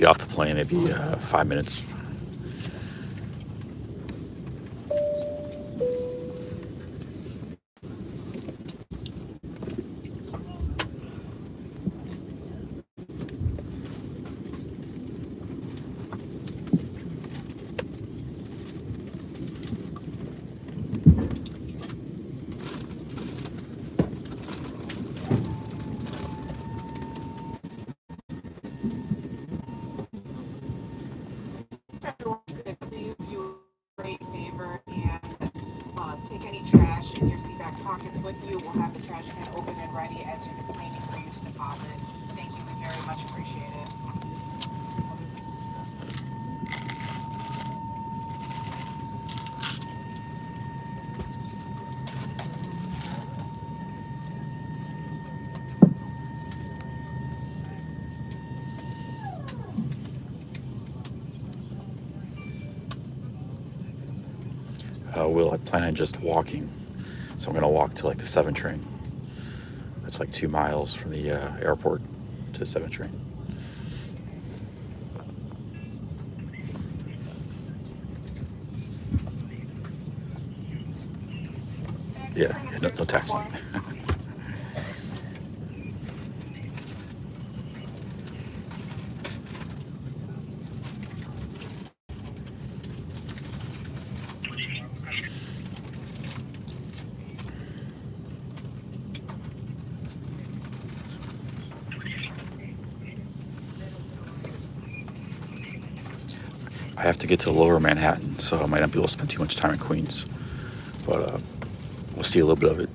be off the plane maybe 5 minutes. I plan on just walking, so I'm gonna walk to like the 7 train. That's like 2 miles from the airport to the 7 train. Yeah, no taxi. I have to get to Lower Manhattan, so I might not be able to spend too much time in Queens, but we'll see a little bit of it.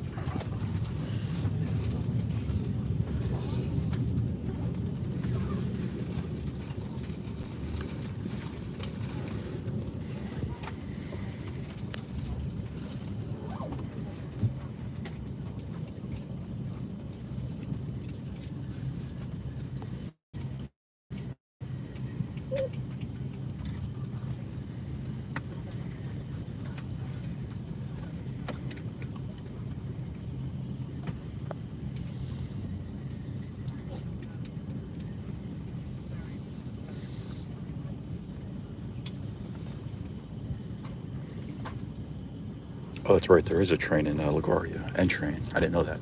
Oh, that's right. There is a train in LaGuardia. N train. I didn't know that.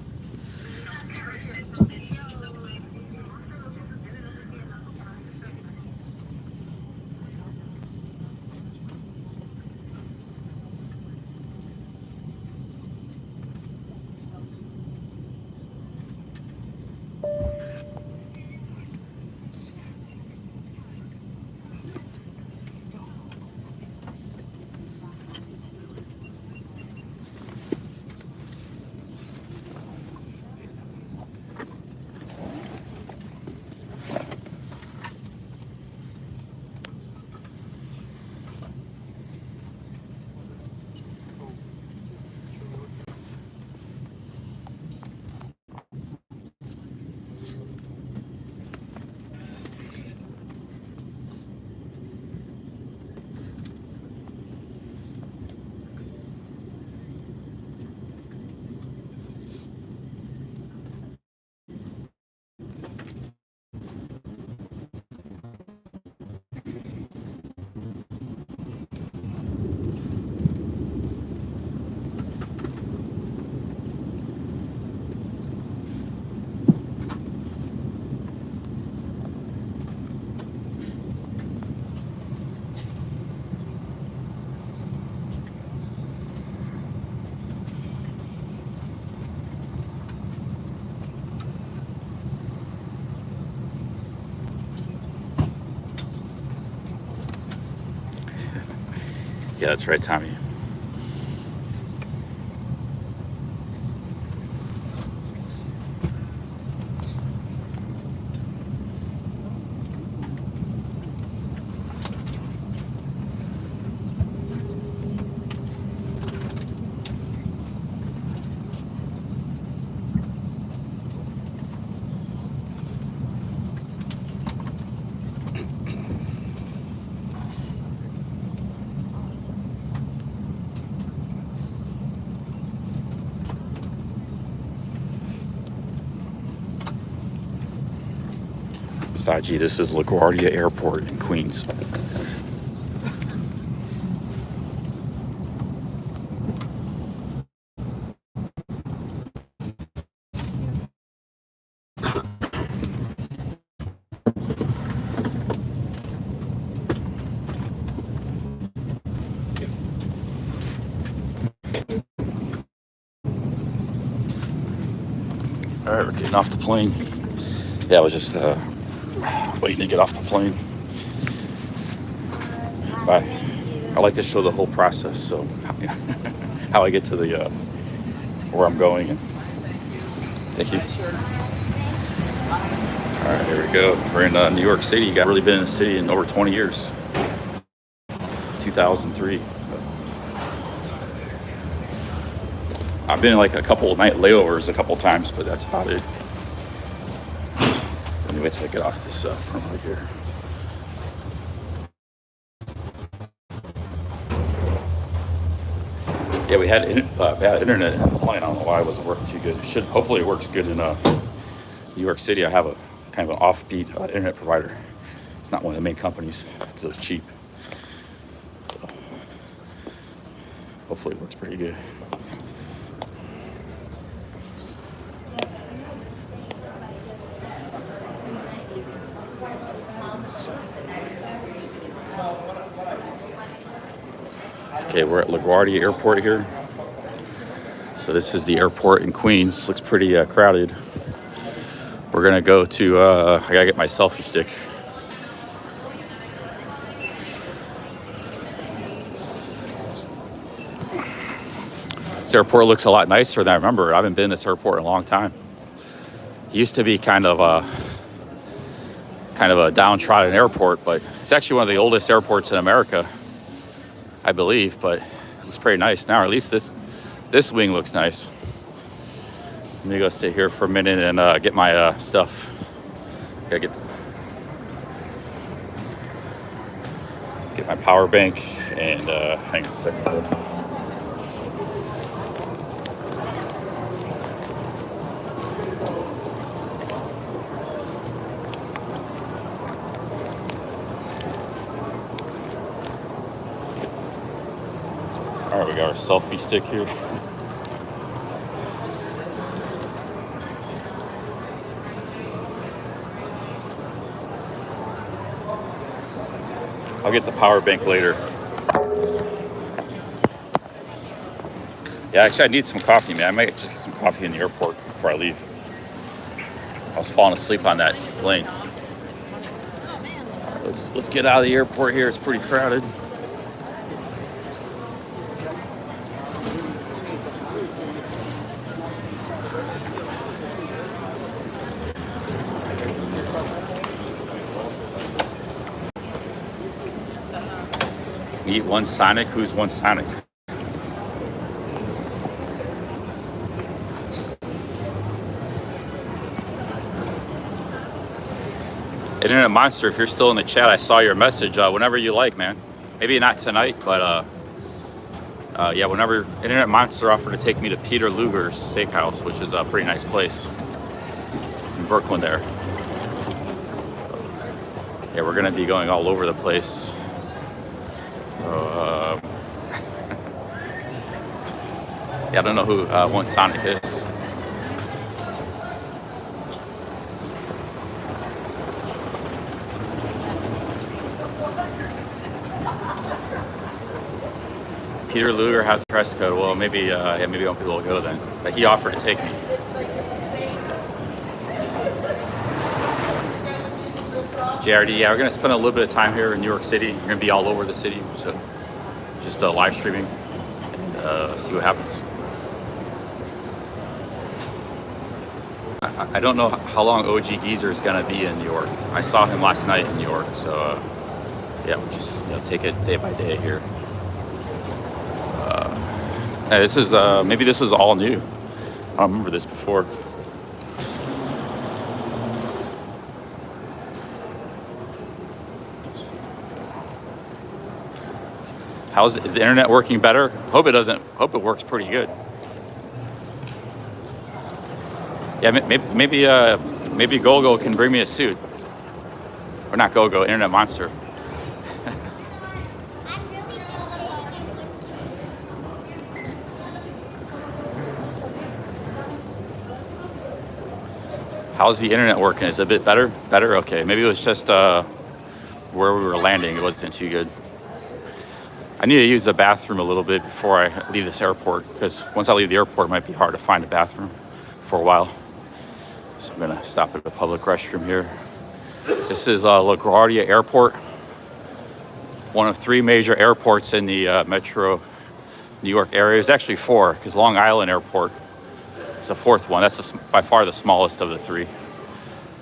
Yeah, that's right, Tommy. Saji, this is LaGuardia Airport in Queens. All right, we're getting off the plane. Yeah, I was just waiting to get off the plane. I like to show the whole process, so how I get to the where I'm going. And thank you. All right, here we go. We're in New York City. I've really been in the city in over 20 years. 2003. I've been in like a couple of night layovers a couple times, but that's about it. Anyway, so I get off this from right here. Yeah, we had bad internet in the plane. I don't know why it wasn't working too good. Hopefully it works good in New York City. I have a kind of an offbeat internet provider. It's not one of the main companies, so it's cheap. So hopefully it works pretty good. Okay, we're at LaGuardia Airport here. So this is the airport in Queens. Looks pretty crowded. We're gonna go to, I gotta get my selfie stick. This airport looks a lot nicer than I remember. I haven't been in this airport in a long time. It used to be kind of a downtrodden airport, but it's actually one of the oldest airports in America, I believe, but it's pretty nice now, or at least this wing looks nice. Let me go sit here for a minute and get my stuff. Gotta get my power bank and hang on a second. All right, we got our selfie stick here. I'll get the power bank later. Yeah, actually I need some coffee, man. I might just get some coffee in the airport before I leave. I was falling asleep on that plane. Let's get out of the airport here. It's pretty crowded. Meet one Sonic. Who's one Sonic? Internet Monster, if you're still in the chat, I saw your message. Whenever you like, man. Maybe not tonight, but yeah, whenever. Internet Monster offered to take me to Peter Luger's Steakhouse, which is a pretty nice place in Brooklyn there. Yeah, we're gonna be going all over the place. Yeah, I don't know who One Sonic is. Peter Luger has a dress code. Well, maybe yeah, maybe I won't be able to go then. But he offered to take me. JRD, yeah, we're gonna spend a little bit of time here in New York City. We're gonna be all over the city, so just live streaming and see what happens. I don't know how long OG Geezer is gonna be in New York. I saw him last night in New York, so yeah, we'll just take it day by day here. This is maybe this is all new. I don't remember this before. Is the internet working better? Hope it doesn't. Hope it works pretty good. Yeah, maybe Golgo can bring me a suit. or not Go-Go, Internet Monster. How's the internet working? Is it a bit better? Better? Okay. Maybe it was just where we were landing. It wasn't too good. I need to use the bathroom a little bit before I leave this airport, because once I leave the airport, it might be hard to find a bathroom for a while. So I'm gonna stop at a public restroom here. This is LaGuardia Airport, one of 3 major airports in the metro New York area. There's actually 4, because Long Island Airport is the 4th one. That's by far the smallest of the 3.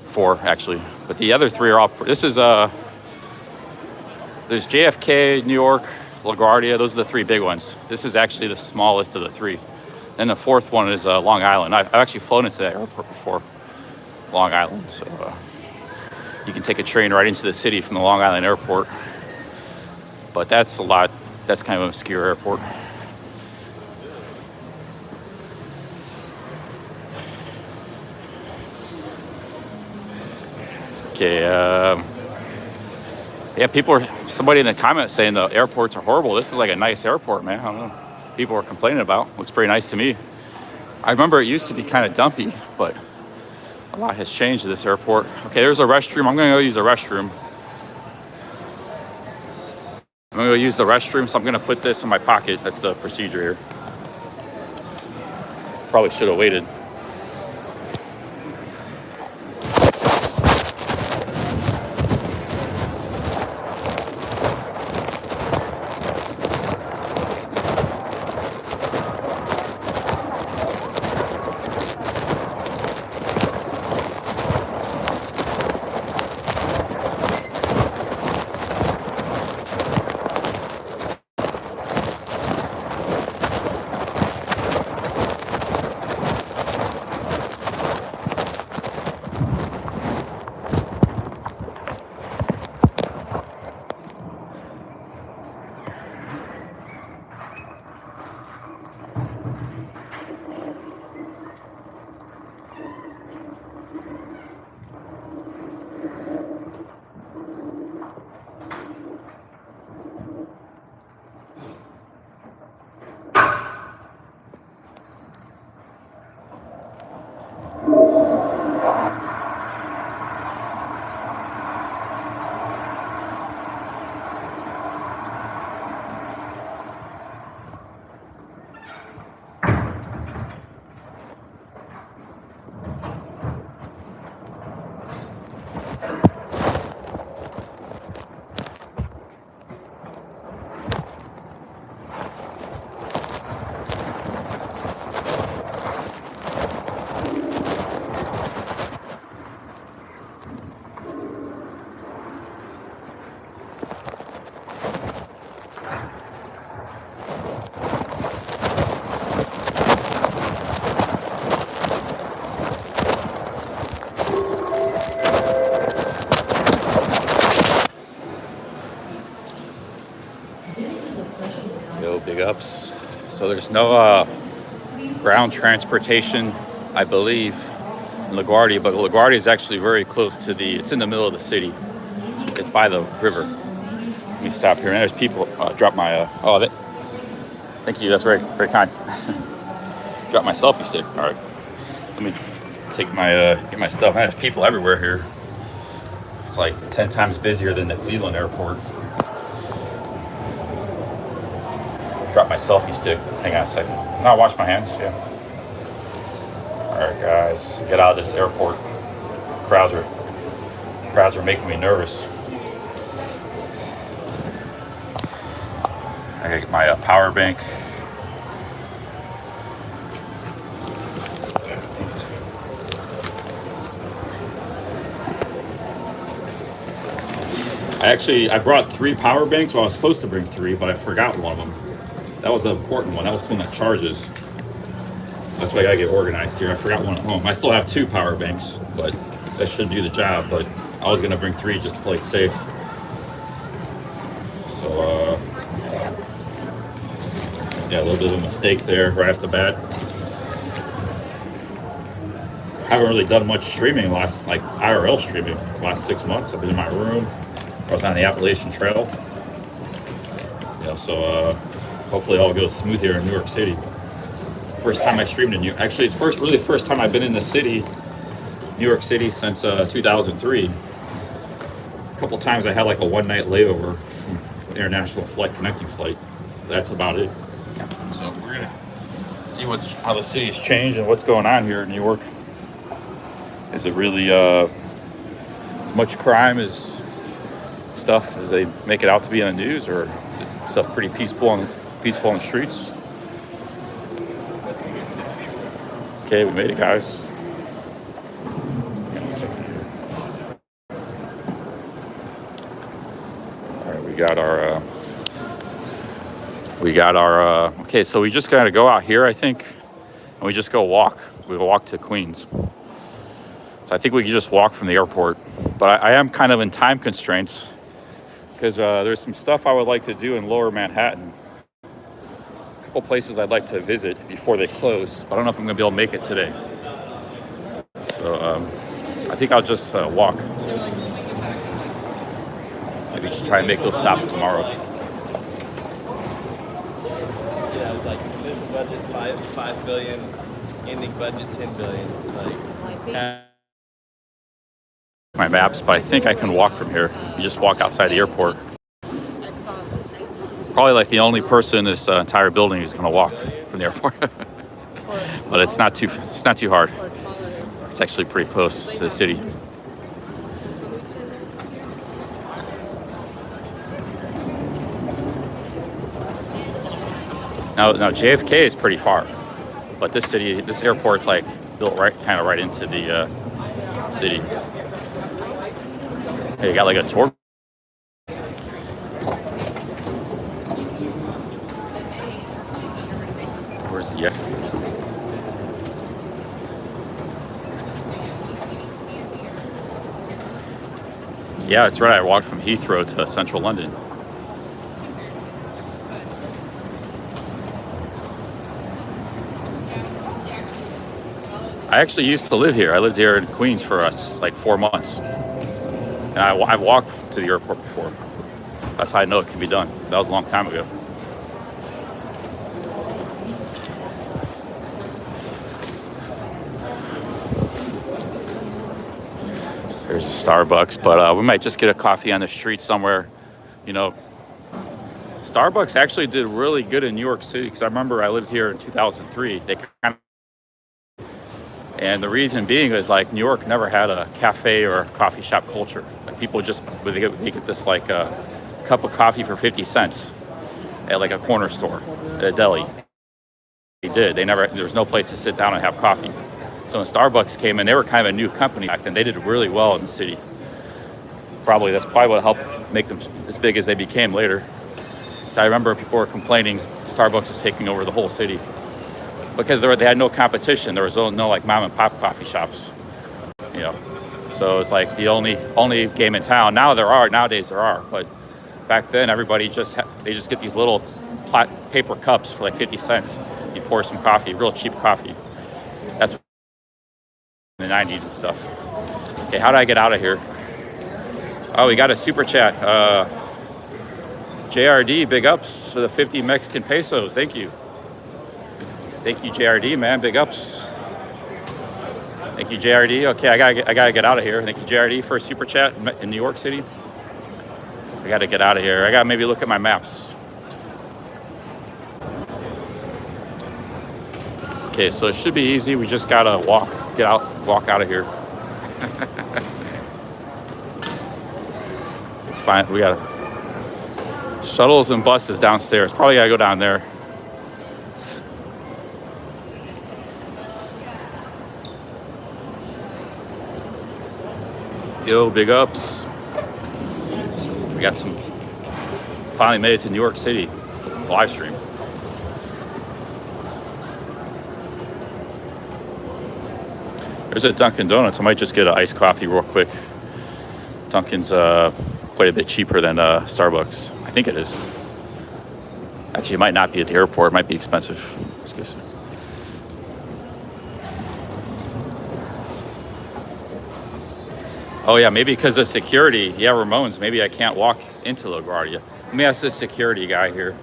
4 actually, but the other 3 are all. This is there's JFK, New York, LaGuardia. Those are the 3 big ones. This is actually the smallest of the 3. And the 4th one is Long Island. I've actually flown into that airport before, Long Island. So you can take a train right into the city from the Long Island Airport. But that's a lot. That's kind of an obscure airport. Okay. Yeah, somebody in the comments saying the airports are horrible. This is like a nice airport, man. I don't know. People are complaining about. Looks pretty nice to me. I remember it used to be kind of dumpy, but a lot has changed at this airport. Okay, there's a restroom. I'm gonna go use the restroom. I'm gonna go use the restroom, so I'm gonna put this in my pocket. That's the procedure here. Probably should have waited. Yo, big ups. So there's no ground transportation, I believe, in LaGuardia, but LaGuardia is actually very close to it's in the middle of the city. It's by the river. Let me stop here. And there's people, drop my, thank you, that's very, very kind. Drop my selfie stick. All right. Let me take get my stuff. There's people everywhere here. It's like 10 times busier than the Cleveland airport. Drop my selfie stick. Hang on a second. Now wash my hands. Yeah. All right, guys, get out of this airport. Crowds are making me nervous. I gotta get my power bank. I brought 3 power banks. Well, I was supposed to bring 3, but I forgot one of them. That was the important one. That was the one that charges. So that's why I gotta get organized here. I forgot one at home. I still have 2 power banks, but that should do the job. But I was gonna bring 3 just to play it safe. So yeah, a little bit of a mistake there right off the bat. haven't really done much streaming last, like IRL streaming, last 6 months. I've been in my room. I was on the Appalachian Trail. So hopefully all goes smooth here in New York City. First time I streamed in New York. Actually, it's really the first time I've been in the city, New York City, since 2003. A couple times I had like a one-night layover from international flight, connecting flight. That's about it. So we're gonna see how the city's changed and what's going on here in New York. Is it really as much crime as stuff as they make it out to be in the news, or is it stuff pretty peaceful on the streets? Okay, we made it, guys. Hang on a second here. All right, we got our okay, so we just gotta go out here, I think, and we just go walk. We go walk to Queens. So I think we can just walk from the airport. But I am kind of in time constraints because there's some stuff I would like to do in Lower Manhattan. A couple places I'd like to visit before they close, but I don't know if I'm gonna be able to make it today. So I think I'll just walk. Maybe just try and make those stops tomorrow. Yeah, it's like this budget's five billion, ending budget 10 billion. My maps, but I think I can walk from here. You just walk outside the airport. Probably like the only person in this entire building who's going to walk from the airport. But it's not too hard. It's actually pretty close to the city. Now JFK is pretty far, but this airport's like built kind of right into the city. Hey, you got like a tour. Where's the exit? Yeah, that's right. I walked from Heathrow to central London. I actually used to live here. I lived here in Queens for like 4 months. And I've walked to the airport before. That's how I know it can be done. That was a long time ago. There's a Starbucks, but we might just get a coffee on the street somewhere. You know, Starbucks actually did really good in New York City because I remember I lived here in 2003. And the reason being is like New York never had a cafe or coffee shop culture. Like people just they get this like a cup of coffee for 50 cents at like a corner store, at a deli. There was no place to sit down and have coffee. So when Starbucks came in, they were kind of a new company back then. They did really well in the city. That's probably what helped make them as big as they became later. So I remember people were complaining Starbucks is taking over the whole city. Because they had no competition. There was no like mom and pop coffee shops, you know. So it's like the only game in town. Nowadays there are, but back then everybody just get these little paper cups for like 50 cents. You pour some coffee, real cheap coffee. That's in the 90s and stuff. Okay, how do I get out of here? Oh, we got a super chat. JRD, big ups for the 50 Mexican pesos. Thank you. Thank you, JRD, man. Big ups. Thank you, JRD. Okay, I gotta get out of here. Thank you, JRD, for a super chat in New York City. I gotta get out of here. I gotta maybe look at my maps. Okay, so it should be easy. We just gotta walk out of here. It's fine. We got shuttles and buses downstairs. Probably gotta go down there. Yo, big ups. We got finally made it to New York City, live stream. There's a Dunkin' Donuts. I might just get an iced coffee real quick. Dunkin's quite a bit cheaper than Starbucks. I think it is. Actually, it might not be at the airport. It might be expensive. Oh yeah, maybe because of security. Yeah, Ramones, maybe I can't walk into LaGuardia. Let me ask this security guy here.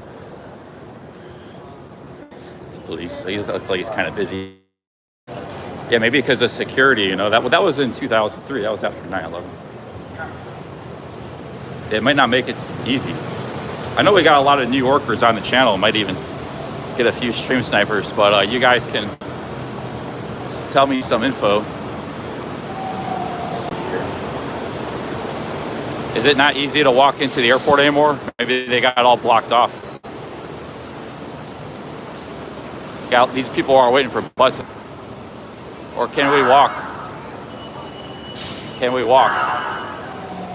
It's police. He looks like he's kind of busy. Yeah, maybe because of security, you know. That was in 2003. That was after 9/11. It might not make it easy. I know we got a lot of New Yorkers on the channel. Might even get a few stream snipers, but you guys can tell me some info. Is it not easy to walk into the airport anymore? Maybe they got it all blocked off. These people are waiting for buses. Or can we walk? Can we walk?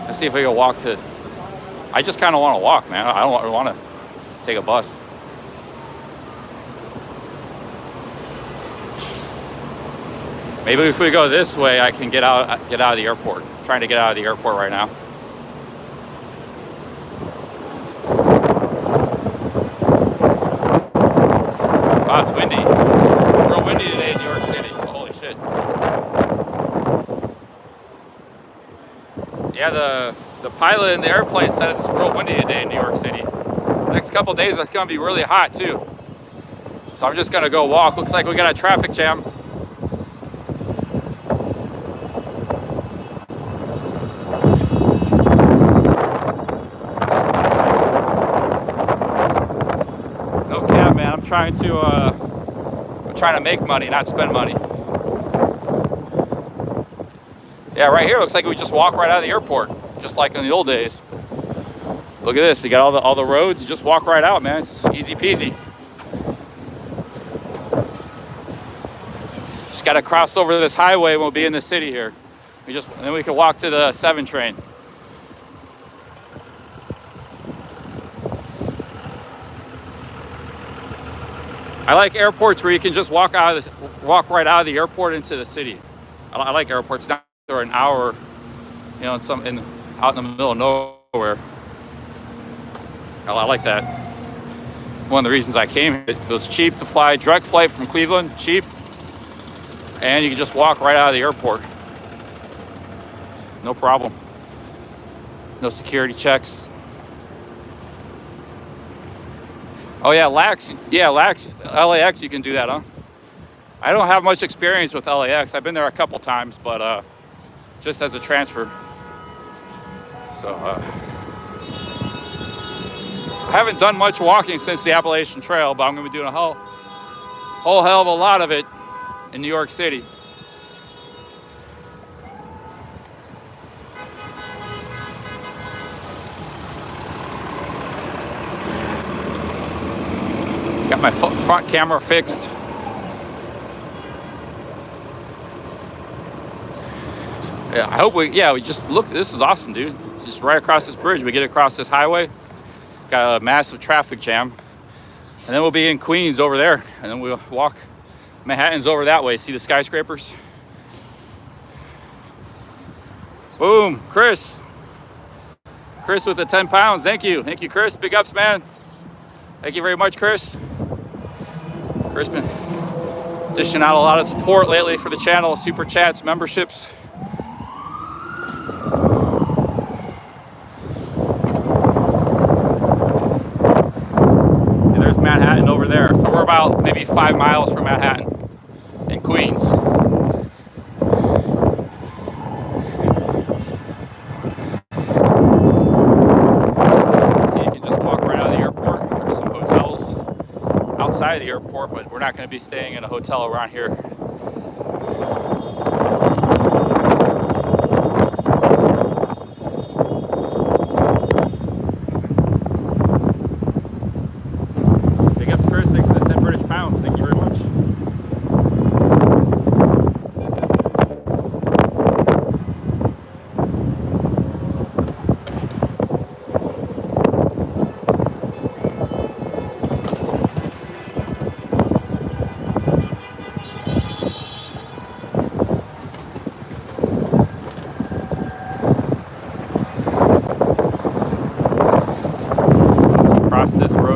Let's see if we can walk to... I just kind of want to walk, man. I don't want to take a bus. Maybe if we go this way, I can get out of the airport. I'm trying to get out of the airport right now. Wow, it's windy. Real windy today in New York City. Holy shit. Yeah, the pilot in the airplane said it's real windy today in New York City. The next couple of days, it's going to be really hot too. So I'm just going to go walk. Looks like we got a traffic jam. No cab, man. I'm trying to make money, not spend money. Yeah, right here looks like we just walk right out of the airport, just like in the old days. Look at this. You got all the roads. You just walk right out, man. It's easy peasy. Just got to cross over this highway and we'll be in the city here. And then we can walk to the 7 train. I like airports where you can just walk right out of the airport into the city. I like airports not for an hour, you know, out in the middle of nowhere. I like that. One of the reasons I came here, it was cheap to fly, direct flight from Cleveland, cheap, and you can just walk right out of the airport. No problem. No security checks. Oh yeah, LAX, LAX, you can do that, huh? I don't have much experience with LAX. I've been there a couple times, but just as a transfer. So I haven't done much walking since the Appalachian Trail, but I'm gonna be doing a whole hell of a lot of it in New York City. Got my front camera fixed. Yeah, I hope we just look, this is awesome, dude. Just right across this bridge, we get across this highway. Got a massive traffic jam. And then we'll be in Queens over there. And then we'll walk, Manhattan's over that way. See the skyscrapers? Boom, Chris. Chris with the 10 pounds, thank you. Thank you, Chris, big ups, man. Thank you very much, Chris. Chris been dishing out a lot of support lately for the channel, super chats, memberships. See, there's Manhattan over there. So we're about maybe 5 miles from Manhattan in Queens. Outside of the airport, but we're not going to be staying in a hotel around here. Big ups, Chris. Thanks for the 10 British pounds. Thank you very much.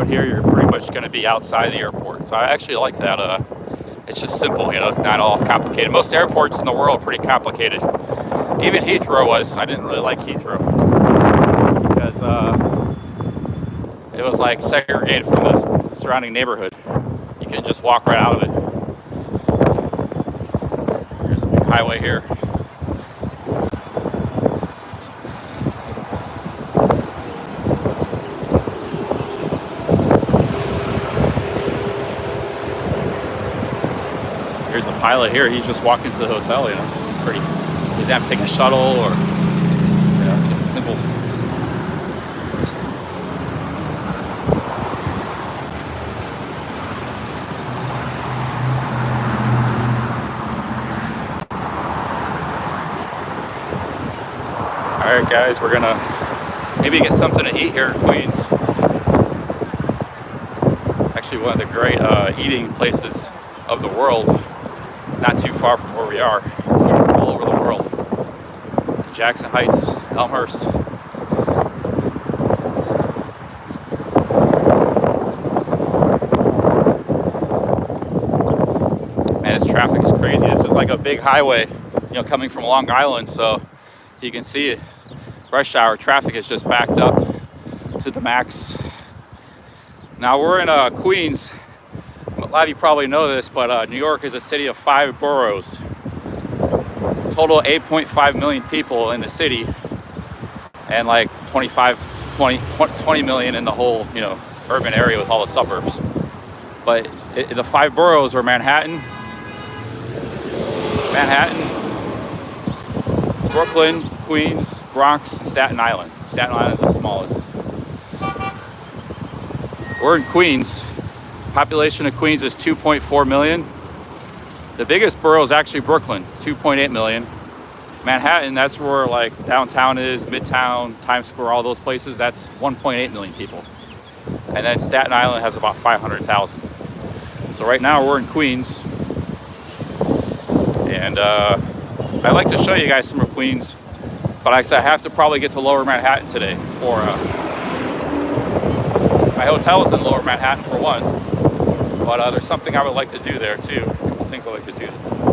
Here, you're pretty much going to be outside the airport. So I actually like that It's just simple, you know, it's not all complicated. Most airports in the world are pretty complicated. Even Heathrow was. I didn't really like Heathrow because it was like segregated from the surrounding neighborhood. You can just walk right out of it. There's a big highway here. Here's a pilot here. He's just walking to the hotel, you know. It's pretty. He doesn't have to take a shuttle or, you know, just simple. All right, guys, we're gonna maybe get something to eat here in Queens. Actually, one of the great eating places of the world, not too far from where we are. Food from all over the world. Jackson Heights, Elmhurst. Man, this traffic is crazy. This is like a big highway, you know, coming from Long Island, so you can see it. Rush hour traffic is just backed up to the max. Now we're in Queens. A lot of you probably know this, but New York is a city of 5 boroughs. Total 8.5 million people in the city, and like 20 million in the whole, you know, urban area with all the suburbs. But the 5 boroughs are Manhattan, Brooklyn, Queens, Bronx, and Staten Island. Staten Island is the smallest. We're in Queens. Population of Queens is 2.4 million. The biggest borough is actually Brooklyn, 2.8 million. Manhattan, that's where like downtown is, Midtown, Times Square, all those places, that's 1.8 million people. And then Staten Island has about 500,000. So right now we're in Queens. And I'd like to show you guys some of Queens, but like I said, I have to probably get to Lower Manhattan today for my hotel is in Lower Manhattan for one, but there's something I would like to do there too. A couple things I'd like to do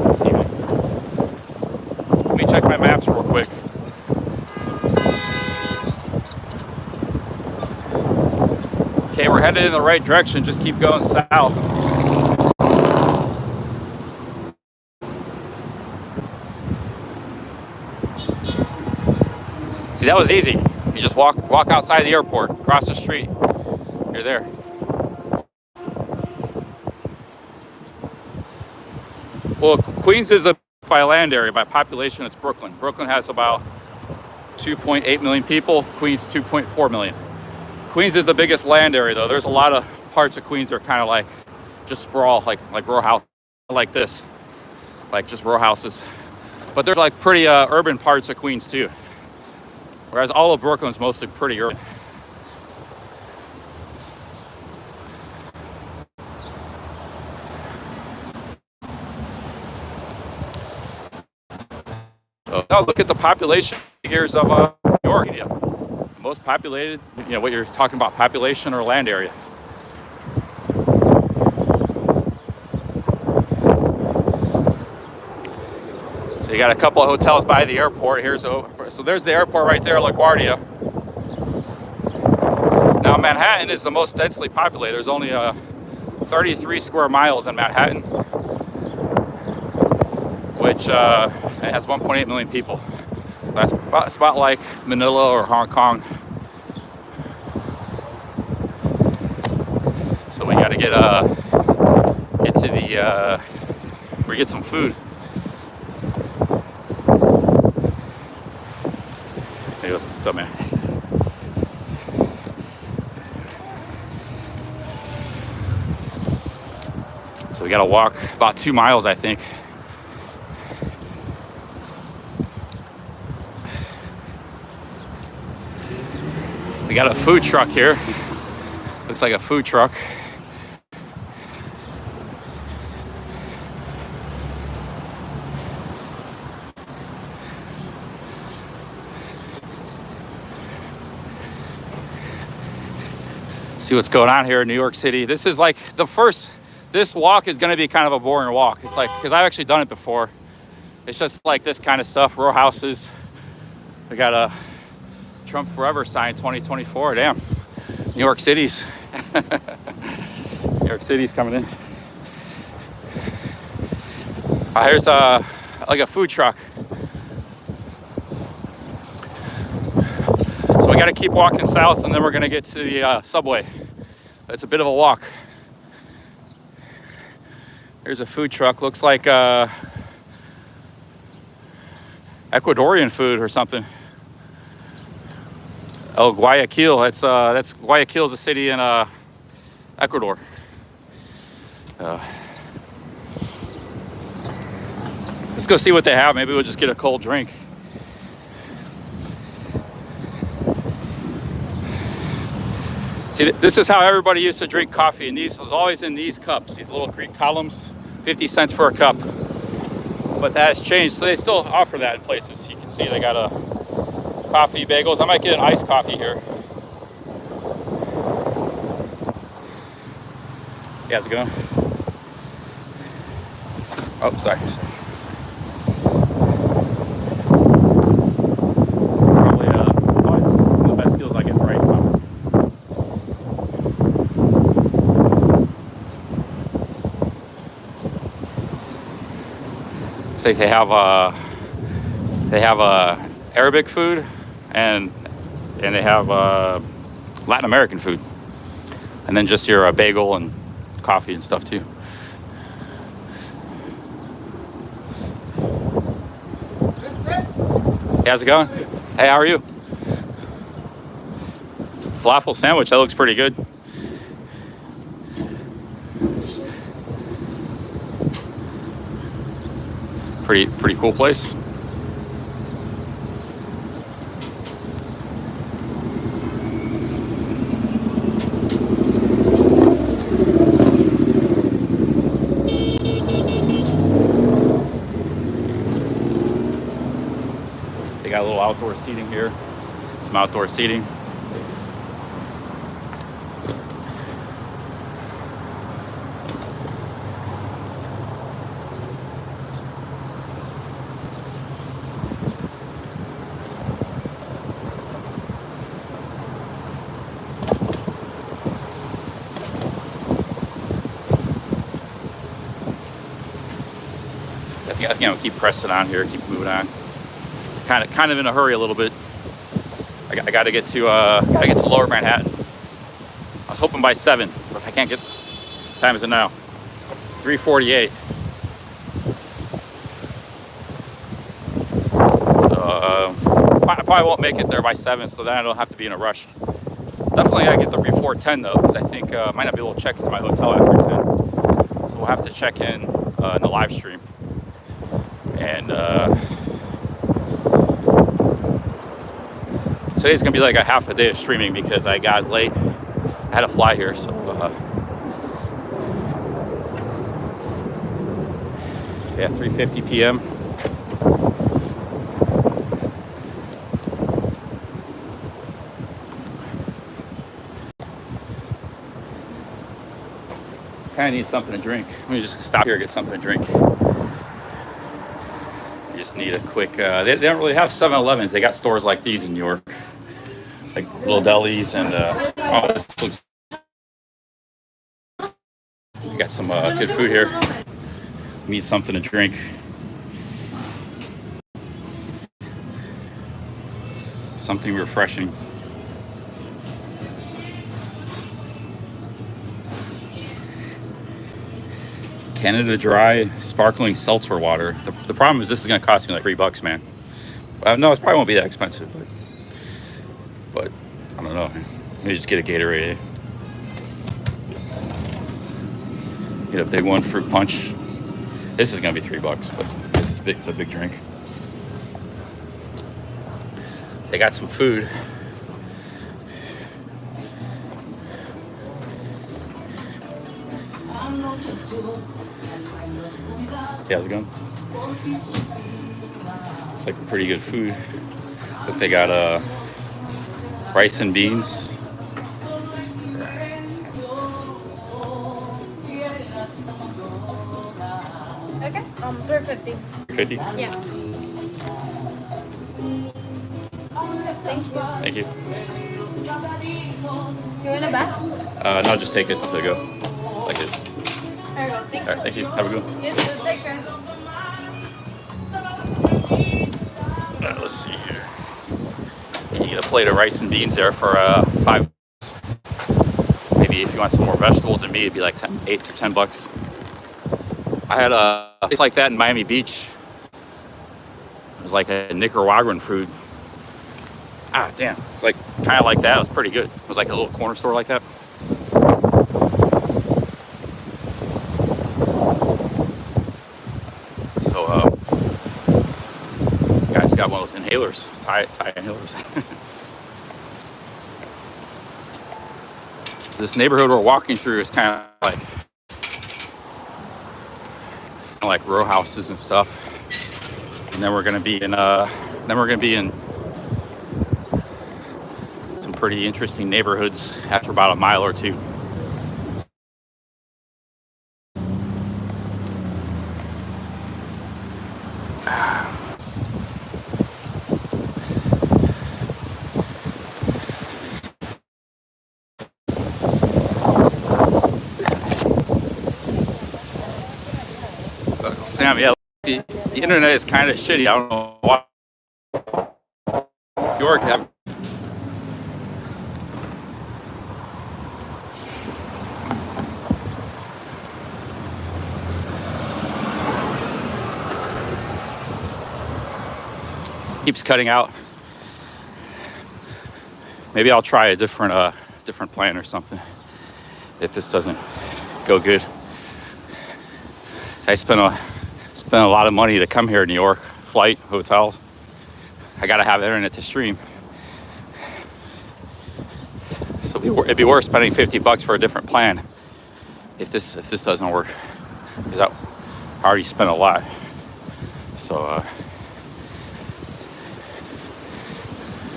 this evening. Let me check my maps real quick. Okay, we're headed in the right direction. Just keep going south. See, that was easy. You just walk outside the airport, cross the street. You're there. Well, Queens is by land area. By population, it's Brooklyn. Brooklyn has about 2.8 million people. Queens, 2.4 million. Queens is the biggest land area, though. There's a lot of parts of Queens that are kind of like just sprawl, like row house, like this, like just row houses. But there's like pretty urban parts of Queens too. Whereas all of Brooklyn's mostly pretty urban. Now look at the population figures of New York. Yeah. Most populated, you know, what you're talking about, population or land area. So you got a couple of hotels by the airport. So there's the airport right there, LaGuardia. Now Manhattan is the most densely populated. There's only 33 square miles in Manhattan, which has 1.8 million people. That's about like Manila or Hong Kong. So we got to get to the we get some food. Hey, what's up, man? So we got to walk about 2 miles, I think. We got a food truck here. Looks like a food truck. See what's going on here in New York City. This this walk is going to be kind of a boring walk. It's like, because I've actually done it before. It's just like this kind of stuff, row houses. We got a Trump Forever sign 2024. Damn, New York City's New York City's coming in. Here's like a food truck. So we got to keep walking south, and then we're gonna get to the subway. It's a bit of a walk. Here's a food truck. Looks like Ecuadorian food or something. Oh, Guayaquil. That's Guayaquil's a city in Ecuador. Let's go see what they have. Maybe we'll just get a cold drink. See, this is how everybody used to drink coffee, and these was always in these cups, these little Greek columns, 50 cents for a cup. But that has changed, so they still offer that in places. You can see they got a coffee bagels. I might get an iced coffee here. Yeah, how's it going? Oh, sorry. Probably one of the best deals I get for iced coffee. Looks like they have Arabic food and they have Latin American food, and then just your bagel and coffee and stuff too. Hey, how's it going? Hey, how are you? Falafel sandwich, that looks pretty good. Pretty cool place. They got a little outdoor seating here. Some outdoor seating. I think I'll keep pressing on here, keep moving on. Kind of in a hurry a little bit. I got to get to Lower Manhattan. I was hoping by 7, but if I can't get, what time is it now? 3:48. I probably won't make it there by 7, so then I don't have to be in a rush. Definitely gotta get there before 10 though, because I think I might not be able to check into my hotel after 10. So we'll have to check in the live stream. And today's gonna be like a half a day of streaming because I got late. I had to fly here, so yeah, 3:50 p.m. Kind of need something to drink. Let me just stop here and get something to drink. You just need a quick, they don't really have 7-Elevens. They got stores like these in New York. Like little delis and, oh, this looks, we got some good food here. Need something to drink. Something refreshing. Canada Dry sparkling seltzer water. The problem is this is gonna cost me like $3, man. No, it probably won't be that expensive, but I don't know. Maybe just get a Gatorade. Get a big one, fruit punch. This is gonna be $3, but this is big. It's a big drink. They got some food. Yeah, how's it going? It's like pretty good food. Look, they got rice and beans. 50? Yeah. Thank you. Thank you. You want a bag? No, just take it to go. Like it. There you go. Thank All right, thank you. Have a good one. you. You too. Take care. Let's see here. You get a plate of rice and beans there for $5. Maybe if you want some more vegetables and meat, it'd be like 8 to 10 bucks. I had a place like that in Miami Beach. It was like a Nicaraguan food. Ah, damn. It's like kind of like that. It was pretty good. It was like a little corner store like that. So, guys got one of those inhalers, tie inhalers. This neighborhood we're walking through is kind of like row houses and stuff. And then we're gonna be in some pretty interesting neighborhoods after about a mile or two. Sam, yeah, the internet is kind of shitty. I don't know why. York, keeps cutting out. Maybe I'll try a different plan or something if this doesn't go good. I spent a lot of money to come here to New York, flight, hotels. I gotta have internet to stream. So it'd be worth spending 50 bucks for a different plan if this doesn't work, because I already spent a lot. So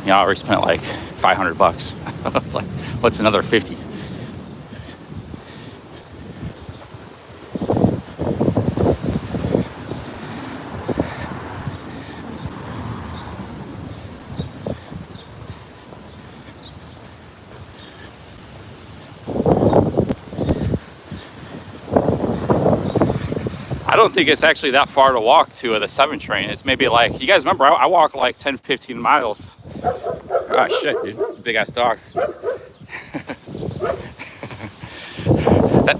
I already spent like 500 bucks. It's like, what's another 50? I don't think it's actually that far to walk to the 7 train. It's maybe like, you guys remember, I walk like 10, 15 miles. Ah, shit, dude. Big ass dog.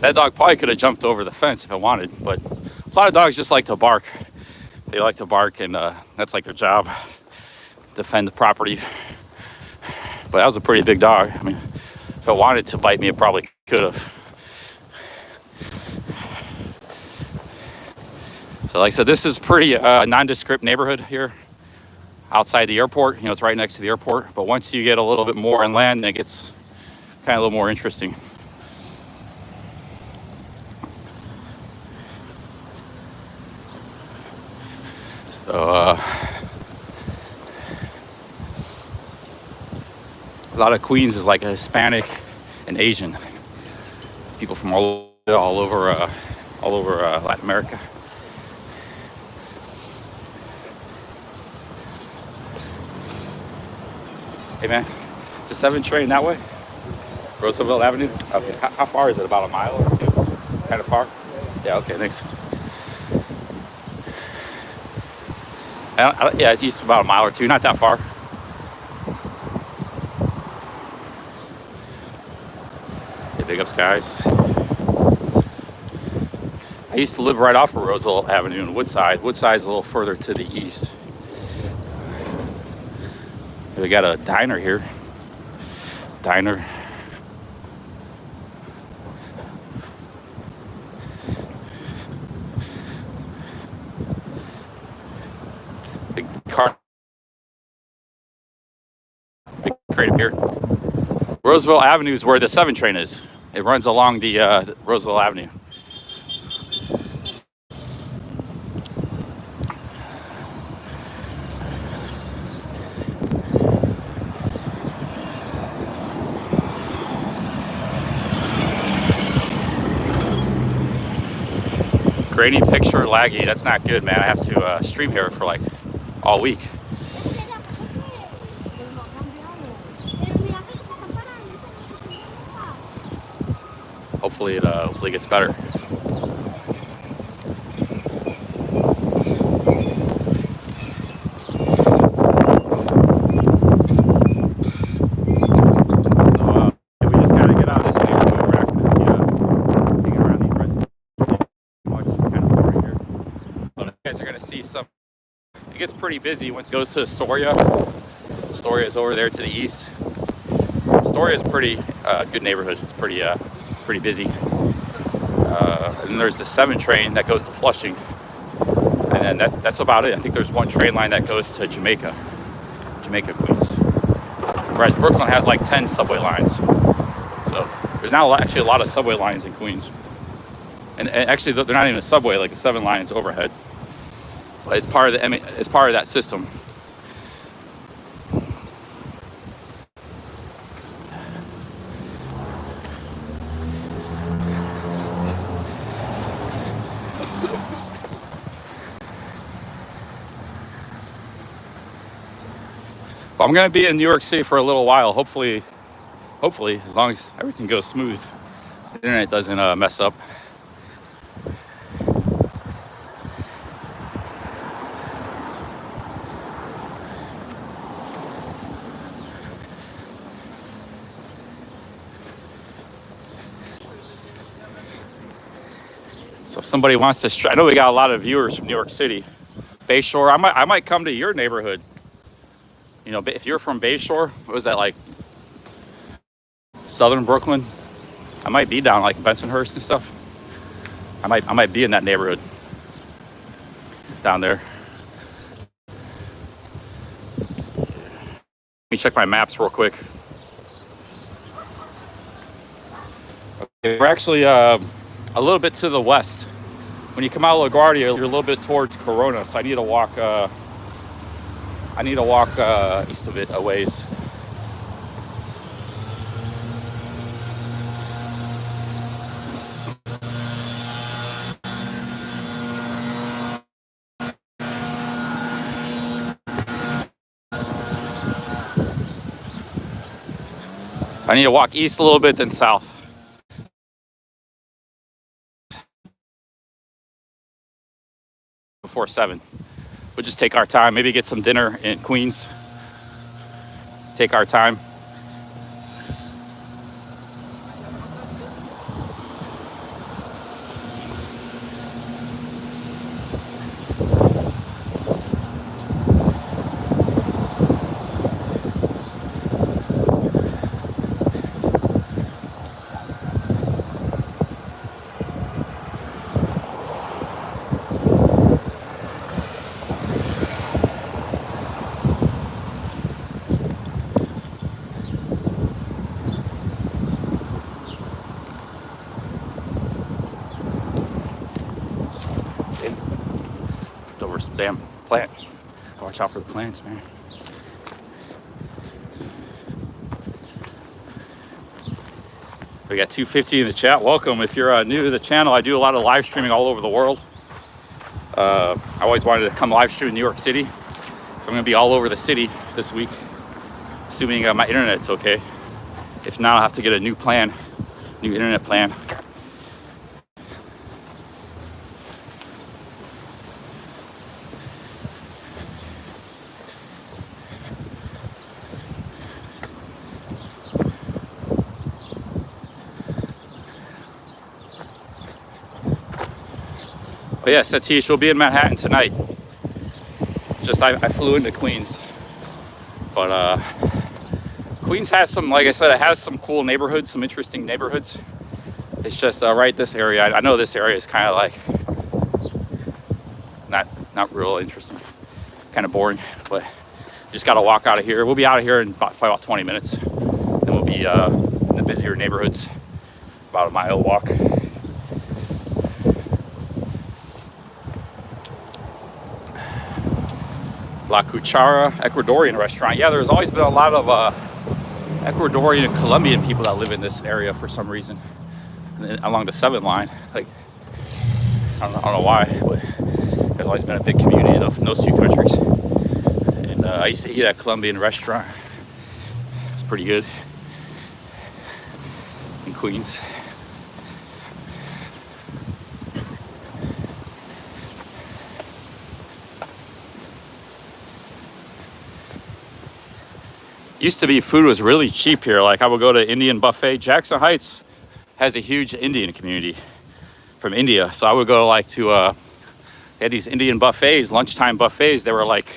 that dog probably could have jumped over the fence if it wanted, but a lot of dogs just like to bark. They like to bark, and that's like their job, defend the property. But that was a pretty big dog. I mean, if it wanted to bite me, it probably could have. So like I said, this is pretty nondescript neighborhood here outside the airport. You know, it's right next to the airport. But once you get a little bit more inland, it gets kind of a little more interesting. So, a lot of Queens is like a Hispanic and Asian. People from all over Latin America. Hey man, it's a 7 train that way? Roosevelt Avenue? Okay, how far is it? About a mile or two? Kind of far? Yeah, okay, thanks. Yeah, it's east about a mile or two, not that far. Hey, big ups, guys. I used to live right off of Roosevelt Avenue in Woodside. Woodside's a little further to the east. We got a diner here. Diner. Big car. Big crate up here. Roosevelt Avenue is where the 7 train is. It runs along the Roosevelt Avenue. Grainy picture laggy. That's not good, man. I have to stream here for like all week. Hopefully it gets better. It gets pretty busy once it goes to Astoria. Astoria is over there to the east. Astoria is pretty good neighborhood. It's pretty busy. And then there's the 7 train that goes to Flushing, and then that's about it. I think there's one train line that goes to Jamaica, Queens. Whereas Brooklyn has like 10 subway lines. So there's now actually a lot of subway lines in Queens. And actually, they're not even a subway. Like the 7 lines overhead. It's part of that system. But I'm gonna be in New York City for a little while. Hopefully, as long as everything goes smooth, the internet doesn't mess up. So if somebody wants to, I know we got a lot of viewers from New York City, Bayshore. I might come to your neighborhood. You know, if you're from Bayshore, what was that, like Southern Brooklyn? I might be down like Bensonhurst and stuff. I might be in that neighborhood down there. Let me check my maps real quick. Okay, we're actually a little bit to the west. When you come out of LaGuardia, you're a little bit towards Corona, so I need to walk east of it a ways. I need to walk east a little bit, then south. Before 7. We'll just take our time, maybe get some dinner in Queens. Take our time. Over some damn plant. Watch out for the plants, man. We got 250 in the chat. Welcome. If you're new to the channel, I do a lot of live streaming all over the world. I always wanted to come live stream in New York City, so I'm going to be all over the city this week, assuming my internet's okay. If not, I'll have to get a new internet plan. But yeah, Satish will be in Manhattan tonight. Just I flew into Queens, but Queens has some, like I said, it has some cool neighborhoods, some interesting neighborhoods. It's just right this area. I know this area is kind of like not real interesting, kind of boring. But just got to walk out of here. We'll be out of here in probably about 20 minutes. Then we'll be in the busier neighborhoods, about a mile walk. La Cuchara Ecuadorian restaurant. Yeah, there's always been a lot of Ecuadorian and Colombian people that live in this area for some reason, along the 7 line. Like, I don't know why, but there's always been a big community in those two countries. And I used to eat at a Colombian restaurant. It's pretty good in Queens. Used to be food was really cheap here. Like I would go to Indian buffet. Jackson Heights has a huge Indian community from India. So I would go like to, they had these Indian buffets, lunchtime buffets. They were like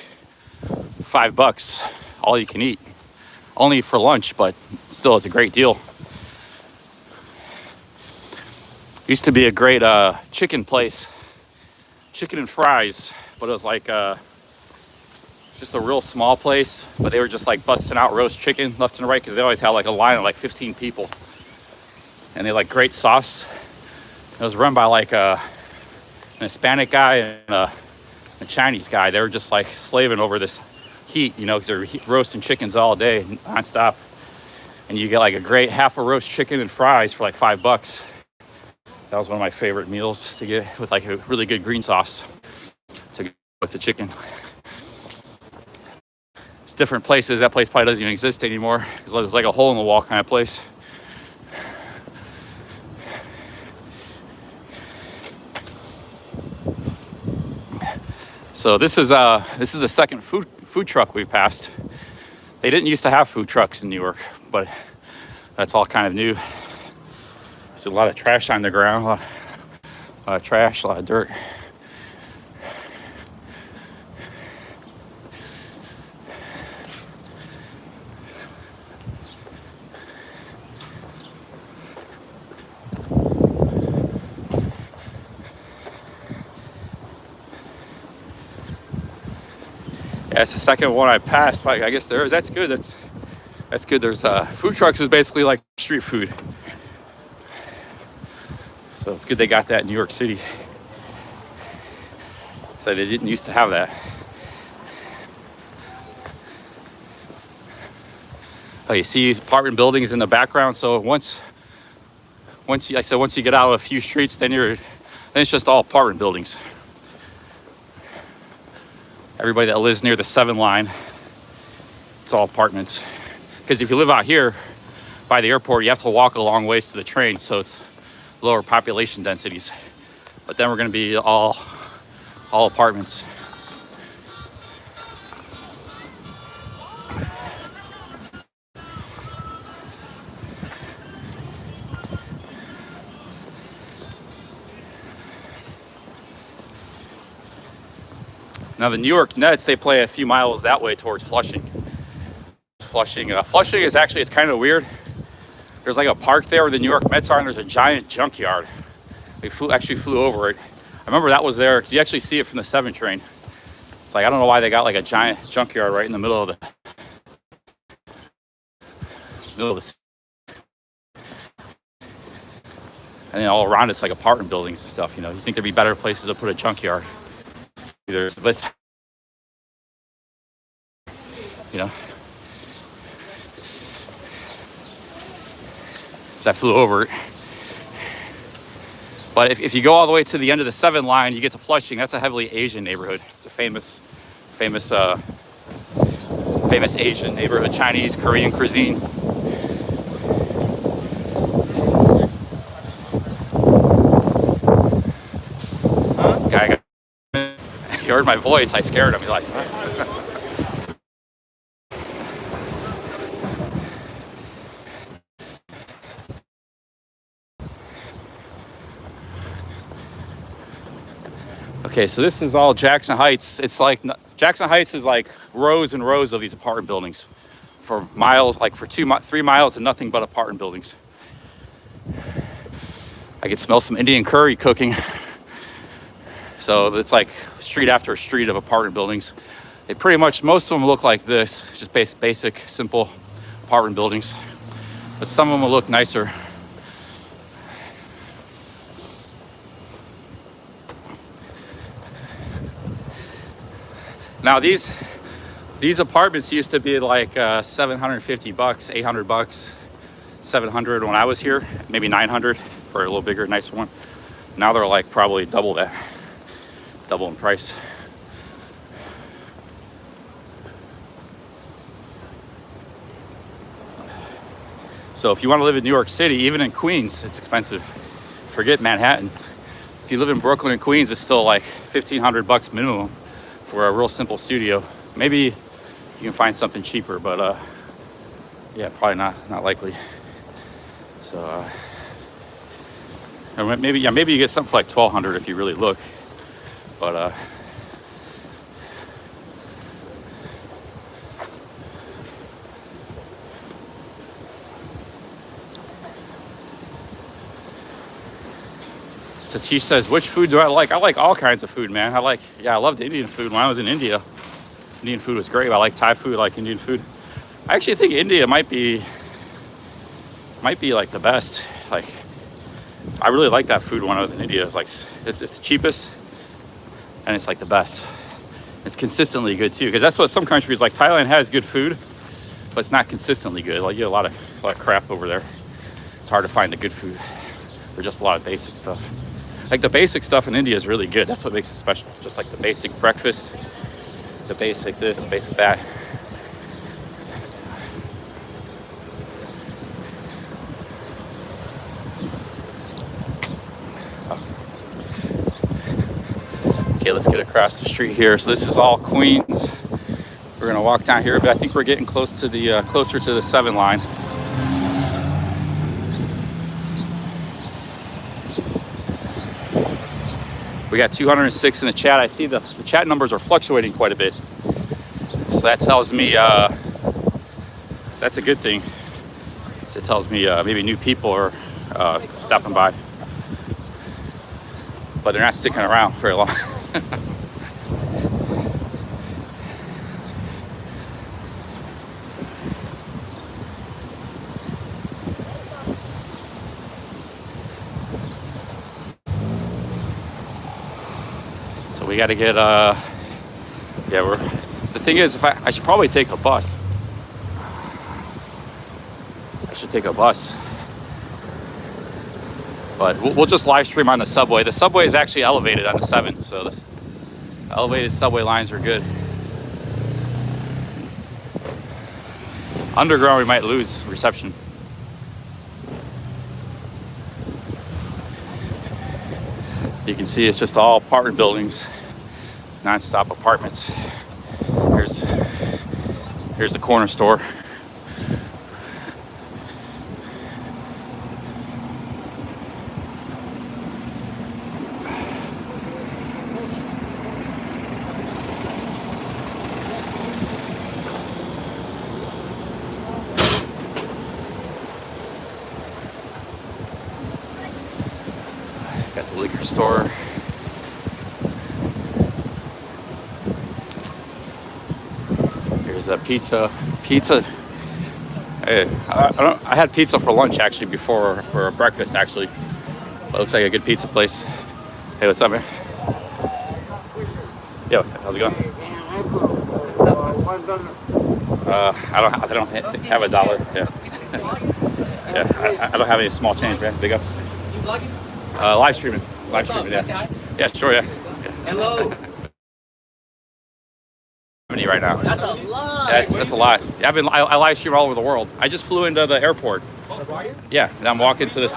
$5, all you can eat. Only for lunch, but still it's a great deal. Used to be a great chicken place. Chicken and fries, but it was like just a real small place, but they were just like busting out roast chicken left and right because they always had like a line of like 15 people. And they like great sauce. It was run by like an Hispanic guy and a Chinese guy. They were just like slaving over this heat, you know, because they're roasting chickens all day nonstop. And you get like a great half a roast chicken and fries for like $5. That was one of my favorite meals to get with like a really good green sauce to go with the chicken. It's different places. That place probably doesn't even exist anymore. It was like a hole in the wall kind of place. So this is the second food truck we've passed. They didn't used to have food trucks in New York, but that's all kind of new. There's a lot of trash on the ground, a lot of trash, a lot of dirt. Yeah, it's the second one I passed. I guess that's good. That's good. There's food trucks is basically like street food. So it's good they got that in New York City. So they didn't used to have that. Oh, you see apartment buildings in the background. So once you get out of a few streets, then it's just all apartment buildings. Everybody that lives near the 7 line, it's all apartments. Because if you live out here by the airport, you have to walk a long ways to the train, so it's lower population densities. But then we're going to be all apartments. Now the New York Nets, they play a few miles that way towards Flushing. Flushing is actually, it's kind of weird. There's like a park there where the New York Mets are, and there's a giant junkyard. We actually flew over it. I remember that was there because you actually see it from the 7 train. It's like, I don't know why they got like a giant junkyard right in the middle of the and then all around it's like apartment buildings and stuff, you know. You think there'd be better places to put a junkyard. There's this, you know. As I flew over it. But if you go all the way to the end of the 7 line, you get to Flushing. That's a heavily Asian neighborhood. It's a famous Asian neighborhood, Chinese, Korean cuisine. Guy, he heard my voice. I scared him. He's like, okay, so this is all Jackson Heights. It's like, Jackson Heights is like rows and rows of these apartment buildings for miles, like for 3 miles and nothing but apartment buildings. I could smell some Indian curry cooking. So it's like street after street of apartment buildings. They pretty much, most of them look like this, just basic, simple apartment buildings. But some of them will look nicer. Now these apartments used to be like $750, $800, $700 when I was here, maybe $900 for a little bigger, nicer one. Now they're like probably double that, double in price. So if you want to live in New York City, even in Queens, it's expensive. Forget Manhattan. If you live in Brooklyn and Queens, it's still like $1,500 minimum for a real simple studio. Maybe you can find something cheaper, but yeah, probably not likely. So maybe you get something for like $1,200 if you really look, but Satish says, which food do I like? I like all kinds of food, man. I loved Indian food when I was in India. Indian food was great. I like Thai food, I like Indian food. I actually think India might be like the best. Like, I really like that food when I was in India. It's like, it's the cheapest and it's like the best. It's consistently good too, because that's what some countries, like Thailand has good food, but it's not consistently good. Like, you get a lot of crap over there. It's hard to find the good food, or just a lot of basic stuff. Like the basic stuff in India is really good. That's what makes it special. Just like the basic breakfast, the basic this, the basic that. Okay, let's get across the street here. So this is all Queens. We're gonna walk down here, but I think we're getting close to the closer to the 7 line. We got 206 in the chat. I see the chat numbers are fluctuating quite a bit. So that tells me that's a good thing. So it tells me maybe new people are stopping by. But they're not sticking around very long. So we got to get the thing is, if I should probably take a bus. I should take a bus, but we'll just live stream on the subway. The subway is actually elevated on the 7, so the elevated subway lines are good. Underground, we might lose reception. You can see it's just all apartment buildings, non-stop apartments. Here's the corner store. Got the liquor store. Here's a pizza. Hey, I had pizza for lunch actually before, for breakfast actually. But it looks like a good pizza place. Hey, what's up, man? Yo, how's it going? I don't have a dollar. Yeah. Yeah, I don't have any small change, man. Big ups. You vlogging? Live streaming. What's up? Yeah. Yeah, sure, yeah. Hello. Right now. That's a lot. That's a lot. Yeah, I live stream all over the world. I just flew into the airport. Oh, are you? Yeah, and I'm walking to this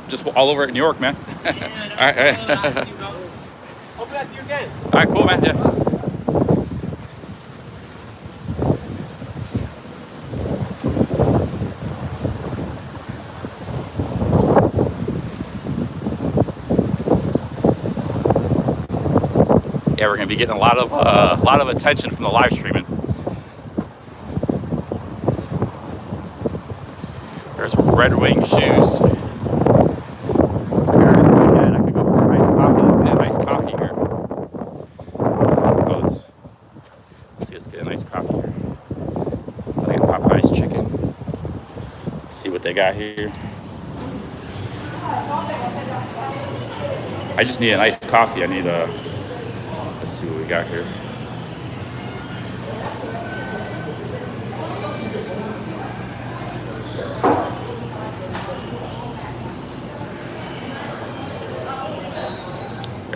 just all over New York, man. All right. Hope to see you again. All right, cool, man. Yeah. Yeah, we're gonna be getting a lot of attention from the live streaming. There's Red Wing shoes. I could go for an iced coffee. Let's get an iced coffee here. Oh, let's see. Let's get an iced coffee here. I got Popeye's chicken. Let's see what they got here. I just need an iced coffee. I need a. Let's see what we got here.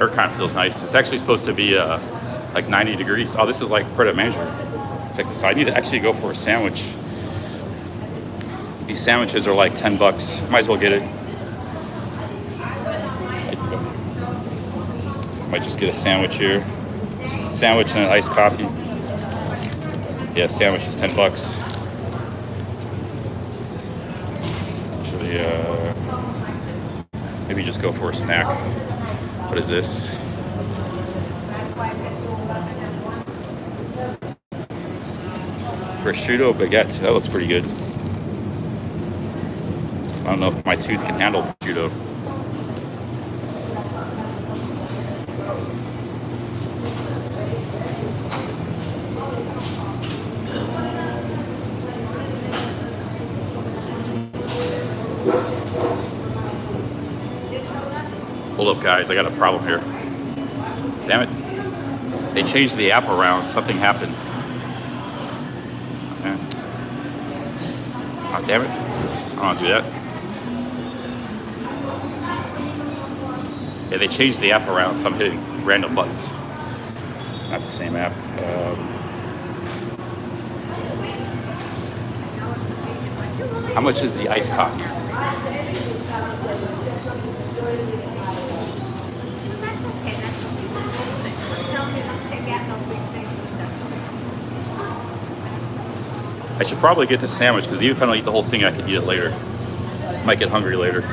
air con feels nice. It's actually supposed to be like 90 degrees. Oh, this is like product manager. Check this out. I need to actually go for a sandwich. These sandwiches are like 10 bucks. Might as well get it. Might just get a sandwich here. Sandwich and an iced coffee. Yeah, sandwich is 10 bucks. Actually, maybe just go for a snack. What is this? Prosciutto baguette. That looks pretty good. I don't know if my tooth can handle prosciutto. Hold up, guys. I got a problem here. Damn it. They changed the app around. Something happened. Okay. Oh, damn it. I don't want to do that. Yeah, they changed the app around, so I'm hitting random buttons. It's not the same app. How much is the iced coffee? I should probably get the sandwich because even if I don't eat the whole thing, I could eat it later. Might get hungry later.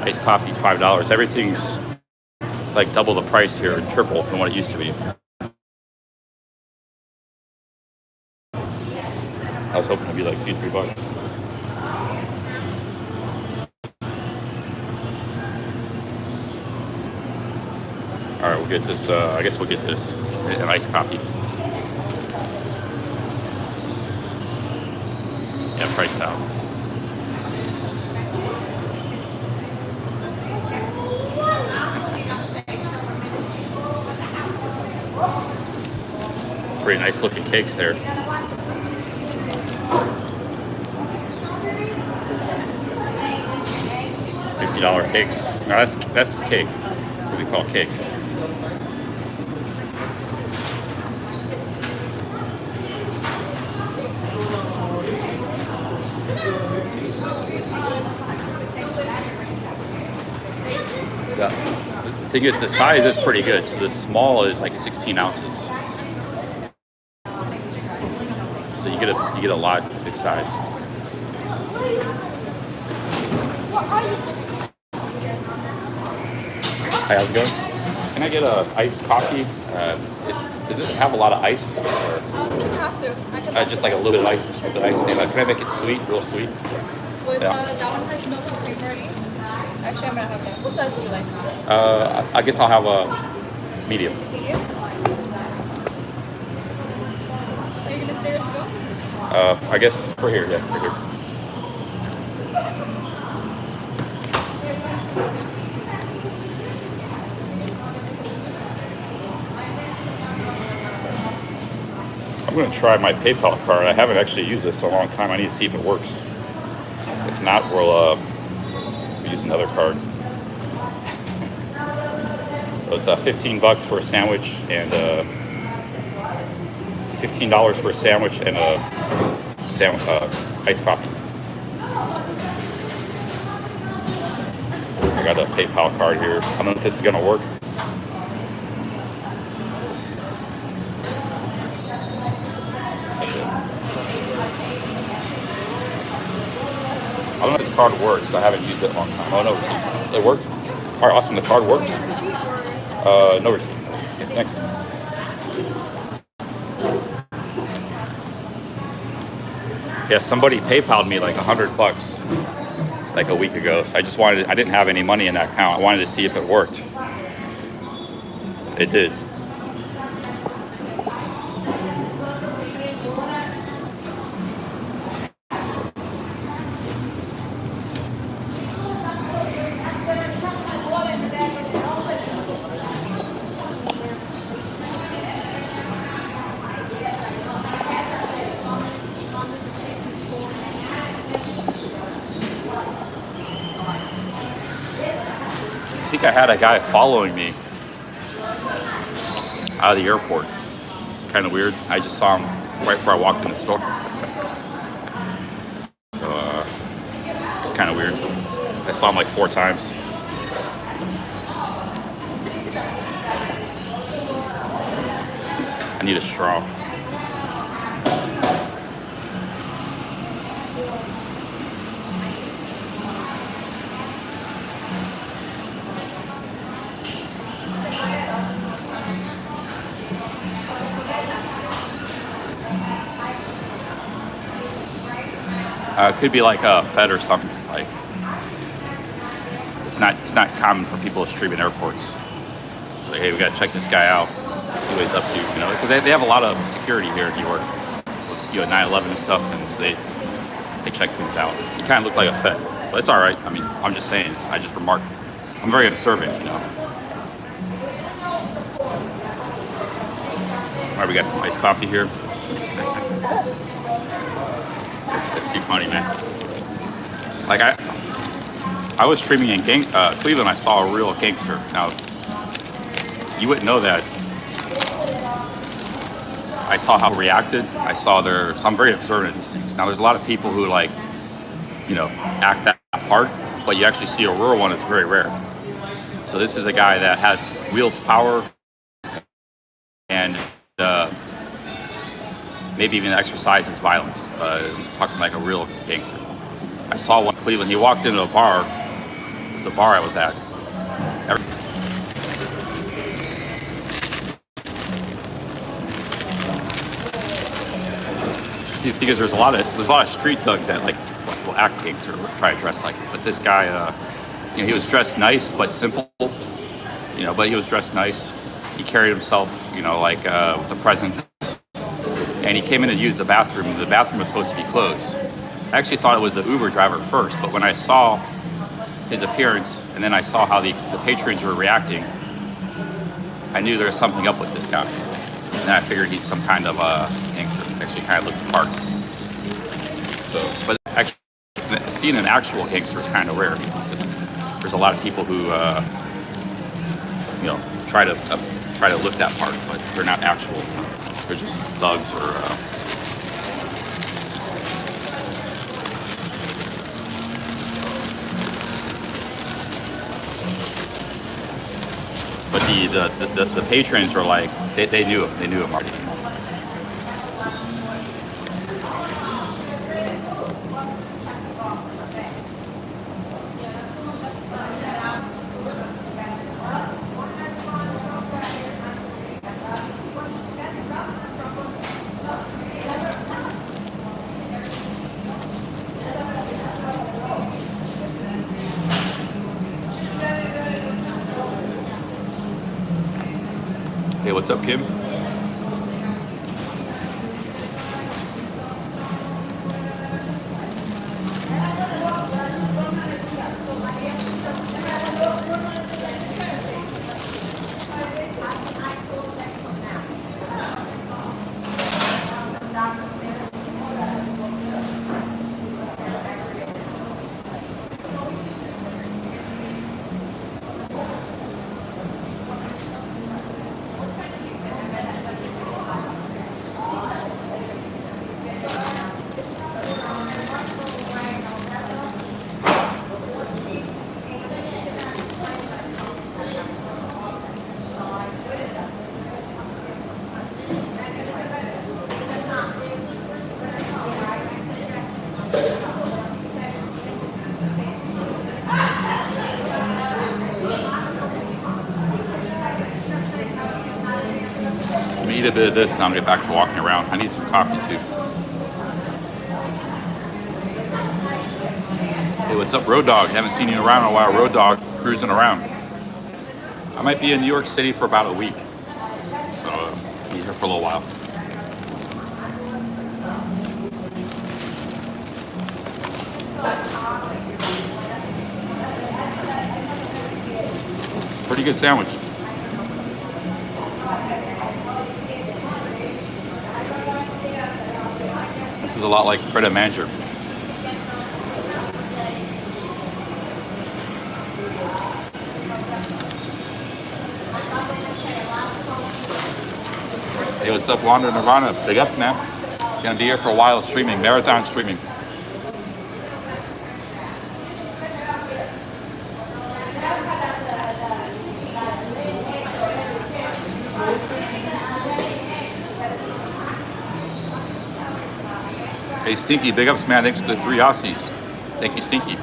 Iced coffee's $5. Everything's like double the price here, triple than what it used to be. I was hoping it'd be like $2-3. All right, we'll get this. I guess we'll get this an iced coffee. Yeah, priced out. Pretty nice looking cakes there. $50 cakes. No, that's cake. That's what we call cake. The thing is, the size is pretty good. So the small is like 16 ounces. So you get a lot, big size. Hi, how's it going? Can I get a iced coffee? Does this have a lot of ice? Or, Just have to. just like a little bit of ice. Can I make it sweet, real sweet? With Yeah. that one has milk and cream already. Actually, I'm gonna have that. What size do you like? I guess I'll have a medium. Medium. Are you gonna stay or go? I guess for here, yeah, for here. I'm going to try my PayPal card. I haven't actually used this in a long time. I need to see if it works. If not, we'll use another card. So it's $15 for a sandwich and $15 for a sandwich and a iced coffee. I got a PayPal card here. I don't know if this is going to work. I don't know if this card works. I haven't used it in a long time. Oh, no receipt. It worked? All right, awesome. The card works. No receipt. Okay, thanks. Yeah, somebody PayPal'd me like $100 like a week ago. So I didn't have any money in that account. I wanted to see if it worked. It did. think I had a guy following me out of the airport. It's kind of weird. I just saw him right before I walked in the store. So it's kind of weird. I saw him like 4 times. I need a straw. It could be like a Fed or something. It's like it's not common for people to stream in airports. It's like, hey, we gotta check this guy out, see what he's up to, you know, because they have a lot of security here in New York, you know, 9/11 and stuff, and so they check things out. He kind of looked like a Fed, but it's all right. I mean, I'm just saying. I just remarked. I'm very observant, you know. All right, we got some iced coffee here. It's too funny, man. Like I was streaming in Cleveland. I saw a real gangster. Now, you wouldn't know that. I saw how he reacted. So I'm very observant of these things. Now, there's a lot of people who like, you know, act that part, but you actually see a real one. It's very rare. So this is a guy that wields power and maybe even exercises violence. Talking like a real gangster. I saw one in Cleveland. He walked into a bar. It's a bar I was at. Because there's a lot of street thugs that like will act gangster or try to dress like it. But this guy, you know, he was dressed nice but simple. You know, but he was dressed nice. He carried himself, you know, like with the presence. And he came in to use the bathroom, and the bathroom was supposed to be closed. I actually thought it was the Uber driver first, but when I saw his appearance, and then I saw how the patrons were reacting, I knew there was something up with this guy. And then I figured he's some kind of gangster. Actually kind of looked the part. So, but actually, seeing an actual gangster is kind of rare. There's a lot of people who, you know, try to look that part, but they're not actual. They're just thugs or. But the patrons were like they knew him. They knew him already. Hey, what's up, Kim? Eat a bit of this and I'm gonna get back to walking around. I need some coffee too. Hey, what's up, Road Dog? Haven't seen you around in a while. Road Dog, cruising around. I might be in New York City for about a week, so I'll be here for a little while. Pretty good sandwich. This is a lot like Credit Manager. Hey, what's up, Wanda Nirvana? Big ups, man. Gonna be here for a while streaming, marathon streaming. Hey, Stinky, big ups, man. Thanks for the 3 Aussies. Thank you, Stinky.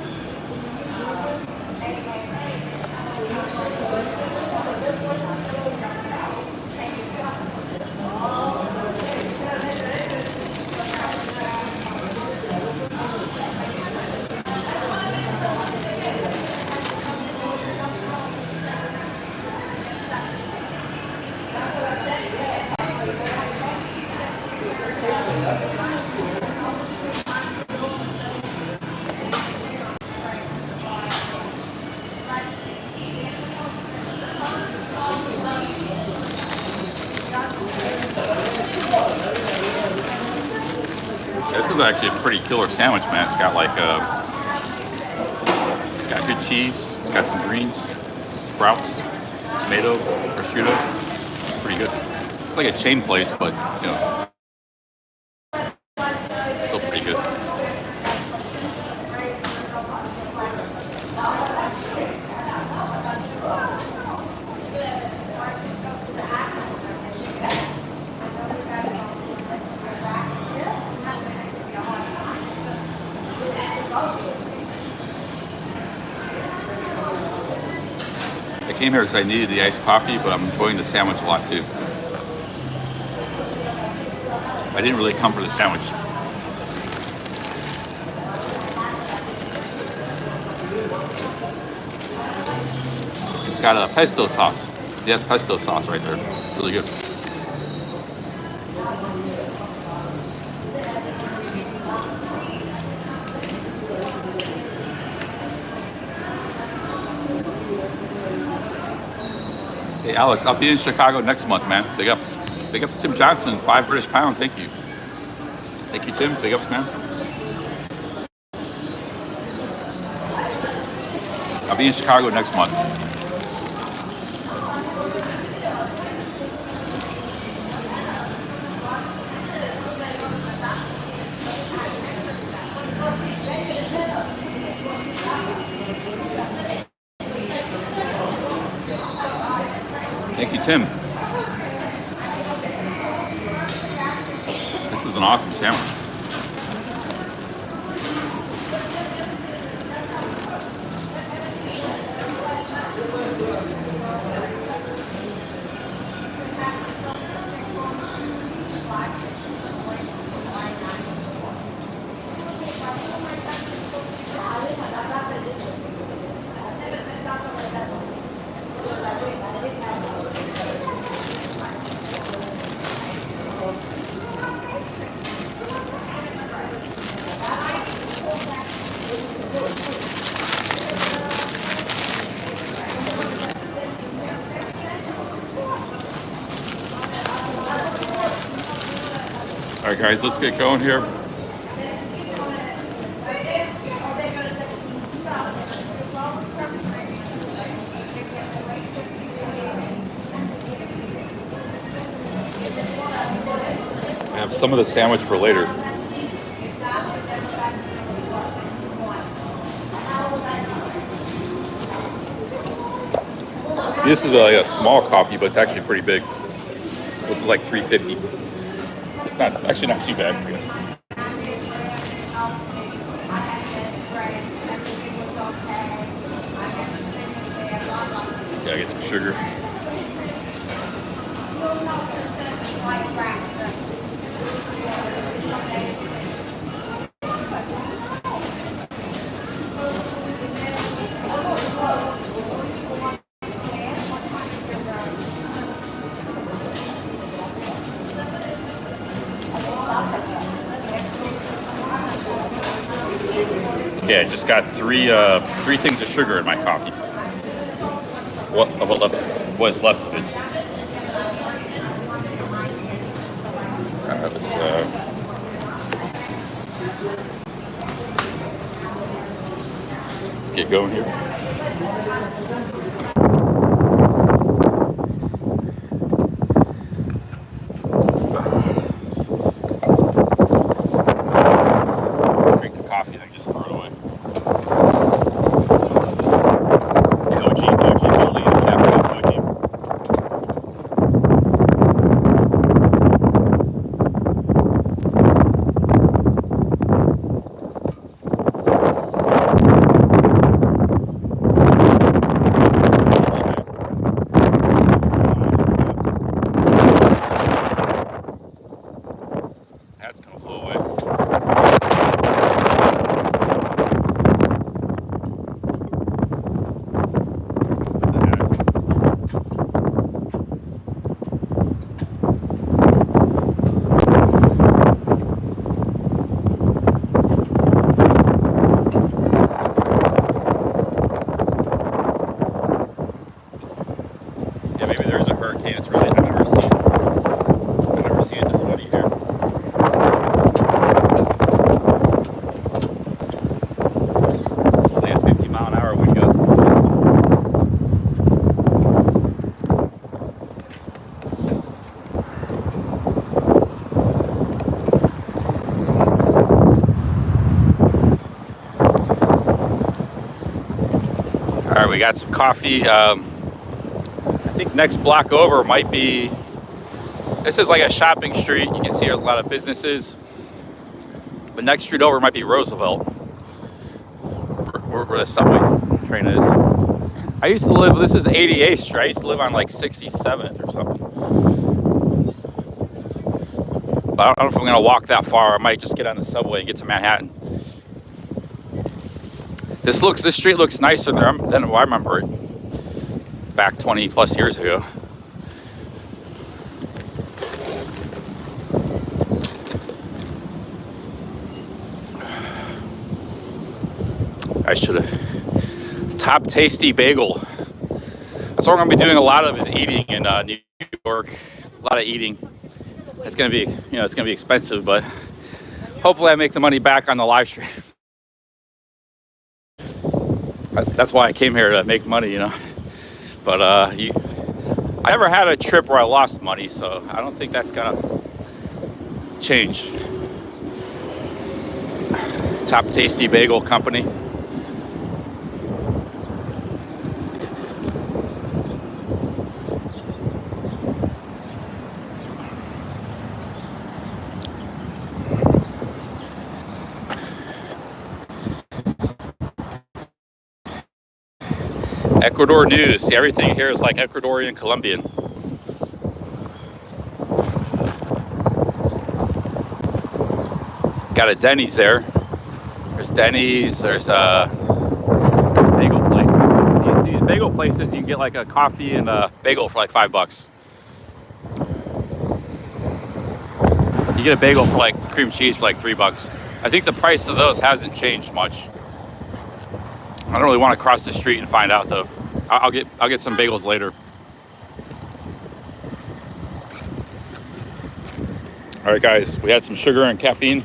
This is actually a pretty killer sandwich, man. It's got like got good cheese. It's got some greens, sprouts, tomato, prosciutto. Pretty good. It's like a chain place, but you know, still pretty good. I came here because I needed the iced coffee, but I'm enjoying the sandwich a lot too. I didn't really come for the sandwich. It's got a pesto sauce. Yes, pesto sauce right there. Really good. Hey, Alex, I'll be in Chicago next month, man. Big ups. Big ups to Tim Johnson, 5 British pounds. Thank you. Thank you, Tim. Big ups, man. I'll be in Chicago next month. Thank you, Tim. This is an awesome sandwich. All right, guys, let's get going here. I have some of the sandwich for later. See, this is a small coffee, but it's actually pretty big. This is like $3.50. It's not actually not too bad, I guess. Gotta get some sugar. Okay, I just got three things of sugar in my coffee. What's left of it? Let's get going here. right, we got some coffee. I think next block over might be, this is like a shopping street. You can see there's a lot of businesses. But next street over might be Roosevelt, where the subway train is. I used to live, this is 88th Street. I used to live on like 67th or something. But I don't know if I'm going to walk that far. I might just get on the subway and get to Manhattan. This street looks nicer than I remember it back 20 plus years ago. I should have. Top tasty bagel. That's what I'm going to be doing a lot of, is eating in New York. A lot of eating. It's going to be, it's going to be expensive, but hopefully I make the money back on the live stream. That's why I came here, to make money, But I never had a trip where I lost money, so I don't think that's going to change. Top tasty bagel company. Ecuador news. See, everything here is like Ecuadorian, Colombian. Got a Denny's there. There's Denny's. There's a bagel place. These bagel places, you can get like a coffee and a bagel for like $5. You get a bagel for like cream cheese for like $3. I think the price of those hasn't changed much. I don't really want to cross the street and find out though. I'll get some bagels later. All right, guys, we had some sugar and caffeine.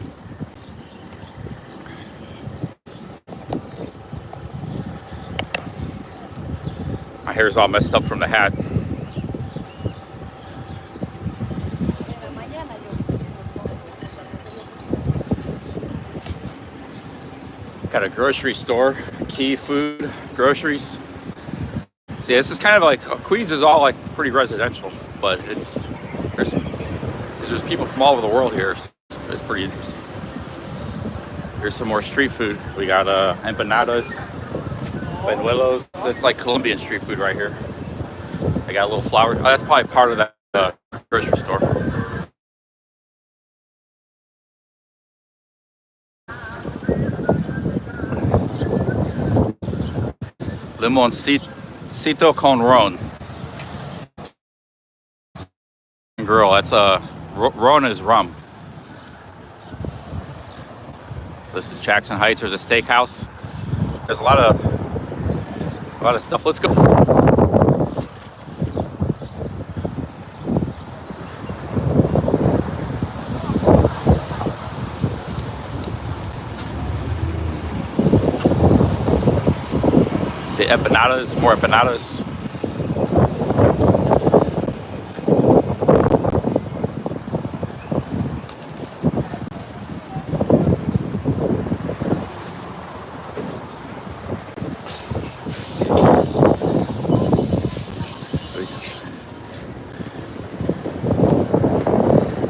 My hair's all messed up from the hat. Got a grocery store, Key Food, groceries. See, this is kind of like, Queens is all like pretty residential, but there's people from all over the world here. So it's pretty interesting. Here's some more street food. We got empanadas, buñuelos. It's like Colombian street food right here. I got a little flour. Oh, that's probably part of that grocery store. Limoncito con ron. Girl, that's ron is rum. This is Jackson Heights. There's a steakhouse. There's a lot of stuff. Let's go. Say empanadas, more empanadas.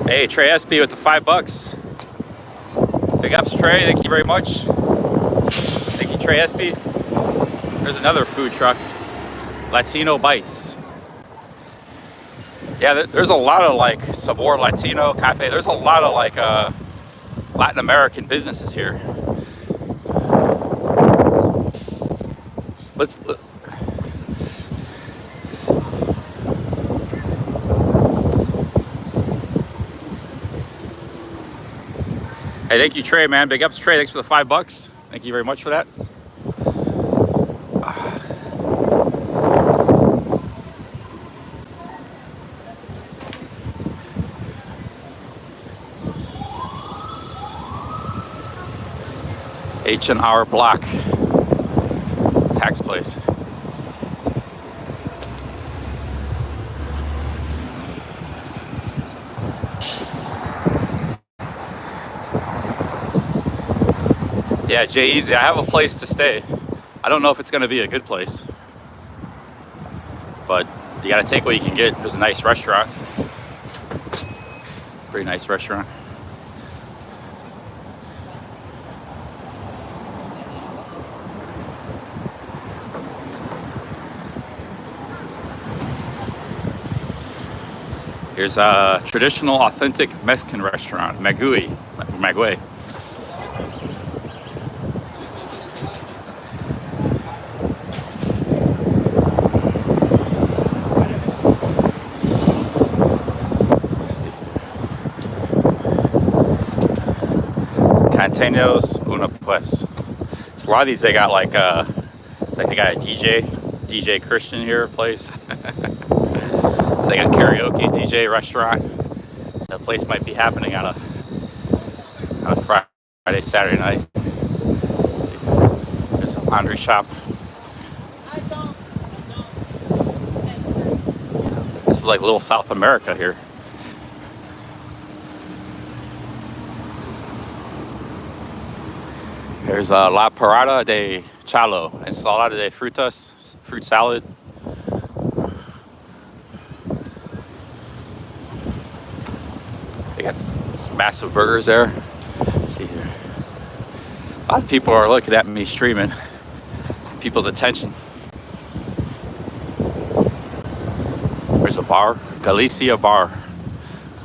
Hey, Trey SB with the $5. Big ups, Trey. Thank you very much. Thank you, Trey SB. There's another food truck, Latino Bites. Yeah, there's a lot of like Sabor Latino Cafe. There's a lot of like Latin American businesses here. Hey, thank you, Trey, man. Big ups, Trey. Thanks for the $5. Thank you very much for that. H&R Block tax place. Yeah, Jay Easy, I have a place to stay. I don't know if it's going to be a good place. You gotta take what you can get. There's a nice restaurant. Pretty nice restaurant. Here's a traditional, authentic Mexican restaurant, Magui. Cantenos una pues. So a lot of these they got like it's like they got a DJ Christian here plays. So they got karaoke, DJ, restaurant. The place might be happening on a Friday, Saturday night. There's a laundry shop. This is like little South America here. There's La Parada de Chalo, ensalada de frutas, fruit salad. They got some massive burgers there. Let's see here. A lot of people are looking at me streaming. People's attention. There's a bar, Galicia Bar,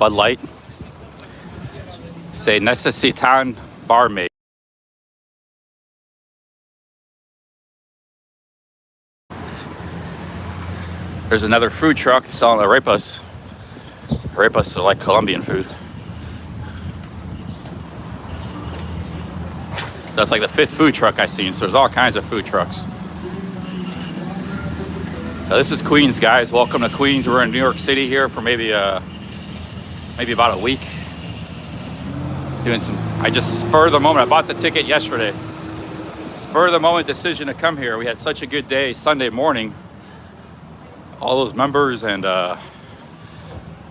Bud Light. Se necesitan barmaid. There's another food truck selling arepas. Arepas are like Colombian food. That's like the 5th food truck I've seen, so there's all kinds of food trucks. Now this is Queens, guys. Welcome to Queens. We're in New York City here for maybe about a week. Doing some, I just spur of the moment. I bought the ticket yesterday. Spur of the moment decision to come here. We had such a good day Sunday morning. All those members and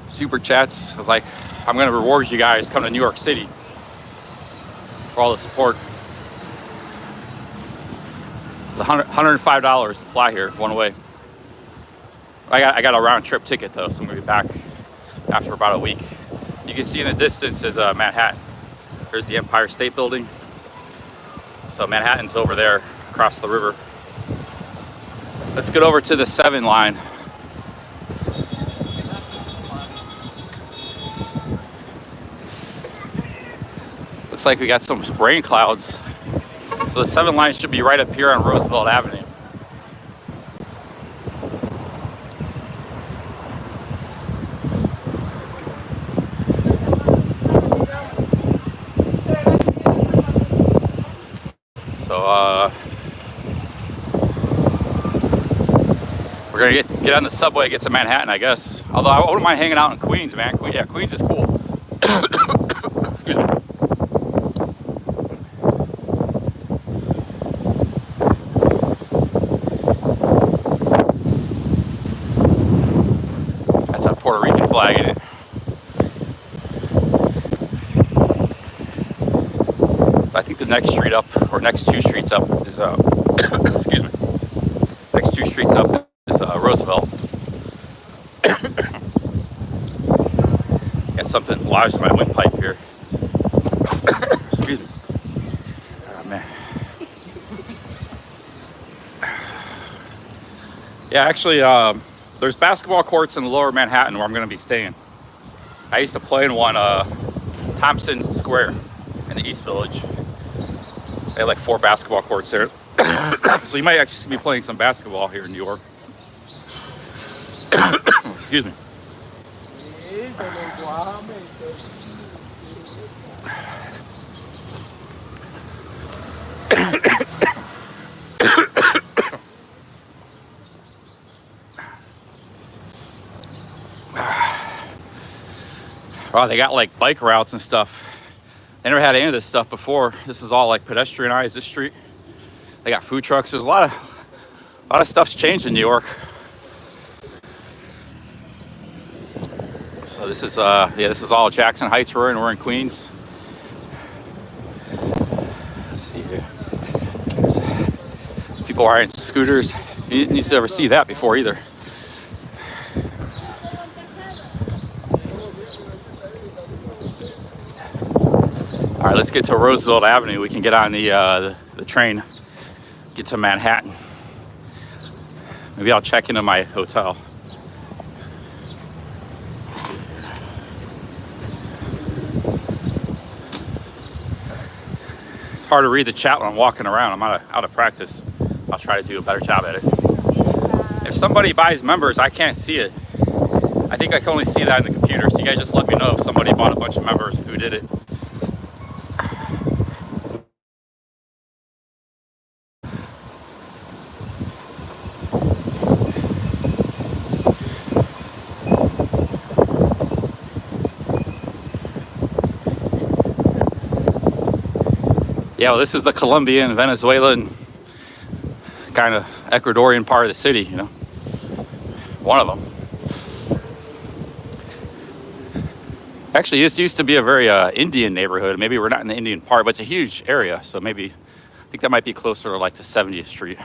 super chats. I was like, I'm gonna reward you guys. Come to New York City for all the support. $105 to fly here, one way. I got a round trip ticket though, so I'm gonna be back after about a week. You can see in the distance is Manhattan. There's the Empire State Building. So Manhattan's over there across the river. Let's get over to the 7 line. Looks like we got some rain clouds. So the 7 line should be right up here on Roosevelt Avenue. So we're gonna get on the subway, get to Manhattan, I guess. Although I wouldn't mind hanging out in Queens, man. Yeah, Queens is cool. Excuse me. That's a Puerto Rican flag in it. I think the next street up, or next 2 streets up, is excuse me. Next 2 streets up is Roosevelt. Got something lodged in my windpipe here. Excuse me. Oh man. Yeah, actually, there's basketball courts in Lower Manhattan where I'm going to be staying. I used to play in one, Thompson Square in the East Village. They have like 4 basketball courts there. So you might actually see me playing some basketball here in New York. Excuse me. Oh, they got like bike routes and stuff. They never had any of this stuff before. This is all like pedestrianized, this street. They got food trucks. There's a lot of stuff's changed in New York. So this is this is all Jackson Heights we're in Queens. Let's see here. There's people riding scooters. You didn't used to ever see that before either. right, let's get to Roosevelt Avenue. We can get on the train, get to Manhattan. Maybe I'll check into my hotel. It's hard to read the chat when I'm walking around. I'm out of practice. I'll try to do a better job at it. If somebody buys members, I can't see it. I think I can only see that in the computer. So you guys just let me know if somebody bought a bunch of members, who did it. Yeah, well, this is the Colombian, Venezuelan, kind of Ecuadorian part of the city, you know. One of them. Actually, this used to be a very Indian neighborhood. Maybe we're not in the Indian part, but it's a huge area. So maybe, I think that might be closer to like to 70th Street.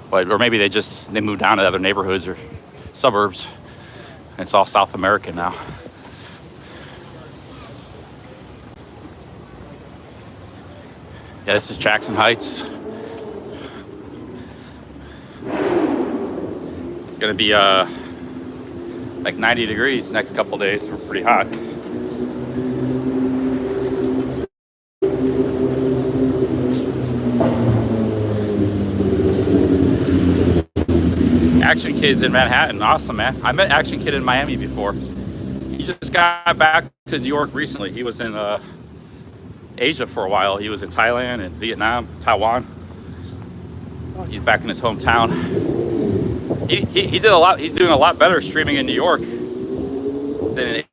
But, or maybe they moved down to other neighborhoods or suburbs. It's all South American now. Yeah, this is Jackson Heights. It's gonna be like 90 degrees next couple days. We're pretty hot. Action Kid's in Manhattan. Awesome, man. I met Action Kid in Miami before. He just got back to New York recently. He was in Asia for a while. He was in Thailand and Vietnam, Taiwan. He's back in his hometown. He did a lot. He's doing a lot better streaming in New York than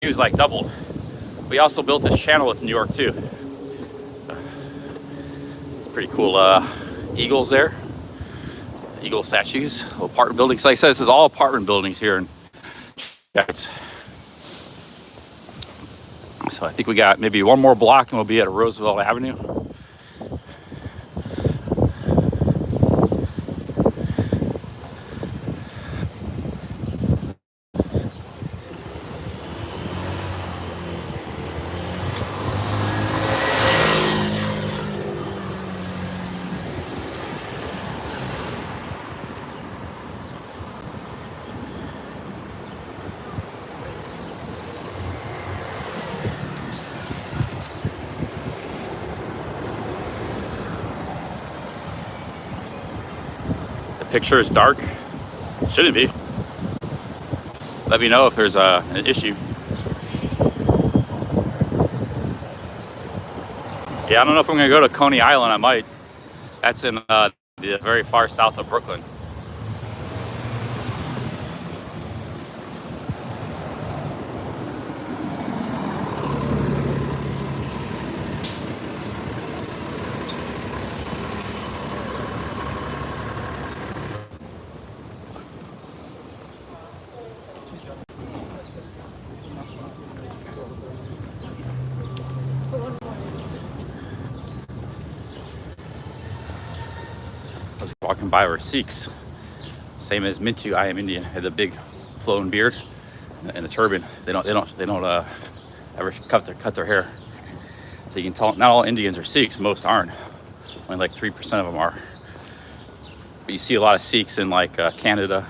he was like doubled. We also built this channel with New York too. It's pretty cool. Eagles there. Eagle statues. Apartment buildings. Like I said, this is all apartment buildings here in Jackson. So I think we got maybe one more block and we'll be at Roosevelt Avenue. Picture is dark. Shouldn't be. Let me know if there's an issue. Yeah, I don't know if I'm gonna go to Coney Island. I might. That's in the very far south of Brooklyn. Walking by were Sikhs, same as Mintu. I am Indian. Had the big flowing beard and the turban. They don't ever cut their hair. So you can tell not all Indians are Sikhs. Most aren't. Only like 3% of them are. But you see a lot of Sikhs in like Canada,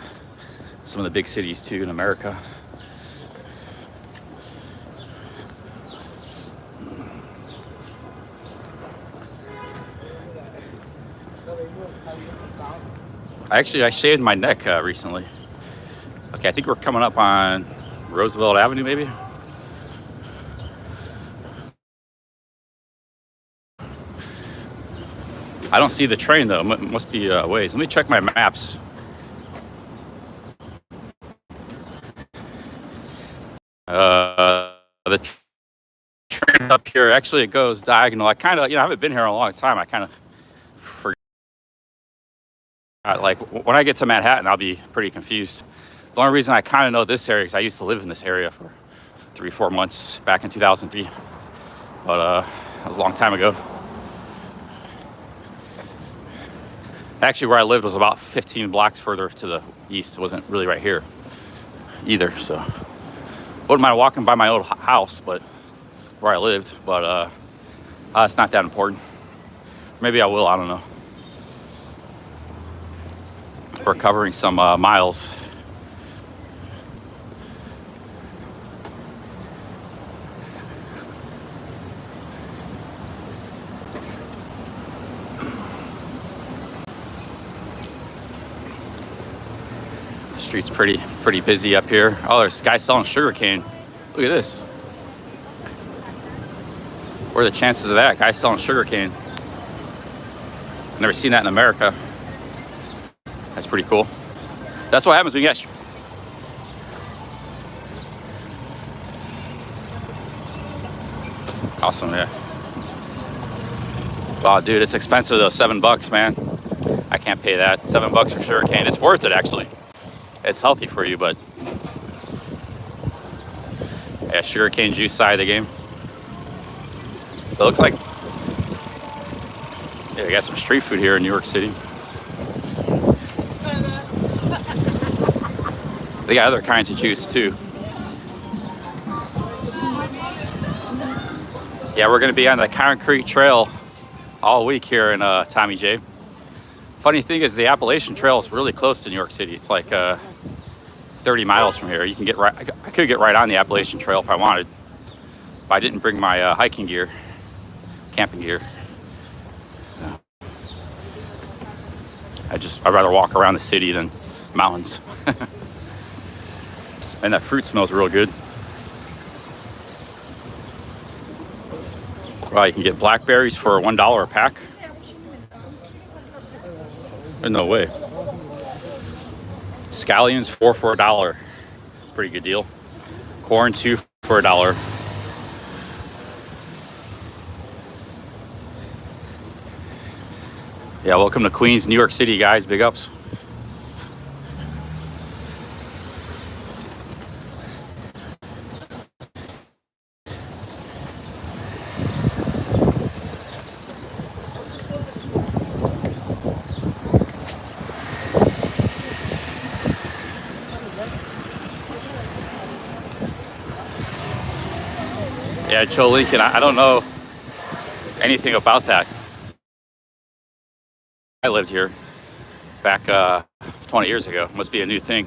some of the big cities too in America. I shaved my neck recently. Okay, I think we're coming up on Roosevelt Avenue, maybe. I don't see the train though. It must be a ways. Let me check my maps. The train up here, actually it goes diagonal. I kind of, I haven't been here in a long time. I kind of forgot. Like when I get to Manhattan, I'll be pretty confused. The only reason I kind of know this area is I used to live in this area for 3-4 months back in 2003. But that was a long time ago. Actually, where I lived was about 15 blocks further to the east. It wasn't really right here either. So wouldn't mind walking by my old house, but where I lived, but it's not that important. Maybe I will, I don't know. We're covering some miles. Street's pretty busy up here. Oh, there's guys selling sugarcane. Look at this. What are the chances of that? Guys selling sugarcane. Never seen that in America. That's pretty cool. That's what happens when you get. Awesome, yeah. Wow, dude, it's expensive though. $7, man. I can't pay that. $7 for sugarcane. It's worth it actually. It's healthy for you, but yeah, sugarcane juice side of the game. So it looks like, yeah, we got some street food here in New York City. They got other kinds of juice too. Yeah, we're gonna be on the concrete trail all week here in Tommy J. Funny thing is the Appalachian Trail is really close to New York City. It's like 30 miles from here. You can get right, I could get right on the Appalachian Trail if I wanted, but I didn't bring my hiking gear, camping gear. I'd rather walk around the city than mountains. And that fruit smells real good. Wow, you can get blackberries for $1 a pack. No way. Scallions, 4 for $1. It's a pretty good deal. Corn, 2 for $1. Yeah, welcome to Queens, New York City, guys. Big ups. Yeah, Joe Lincoln, I don't know anything about that. I lived here back 20 years ago. Must be a new thing.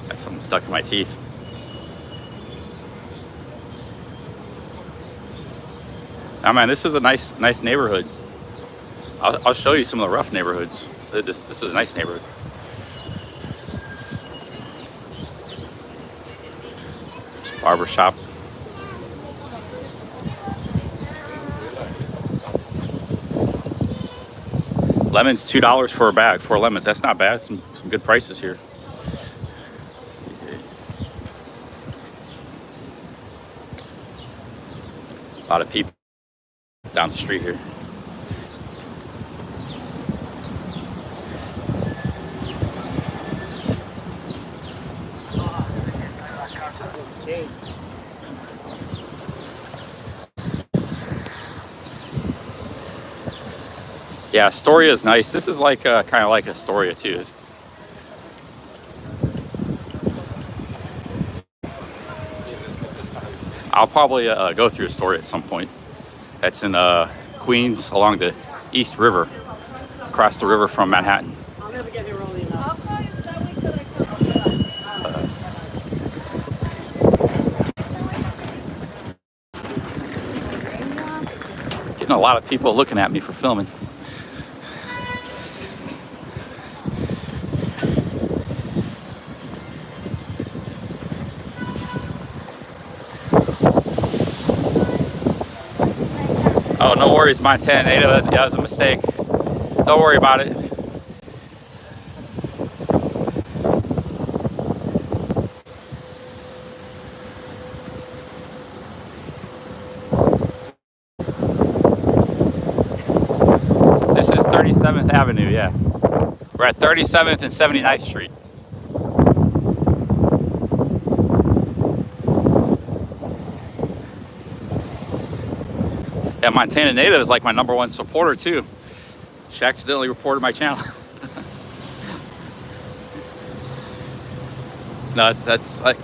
Got something stuck in my teeth. Oh man, this is a nice neighborhood. I'll show you some of the rough neighborhoods. This is a nice neighborhood. There's a barber shop. Lemons, $2 for a bag. 4 lemons. That's not bad. Some good prices here. A lot of people down the street here. Yeah, Astoria is nice. This is like kind of like Astoria too. I'll probably go through Astoria at some point. That's in Queens along the East River, across the river from Manhattan. I'll never get here early enough. I'll call you that week that I come. Getting a lot of people looking at me for filming. Oh, no worries, Montana native. That was a mistake. Don't worry about it. This is 37th Avenue, yeah. We're at 37th and 79th Street. Yeah, Montana Native is like my #1 supporter too. She accidentally reported my channel. No, that's like,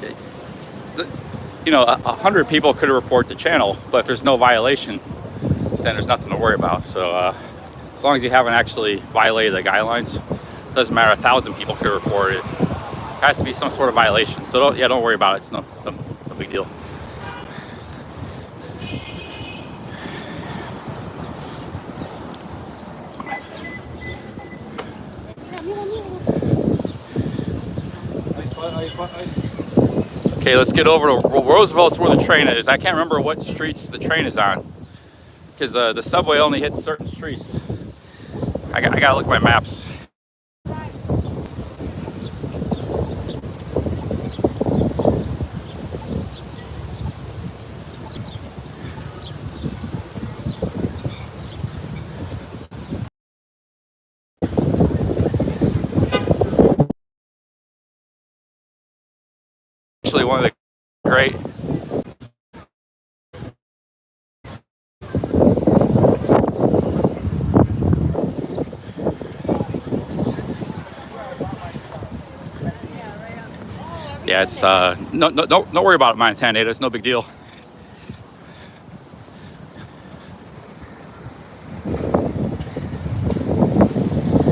you know, 100 people could report the channel, but if there's no violation, then there's nothing to worry about. So as long as you haven't actually violated the guidelines, it doesn't matter. 1,000 people could report it. It has to be some sort of violation. So don't worry about it. It's no big deal. Okay, let's get over to Roosevelt's where the train is. I can't remember what streets the train is on because the subway only hits certain streets. I gotta look at my maps. Actually, one of the great yeah, it's don't worry about it, Montana Native. It's no big deal.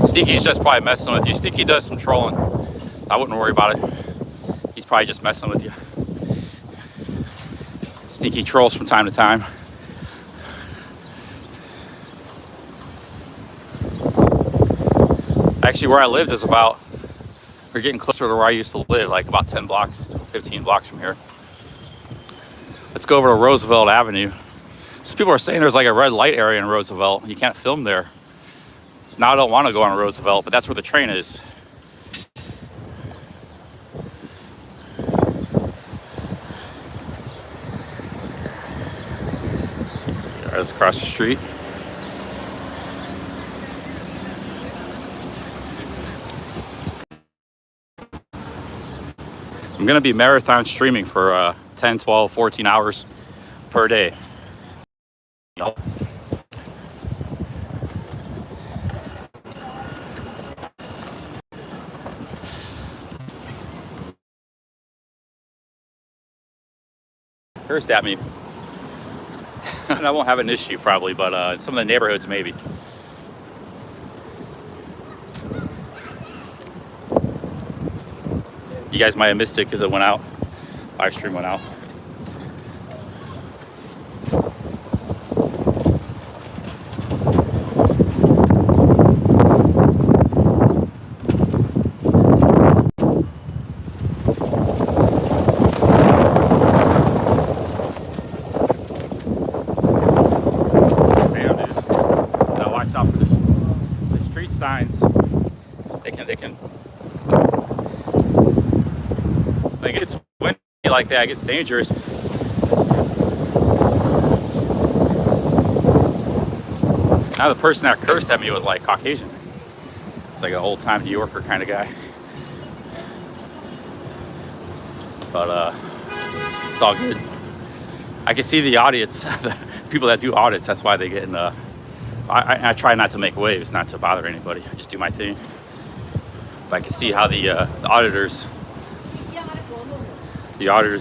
Sneaky's just probably messing with you. Sneaky does some trolling. I wouldn't worry about it. He's probably just messing with you. Sneaky trolls from time to time. Actually, where I lived is about, we're getting closer to where I used to live, like about 10 blocks, 15 blocks from here. Let's go over to Roosevelt Avenue. Some people are saying there's like a red light area in Roosevelt. You can't film there. So now I don't want to go on Roosevelt, but that's where the train is. Let's cross the street. I'm going to be marathon streaming for 10, 12, 14 hours per day. Yep. Cursed at me. And I won't have an issue probably, but in some of the neighborhoods maybe. You guys might have missed it because it went out. Live stream went out. Signs. They can. When it gets windy like that, it gets dangerous. Now the person that cursed at me was like Caucasian. It's like an old-time New Yorker kind of guy. But it's all good. I can see the audience, the people that do audits. That's why they get in the. I try not to make waves, not to bother anybody. I just do my thing. But I can see how the auditors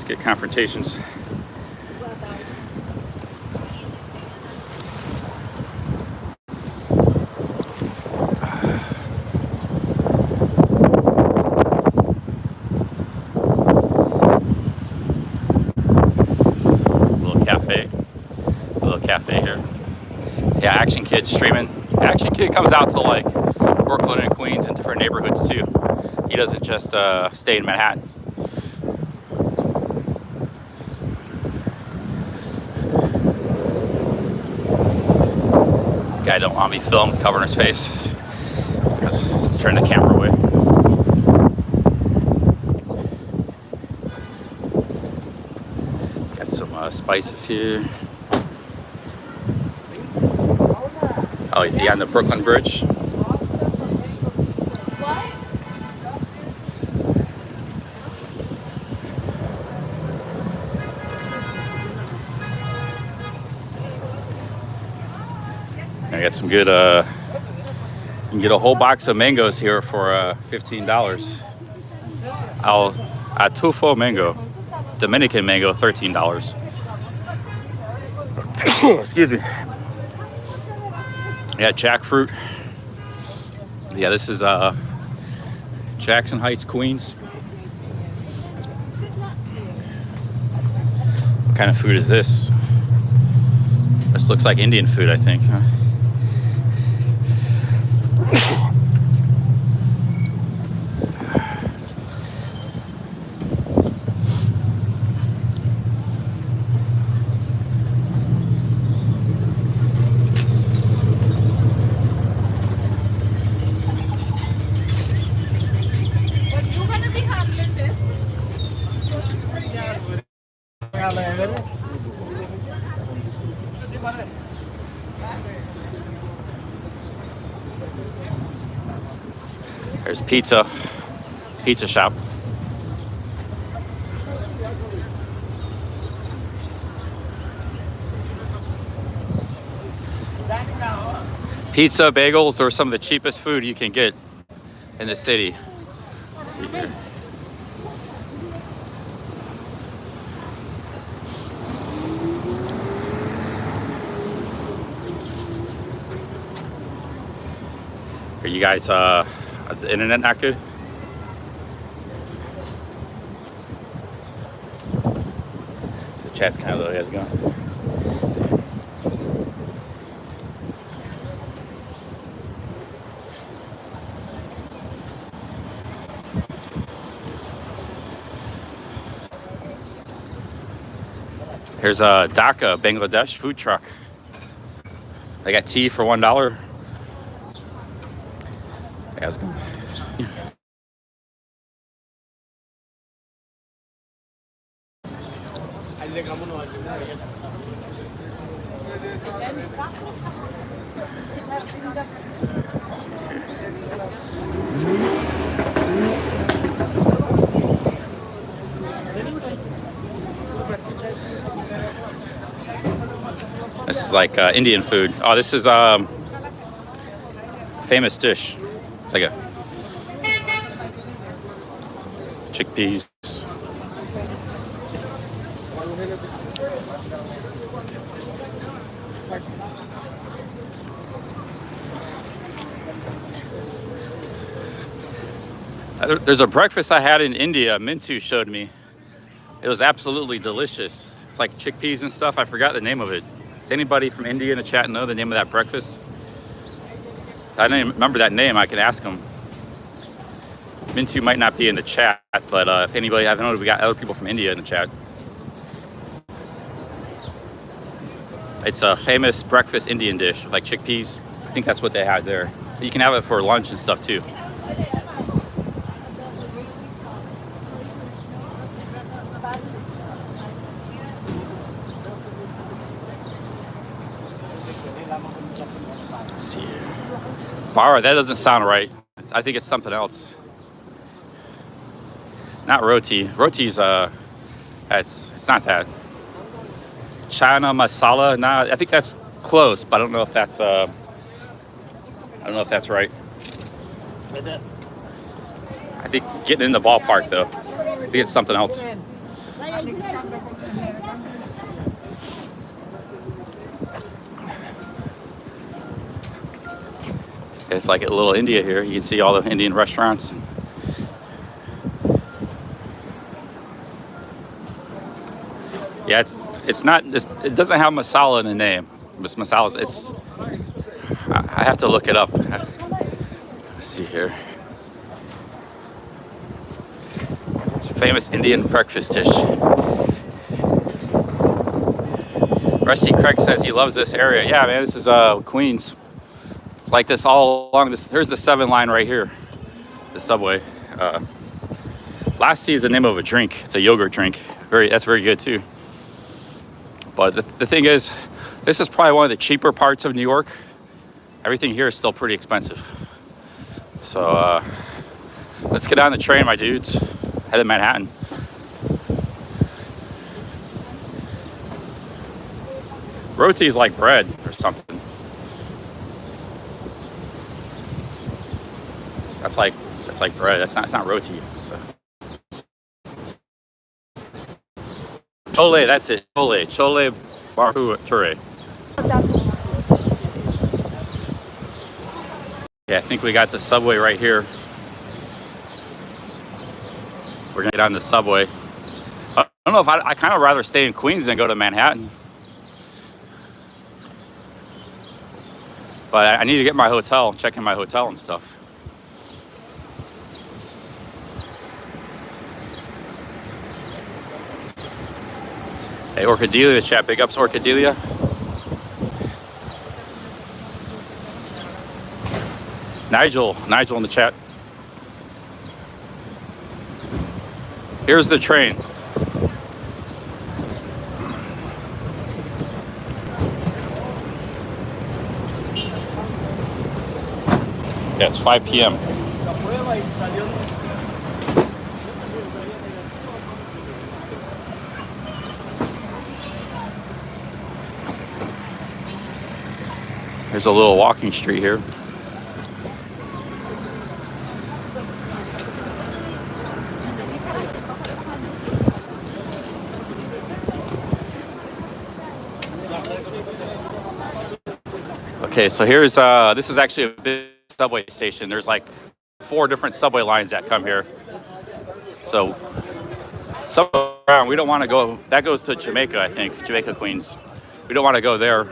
get confrontations. Little cafe here. Yeah, Action Kid's streaming. Action Kid comes out to like Brooklyn and Queens and different neighborhoods too. He doesn't just stay in Manhattan. Guy don't want me filmed covering his face. Let's turn the camera away. Got some spices here. Oh, is he on the Brooklyn Bridge? got some good, you can get a whole box of mangoes here for $15. A tufo mango, Dominican mango, $13. Excuse me. Yeah, jackfruit. Yeah, this is Jackson Heights, Queens. What kind of food is this? This looks like Indian food, I think. Huh? There's pizza shop. Pizza, bagels are some of the cheapest food you can get in the city. Let's see here. Are you guys, is the internet not good? The chat's kind of low. How's it going? Here's a Dhaka, Bangladesh food truck. They got tea for $1. How's it going? This is like Indian food. Oh, this is famous dish. It's like a chickpeas. There's a breakfast I had in India, Mintu showed me. It was absolutely delicious. It's like chickpeas and stuff. I forgot the name of it. Does anybody from India in the chat know the name of that breakfast? I don't even remember that name. I can ask them. Mintu might not be in the chat, but if anybody, I don't know if we got other people from India in the chat. It's a famous breakfast Indian dish with like chickpeas. I think that's what they had there. You can have it for lunch and stuff too. Let's see here. Bara, that doesn't sound right. I think it's something else. Not roti. Roti's it's not that. Chana masala. Nah, I think that's close, but I don't know if that's right. I think getting in the ballpark though. I think it's something else. It's like a little India here. You can see all the Indian restaurants. Yeah, it's not. It doesn't have masala in the name. Masala. It's. I have to look it up. Let's see here. It's a famous Indian breakfast dish. Rusty Craig says he loves this area. Yeah, man, this is Queens. It's like this all along this. Here's the 7 line right here. The subway. Lassi is the name of a drink. It's a yogurt drink. That's very good too. But the thing is, this is probably one of the cheaper parts of New York. Everything here is still pretty expensive. So let's get on the train, my dudes. Head to Manhattan. Roti is like bread or something. That's like bread. It's not roti. So. Chole, that's it. Chole bhature. Yeah, I think we got the subway right here. We're gonna get on the subway. I don't know if I kind of rather stay in Queens than go to Manhattan. But I need to get my hotel, check in my hotel and stuff. Hey, Orchidelia chat, big ups, Orchidelia. Nigel in the chat. Here's the train. Yeah, it's 5 p.m. There's a little walking street here. Okay, so here's this is actually a big subway station. There's like 4 different subway lines that come here. So somewhere around, we don't want to go. That goes to Jamaica, I think, Jamaica, Queens. We don't want to go there.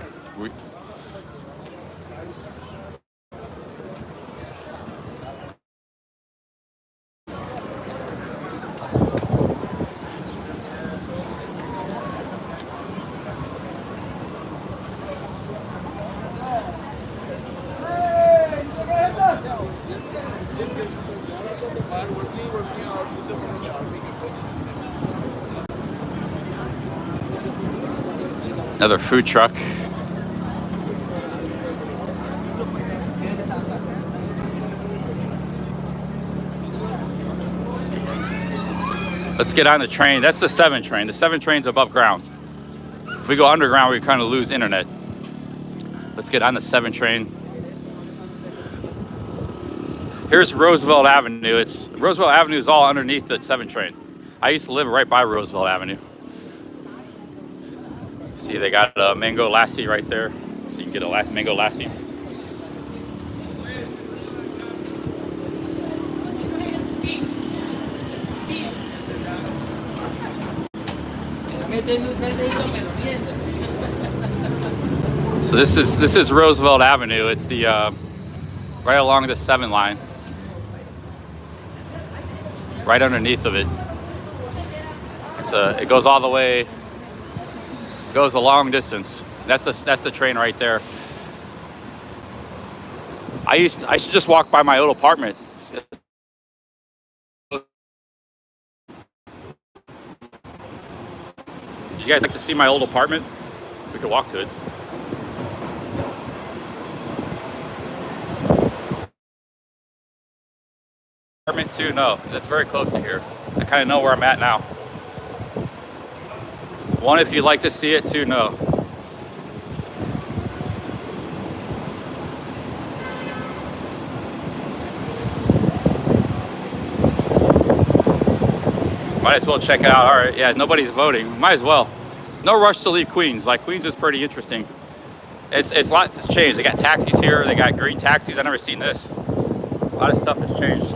Another food truck. Let's get on the train. That's the 7 train. The 7 train's above ground. If we go underground, we kind of lose internet. Let's get on the 7 train. Here's Roosevelt Avenue. Roosevelt Avenue is all underneath the 7 train. I used to live right by Roosevelt Avenue. See, they got a mango lassi right there, so you can get a mango lassi. So this is Roosevelt Avenue. It's the right along the 7 line, right underneath of it. It goes all the way. Goes a long distance. That's the train right there. I should just walk by my old apartment. Did you guys like to see my old apartment? We could walk to it. Apartment 2, no, because it's very close to here. I kind of know where I'm at now. 1, if you'd like to see it. 2, no. Might as well check it out. All right, yeah, nobody's voting. Might as well. No rush to leave Queens. Like, Queens is pretty interesting. It's a lot that's changed. They got taxis here. They got green taxis. I've never seen this. A lot of stuff has changed.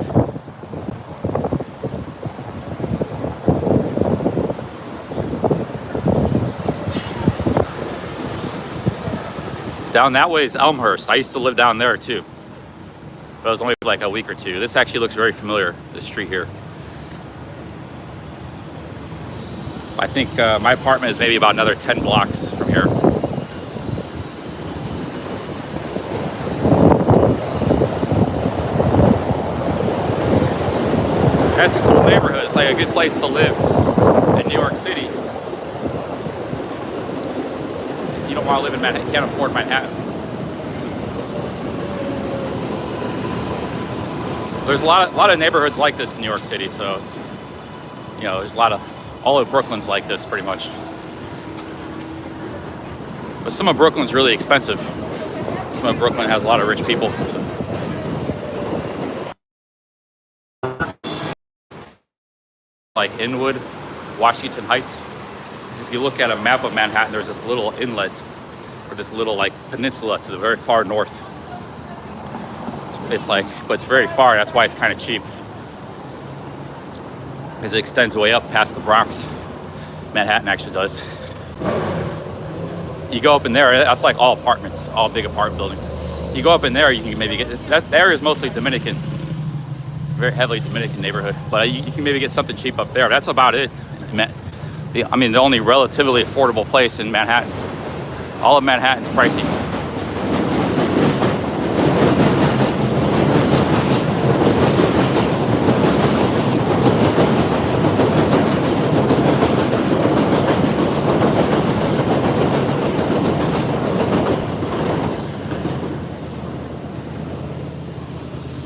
Down that way is Elmhurst. I used to live down there too, but it was only like a week or 2. This actually looks very familiar, this street here. I think my apartment is maybe about another 10 blocks from here. That's a cool neighborhood. It's like a good place to live in New York City. You don't want to live in Manhattan, you can't afford Manhattan. There's a lot of neighborhoods like this in New York City, so it's, you know, there's a lot of, all of Brooklyn's like this pretty much. But some of Brooklyn's really expensive. Some of Brooklyn has a lot of rich people. So. like Inwood, Washington Heights. So if you look at a map of Manhattan, there's this little inlet or this little like peninsula to the very far north. It's like, but it's very far. That's why it's kind of cheap, because it extends way up past the Bronx. Manhattan actually does. You go up in there, that's like all apartments, all big apartment buildings. You go up in there, you can maybe get this. That area is mostly Dominican, very heavily Dominican neighborhood. But you can maybe get something cheap up there. That's about it. I mean, the only relatively affordable place in Manhattan. All of Manhattan's pricey.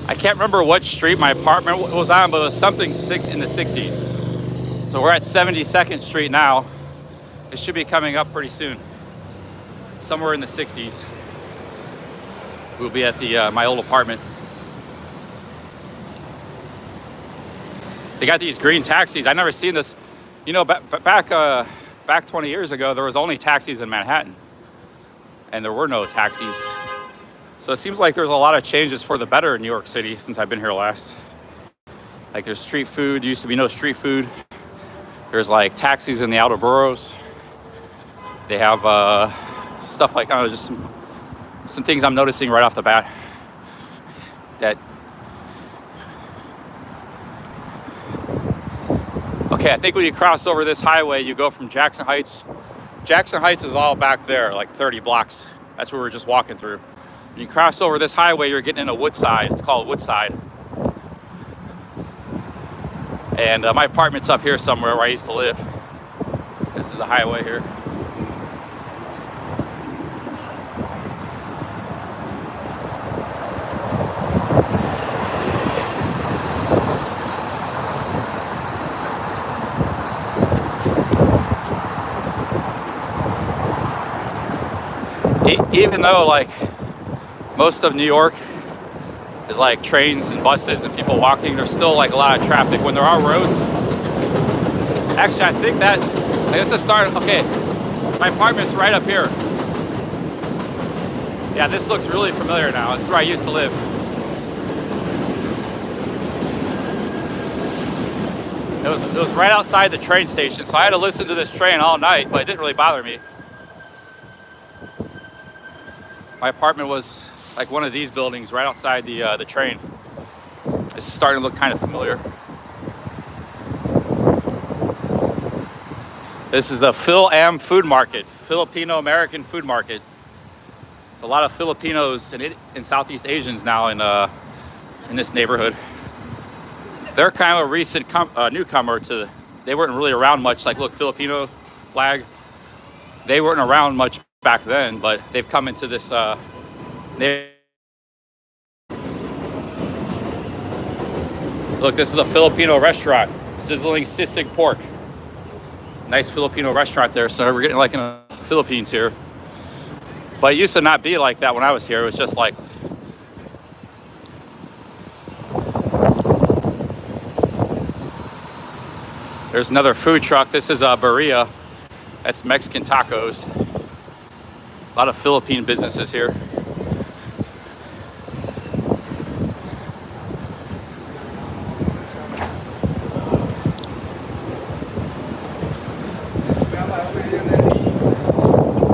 I can't remember what street my apartment was on, but it was something in the 60s. So we're at 72nd Street now. It should be coming up pretty soon. Somewhere in the 60s. We'll be at the my old apartment. They got these green taxis. I never seen this. You know, back 20 years ago, there was only taxis in Manhattan, and there were no taxis. So it seems like there's a lot of changes for the better in New York City since I've been here last. Like there's street food. Used to be no street food. There's like taxis in the outer boroughs. They have stuff like, I don't know, just some things I'm noticing right off the bat. Okay, I think when you cross over this highway, you go from Jackson Heights. Jackson Heights is all back there, like 30 blocks. That's where we're just walking through. When you cross over this highway, you're getting into Woodside. It's called Woodside. And my apartment's up here somewhere where I used to live. This is a highway here. Even though like most of New York is like trains and buses and people walking, there's still like a lot of traffic when there are roads. Actually, I think that, I guess it started, okay, my apartment's right up here. Yeah, this looks really familiar now. This is where I used to live. It was right outside the train station, so I had to listen to this train all night, but it didn't really bother me. My apartment was like one of these buildings right outside the train. It's starting to look kind of familiar. This is the Phil-Am Food Market, Filipino American Food Market. There's a lot of Filipinos and Southeast Asians now in this neighborhood. They're kind of a recent newcomer to. They weren't really around much. Like, look, Filipino flag. They weren't around much back then, but they've come into this Look, this is a Filipino restaurant, sizzling sisig pork. Nice Filipino restaurant there, so we're getting like in the Philippines here. But it used to not be like that when I was here. It was just like, there's another food truck. This is a Birria. That's Mexican tacos. A lot of Philippine businesses here.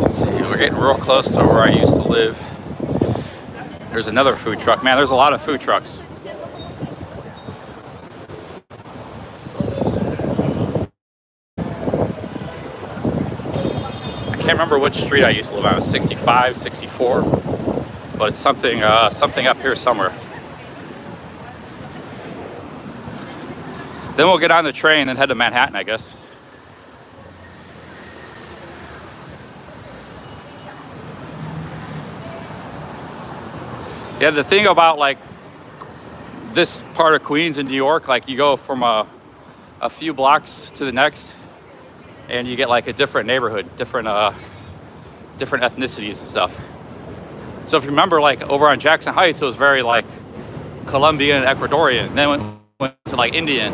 Let's see, we're getting real close to where I used to live. There's another food truck. Man, there's a lot of food trucks. I can't remember which street I used to live on. It was 65, 64, but it's something up here somewhere. Then we'll get on the train and head to Manhattan, I guess. Yeah, the thing about like this part of Queens in New York, like you go from a few blocks to the next, and you get like a different neighborhood, different ethnicities and stuff. So if you remember, like over on Jackson Heights, it was very like Colombian, Ecuadorian. Then went to like Indian.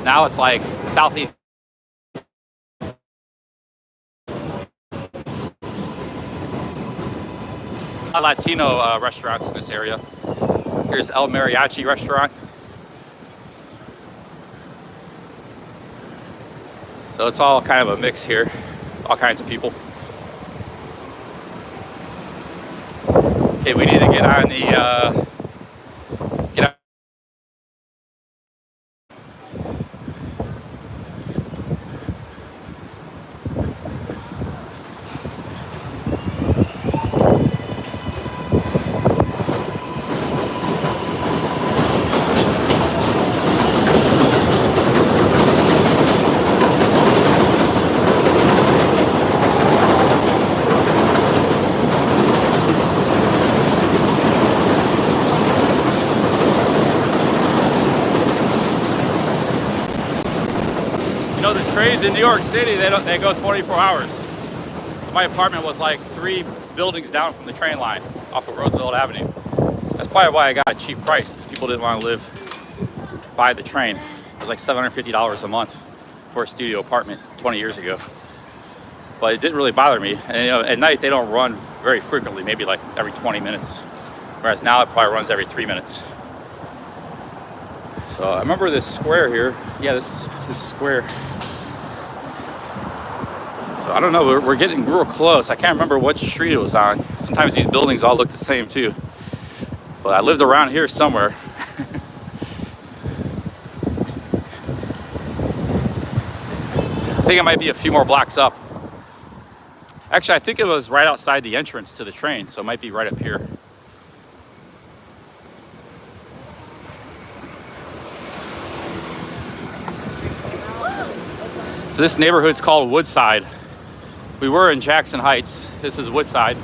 Now it's like southeast. Latino restaurants in this area. Here's El Mariachi restaurant. So it's all kind of a mix here. All kinds of people. Okay, we need to get on the get on. You know, the trains in New York City, they go 24 hours. So my apartment was like 3 buildings down from the train line off of Roosevelt Avenue. That's probably why I got a cheap price. People didn't want to live by the train. It was like $750 a month for a studio apartment 20 years ago. But it didn't really bother me. And you know, at night they don't run very frequently, maybe like every 20 minutes. Whereas now it probably runs every 3 minutes. So I remember this square here. Yeah, this square. So I don't know, we're getting real close. I can't remember what street it was on. Sometimes these buildings all look the same too. But I lived around here somewhere. I think it might be a few more blocks up. Actually, I think it was right outside the entrance to the train, so it might be right up here. So this neighborhood's called Woodside. We were in Jackson Heights. This is Woodside.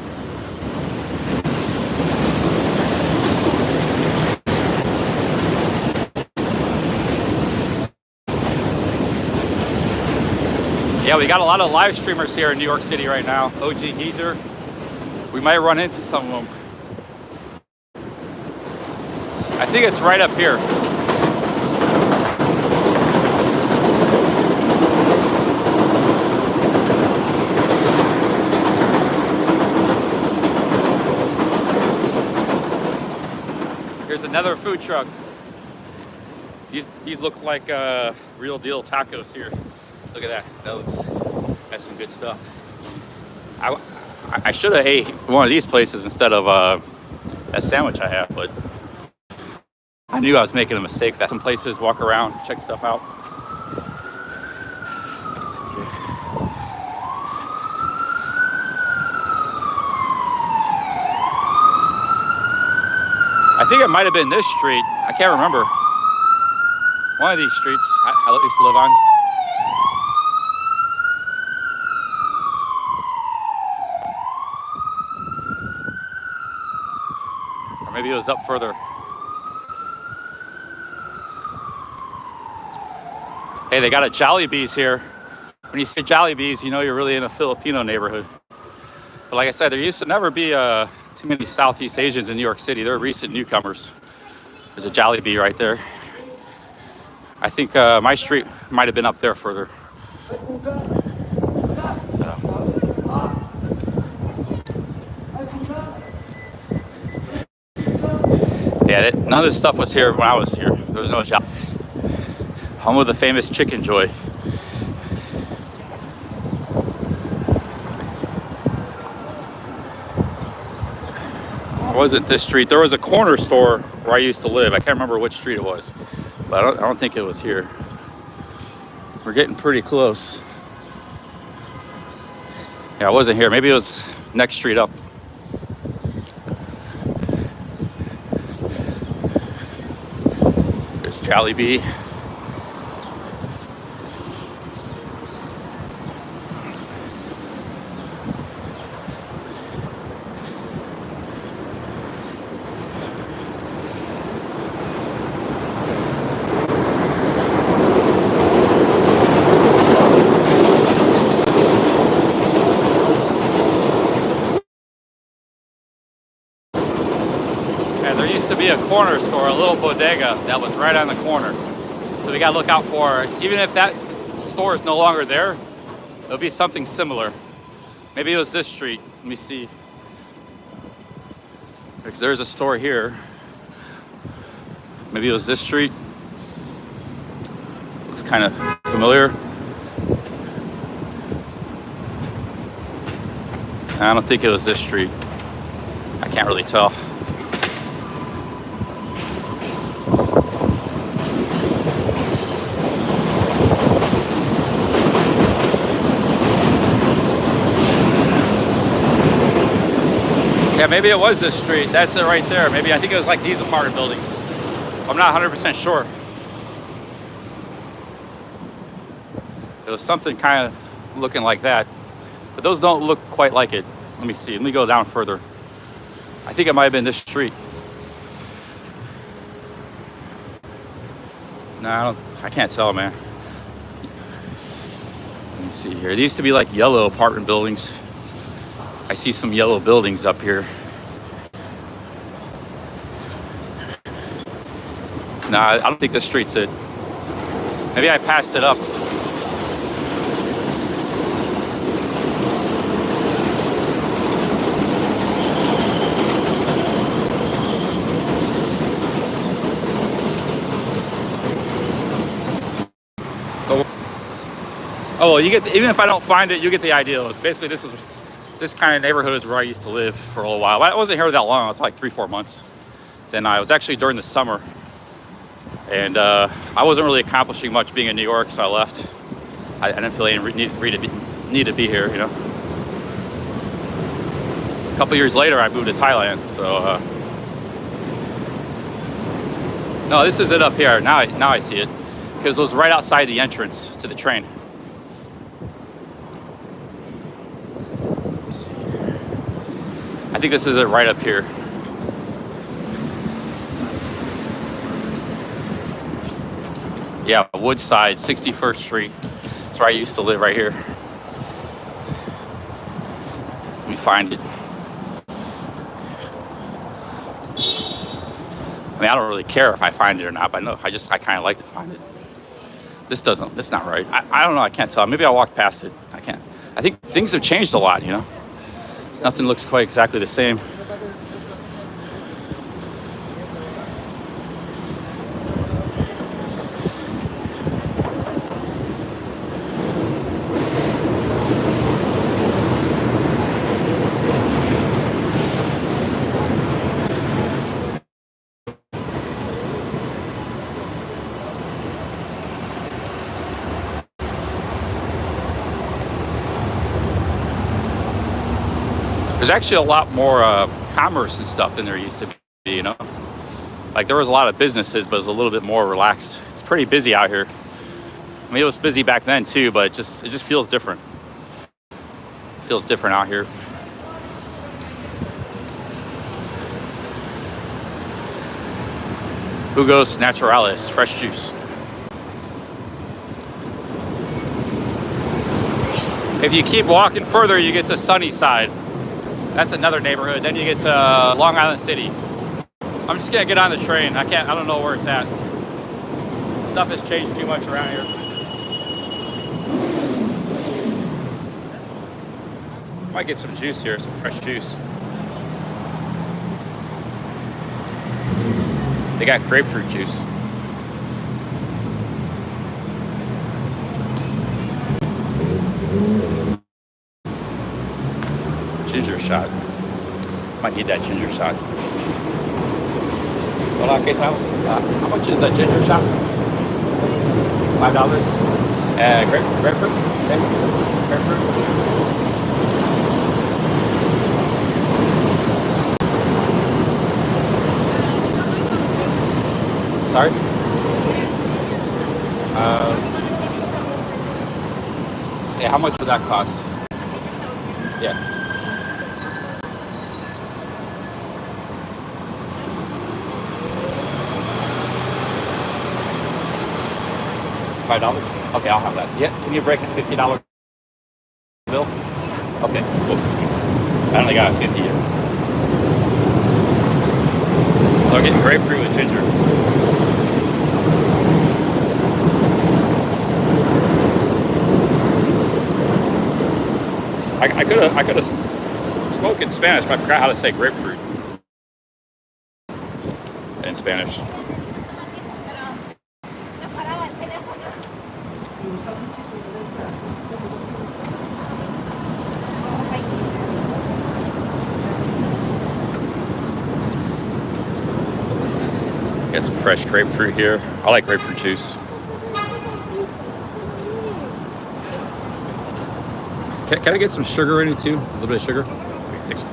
Yeah, we got a lot of live streamers here in New York City right now. OG Geezer. We might run into some of them. I think it's right up here. Here's another food truck. These look like real deal tacos here. Look at that. That's some good stuff. I should have ate one of these places instead of that sandwich I had, but I knew I was making a mistake. That some places, walk around, check stuff out. Let's see here. I think it might have been this street. I can't remember. One of these streets I used to live on. Or maybe it was up further. Hey, they got a Jollibee's here. When you say Jollibee's, you know you're really in a Filipino neighborhood. But like I said, there used to never be too many Southeast Asians in New York City. They're recent newcomers. There's a Jollibee right there. I think my street might have been up there further. Yeah, none of this stuff was here when I was here. There was no Jollibee. Home of the famous Chicken Joy. Wasn't this street. There was a corner store where I used to live. I can't remember which street it was, but I don't think it was here. We're getting pretty close. Yeah, I wasn't here. Maybe it was next street up. There's Jollibee. There used to be a corner store, a little bodega that was right on the corner. So So we gotta look out for, even if that store is no longer there, it'll be something similar. Maybe it was this street. Let me see. Because there's a store here. Maybe it was this street. Looks kind of familiar. I don't think it was this street. I can't really tell. Yeah, maybe it was this street. That's it right there. Maybe, I think it was like these apartment buildings. I'm not 100% sure. It was something kind of looking like that. But those don't look quite like it. Let me see. Let me go down further. I think it might have been this street. No, I can't tell, man. Let me see here. These used to be like yellow apartment buildings. I see some yellow buildings up here. No, I don't think this street's it. Maybe I passed it up. Oh, well, you get even if I don't find it, you get the idea. It's basically this kind of neighborhood is where I used to live for a little while. I wasn't here that long. It was like 3-4 months. Then I was actually during the summer, and I wasn't really accomplishing much being in New York, so I left. I didn't feel any need to be here, you know. A couple years later, I moved to Thailand. So no, this is it up here. Now I see it because it was right outside the entrance to the train. I think this is it right up here. Yeah, Woodside, 61st Street. That's where I used to live, right here. Let me find it. I mean, I don't really care if I find it or not, but I kind of like to find it. It's not right. I don't know, I can't tell. Maybe I walked past it. I can't. I think things have changed a lot, you know? Nothing looks quite exactly the same. There's actually a lot more commerce and stuff than there used to be, you know? Like there was a lot of businesses, but it was a little bit more relaxed. It's pretty busy out here. I mean, it was busy back then too, but it just feels different. It feels different out here. Jugos Naturales, fresh juice. If you keep walking further, you get to Sunnyside. That's another neighborhood. Then you get to Long Island City. I'm just gonna get on the train. I don't know where it's at. Stuff has changed too much around here. Might get some juice here, some fresh juice. They got grapefruit juice. Ginger shot. Might need that ginger shot. Hola, ¿qué tal? How much is the ginger shot? $5. Grapefruit? Same? Grapefruit? Sorry? Yeah, how much would that cost? Yeah. $5? Okay, I'll have that. Yeah, can you break a $50 bill? Okay, cool. I only got a 50 here. So I'm getting grapefruit with ginger. I could have spoke in Spanish, but I forgot how to say grapefruit in Spanish. Get some fresh grapefruit here. I like grapefruit juice. Can I get some sugar in it too? A little bit of sugar? Thanks.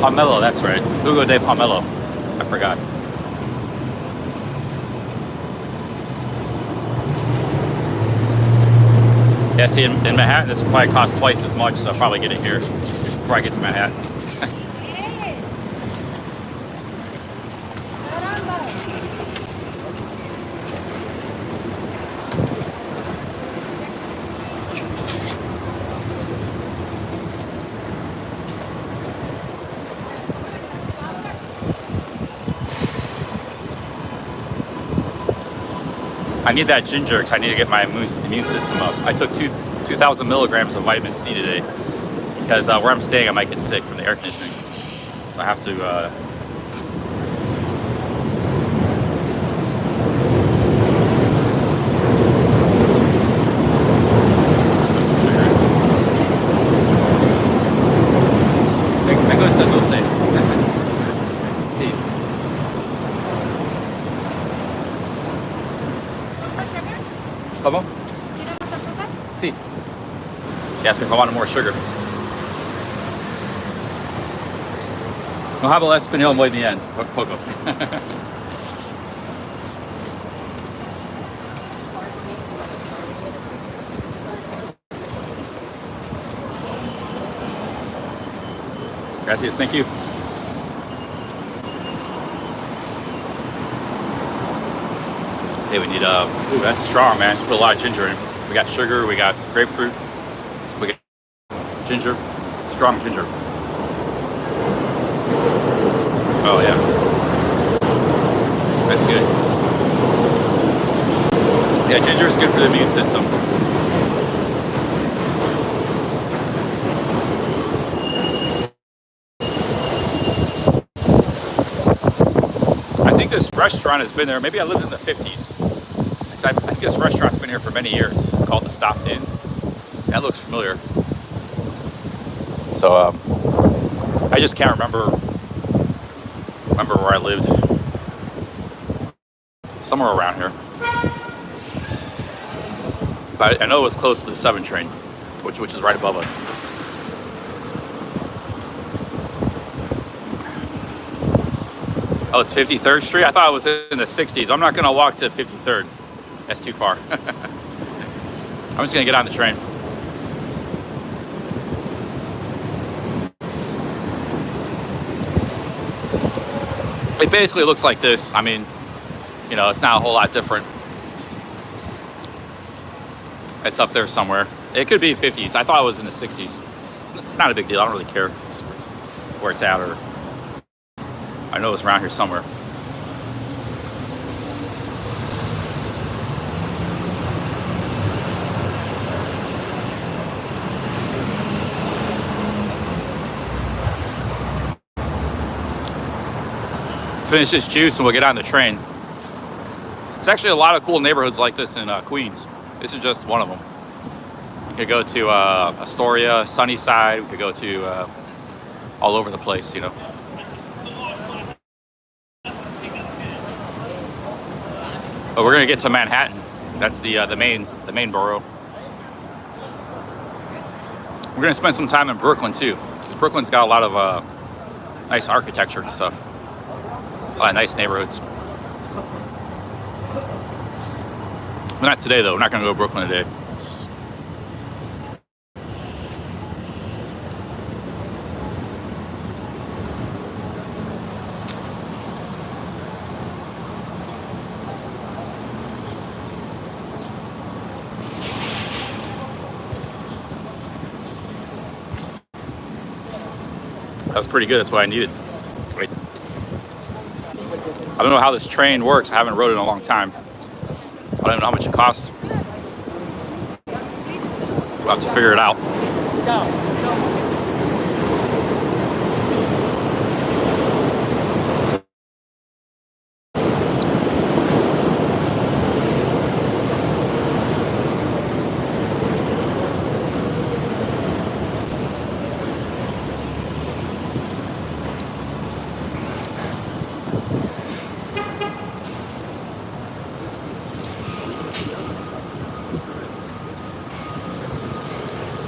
Pomelo, that's right. Jugo de pomelo. I forgot. Yeah, see, in Manhattan, this will probably cost twice as much, so I'll probably get it here before I get to Manhattan. I need that ginger because I need to get my immune system up. I took 2,000 milligrams of vitamin C today because where I'm staying I might get sick from the air conditioning. So I have to Vengo esta dulce. Sí. ¿Cómo? Sí. She asked me if I wanted more sugar. No hablo español muy bien. Poco. Gracias, thank you. Okay, we need ooh, that's strong, man. Put a lot of ginger in. We got sugar, we got grapefruit, we got ginger, strong ginger. Oh yeah, that's good. Yeah, ginger is good for the immune system. I think this restaurant has been there. Maybe I lived in the 50s. I think this restaurant's been here for many years. It's called the Stop Inn. That looks familiar. So I just can't remember where I lived. Somewhere around here. But I know it was close to the 7 train, which is right above us. Oh, it's 53rd Street? I thought it was in the 60s. I'm not going to walk to 53rd. That's too far. I'm just going to get on the train. It basically looks like this. I mean, you know, it's not a whole lot different. It's up there somewhere. It could be 50s. I thought it was in the 60s. It's not a big deal. I don't really care where it's at, or I know it's around here somewhere. Finish this juice and we'll get on the train. There's actually a lot of cool neighborhoods like this in Queens. This is just one of them. We could go to Astoria, Sunnyside. We could go to all over the place, you know. But we're gonna get to Manhattan. That's the main borough. We're gonna spend some time in Brooklyn too, because Brooklyn's got a lot of nice architecture and stuff. A lot of nice neighborhoods. But not today, though. We're not going to go to Brooklyn today. That's pretty good. That's what I needed. Wait. I don't know how this train works. I haven't rode it in a long time. I don't even know how much it costs. We'll have to figure it out.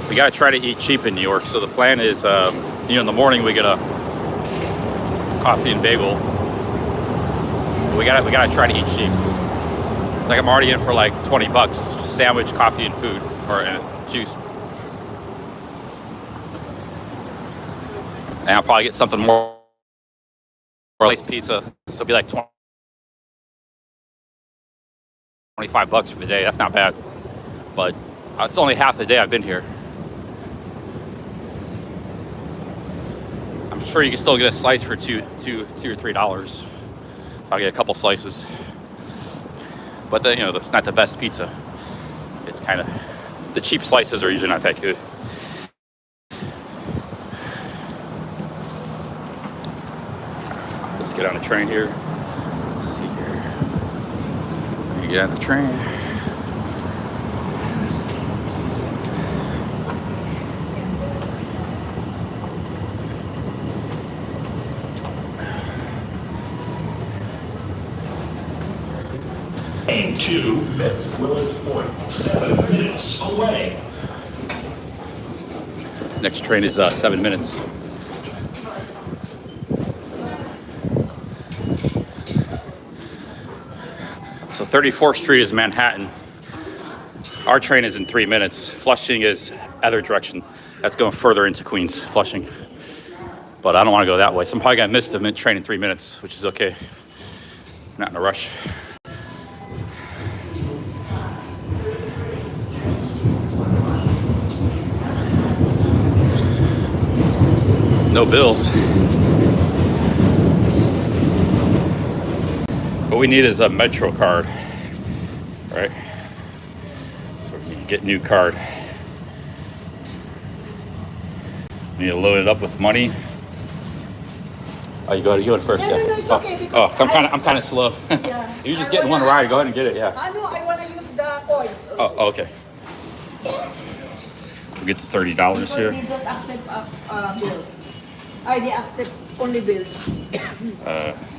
We gotta try to eat cheap in New York. So the plan is, in the morning we get a coffee and bagel. We gotta try to eat cheap. It's like I'm already in for like 20 bucks, just sandwich, coffee, and food, or juice. And I'll probably get something more, or at pizza. So it'll be like 25 bucks for the day. That's not bad, but it's only half the day I've been here. I'm sure you can still get a slice for $2 or $3. I'll get a couple slices, but then, that's not the best pizza. It's kind of, the cheap slices are usually not that good. Let's get on the train here. Let's see here. You get on the train. Aim 2, Miss Willard Point, 7 minutes away. Next train is 7 minutes. So 34th Street is Manhattan. Our train is in 3 minutes. Flushing is other direction. That's going further into Queens, Flushing. But I don't want to go that way. So I'm probably going to miss the train in 3 minutes, which is okay. Not in a rush. No bills. What we need is a Metro card, right? So we need to get a new card. We need to load it up with money. Oh, you go first. No, Yeah. no, it's okay, Oh, because I'm kind of slow. Yeah. You're just I getting one wanna- ride. Go ahead and get it. Yeah. No, I want to use the coins. Oh, okay. We'll get the $30 Because here. they don't accept bills. They accept only bills.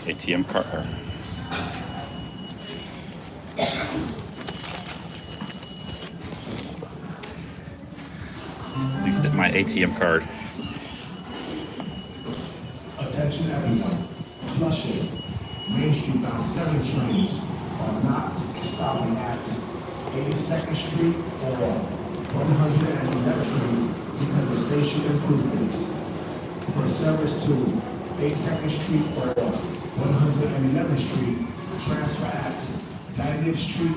ATM card. Please get my ATM card. Attention everyone, Flushing, Main Street bound 7 trains are not stopping at 82nd Street or 111th Street because of station improvements. For service to 82nd Street or 111th Street, transfer at 90th Street,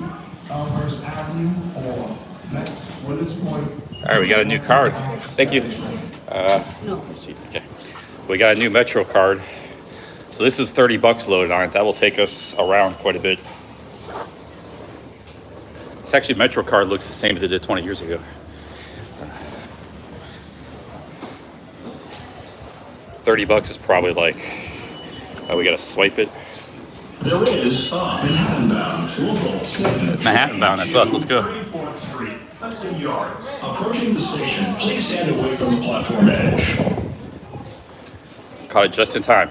Elmhurst Avenue or Willard's Point. All right, we got a new card. Thank you. No. Let's see. Okay. We got a new Metro card. So this is 30 bucks loaded on it. That will take us around quite a bit. It's actually, Metro card looks the same as it did 20 years ago. 30 bucks is probably like, we gotta swipe it. There is Manhattan bound, local 7. Manhattan bound, that's us. Let's go. 34th Street, Hudson Yards. Approaching the station, please stand away from the platform edge. Caught it just in time.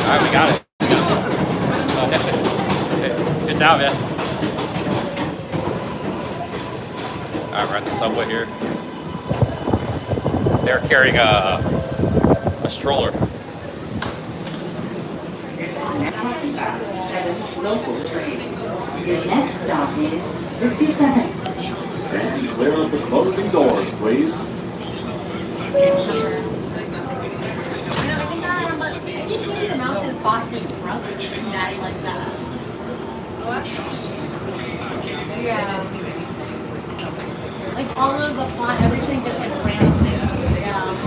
All right, we got it. Good job, man. All right, we're at the subway here. They're carrying a stroller. Local train. Your next stop is 57. Stand clear of the closing doors, please. Now, fought his brother and died like that. Yeah. Like all of the plot, everything just like randomly. Yeah.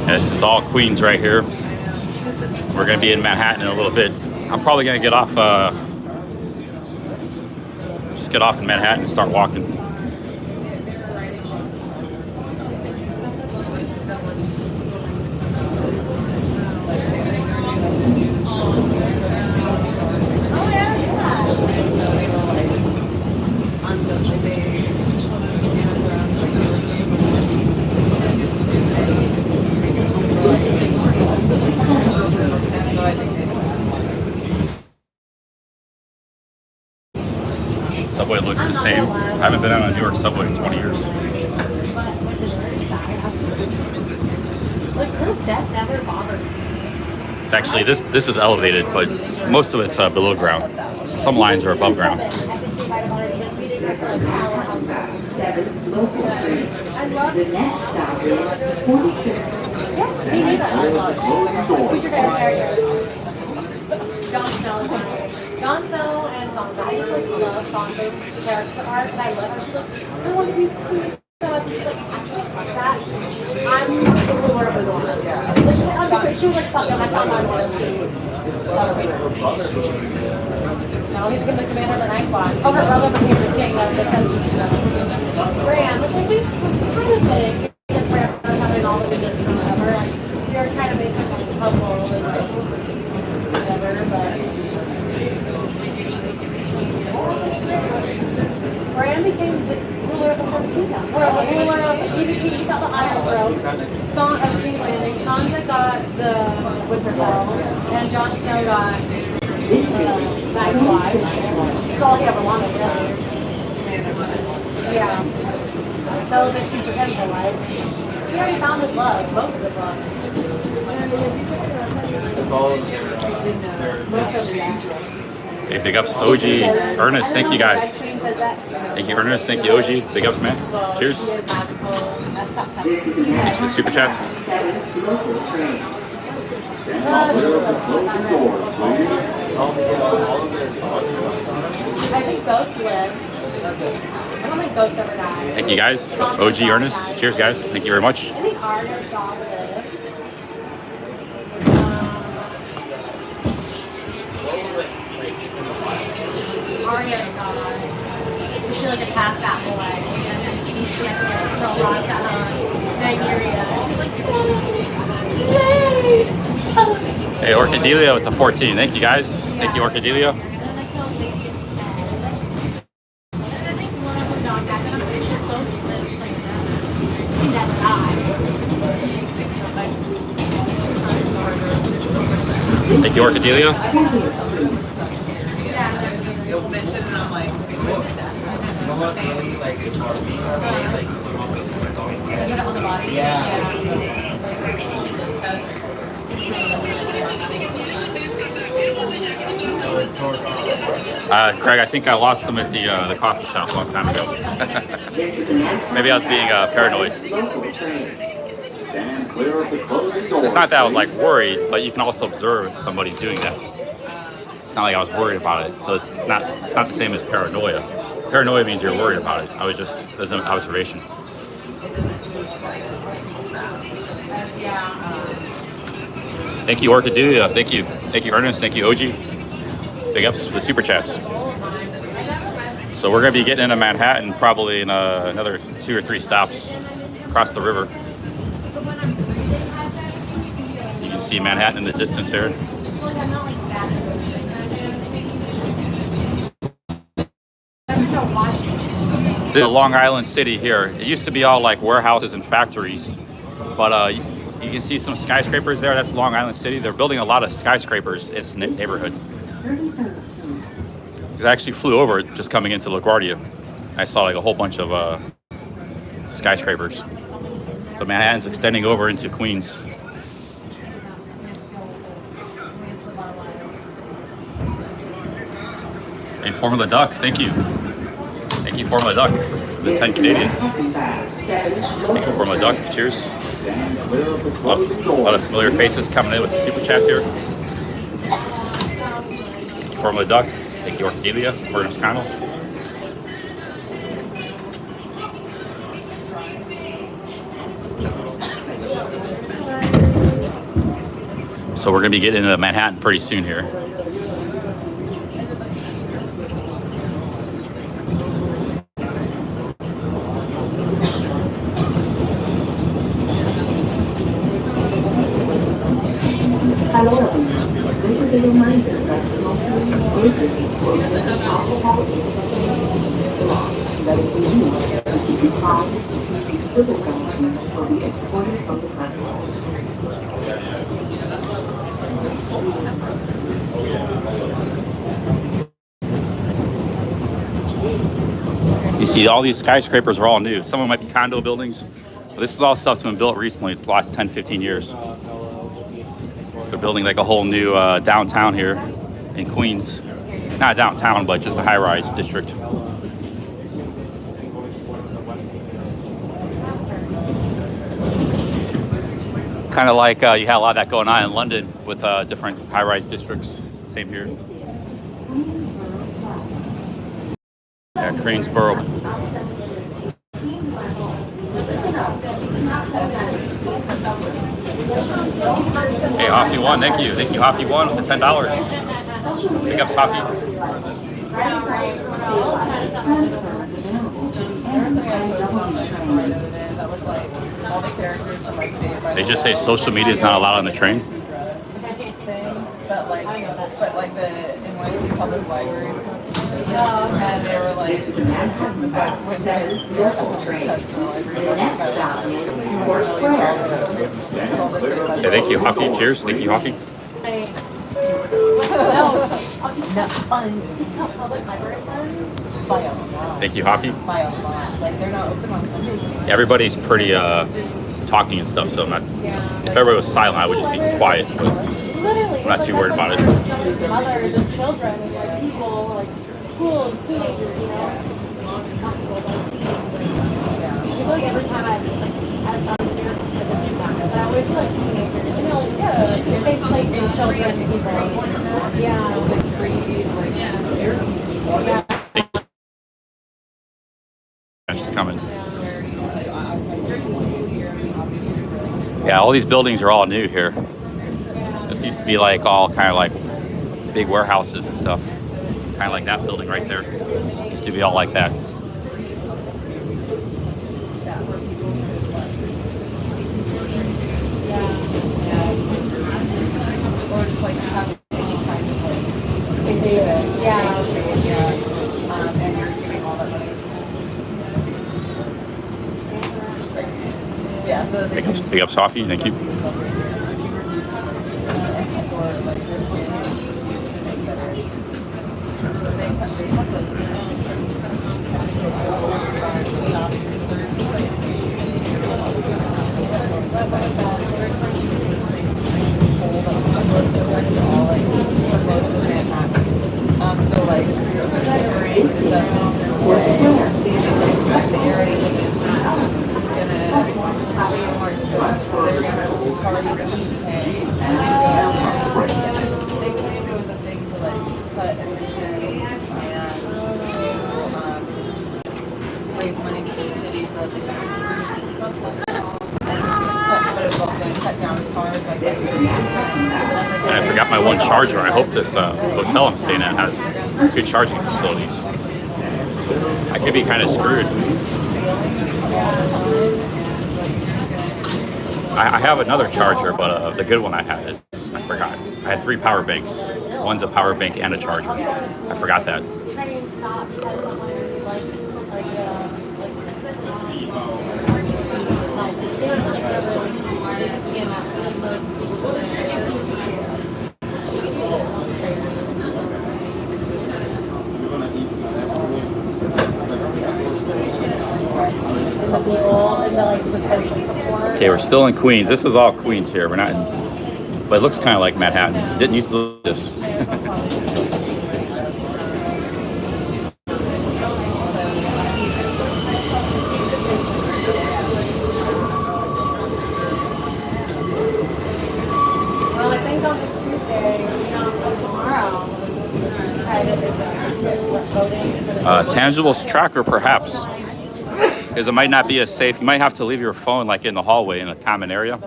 This is all Queens right here. We're gonna be in Manhattan in a little bit. I'm probably gonna get off, just get off in Manhattan and start walking. Subway looks the same. I haven't been on a New York subway in 20 years. Like, her death never bothered me. It's actually, this is elevated, but most of it's below ground. Some lines are above ground. I think they might have already been meeting her for like an hour. I love The next stop is 46. Yeah, me neither. I love it. Who's your favorite character? Jon Snow. Jon Snow and Sansa. I just like love Sansa's character arc, and I love how she's like, I want to be queen. So I think she's like, actually, fuck that. I'm the ruler of the North. Like, she was like, fuck it, that's not my loyalty. No, he's gonna be the commander of the Night Watch. Oh, her brother became the king of the Bran, which I think was kind of big. Because Bran was having all the visions or whatever. Like, they're kind of basically a couple and like, whatever, but. Bran became the ruler of the Seven Kingdoms. Or the ruler of, he got the Iron Throne. King's Landing. Sansa got the Winterfell. And Jon Snow got Night's Watch. That's all he ever wanted, really. Yeah. So they keep for him for life. He already found his love, both of his love. Hey, big ups, OG, Ernest, thank you guys. Thank you, Ernest, thank you, OG. Big ups, man. Cheers. Thanks for the super chats. I think Ghost lives. I don't think Ghost ever died. Thank you guys. OG Ernest. Cheers, guys. Thank you very much. I think Arya's dog lives. Arya's dog. She like attacked that boy. And then she had to throw rocks at Nymeria. She's like, yay! Hey, Orchidelia with the 14. Thank you, guys. Thank you, Orchidelia. Thank you, Orchidelia. Craig, I think I lost him at the coffee shop a long time ago. Maybe I was being paranoid. It's not that I was like worried, but you can also observe if somebody's doing that. It's not like I was worried about it, so it's not the same as paranoia. Paranoia means you're worried about it. I was just, it was an observation. Thank you, Orchidelia. Thank you, Ernest. Thank you, OG. Big ups for the super chats. So we're gonna be getting into Manhattan probably in another 2 or 3 stops across the river. You can see Manhattan in the distance here. The Long Island City here. It used to be all like warehouses and factories, but you can see some skyscrapers there. That's Long Island City. They're building a lot of skyscrapers in this neighborhood. I actually flew over just coming into LaGuardia. I saw like a whole bunch of skyscrapers. So Manhattan's extending over into Queens. And Formula Duck, thank you. Thank you, Formula Duck, for the 10 Canadians. Thank you, Formula Duck. Cheers. A lot of familiar faces coming in with the super chats here. Thank you, Formula Duck. Thank you, Orcadia, Ernest Connell. So we're going to be getting into Manhattan pretty soon here. Hello everyone. This is a reminder that smoking and drinking consuming alcohol in supplements is the law. That if we do, we could be fined, receive a civil penalty, or be escorted from the premises. You see, all these skyscrapers are all new. Some of them might be condo buildings, but this is all stuff that's been built recently, the last 10, 15 years. So they're building like a whole new downtown here in Queens. Not downtown, but just a high-rise district. Kind of like you had a lot of that going on in London with different high-rise districts. Same here. Yeah, Cranesboro. Hey, Hoffy1, thank you. Thank you, Hoffy1, with the $10. Big ups, Hoffy. They just say social media is not allowed on the train. But like the NYC Public Libraries and they were like, when Yeah, thank you, Hoffy. Cheers. Thank you, Hoffy. Thank you, Hoffy. Like they're not open on Sundays. Everybody's pretty talking and stuff, so I'm not. If everybody was silent, I would just be quiet. But I'm not too worried about it. Mothers and children and like people, like schools, teenagers, you know. I feel like every time I'm here, I always feel like teenagers, you know, like, yeah, like, safe place for children and people. Yeah. Like free, like, Yeah. She's coming. Yeah, all these buildings are all new here. This used to be like all kind of like big warehouses and stuff. Kind of like that building right there. Used to be all like that. or just like have any kind of like, Yeah. and you're giving all that money. Yeah, so they can Big up, Sophie. Thank you. So like they claimed it was a thing to like cut emissions and raise money for the city so that they can improve the subway. But it was also going to cut down cars like that. And I forgot my one charger. I hope this hotel I'm staying at has good charging facilities. I could be kind of screwed. I have another charger, but the good one I had is, I forgot. I had 3 power banks. One's a power bank and a charger. I forgot that. Train stop because someone the social Okay, we're still in Queens. This is all Queens here. We're not in, but it looks kind of like Manhattan. It didn't used to look like this. Well, I think on this Tuesday, tomorrow, Tangibles tracker, perhaps, because it might not be as safe. You might have to leave your phone like in the hallway in a common area.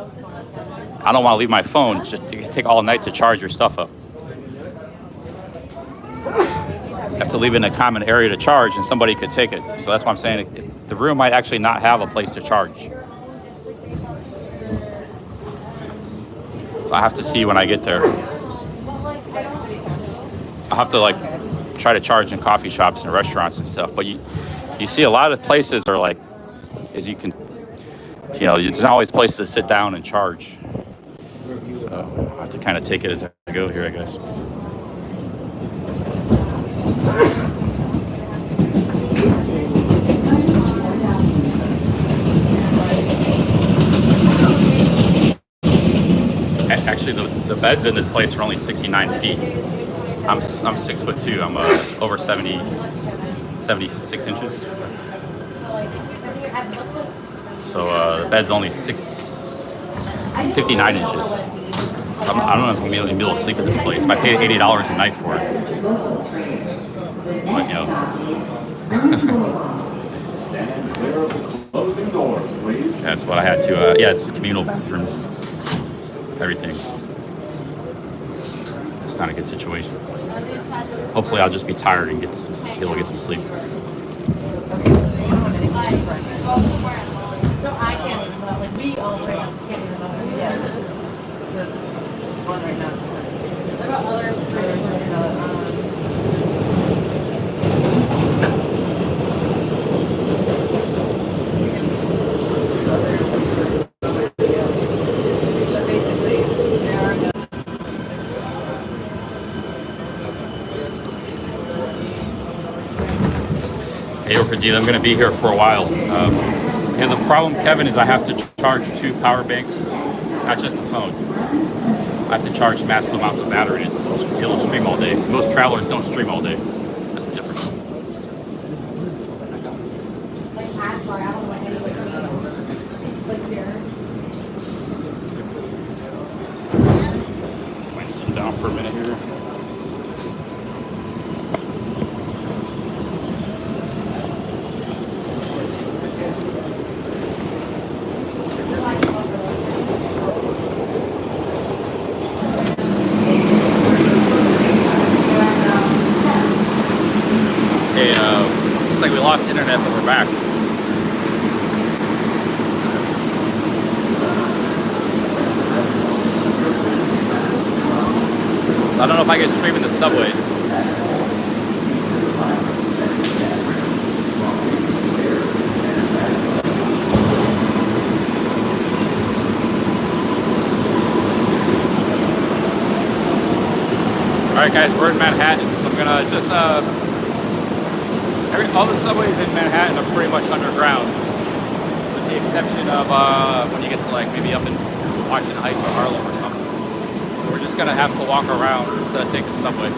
I don't want to leave my phone. Just it can take all night to charge your stuff up. You have to leave it in a common area to charge, and somebody could take it. So that's why I'm saying the room might actually not have a place to charge. So I have to see when I get there. I have to like try to charge in coffee shops and restaurants and stuff. But you see a lot of places are like, as you can, there's not always places to sit down and charge. So I have to kind of take it as I go here, I guess. Actually, the beds in this place are only 69 feet. I'm 6'2". I'm over 76 inches. So the bed's only 59 inches. I don't know if I'm going to be able to sleep in this place. I paid $80 a night for it. But, that's what I had to. Yeah, it's communal bathroom. Everything. It's not a good situation. Hopefully, I'll just be tired and be able to get some sleep. So I can't, like, we all three can't even know. Yeah, this is one right now. What about other places like Hey, I'm going to be here for a while. And the problem, Kevin, is I have to charge 2 power banks, not just the phone. I have to charge massive amounts of battery to be able to stream all day. So most travelers don't stream all day. That's the difference. I'm going to sit down for a minute here. Looks like we lost internet, but we're back. So I don't know if I can stream in the subways. All right, guys, we're in Manhattan, so I'm gonna just all the subways in Manhattan are pretty much underground, with the exception of when you get to like maybe up in Washington Heights or Harlem or something. So we're just gonna have to walk around instead of taking the subway.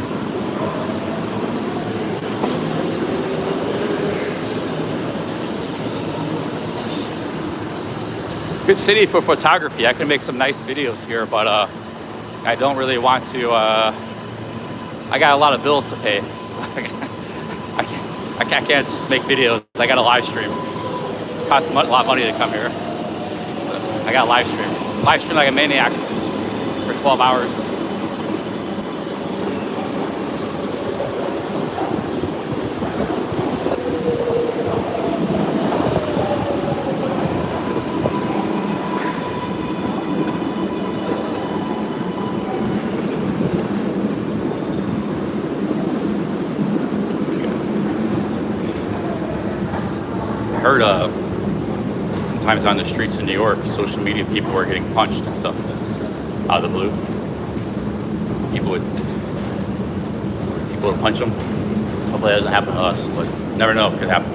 Good city for photography. I can make some nice videos here, but I don't really want to. I got a lot of bills to pay, so I can't just make videos. I got to live stream. It costs a lot of money to come here. So I got to live stream. Live stream like a maniac for 12 hours. I heard sometimes on the streets in New York, social media people were getting punched and stuff out of the blue. People would punch them. Hopefully that doesn't happen to us, but you never know, it could happen.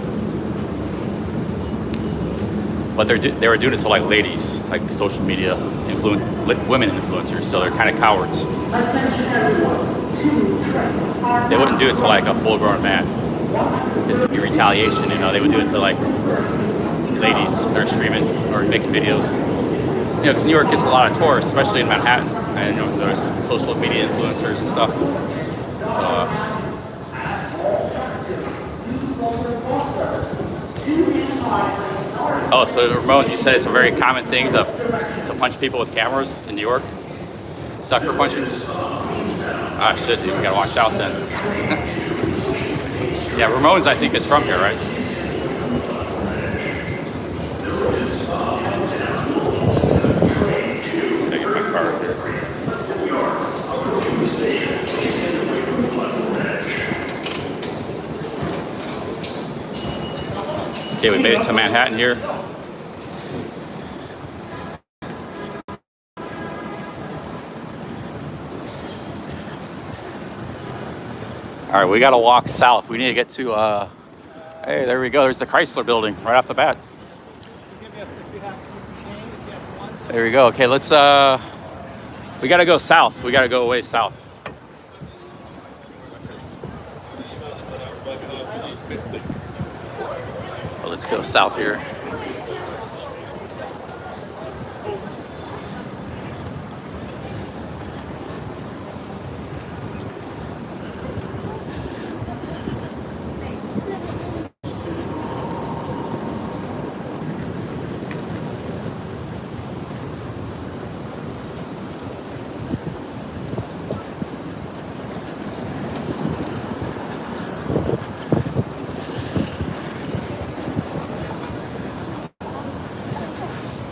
but they were doing it to like ladies, like social media women influencers. So they're kind of cowards. They wouldn't do it to like a full-grown man. It'd be retaliation, you know. They would do it to like ladies that are streaming or making videos. You know, because New York gets a lot of tourists, especially in Manhattan, and you know, there's social media influencers and stuff. So. Oh, so Ramones, you said it's a very common thing to punch people with cameras in New York? Sucker punching? Ah, shit, dude, we gotta watch out then. Yeah, Ramones, I think, is from here, right? Let's see, I get my card here. Okay, we made it to Manhattan here. All right, we got to walk south. We need to get to, hey, there we go. There's the Chrysler building right off the bat. There we go. Okay, let's, we got to go south. We got to go way south. So let's go south here.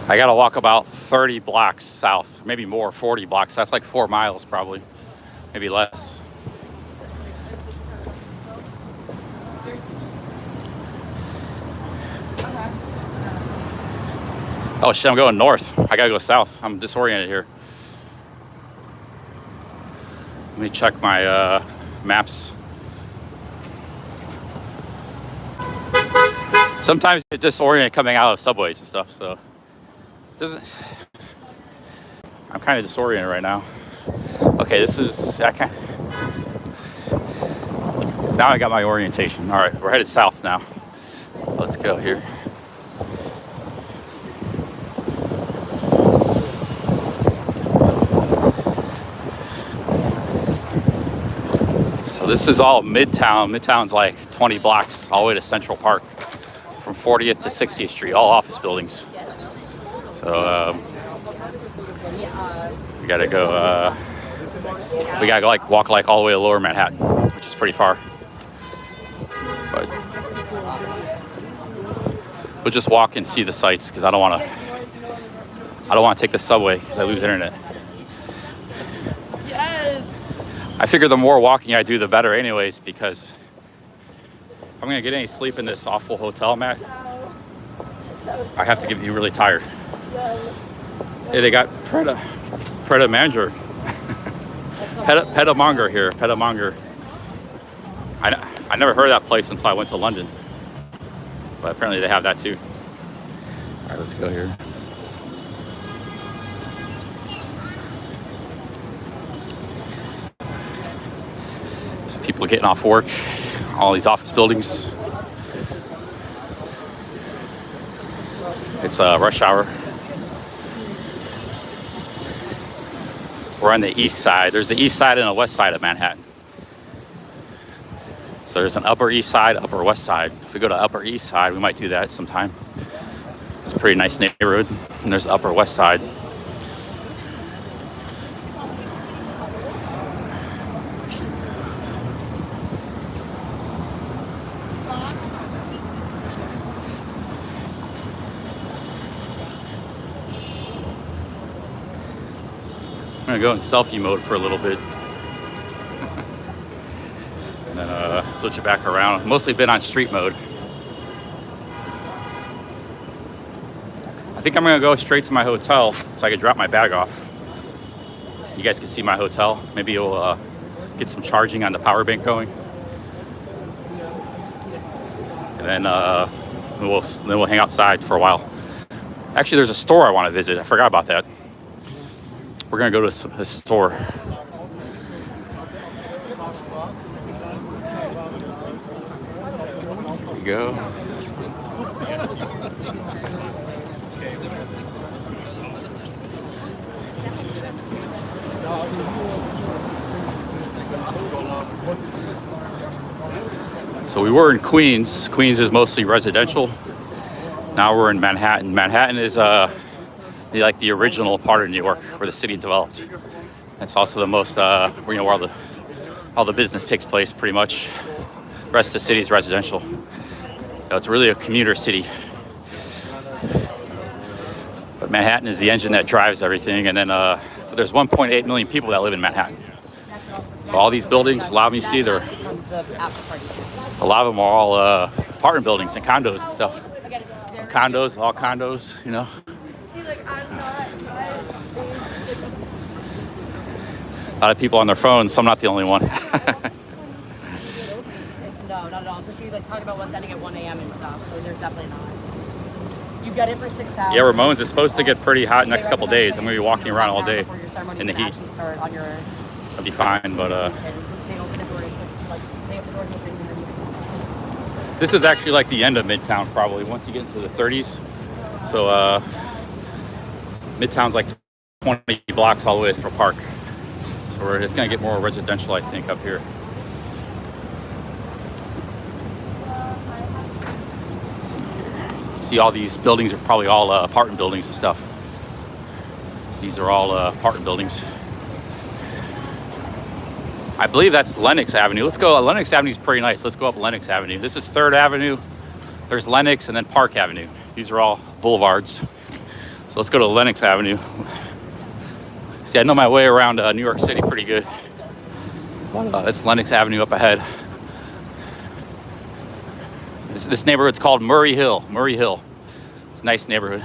I gotta walk about 30 blocks south, maybe more, 40 blocks. That's like 4 miles probably, maybe less. Oh shit, I'm going north. I gotta go south. I'm disoriented here. Let me check my maps. Sometimes you get disoriented coming out of subways and stuff, so. I'm kind of disoriented right now. Okay, this is, now I got my orientation. All right, we're headed south now. Let's go here. So this is all Midtown. Midtown's like 20 blocks all the way to Central Park, from 40th to 60th Street, all office buildings. So we gotta go. We gotta go walk all the way to Lower Manhattan, which is pretty far. But we'll just walk and see the sights because I don't want to take the subway because I lose internet. Yes. I figure the more walking I do, the better, anyways, because if I'm gonna get any sleep in this awful hotel, Matt, I have to be really tired. Hey, they got Preda Manger. Petamonger here, Petamonger. I never heard of that place until I went to London. But apparently they have that too. All right, let's go here. There's people getting off work, all these office buildings. It's rush hour. We're on the east side. There's the east side and the west side of Manhattan. So there's an upper east side, upper west side. If we go to upper east side, we might do that sometime. It's a pretty nice neighborhood. And there's the upper west side. I'm gonna go in selfie mode for a little bit. And then switch it back around. Mostly been on street mode. I think I'm gonna go straight to my hotel so I can drop my bag off. You guys can see my hotel. Maybe you'll get some charging on the power bank going. And then we'll hang outside for a while. Actually, there's a store I want to visit. I forgot about that. We're gonna go to a store. There you go. So we were in Queens. Queens is mostly residential. Now we're in Manhattan. Manhattan is like the original part of New York where the city developed. It's also the most where all the business takes place pretty much. The rest of the city is residential. It's really a commuter city. But Manhattan is the engine that drives everything. And then there's 1.8 million people that live in Manhattan. So all these buildings, a lot of them you see, a lot of them are all apartment buildings and condos and stuff. Condos, all condos, you know. A lot of people on their phones, so I'm not the only one. No, not at all. Especially like talking about what's ending at 1 a.m. and stuff. So there's definitely not. You get it for 6 hours. Yeah, Ramones is supposed to get pretty hot next couple days. I'm gonna be walking around all day in the heat. I'll be fine, but this is actually like the end of Midtown, probably once you get into the 30s. So Midtown's like 20 blocks all the way to Central Park. So we're just gonna get more residential, I think, up here. See all these buildings are probably all apartment buildings and stuff. So these are all apartment buildings. I believe that's Lenox Avenue. Let's go. Lenox Avenue is pretty nice. Let's go up Lenox Avenue. This is 3rd Avenue. There's Lenox and then Park Avenue. These are all boulevards. So let's go to Lenox Avenue. See, I know my way around New York City pretty good. That's Lenox Avenue up ahead. This neighborhood's called Murray Hill. Murray Hill. It's a nice neighborhood.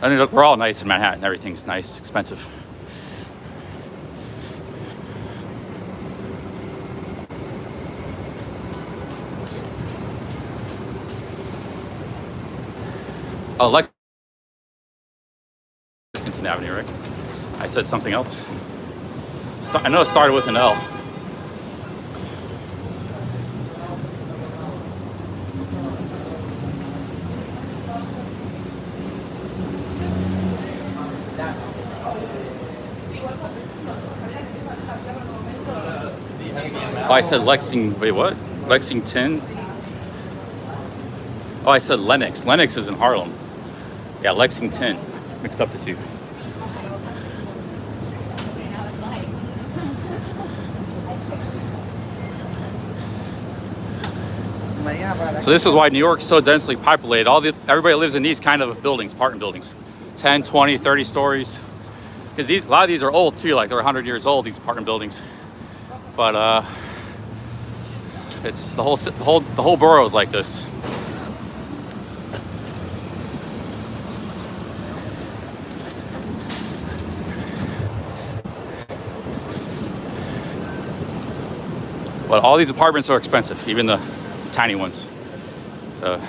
I mean, look, we're all nice in Manhattan. Everything's nice, expensive. Oh, Lexington Avenue, right? I said something else. I know it started with an L. Oh, I said wait, what? Lexington? Oh, I said Lenox. Lenox is in Harlem. Yeah, Lexington. Mixed up the two. So this is why New York's so densely populated. Everybody lives in these kind of buildings, apartment buildings. 10, 20, 30 stories. Because a lot of these are old too, like they're 100 years old, these apartment buildings. But it's the whole borough is like this. But all these apartments are expensive, even the tiny ones. So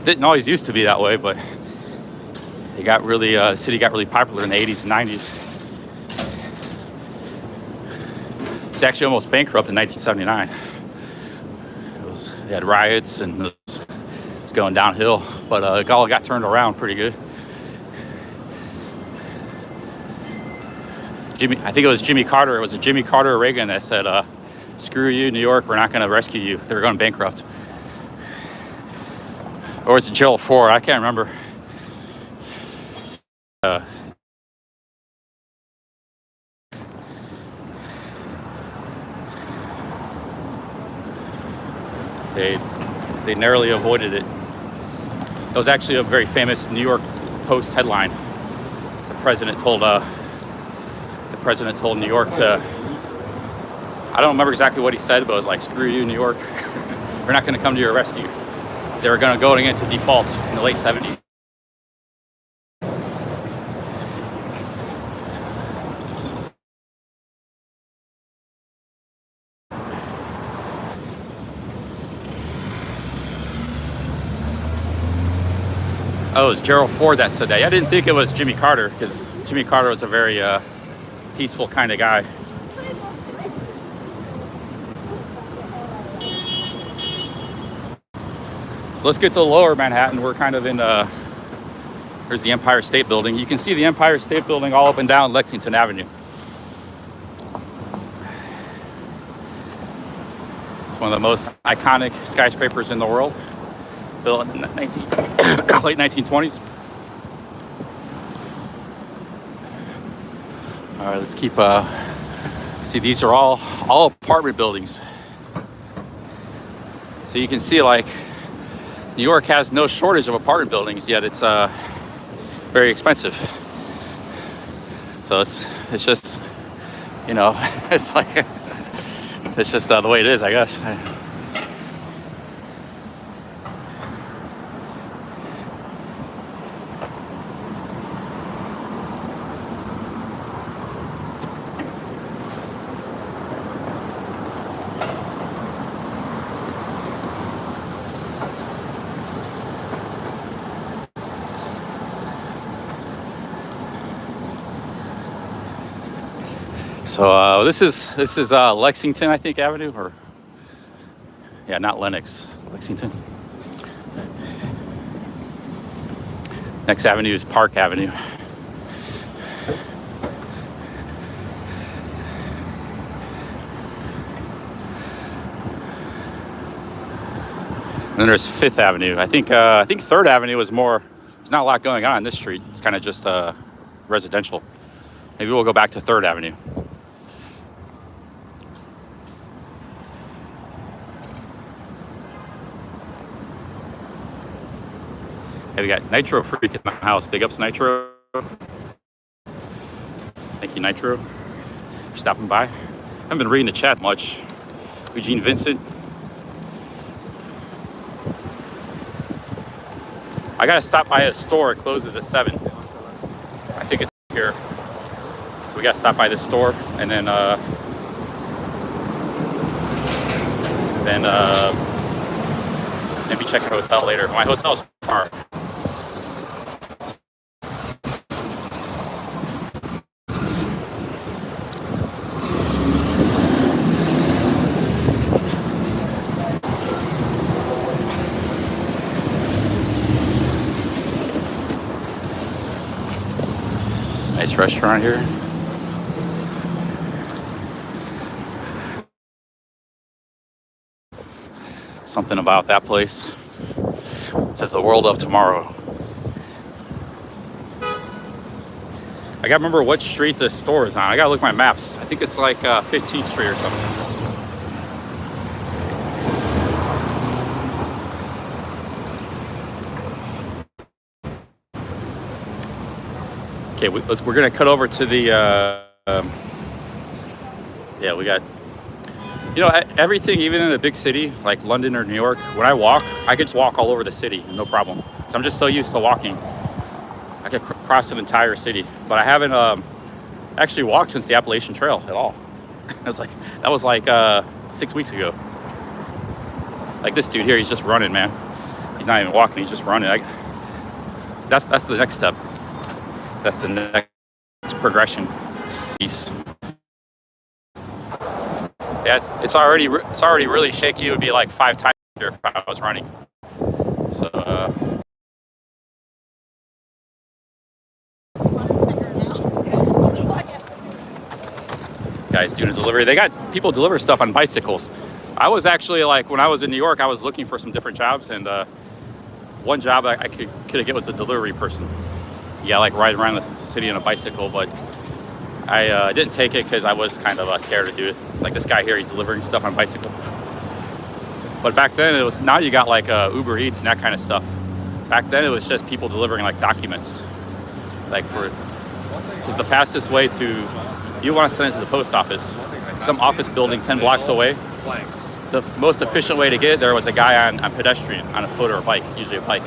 didn't always used to be that way, but it got really the city got really popular in the 80s and 90s. It's actually almost bankrupt in 1979. They had riots and it was going downhill, but it all got turned around pretty good. I think it was Jimmy Carter. It was a Jimmy Carter or Reagan that said, "Screw you, New York. We're not going to rescue you." They were going bankrupt. Or was it Gerald Ford? I can't remember. They narrowly avoided it. It was actually a very famous New York Post headline. The president told New York to, I don't remember exactly what he said, but it was like, "Screw you, New York. We're not going to come to your rescue." They were going to go into default in the late 70s. Oh, it was Gerald Ford that said that. I didn't think it was Jimmy Carter, because Jimmy Carter was a very peaceful kind of guy. So let's get to lower Manhattan. We're kind of in, here's the Empire State Building. You can see the Empire State Building all up and down Lexington Avenue. It's one of the most iconic skyscrapers in the world, built in the late 1920s. All right, let's keep, see, these are all apartment buildings. So you can see, like, New York has no shortage of apartment buildings, yet it's very expensive. So it's just, you know, it's like, it's just the way it is, I guess. So this is Lexington, I think, Avenue, or yeah, not Lenox, Lexington. Next avenue is Park Avenue. And then there's Fifth Avenue. I think Third Avenue is more. There's not a lot going on this street. It's kind of just residential. Maybe we'll go back to Third Avenue. Hey, we got Nitro Freak in the house. Big ups, Nitro. Thank you, Nitro, for stopping by. I haven't been reading the chat much. Eugene Vincent. I gotta stop by a store. It closes at 7. I think it's here. So we gotta stop by this store and then maybe check a hotel later. My hotel's far. Nice restaurant here. Something about that place. It says the world of tomorrow. I gotta remember what street this store is on. I gotta look at my maps. I think it's like 15th Street or something. Okay, we're gonna cut over to the, yeah, we got, you know, everything, even in a big city like London or New York, when I walk, I could just walk all over the city, no problem. So I'm just so used to walking. I could cross an entire city, but I haven't actually walked since the Appalachian Trail at all. That was like 6 weeks ago. Like this dude here, he's just running, man. He's not even walking, he's just running. That's the next step. That's the next progression piece. Yeah, it's already really shaky. It would be like 5 times here if I was running. So guys doing a delivery. They got people deliver stuff on bicycles. I was actually, like, when I was in New York, I was looking for some different jobs, and one job I could get was a delivery person. Yeah, like riding around the city on a bicycle, but I didn't take it because I was kind of scared to do it. Like this guy here, he's delivering stuff on a bicycle. But back then it was, now you got like Uber Eats and that kind of stuff. Back then it was just people delivering like documents. Like just the fastest way to, you want to send it to the post office. Some office building 10 blocks away. The most efficient way to get it there was a guy on pedestrian, on a foot or a bike, usually a bike.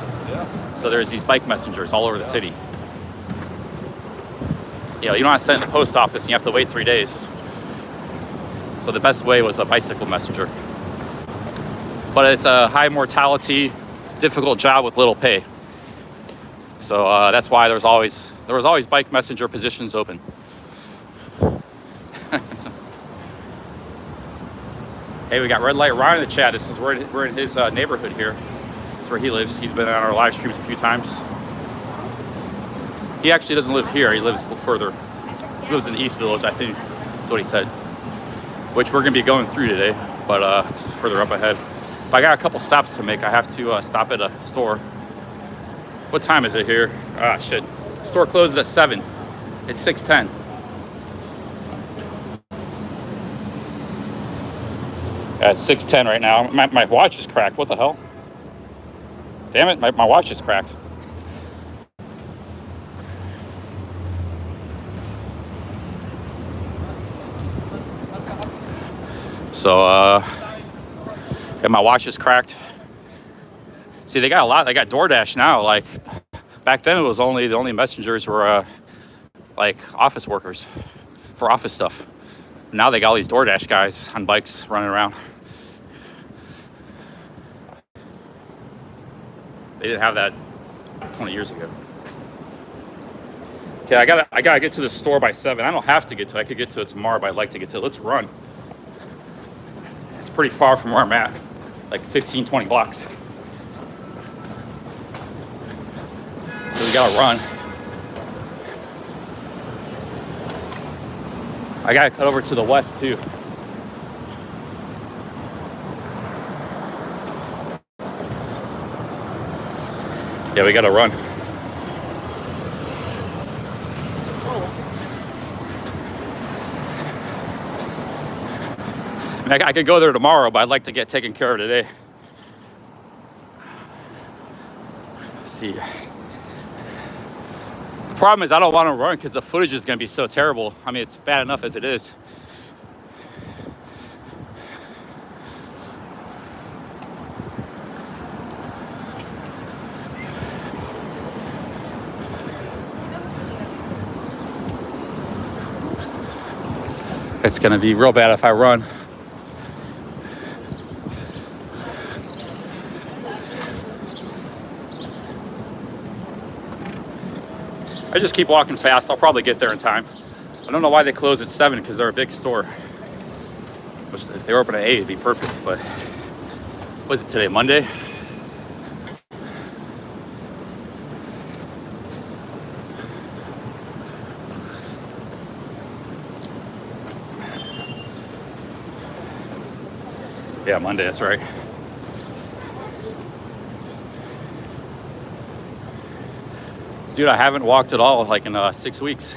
So there's these bike messengers all over the city. You know, you don't want to send it to the post office and you have to wait 3 days. So the best way was a bicycle messenger. But it's a high mortality, difficult job with little pay. So that's why there was always bike messenger positions open. Hey, we got Red Light Ryan in the chat. This is we're in his neighborhood here. That's where he lives. He's been on our live streams a few times. He actually doesn't live here. He lives a little further. He lives in the East Village, I think. That's what he said. Which we're gonna be going through today, but it's further up ahead. But I got a couple stops to make. I have to stop at a store. What time is it here? Ah, shit. Store closes at 7. It's 6:10. At 6:10 right now. My watch is cracked. What the hell? Damn it, my watch is cracked. So, yeah, my watch is cracked. See, they got a lot. They got DoorDash now. Like, back then it was the only messengers were, like, office workers for office stuff. Now they got all these DoorDash guys on bikes running around. They didn't have that 20 years ago. Okay, I gotta get to the store by 7. I don't have to get to it. I could get to it tomorrow, but I'd like to get to it. Let's run. It's pretty far from where I'm at, like 15, 20 blocks. So we gotta run. I gotta cut over to the west too. Yeah, we gotta run. I mean, I could go there tomorrow, but I'd like to get taken care of today. Let's see. The problem is I don't want to run because the footage is going to be so terrible. I mean, it's bad enough as it is. It's going to be real bad if I run. I just keep walking fast. I'll probably get there in time. I don't know why they close at 7 because they're a big store. Which if they were open at 8, it'd be perfect. But what is it today? Monday? Yeah, Monday, that's right. Dude, I haven't walked at all like in 6 weeks.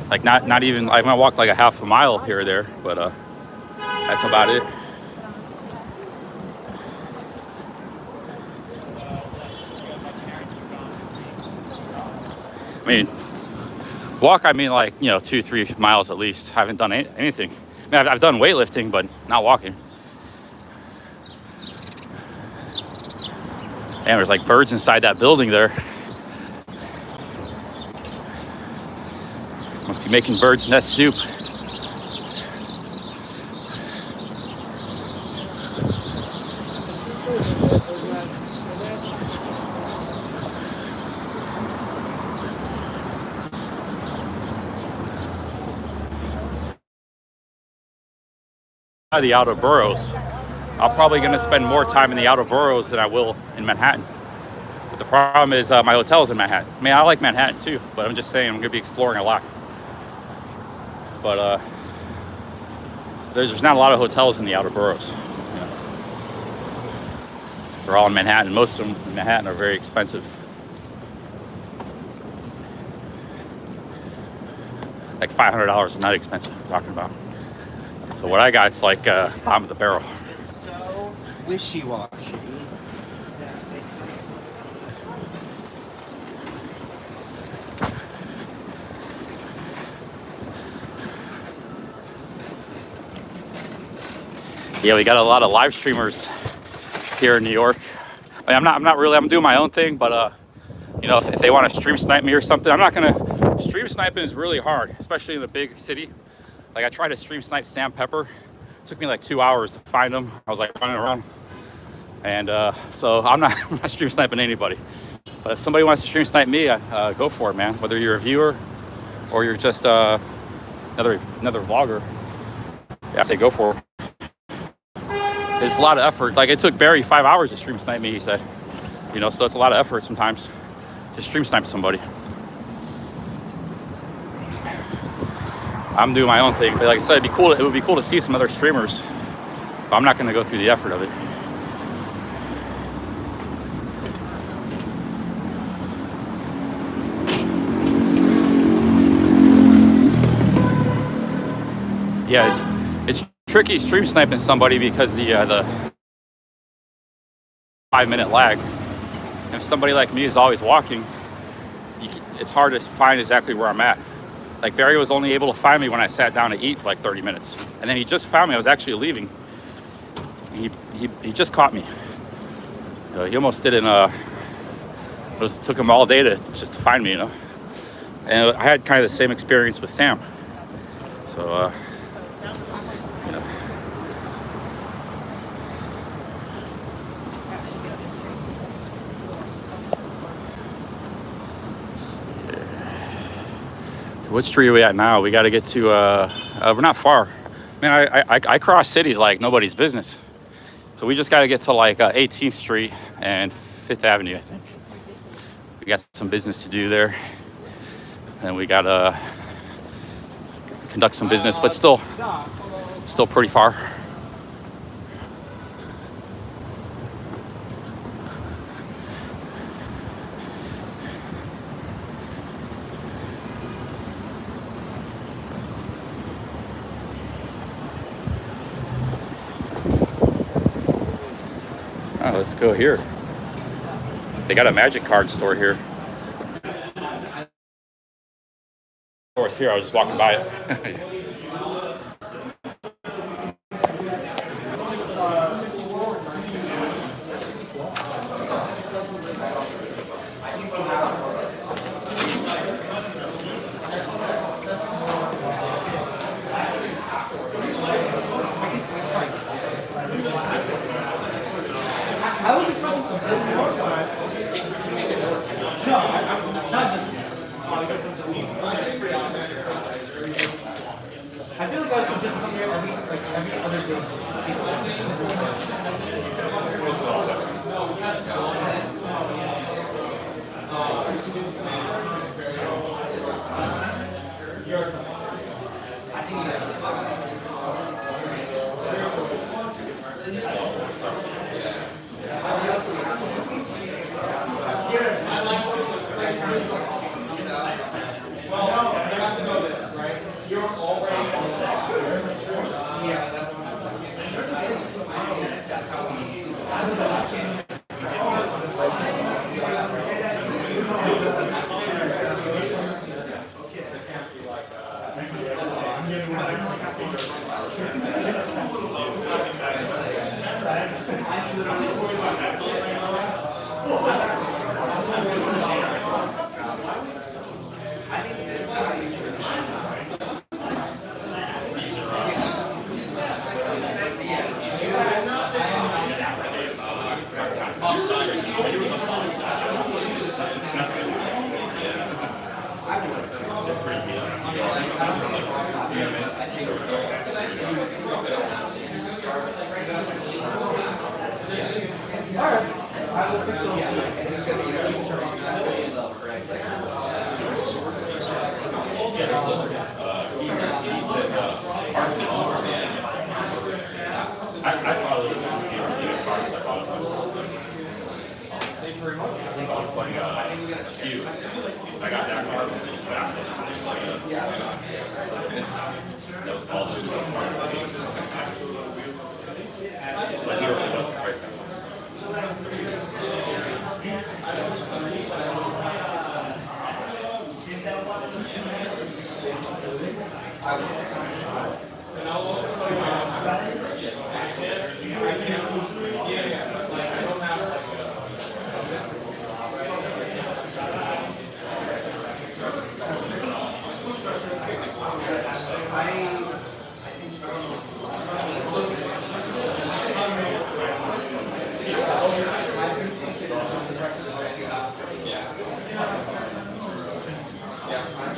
Like not even, I might walk like a half a mile here or there, but that's about it. I mean, walk, I mean like, 2-3 miles at least. I haven't done anything. I mean, I've done weightlifting, but not walking. And there's like birds inside that building there. Must be making bird's nest soup. The outer boroughs. I'm probably going to spend more time in the outer boroughs than I will in Manhattan. But the problem is my hotel's in Manhattan. I mean, I like Manhattan too, but I'm just saying I'm going to be exploring a lot. But there's not a lot of hotels in the outer boroughs. They're all in Manhattan. Most of them in Manhattan are very expensive. Like $500 a night expensive, I'm talking about. So what I got, it's like bottom of the barrel. It's so wishy-washy. Yeah, we got a lot of live streamers here in New York. I mean, I'm doing my own thing, but if they want to stream snipe me or something, I'm not gonna. Stream sniping is really hard, especially in a big city. Like I tried to stream snipe Sam Pepper. It took me like 2 hours to find him. I was like running around. And so I'm not stream sniping anybody. But if somebody wants to stream snipe me, go for it, man. Whether you're a viewer or you're just another vlogger, yeah, I say go for it. It's a lot of effort. Like it took Barry 5 hours to stream snipe me, he said. You know, so it's a lot of effort sometimes to stream snipe somebody. I'm doing my own thing, but like I said, it would be cool to see some other streamers. But I'm not going to go through the effort of it. Yeah, it's tricky stream sniping somebody because the 5-minute lag. If somebody like me is always walking, it's hard to find exactly where I'm at. Like Barry was only able to find me when I sat down to eat for like 30 minutes. And then he just found me. I was actually leaving. He just caught me. He almost didn't, it took him all day just to find me, you know. And I had kind of the same experience with Sam. So, what street are we at now? We got to get to, we're not far. Man, I cross cities like nobody's business. So we just got to get to like 18th Street and 5th Avenue, I think. We got some business to do there. And we got to conduct some business, but still pretty far. Oh, let's go here. They got a magic card store here. Of course, here I was just walking by it. I feel like I could just come here every other day.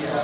They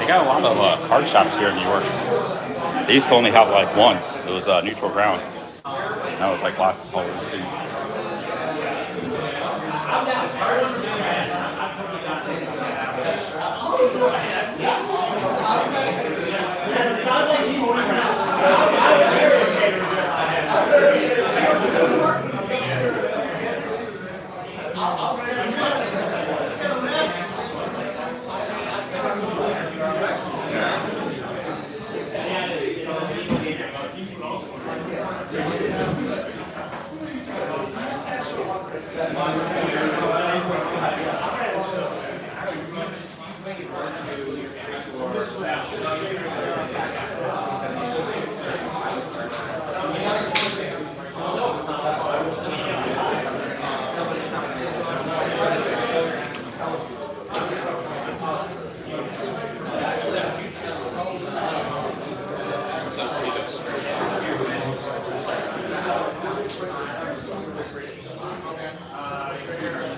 got a lot of card shops here in New York. They used to only have like one. It was neutral ground. Now it's like lots all over the city.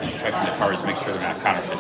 Just checking the cards, make sure they're not counterfeit.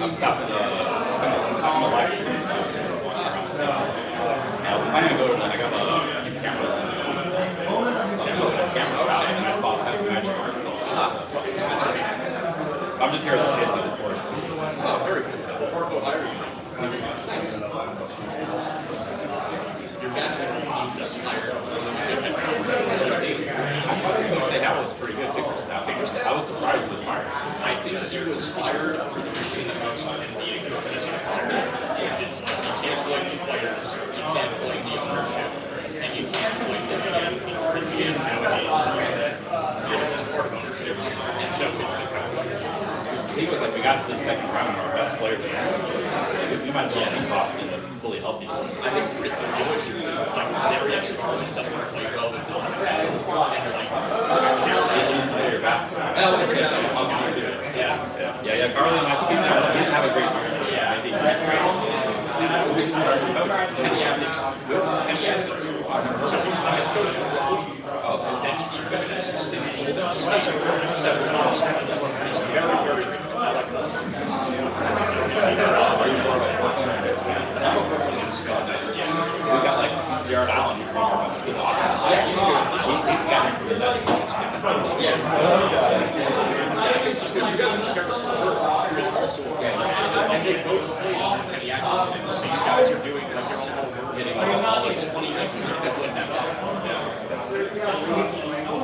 I'm stopping the live stream. I was planning to go to I got a camera. Camera shot, and I saw that's Magic Art. I'm just here as a case of the tourist. Oh, very cool. Before I go hire you. Your casting just hired. I thought the coach they had was pretty good. Picture staff. I was surprised he was fired. I think he was fired for the reason that most of him being good is fired. Which is you can't blame the players, you can't blame the ownership, and you can't blame the GM. The GM nowadays is just part of ownership, and so it's the coach. He was like, we got to the second round, our best players. We might be getting Boston fully healthy. I think if the real issue is like Darius Garland doesn't play well with Don Pass, and you're like, Your basketball. Yeah. Garland, I think he didn't have a great year. Yeah, maybe great trade. Kenny Athletics, so he's not as coach. And then he's been an assistant in the state for 7 years. He's very, very good. We got like Jared Allen. He's awesome. Yeah, he's good. And they both played on Penny Atkinson, so you guys are doing like you're almost getting like 2019 Brooklyn Nets.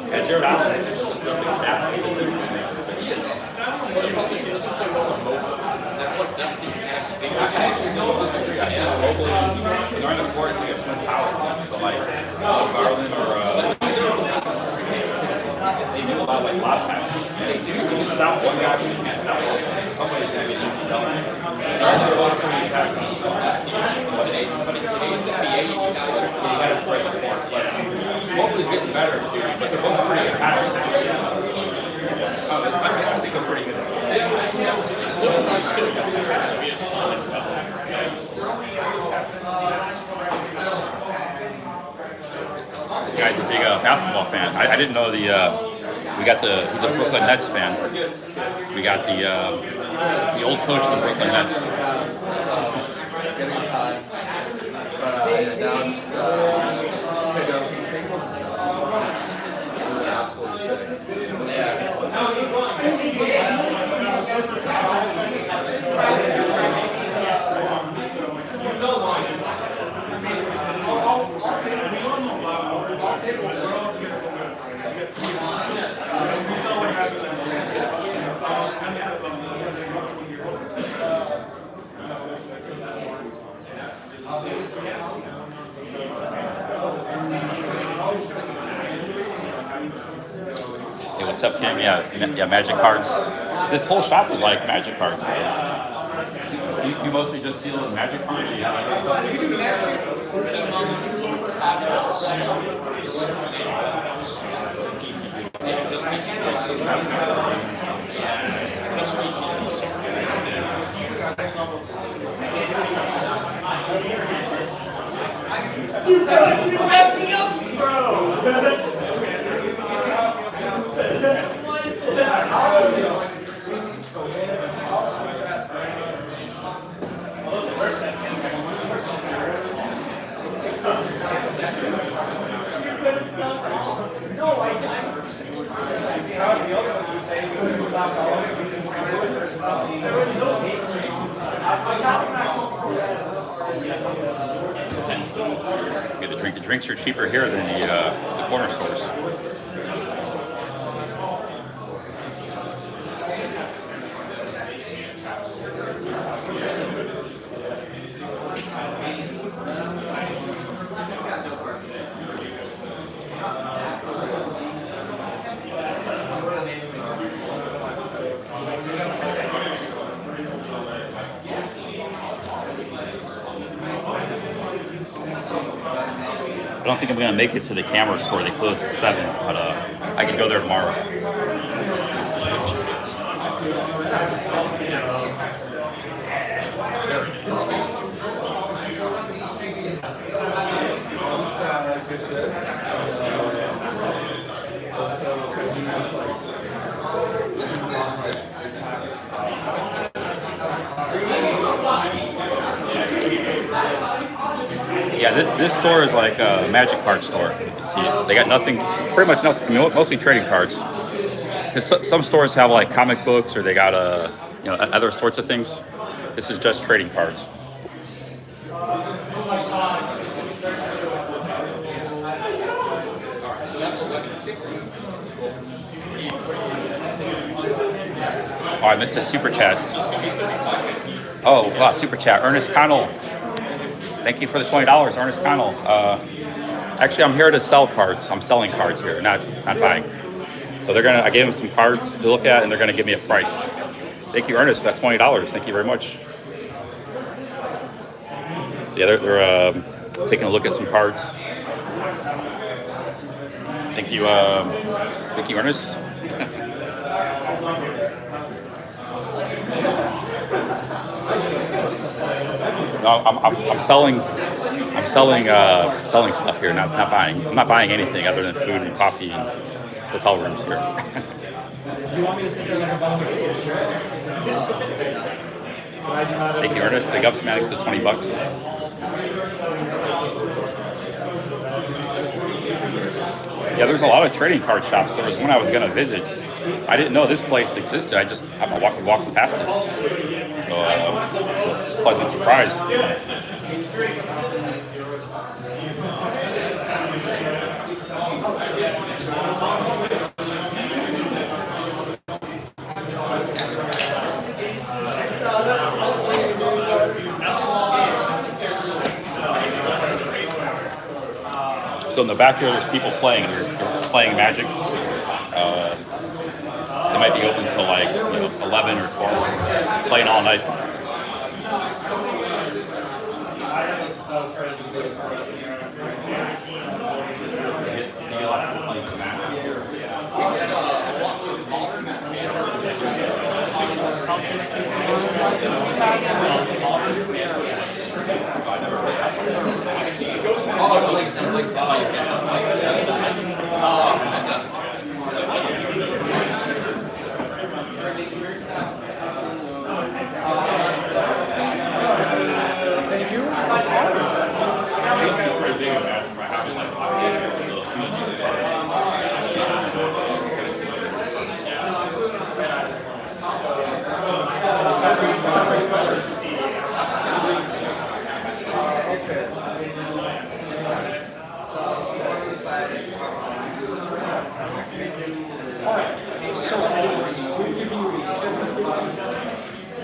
Yeah, Jared Allen. He is. But the problem is he doesn't play well on mobile. That's the next thing. Actually, no, Locally, they're in the court to get Twin Towers. So like Garland or they do a lot of like lot passes. They do. You stop one guy from the can't stop both. Somebody's gonna get easy done. There's a lot of pretty passes. But in today's NBA, you guys are break apart. But Mobley's getting better, dude. But they're both pretty good passes. I think they're pretty good. He's still got better, so he has time to develop. This guy's a big basketball fan. I didn't know he's a Brooklyn Nets fan. We got the old coach of the Brooklyn Nets. Getting time. But now I'm just pick up some singles and stuff. Absolutely shit. Hey, what's up, Kim? Yeah, Magic cards. This whole shop is like Magic cards, man. You mostly just deal with Magic cards? Yeah. You left me up, bro. Get a drink. The drinks are cheaper here than the corner stores. I don't think I'm gonna make it to the camera store. They close at 7, but I can go there tomorrow. Yeah, this store is like a Magic card store. They got nothing, pretty much nothing, mostly trading cards. Because some stores have like comic books or they got other sorts of things. This is just trading cards. Oh, I missed a super chat. Oh, wow, super chat. Ernest Connell. Thank you for the $20, Ernest Connell. Actually, I'm here to sell cards. I'm selling cards here, not buying. So I gave them some cards to look at, and they're gonna give me a price. Thank you, Ernest, for that $20. Thank you very much. So yeah, they're taking a look at some cards. Thank you, Ernest. No, I'm selling stuff here, not buying. I'm not buying anything other than food and coffee and hotel rooms here. You want me to sit there like a bum? Thank you, Ernest. Big ups, Maddox, the $20. Yeah, there's a lot of trading card shops. There was one I was going to visit. I didn't know this place existed. I just happened to walk past it. So, pleasant surprise. So in the back here, there's people playing. They're playing Magic. They might be open until like 11 or 12, playing all night. Thank you. Alright, so we'll give you a 750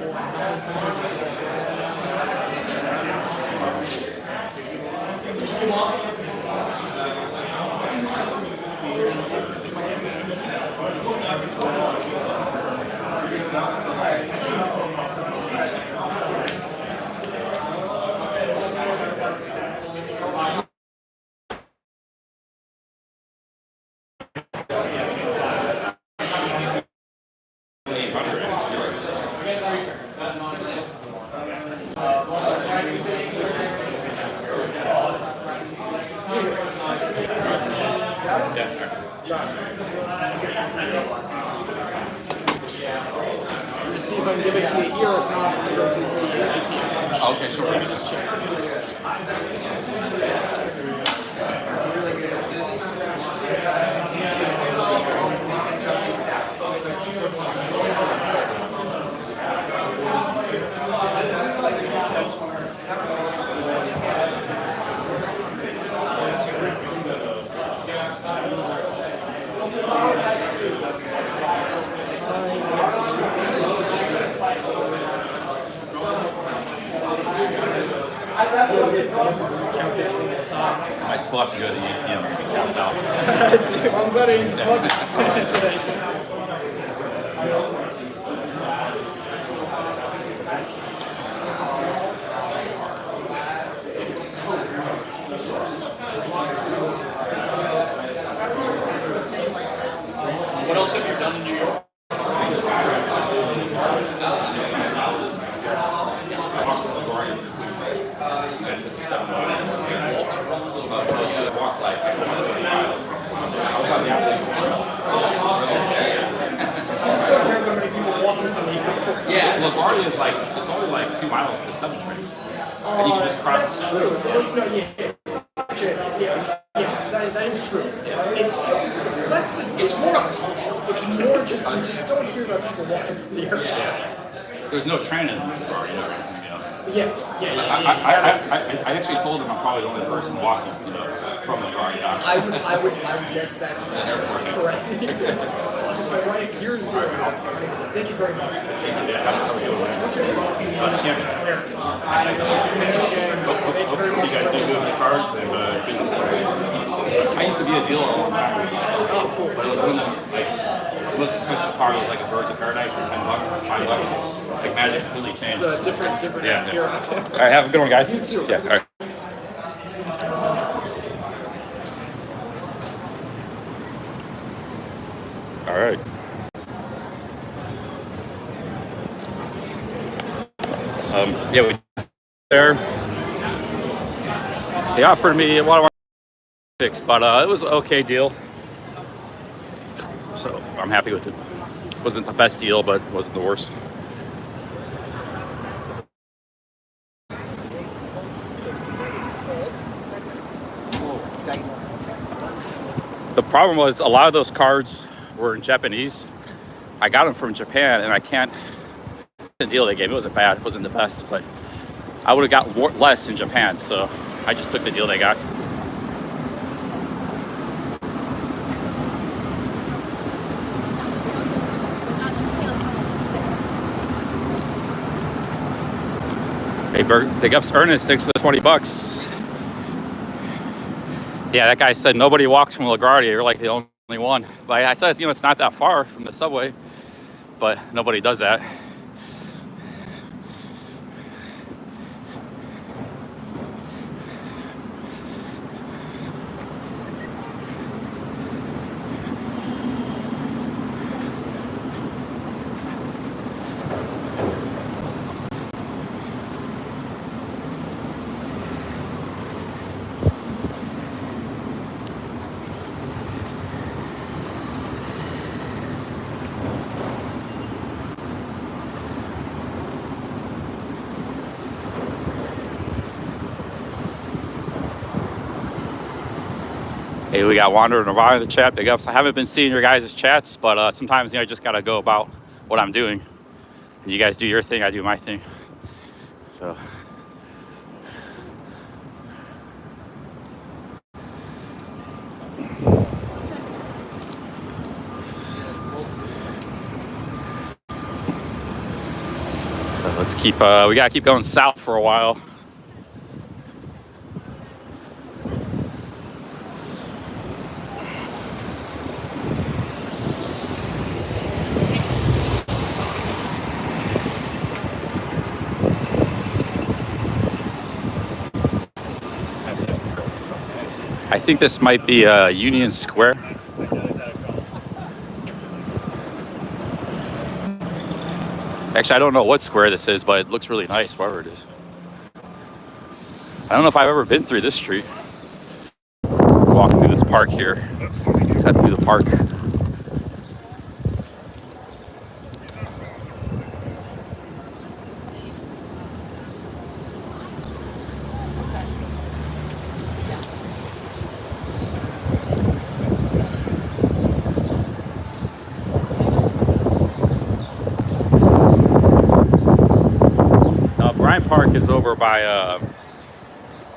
to see if I can give it to you here. If not, I'm going to it's the ATM. Okay, So sure. let me just check. Count this one more time. I still have to go to the ATM and be counted out. I'm glad I didn't deposit today. What else have you done in New York? Yeah, LaGuardia is like, it's only like 2 miles to 7th Street. And you can just cross. That's true. No, yeah, it's not, yeah, yes, that is true. It's less than, it's more social. It's more just, you just don't hear about people walking from the airport. Yeah. There's no train in LaGuardia or anything, Yes, yeah. I actually told him I'm probably the only person walking, from LaGuardia. I would guess that's correct. Right here is your house. Thank you very much. What's your name? Champion. Thank you very much. You guys do good with the cards and I used to be a dealer all the time. Oh, cool. But it was when the most expensive card was like a Birds of Paradise for $10, $5. Like Magic completely changed. It's a different Yeah. era. All right, have a good one, guys. You too. Yeah. All right. All right. Yeah, we there. They offered me a lot of our picks, but it was an okay deal. So I'm happy with it. Wasn't the best deal, but wasn't the worst. The problem was a lot of those cards were in Japanese. I got them from Japan, and I can't. The deal they gave me wasn't bad. It wasn't the best, but I would have got more, less in Japan, so I just took the deal they got. Hey, big ups Ernest, thanks for the 20 bucks. Yeah, that guy said nobody walks from LaGuardia. You're like the only one. But I said, you know, it's not that far from the subway, but nobody does that. Hey, we got Wander and Nirvana in the chat. Big ups. I haven't been seeing your guys' chats, but sometimes, you know, I just gotta go about what I'm doing. And you guys do your thing, I do my thing. So. Let's keep, we gotta keep going south for a while. I think this might be Union Square. Actually, I don't know what square this is, but it looks really nice, wherever it is. I don't know if I've ever been through this street. Walk through this park here. Cut through the park. Bryant Park is over by,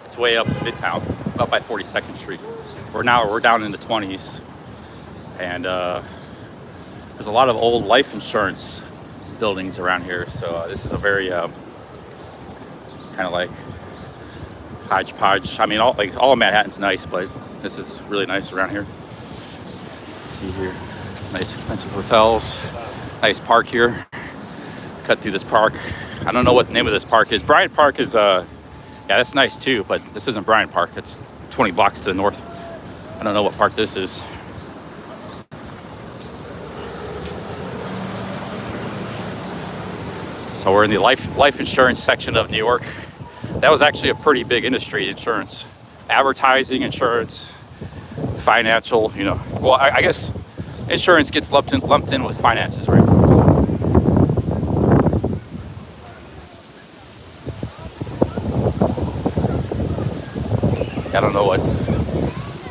it's way up Midtown, up by 42nd Street. We're down in the 20s, and there's a lot of old life insurance buildings around here. So this is a very kind of like hodgepodge. I mean, all of Manhattan's nice, but this is really nice around here. Let's see here, nice expensive hotels, nice park here. Cut through this park. I don't know what the name of this park is. Bryant Park is, yeah, that's nice too, but this isn't Bryant Park. It's 20 blocks to the north. I don't know what park this is. So we're in the life insurance section of New York. That was actually a pretty big industry, insurance. Advertising, insurance, financial, you know. Well, I guess insurance gets lumped in with finances, right? I don't know what.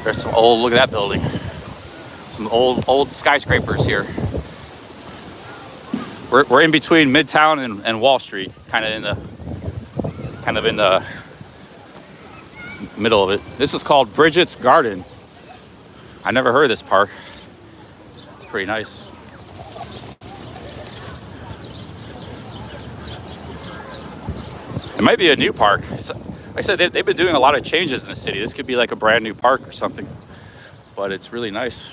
There's some old, look at that building. Some old skyscrapers here. We're in between Midtown and Wall Street, kind of in the middle of it. This is called Bridget's Garden. I never heard of this park. It's pretty nice. It might be a new park. Like I said, they've been doing a lot of changes in the city. This could be like a brand new park or something, but it's really nice.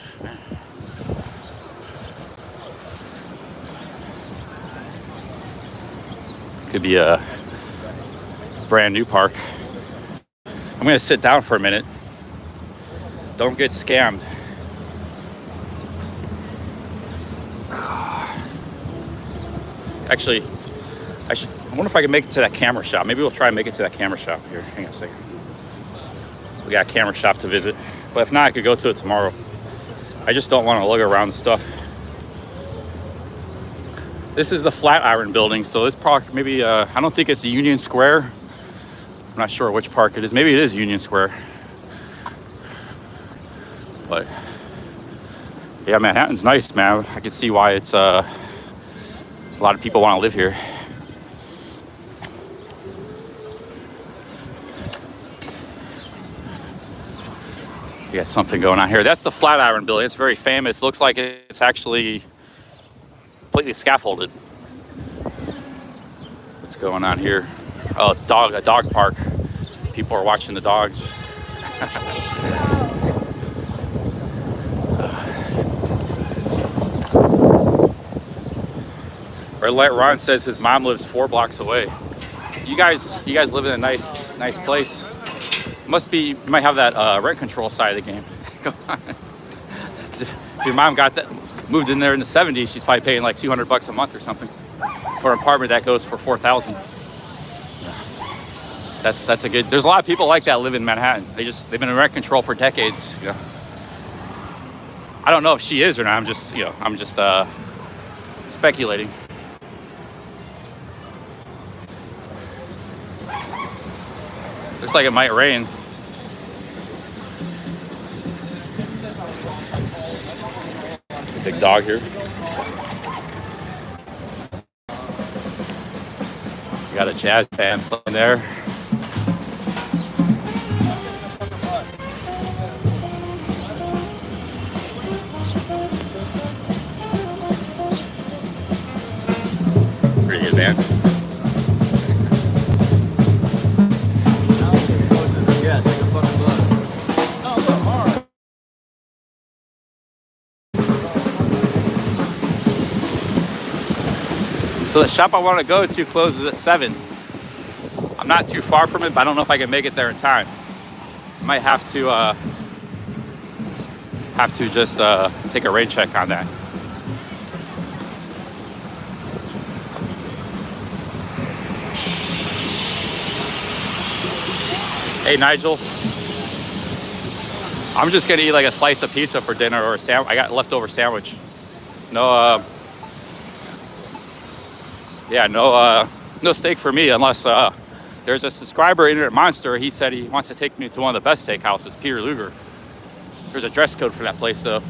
Could be a brand new park. I'm gonna sit down for a minute. Don't get scammed. Actually, I wonder if I can make it to that camera shop. Maybe we'll try and make it to that camera shop here. Hang on a second. We got a camera shop to visit. But if not, I could go to it tomorrow. I just don't want to look around the stuff. This is the Flatiron building. So this park, maybe, I don't think it's Union Square. I'm not sure which park it is. Maybe it is Union Square. But Yeah, Manhattan's nice, man. I can see why it's a lot of people want to live here. You got something going on here. That's the Flatiron Building. It's very famous. Looks like it's actually completely scaffolded. What's going on here? Oh, it's a dog park. People are watching the dogs. Red Light Ron says his mom lives 4 blocks away. You guys live in a nice place. Must be, you might have that rent control side of the game. If your mom moved in there in the 70s, she's probably paying like $200 a month or something for an apartment that goes for $4,000. That's a good. There's a lot of people like that live in Manhattan. They've been in rent control for decades. You know. I don't know if she is or not. I'm just speculating. Looks like it might rain. It's a big dog here. We got a jazz band playing there. Pretty good band. So the shop I want to go to closes at 7. I'm not too far from it, but I don't know if I can make it there in time. I might have to just take a rain check on that. Hey Nigel, I'm just gonna eat like a slice of pizza for dinner or a sandwich. I got a leftover sandwich. No steak for me unless there's a subscriber, Internet Monster. He said he wants to take me to one of the best steakhouses, Peter Luger. There's a dress code for that place though.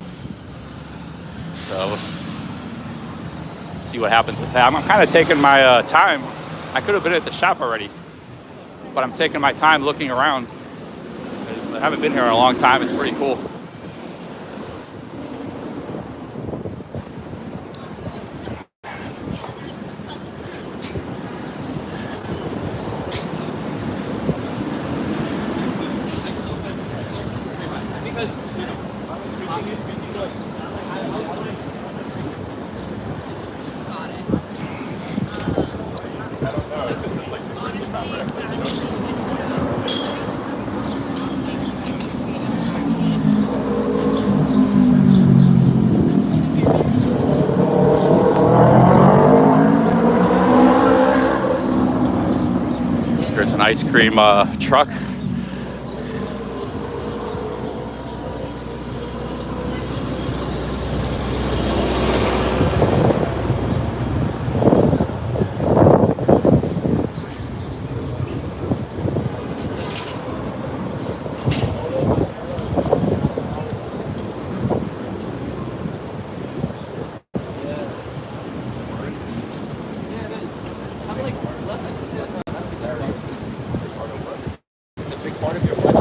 So we'll see what happens with that. I'm kind of taking my time. I could have been at the shop already, but I'm taking my time looking around. I haven't been here in a long time. It's pretty cool. There's an ice cream truck.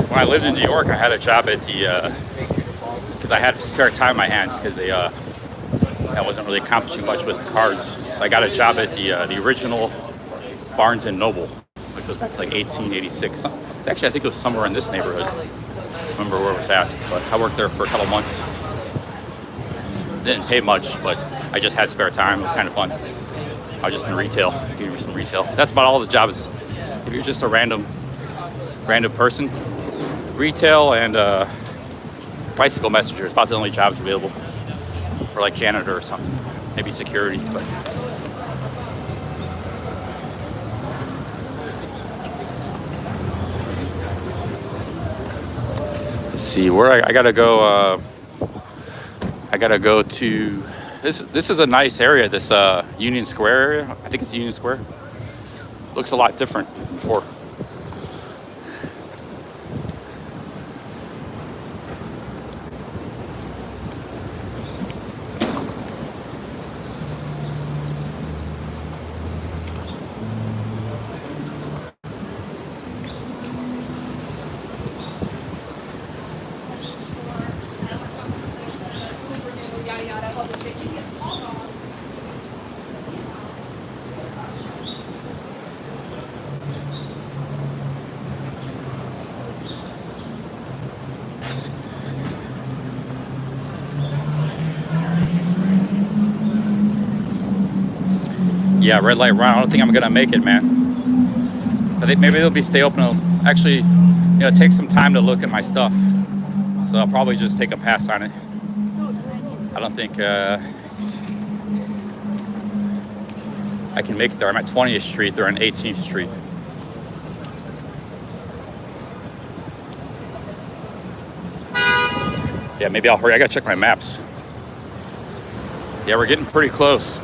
When I lived in New York, I had a job at the, because I had spare time in my hands because I wasn't really accomplishing much with the cards. So I got a job at the original Barnes & Noble, which was back to like 1886. It's actually, I think it was somewhere in this neighborhood. I don't remember where it was at, but I worked there for a couple months. Didn't pay much, but I just had spare time. It was kind of fun. I was just in retail, doing some retail. That's about all the jobs. If you're just a random person, retail and bicycle messenger is about the only jobs available, or like janitor or something, maybe security. But let's see where I gotta go. I gotta go to this is a nice area, this Union Square area. I think it's Union Square. Looks a lot different than before. yada yada. All this shit. You get all wrong. Yeah, red light run. I don't think I'm gonna make it, man. I think maybe they'll be stay open. Actually, you know, take some time to look at my stuff. So I'll probably just take a pass on it. I don't think I can make it there. I'm at 20th Street. They're on 18th Street. Yeah, maybe I'll hurry. I gotta check my maps. Yeah, we're getting pretty close.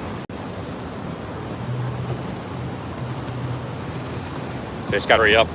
So I just gotta hurry up.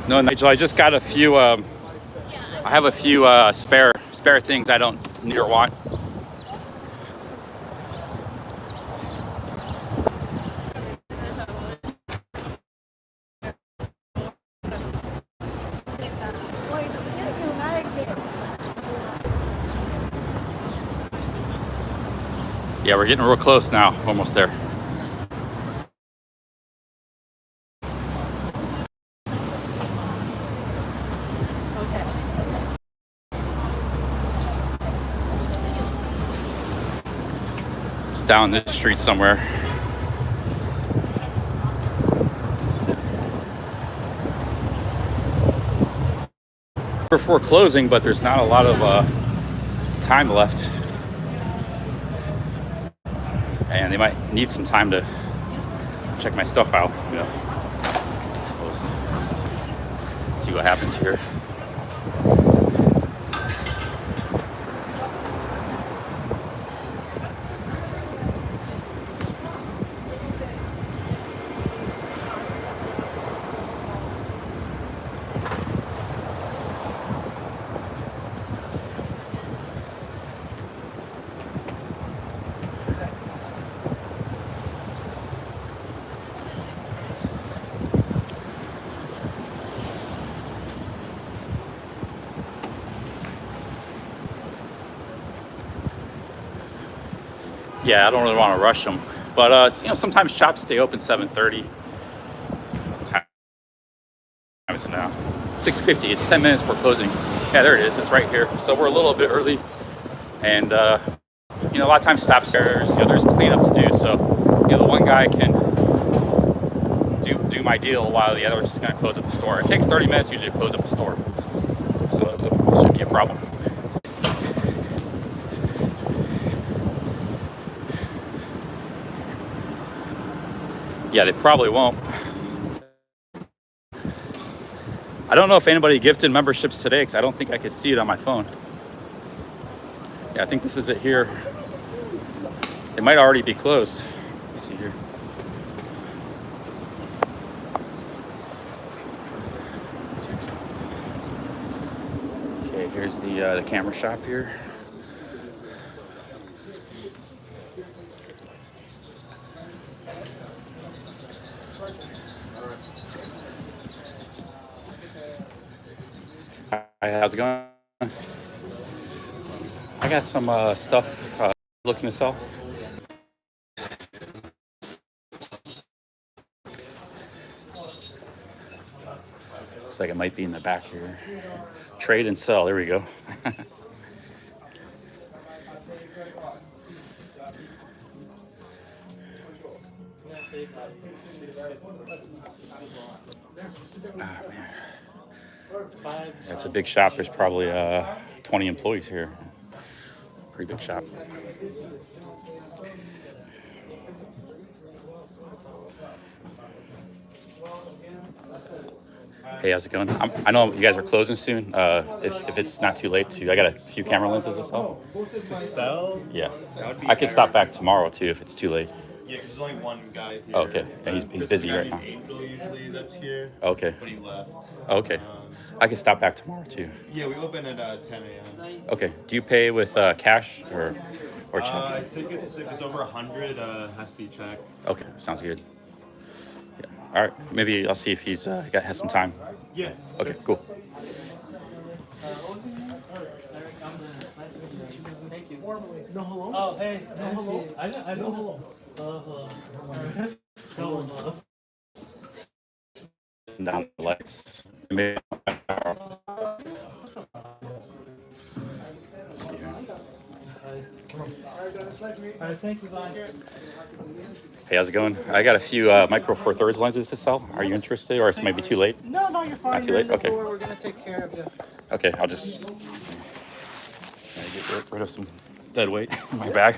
No, Nigel, I just got a few. I have a few spare things I don't need or want. Yeah, we're getting real close now. Almost there. It's down this street somewhere. Before closing, but there's not a lot of time left. And they might need some time to check my stuff out. You know, let's see what happens here. Yeah, I don't really want to rush them, but you know, sometimes shops stay open 7:30. Time is it now? 6:50. It's 10 minutes before closing. Yeah, there it is. It's right here. So we're a little bit early, and you know, a lot of times stop stairs. You know, there's cleanup to do. So you know, the one guy can do my deal while the other is just gonna close up the store. It takes 30 minutes usually to close up the store, so it shouldn't be a problem. Yeah, they probably won't. I don't know if anybody gifted memberships today because I don't think I could see it on my phone. Yeah, I think this is it here. It might already be closed. Let's see here. Okay, here's the camera shop here. Hi, how's it going? I got some stuff looking to sell. Looks like it might be in the back here. Trade and sell. There we go. Ah, man. That's a big shop. There's probably 20 employees here. Pretty big shop. Hey, how's it going? I know you guys are closing soon. If it's not too late, I got a few camera lenses to sell. To sell? Yeah, That would be I could stop back tomorrow too if it's too late. Yeah, because there's only one guy here. Oh, okay, yeah, he's There's busy a guy right named now. Angel usually that's here. Okay. But he left. Okay, I could stop back tomorrow too. Yeah, we open at 10 a.m. Okay, do you pay with cash or check? I think if it's over 100, has to be check. Okay, sounds good. Yeah. All right, maybe I'll see if he's has some time. Yeah. Okay, cool. Thank you. No hello? Oh, hey. No hello? I No hello. Hello. Down the legs. Maybe. See here. All right, thank you, bye. Hey, how's it going? I got a few micro four thirds lenses to sell. Are you interested, or it's maybe too late? No, you're fine. Not too You're late? in the Okay. door. We're gonna take care of you. Okay, I'll just get rid of some dead weight in my bag.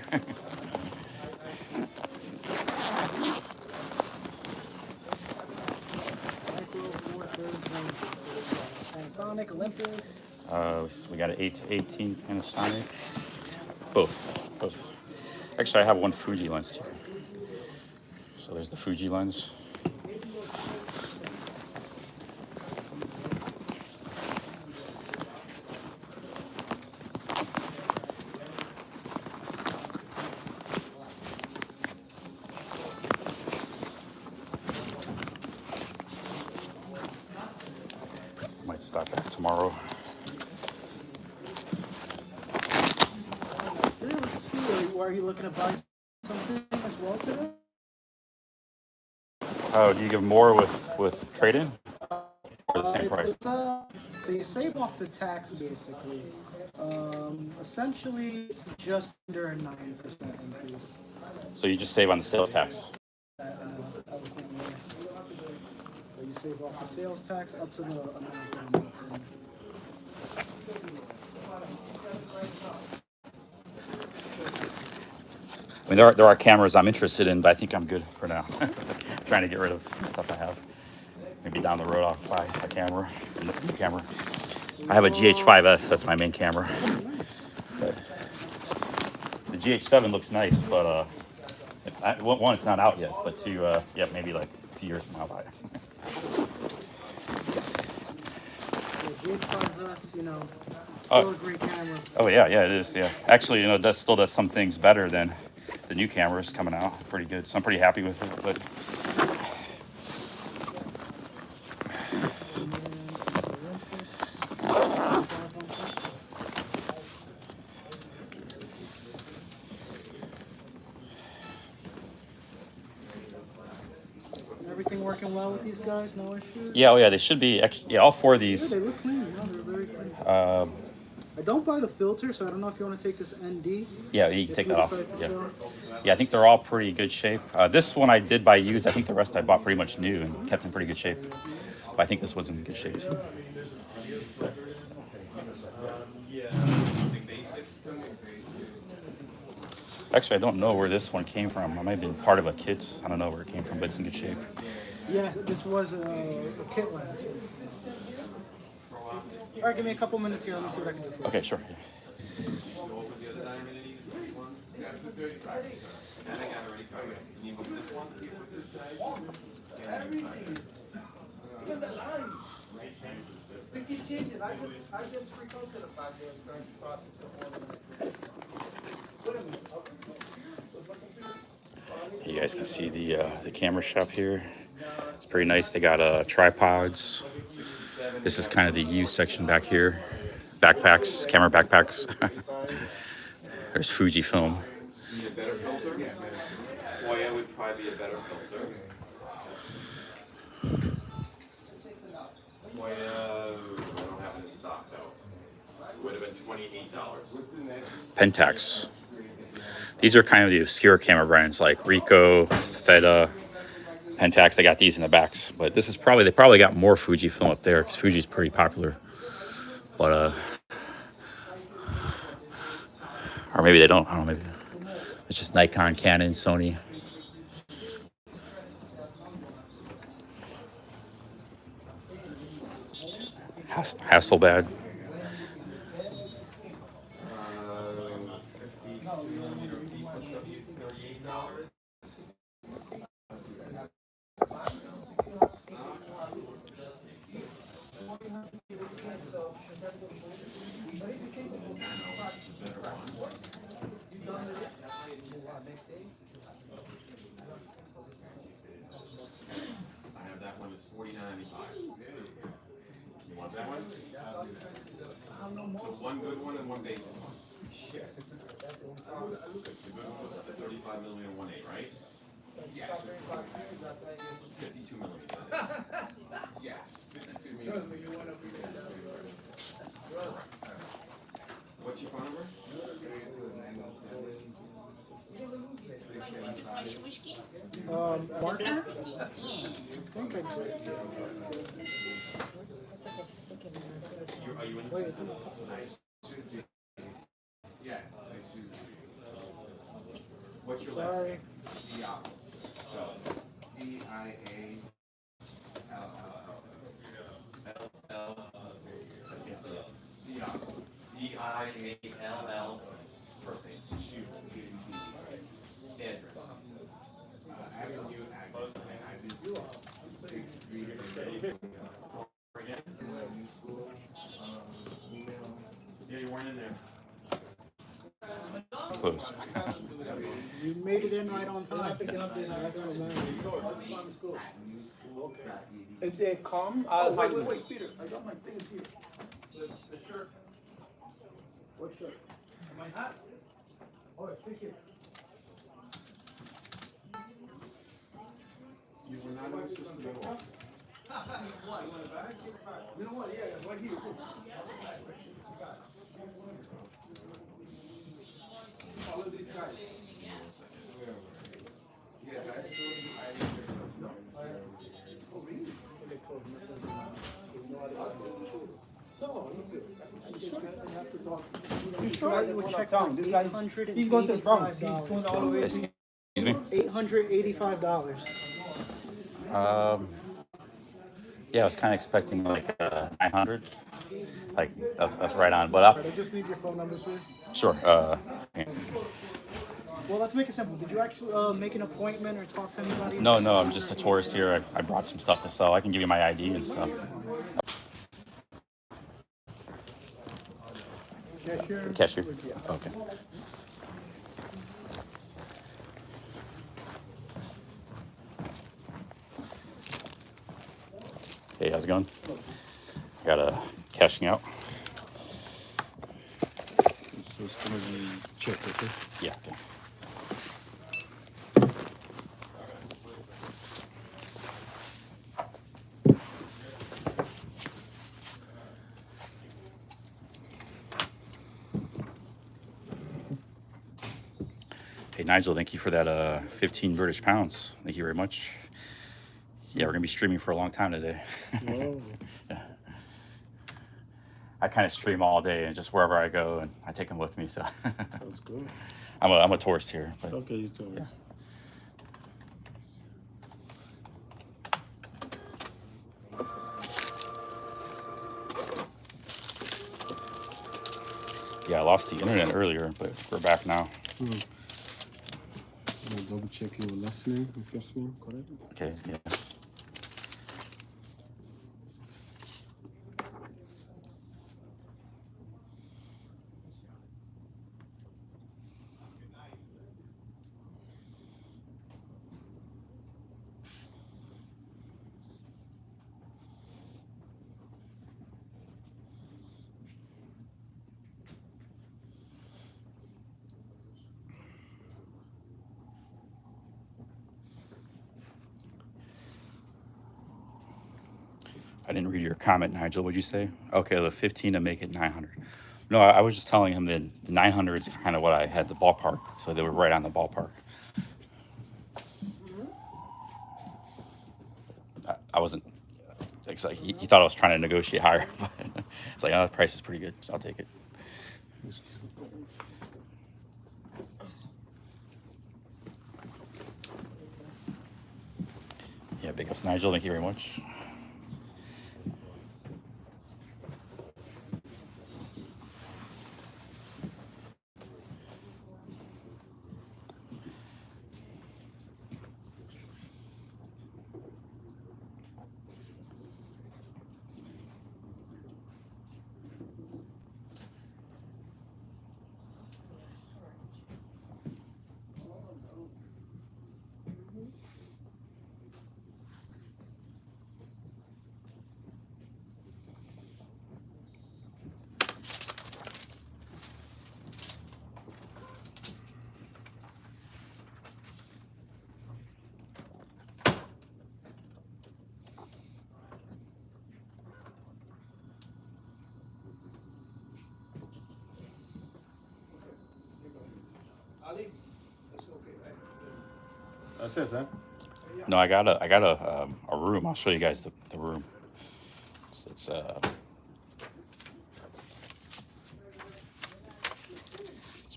Panasonic, Olympus. We got an 8-18 Panasonic. Both. Actually, I have one Fuji lens too. So there's the Fuji lens. Might stop back tomorrow. Yeah, let's see. Are you looking to buy something as well today? Oh, do you give more with trade-in? Or the same price? So you save off the tax basically. Essentially, it's just under a 9% increase. So you just save on the sales tax. You save off the sales tax up to the amount. I mean, there are cameras I'm interested in, but I think I'm good for now. Trying to get rid of some stuff I have. Maybe down the road I'll buy a camera, a new camera. I have a GH5S, that's my main camera. But the GH7 looks nice, but one, it's not out yet, but two, yeah, maybe like a few years from now I'll buy it. GH5S, you know, still a great camera. Oh yeah, it is, yeah. Actually, you know, that still does some things better than the new cameras coming out. Pretty good, so I'm pretty happy with it, but Everything working well with these guys? No issues? yeah, they should be. Yeah, all four of Yeah, these. they look clean. Yeah, they're very clean. I don't buy the filter, so I don't know if you want to take this ND. Yeah, you can if take we that off. decide to Yeah. sell. Yeah, I think they're all pretty good shape. This one I did buy used. I think the rest I bought pretty much new and kept in pretty good shape. But I think this was in good shape too. Actually, I don't know where this one came from. I might have been part of a kit. I don't know where it came from, but it's in good shape. Yeah, this was a kit lens. All right, give me a couple minutes here. Let me see what I can do for you. Okay, sure. You guys can see the camera shop here. It's pretty nice. They got tripods. This is kind of the used section back here. Backpacks, camera backpacks. There's Fujifilm. Need a better filter? Hoya would probably be a better filter. Hoya, I don't have it in stock though. It would have been $28. Pentax. These are kind of the obscure camera brands like Ricoh, Theta, Pentax, they got these in the backs, but this is probably, they probably got more Fujifilm up there because Fuji's pretty popular. But or maybe they don't. I don't know. Maybe it's just Nikon, Canon, Sony. Hasselblad. I have that one. It's $49.95. You want that one? So one good one and one basic one. Yes. The good one was the 35mm 1.8, right? Yeah. 52 millimeters. Yeah. 52 millimeters. What's your phone number? Marker? Are you in the system? Yeah, I should. What's your last name? Diallo. So, D-I-A-L-L. Diallo. D-I-A-L-L. First name. Shoot. Address. Avenue, yeah, you weren't in there. Close. You made it in right on time. Is it calm? Wait, Peter. I got my things here. The shirt. What shirt? My hat. Oh, take it. You were not in the system at all. What? You know what? Yeah, right here. Follow these guys. Yeah, I told you I Oh, really? You sure? I will check down. This guy, he's going to the Bronx. He's going all the way. Excuse me? $885. Yeah, I was kind of expecting like 900. Like that's right on. But I just need your phone number, please. sure. Well, let's make it simple. Did you actually make an appointment or talk to anybody? No, I'm just a tourist here. I brought some stuff to sell. I can give you my ID and stuff. Cashier? Cashier? Okay. Hey, how's it going? Got a cashing out. So it's gonna be check, okay? Yeah, okay. Hey, Nigel, thank you for that 15 British pounds. Thank you very much. Yeah, we're going to be streaming for a long time today. Whoa. Yeah. I kind of stream all day and just wherever I go, and I take them with me. So That's good. I'm a tourist here. But, Okay, you told us. Yeah, I lost the internet earlier, but we're back now. I'll double check your last name and first name, correct? Okay, yeah. I didn't read your comment, Nigel. What'd you say? Okay, the 15 to make it 900. No, I was just telling him that 900 is kind of what I had the ballpark, so they were right on the ballpark. I wasn't. It's like he thought I was trying to negotiate higher. It's like, oh, the price is pretty good, so I'll take it. Yeah, big ups, Nigel. Thank you very much. That's it, huh? No, I got a room. I'll show you guys the room. So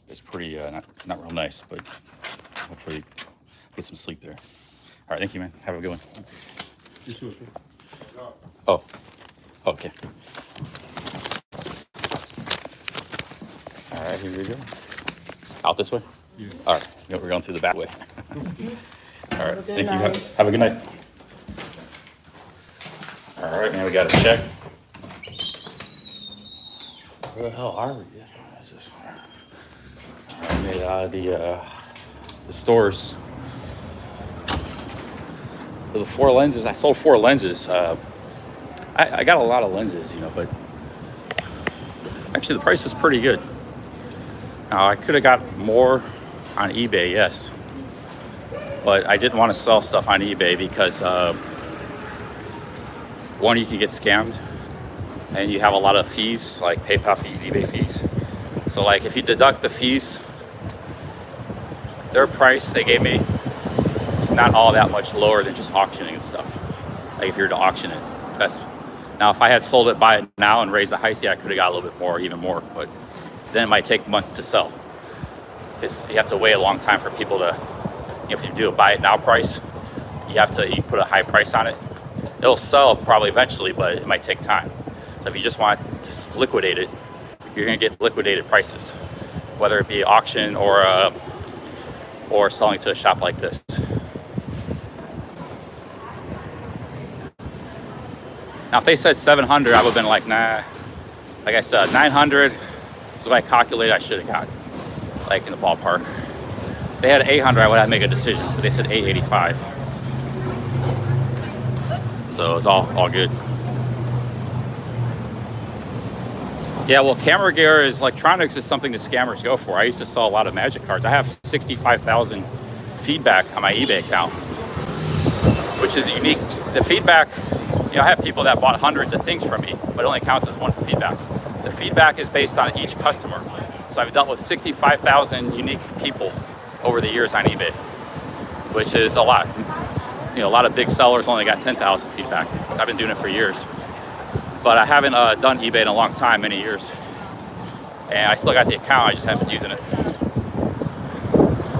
it's pretty not real nice, but hopefully get some sleep there. All right, thank you, man. Have a good one. You too. Oh, okay. All right, here we go. Out this way? Yeah. All right, yeah, we're going through the back way. All right, thank you. Have a good night. All right, man, we got a check. Where the hell are we? It's just, I made it out of the stores. For the 4 lenses, I sold 4 lenses. I got a lot of lenses, you know, but actually the price was pretty good. Now, I could have got more on eBay, yes. But I didn't want to sell stuff on eBay because, one, you can get scammed. And you have a lot of fees, like PayPal fees, eBay fees. So, like, if you deduct the fees, their price they gave me, it's not all that much lower than just auctioning and stuff. Like, if you were to auction it, that's... Now, if I had sold it, buy it now, and raised the high, I could have got a little bit more, even more. But then it might take months to sell. Because you have to wait a long time for people to... If you do a buy it now price, you put a high price on it. It'll sell probably eventually, but it might take time. So if you just want to liquidate it, you're going to get liquidated prices, whether it be auction or selling to a shop like this. Now, if they said 700, I would have been like, nah. Like I said, 900 is what I calculated I should have got, like in the ballpark. If they had 800, I would have to make a decision, but they said 885. So it's all good. Yeah, well, camera gear electronics is something the scammers go for. I used to sell a lot of Magic cards. I have 65,000 feedback on my eBay account, which is unique. The feedback, I have people that bought hundreds of things from me, but it only counts as one feedback. The feedback is based on each customer. So I've dealt with 65,000 unique people over the years on eBay, which is a lot. A lot of big sellers only got 10,000 feedback. I've been doing it for years. But I haven't done eBay in a long time, many years. And I still got the account, I just haven't been using it.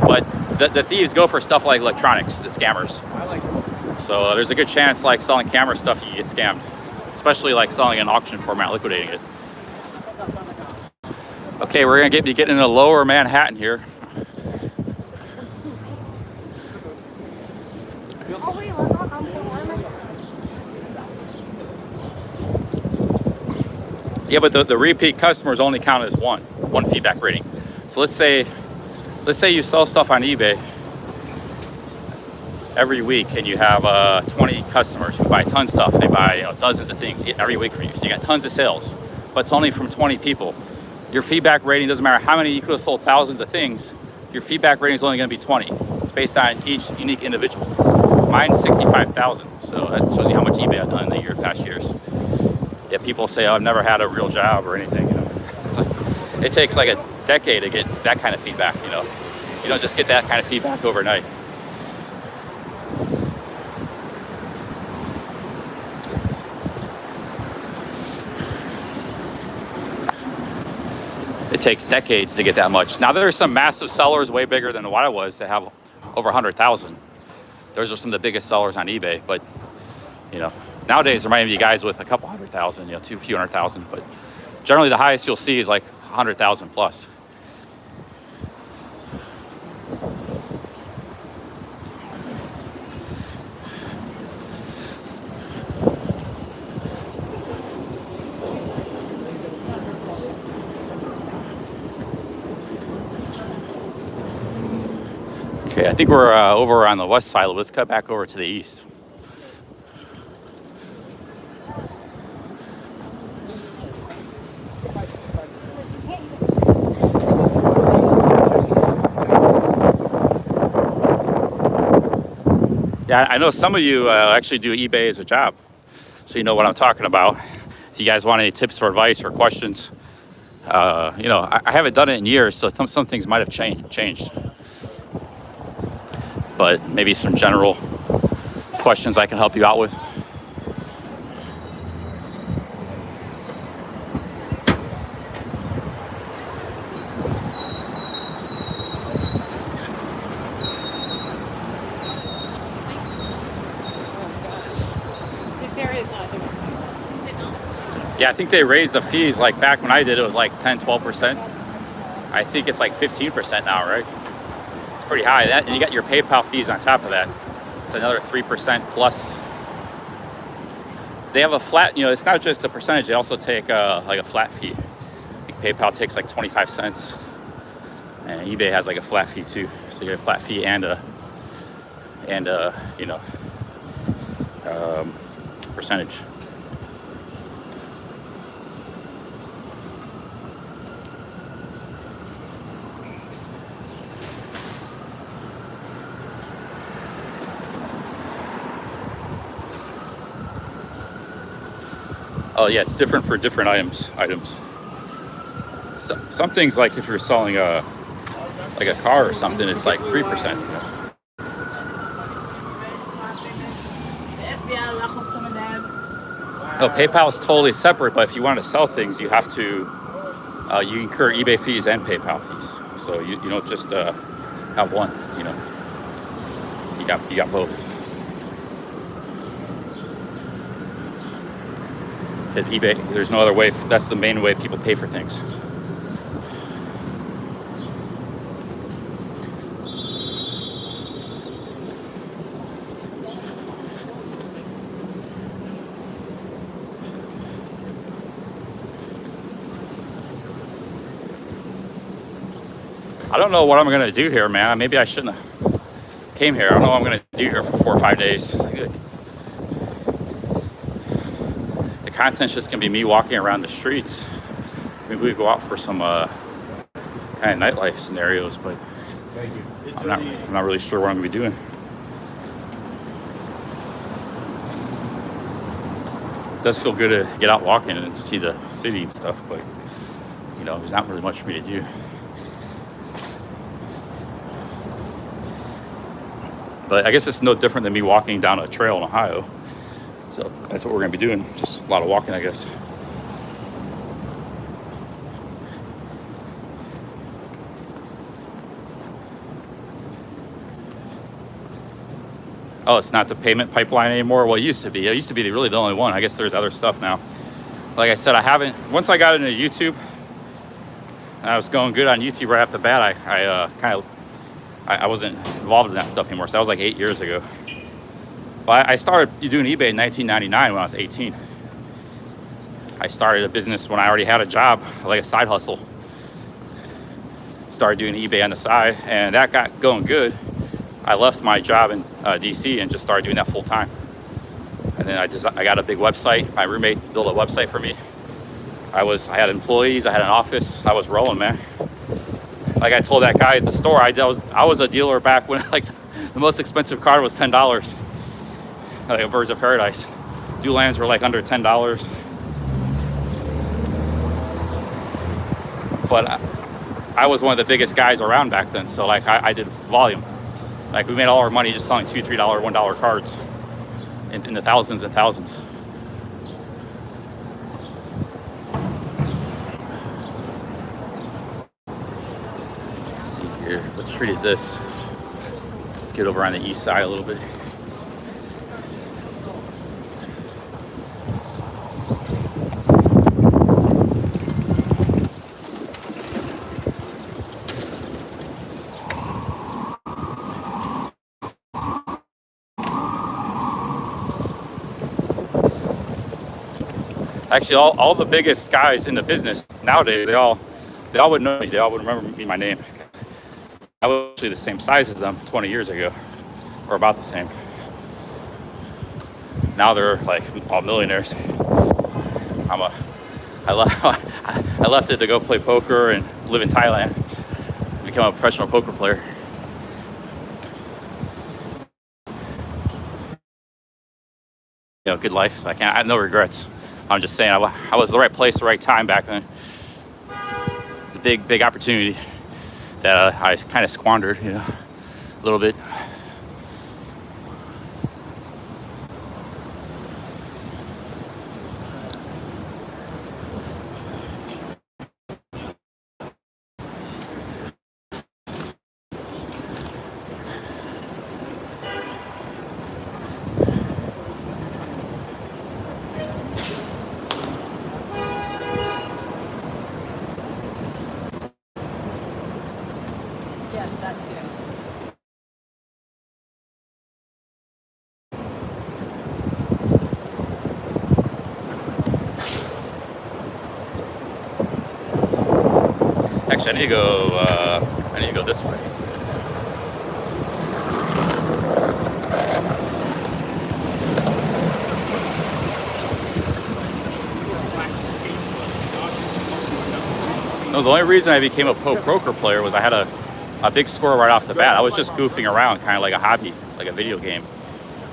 But the thieves go for stuff like electronics, the scammers. So there's a good chance, like selling camera stuff, you get scammed. Especially like selling in auction format, liquidating it. Okay, we're gonna be getting into lower Manhattan here. Yeah, but the repeat customers only count as one feedback rating. So let's say you sell stuff on eBay every week, and you have 20 customers who buy tons of stuff. They buy dozens of things every week from you. So you got tons of sales, but it's only from 20 people. Your feedback rating doesn't matter how many you could have sold thousands of things. Your feedback rating is only going to be 20. It's based on each unique individual. Mine's 65,000, so that shows you how much eBay I've done in the past years. Yeah, people say, oh, I've never had a real job or anything. It's like, it takes like a decade to get that kind of feedback. You don't just get that kind of feedback overnight. it takes decades to get that much. Now there's some massive sellers way bigger than what I was that have over 100,000. Those are some of the biggest sellers on eBay, but you know, nowadays there might be guys with a couple 100,000, you know, few 100,000, but generally the highest you'll see is like 100,000 plus. Okay, I think we're over on the west side. Let's cut back over to the east. Yeah, I know some of you actually do eBay as a job, so you know what I'm talking about. If you guys want any tips or advice or questions, you know, I haven't done it in years, so some things might have changed. But maybe some general questions I can help you out with. This area is not doing it. Is it not? Yeah, I think they raised the fees. Like back when I did, it was like 10-12%. I think it's like 15% now, right? Pretty high. And you got your PayPal fees on top of that. It's another 3% plus. They have a flat, you know, it's not just a percentage. They also take like a flat fee. I think PayPal takes like 25 cents, and eBay has like a flat fee too. So you get a flat fee and you know, percentage. Oh yeah, it's different for different items. So, some things, like if you're selling like a car or something, it's like 3%. You know? No, PayPal is totally separate, but if you want to sell things, you have to you incur eBay fees and PayPal fees. So you don't just have one. You know, you got both. Because eBay, there's no other way. That's the main way people pay for things. I don't know what I'm gonna do here, man. Maybe I shouldn't have came here. I don't know what I'm gonna do here for 4 or 5 days. Content's just gonna be me walking around the streets. Maybe we go out for some kind of nightlife scenarios, but I'm not really sure what I'm gonna be doing. It does feel good to get out walking and see the city and stuff, but you know, there's not really much for me to do. But I guess it's no different than me walking down a trail in Ohio. So that's what we're gonna be doing. Just a lot of walking, I guess. Oh, it's not the payment pipeline anymore? Well, it used to be. It used to be really the only one. I guess there's other stuff now. Like I said, once I got into YouTube, and I was going good on YouTube right off the bat, I wasn't involved in that stuff anymore. So that was like 8 years ago. But I started doing eBay in 1999 when I was 18. I started a business when I already had a job, like a side hustle. Started doing eBay on the side, and that got going good. I left my job in DC and just started doing that full time. And then I got a big website. My roommate built a website for me. I had employees, I had an office. I was rolling, man. Like I told that guy at the store, I was a dealer back when like the most expensive card was $10. Like a Birds of Paradise. Dulans were like under $10. But I was one of the biggest guys around back then, so like I did volume. Like we made all our money just selling $2, $3, $1 cards in the thousands and thousands. What street is this? Let's get over on the east side a little bit. Actually, all the biggest guys in the business nowadays, they all would know me. They all would remember me, my name. I was actually the same size as them 20 years ago, or about the same. Now they're like all millionaires. I left it to go play poker and live in Thailand, become a professional poker player. You know, good life. So I have no regrets. I'm just saying I was the right place, the right time back then. It's a big opportunity that I kind of squandered, you know, a little bit. Yes, that too. Actually, I need to go this way. No, the only reason I became a poker player was I had a big score right off the bat. I was just goofing around, kind of like a hobby, like a video game.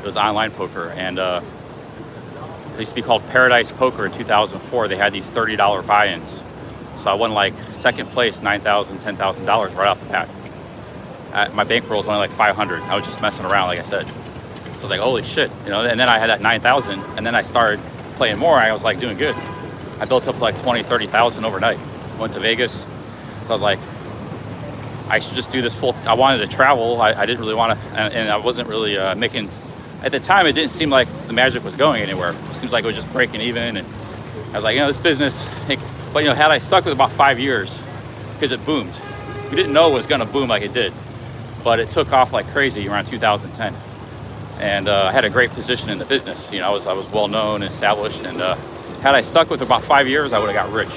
It was online poker, and it used to be called Paradise Poker in 2004. They had these $30 buy-ins. So I won like second place, $9,000, $10,000 right off the bat. My bankroll was only like 500. I was just messing around, like I said. I was like, holy shit, you know. And then I had that 9,000, and then I started playing more. And I was like doing good. I built up to like 20, 30,000 overnight. Went to Vegas. So I was like, I should just do this full. I wanted to travel. I didn't really want to, and I wasn't really making. At the time, it didn't seem like the magic was going anywhere. It seems like it was just breaking even. And I was like, you know, this business. But you know, had I stuck with it about 5 years, because it boomed. You didn't know it was going to boom like it did, but it took off like crazy around 2010. And I had a great position in the business. You know, I was well known and established. And had I stuck with it about 5 years, I would have got rich.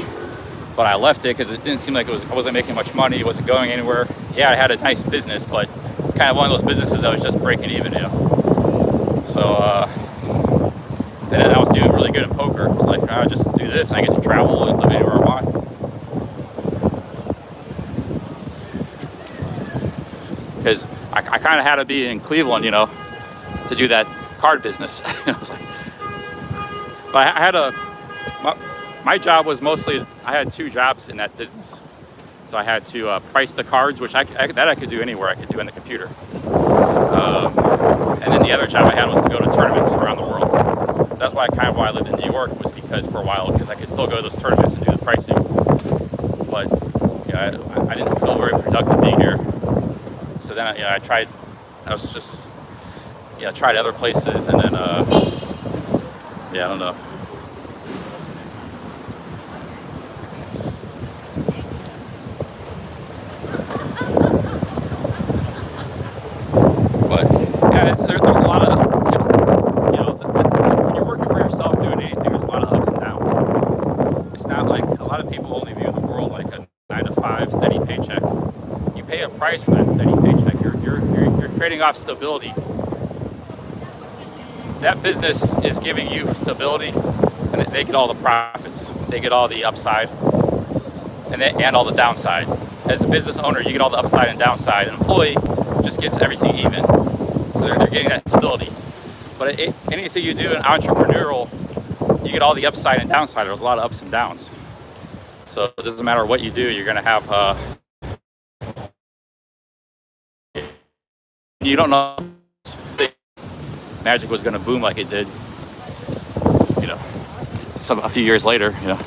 But I left it because it didn't seem like I wasn't making much money. It wasn't going anywhere. Yeah, I had a nice business, but it's kind of one of those businesses that was just breaking even, you know. So, and then I was doing really good in poker. I was like, I'll just do this, and I get to travel and live anywhere I want. Because I kind of had to be in Cleveland, you know, to do that card business. I was like, but I had my job was mostly, I had 2 jobs in that business. So I had to price the cards, which I could do anywhere. I could do in the computer. And then the other job I had was to go to tournaments around the world. So that's why I lived in New York, was because for a while, because I could still go to those tournaments and do the pricing. But you know, I didn't feel very productive being here. So then I tried other places, and then yeah, I don't know. There's a lot of tips, you know, when you're working for yourself doing anything, there's a lot of ups and downs. It's not like, a lot of people only view the world like a 9-to-5 steady paycheck. You pay a price for that steady paycheck. You're trading off stability. That business is giving you stability, and they get all the profits. They get all the upside and all the downside. As a business owner, you get all the upside and downside. An employee just gets everything even. So they're getting that stability. But anything you do in entrepreneurial, you get all the upside and downside. There's a lot of ups and downs. So it doesn't matter what you do, you're going to have, you don't know magic was going to boom like it did, you know, a few years later, you know.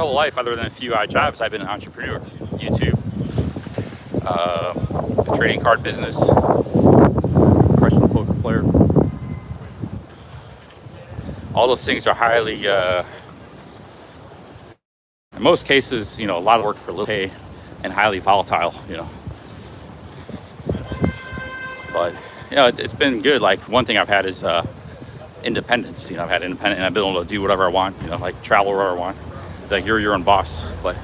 whole life, other than a few odd jobs, I've been an entrepreneur. YouTube, a trading card business, professional poker player. All those things are highly, in most cases, you know, a lot of work for little pay and highly volatile, you know. But, you know, it's been good. Like, one thing I've had is independence. You know, I've had independent, and I've been able to do whatever I want, you know, like travel wherever I want. Like, you're your own boss. But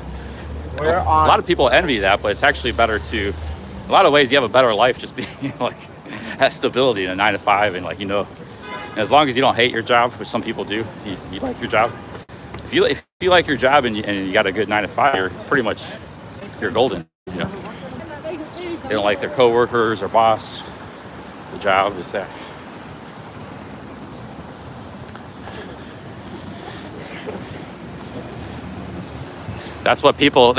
a lot of people envy that, but it's actually better to, a lot of ways, you have a better life just being, you know, like, has stability in a 9 to 5, and, like, you know, as long as you don't hate your job, which some people do, you like your job. If you like your job and you got a good 9 to 5, you're pretty much, you're golden, you know. They don't like their coworkers or boss. The job is that. That's why people,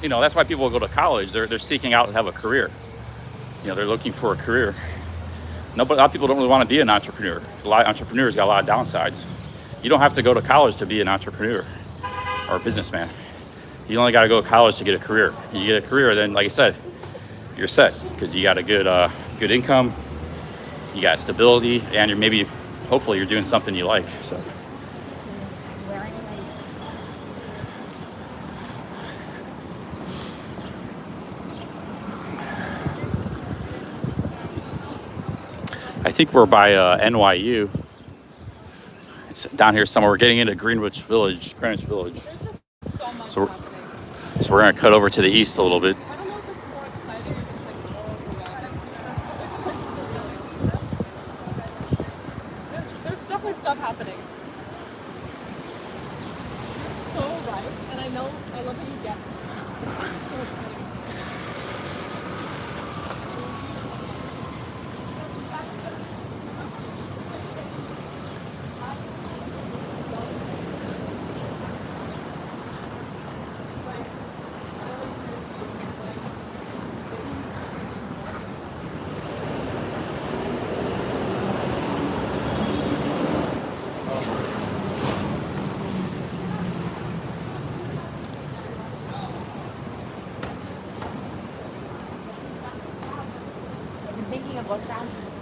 you know, that's why people go to college. They're seeking out to have a career. You know, they're looking for a career. A lot of people don't really want to be an entrepreneur. A lot of entrepreneurs got a lot of downsides. You don't have to go to college to be an entrepreneur or a businessman. You only got to go to college to get a career. You get a career, then, like I said, you're set, because you got a good income, you got stability, and you're maybe, hopefully, you're doing something you like. So. I think we're by NYU. It's down here somewhere. We're getting into Greenwich Village. There's just so much happening. So we're gonna cut over to the east a little bit. I don't know if it's more exciting or just like more overwhelming. There's definitely stuff happening. You're so right, and I love what you get. It's so exciting.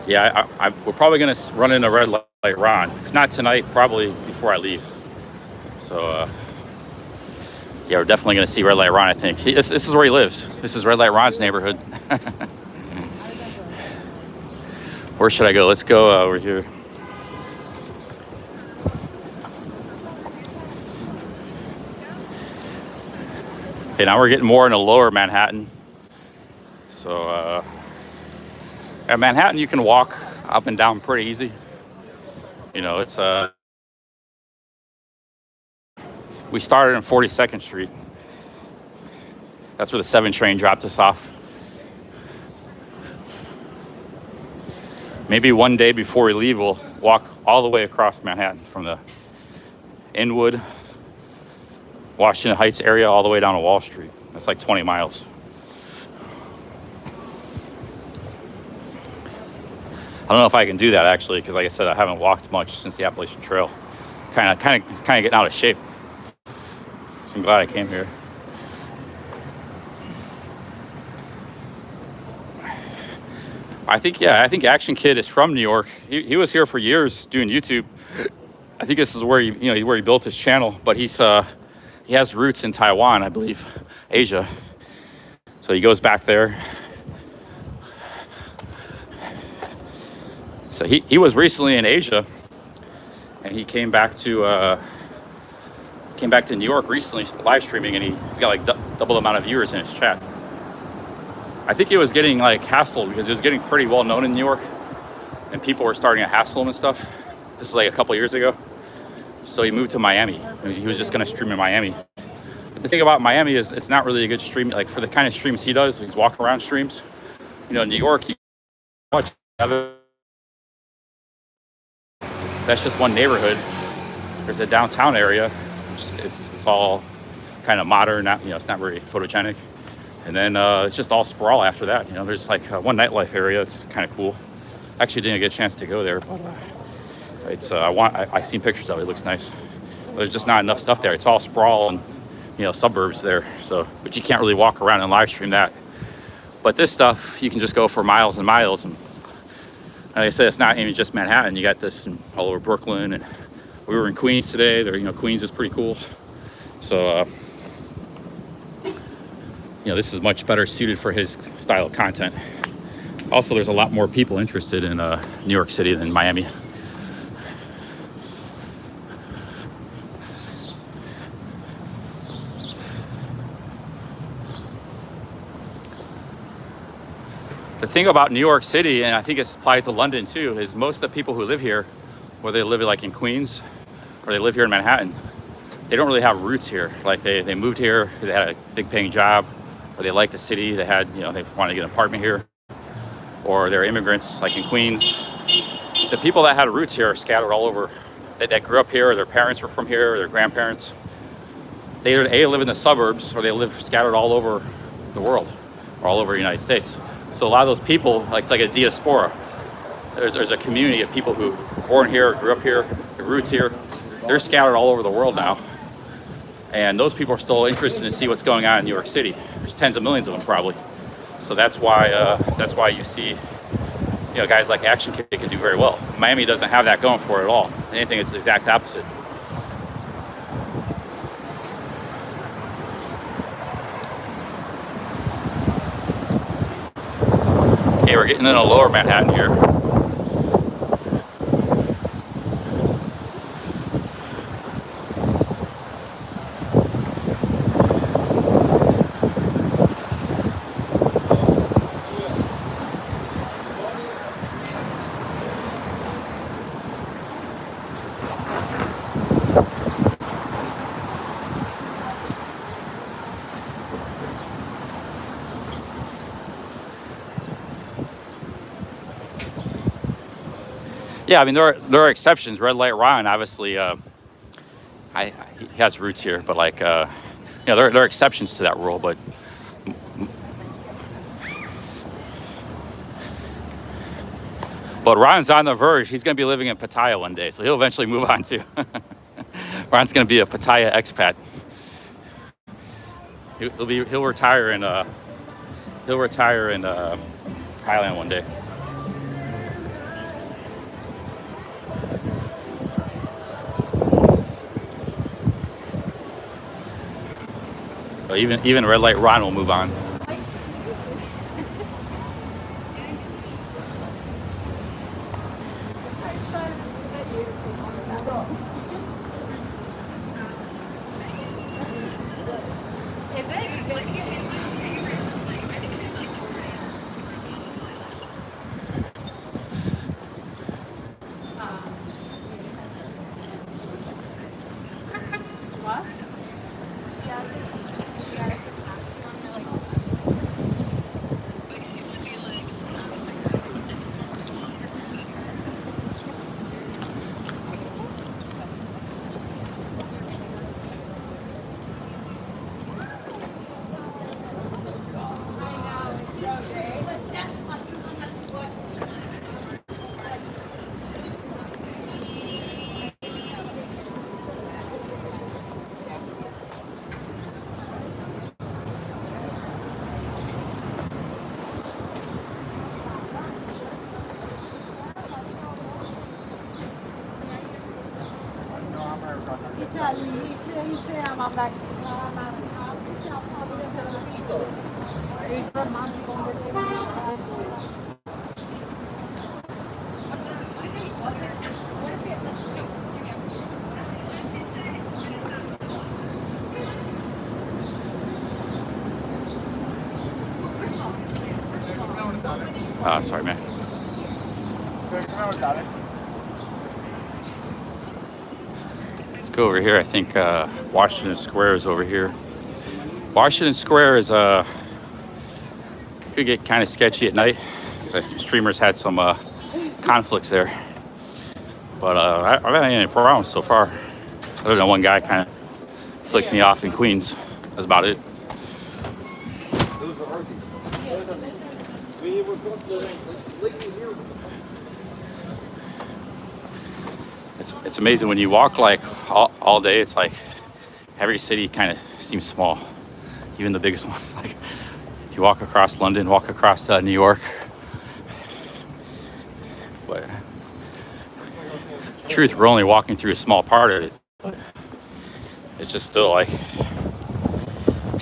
Yeah, we're probably gonna run into red light Ron. If not tonight, probably before I leave. So yeah, we're definitely gonna see red light Ron. I think this is where he lives. This is red light Ron's neighborhood. Where should I go? Let's go over here. Okay, now we're getting more into lower Manhattan. So at Manhattan, you can walk up and down pretty easy. You know, it's we started on 42nd Street. That's where the 7 train dropped us off. Maybe one day before we leave, we'll walk all the way across Manhattan from the Inwood, Washington Heights area all the way down to Wall Street. That's like 20 miles. I don't know if I can do that actually, because like I said, I haven't walked much since the Appalachian Trail. Kind of getting out of shape. So I'm glad I came here. I think Action Kid is from New York. He was here for years doing YouTube. I think this is where he built his channel, but he has roots in Taiwan, I believe, Asia. So he goes back there. So he was recently in Asia, and he came back to New York recently, live streaming, and he's got like double the amount of viewers in his chat. I think he was getting like hassled because he was getting pretty well known in New York, and people were starting to hassle him and stuff. This is like a couple years ago. So he moved to Miami. He was just gonna stream in Miami. But the thing about Miami is it's not really a good stream, like for the kind of streams he does, these walk around streams. You know, in New York, you watch that's just one neighborhood. There's a downtown area, which it's all kind of modern, it's not very photogenic. And then it's just all sprawl after that. You know, there's like one nightlife area. It's kind of cool. Actually didn't get a chance to go there, but It's I seen pictures of it. It looks nice. But there's just not enough stuff there. It's all sprawl and suburbs there. So, but you can't really walk around and live stream that. But this stuff, you can just go for miles and miles. And like I said, it's not even just Manhattan. You got this all over Brooklyn, and we were in Queens today. There, Queens is pretty cool. So, this is much better suited for his style of content. Also, there's a lot more people interested in New York City than Miami. The thing about New York City, and I think it applies to London too, is most of the people who live here, whether they live like in Queens or they live here in Manhattan, they don't really have roots here. Like they moved here because they had a big paying job, or they liked the city. They had, they wanted to get an apartment here, or they're immigrants like in Queens. The people that had roots here are scattered all over, that grew up here, or their parents were from here, or their grandparents. They either live in the suburbs, or they live scattered all over the world, or all over the United States. So a lot of those people, it's like a diaspora. There's a community of people who were born here, grew up here, their roots here. They're scattered all over the world now. And those people are still interested to see what's going on in New York City. There's tens of millions of them probably. So that's why you see, guys like Action Kid can do very well. Miami doesn't have that going for it at all. Anything, it's the exact opposite. Okay, we're getting into lower Manhattan here. Yeah, I mean, there are exceptions. Red Light Ron, obviously, he has roots here, but there are exceptions to that rule. But Ron's on the verge. He's going to be living in Pattaya one day, so he'll eventually move on too. Ron's going to be a Pattaya expat. He'll retire in Thailand one day. So even Red Light Ron will move on. Sorry, man. Let's go over here. I think Washington Square is over here. Washington Square is could get kind of sketchy at night because some streamers had some conflicts there. But I haven't had any problems so far. Other than one guy kind of flicked me off in Queens. That's about it. it's amazing when you walk like all day. It's like every city kind of seems small, even the biggest ones. Like you walk across London, walk across New York. But truth, we're only walking through a small part of it. But it's just still like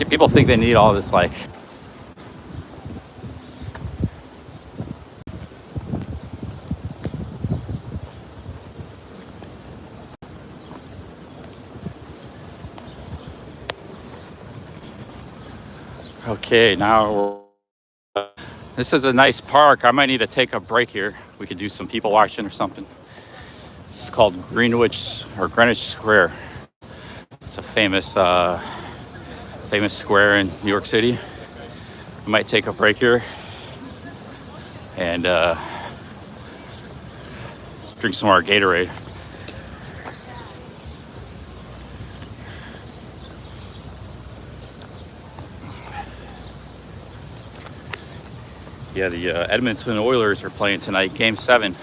people think they need all this like. Okay, now this is a nice park. I might need to take a break here. We could do some people watching or something. This is called Greenwich or Greenwich Square. It's a famous square in New York City. I might take a break here and drink some more Gatorade. Yeah, the Edmonton Oilers are playing tonight, Game 7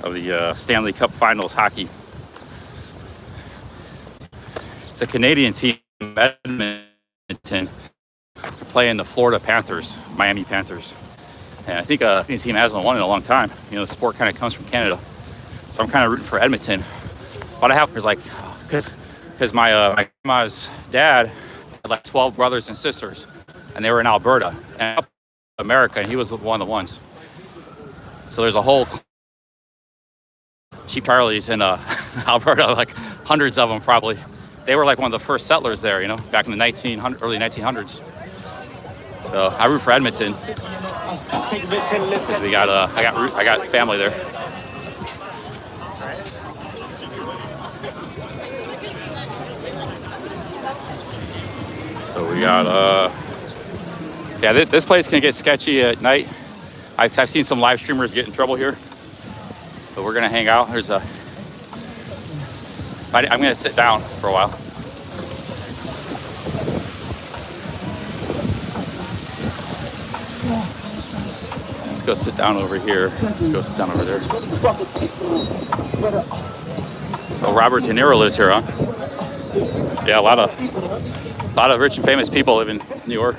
of the Stanley Cup Finals hockey. It's a Canadian team, Edmonton, playing the Florida Panthers, Miami Panthers. And I think the team hasn't won in a long time. You know, the sport kind of comes from Canada. So I'm kind of rooting for Edmonton. What I have is like, because my grandma's dad had like 12 brothers and sisters, and they were in Alberta. And America, and he was one of the ones. So there's a whole cheap Charlies in Alberta, like hundreds of them probably. They were like one of the first settlers there, you know, back in the early 1900s. So I root for Edmonton. I got family there. So we got yeah, this place can get sketchy at night. I've seen some live streamers get in trouble here, but we're gonna hang out. I'm gonna sit down for a while. Let's go sit down over here. Let's go sit down over there. Oh, Robert De Niro lives here, huh? Yeah, a lot of rich and famous people live in New York.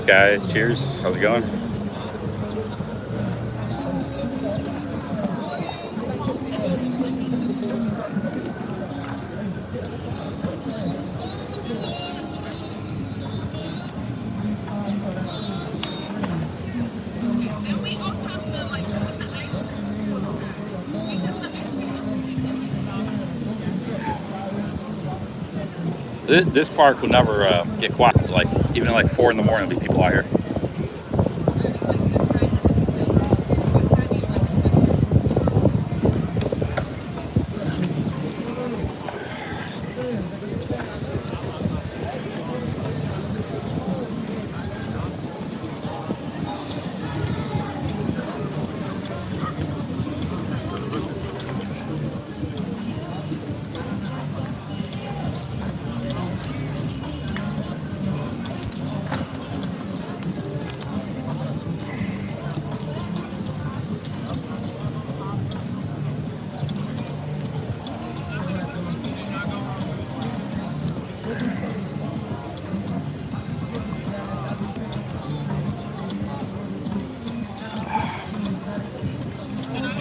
Guys, cheers. How's it going? This park will never get quiet. So like even at like 4 in the morning, there'll be people out here.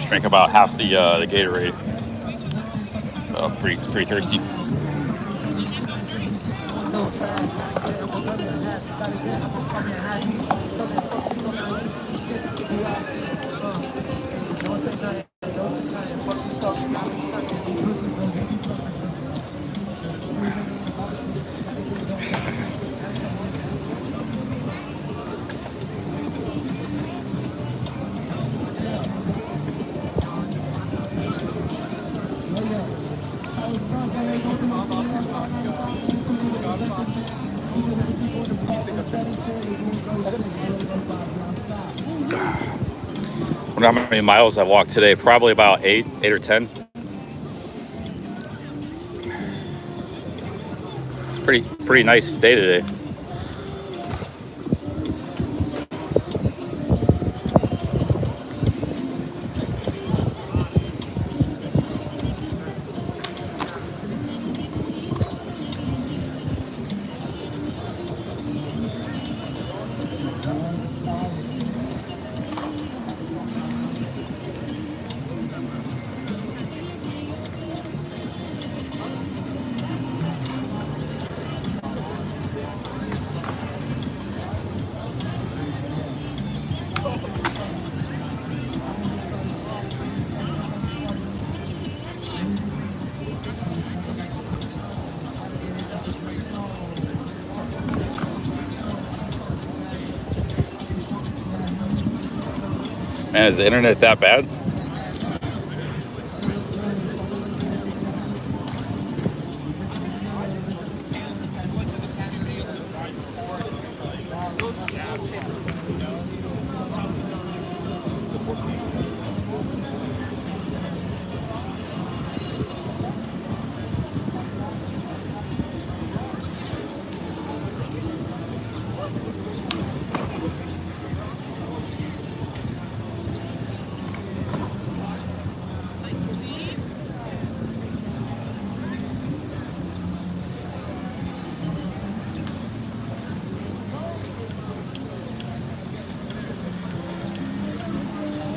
Drink about half the Gatorade. Pretty thirsty. wonder how many miles I walked today. Probably about 8 or 10. It's pretty nice day today. Man, is the internet that bad?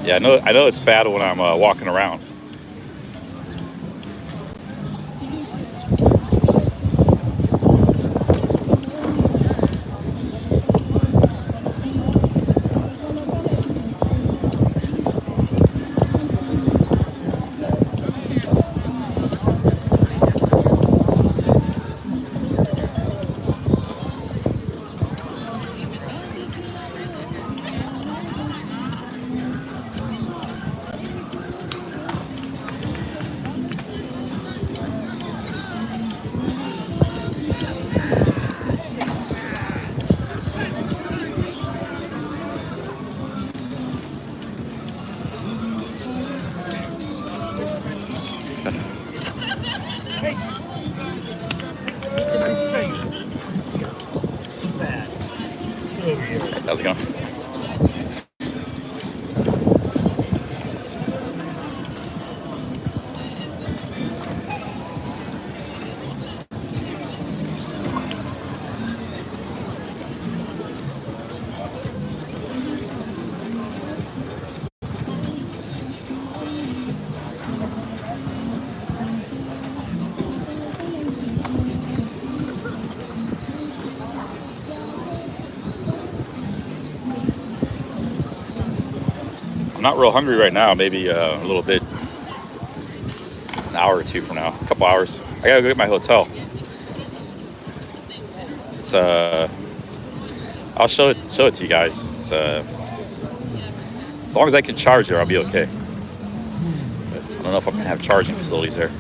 Yeah, I know it's bad when I'm walking around. How's it going? I'm not real hungry right now. Maybe a little bit, an hour or two from now, a couple hours. I gotta go get my hotel. It's I'll show it to you guys. It's as long as I can charge there, I'll be okay. But I don't know if I'm gonna have charging facilities there.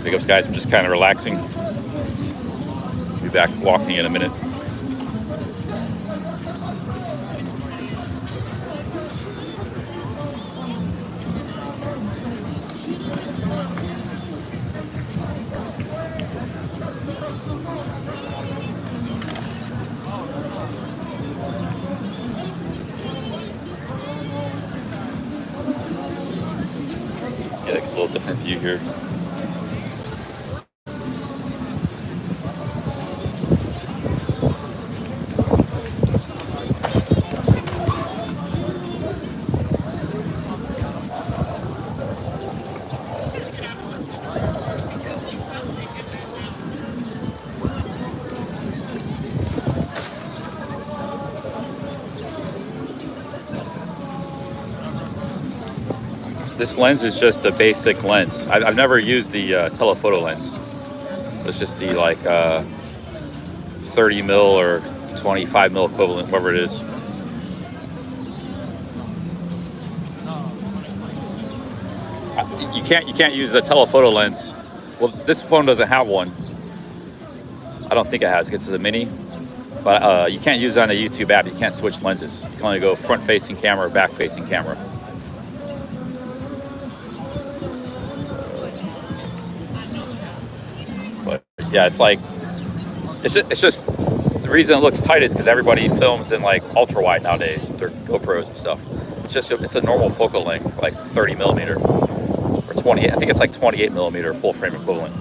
Big ups, guys. I'm just kind of relaxing. Be back walking in a minute. Let's get a little different view here. This lens is just the basic lens. I've never used the telephoto lens. It's just the like 30 mil or 25 mil equivalent, whatever it is. You can't use the telephoto lens. Well, this phone doesn't have one. I don't think it has. It's a mini, but you can't use it on the YouTube app. You can't switch lenses. You can only go front-facing camera or back-facing camera. But yeah, it's like it's just the reason it looks tight is because everybody films in like ultra wide nowadays with their GoPros and stuff. It's a normal focal length, like 30 millimeter or 20. I think it's like 28 millimeter full frame equivalent.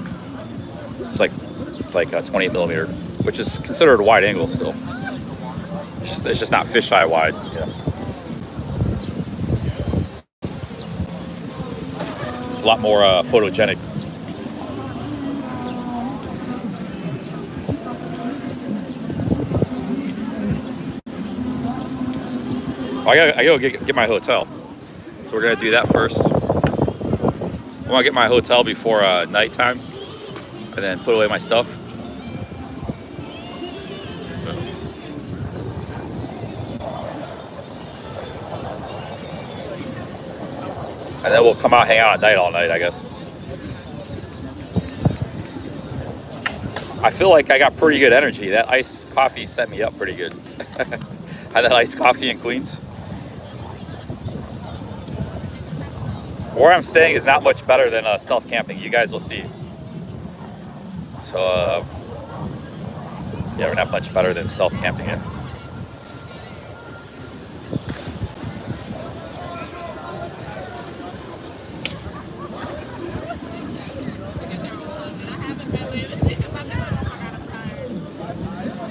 It's like 28 millimeter, which is considered a wide angle still. It's just not fisheye wide. Yeah. It's a lot more photogenic. I gotta get my hotel. So we're gonna do that first. I wanna get my hotel before nighttime and then put away my stuff. And then we'll come out, hang out at night all night, I guess. I feel like I got pretty good energy. That iced coffee set me up pretty good. Had that iced coffee in Queens. Where I'm staying is not much better than stealth camping. You guys will see. So, yeah, we're not much better than stealth camping yet.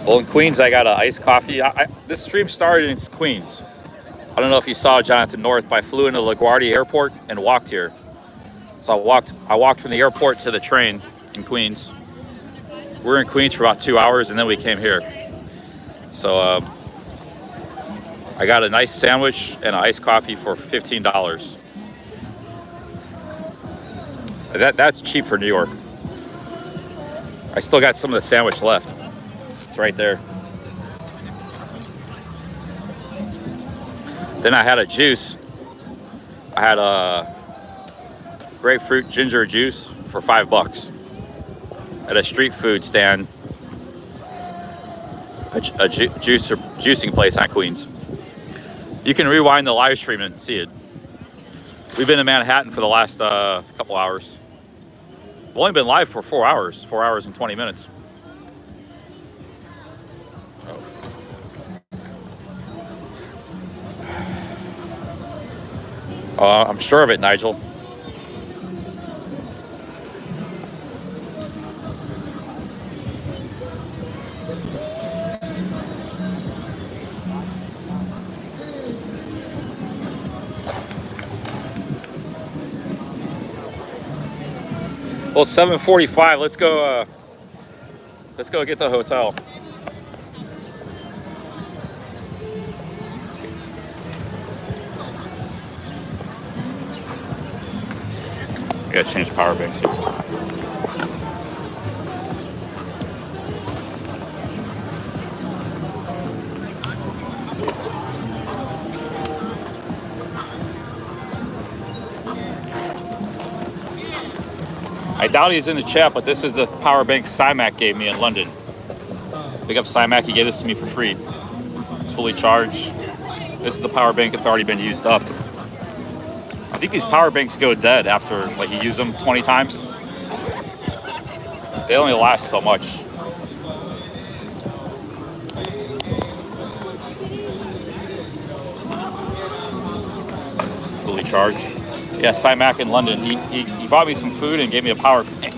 Well, in Queens, I got an iced coffee. This stream started in Queens. I don't know if you saw Jonathan North, but I flew into LaGuardia Airport and walked here. So I walked from the airport to the train in Queens. We were in Queens for about 2 hours, and then we came here. So I got a nice sandwich and an iced coffee for $15. That's cheap for New York. I still got some of the sandwich left. It's right there. Then I had a juice. I had a grapefruit ginger juice for $5 at a street food stand, a juicing place on Queens. You can rewind the live stream and see it. We've been in Manhattan for the last couple hours. We've only been live for 4 hours, 4 hours and 20 minutes. I'm sure of it, Nigel. Well, 7:45. Let's go get the hotel. I gotta change power banks here. I doubt he's in the chat, but this is the power bank Cymac gave me in London. Big up Cymac, he gave this to me for free. It's fully charged. This is the power bank, it's already been used up. I think these power banks go dead after like you use them 20 times. They only last so much. Fully charged. Yeah, Cymac in London. He bought me some food and gave me a power bank.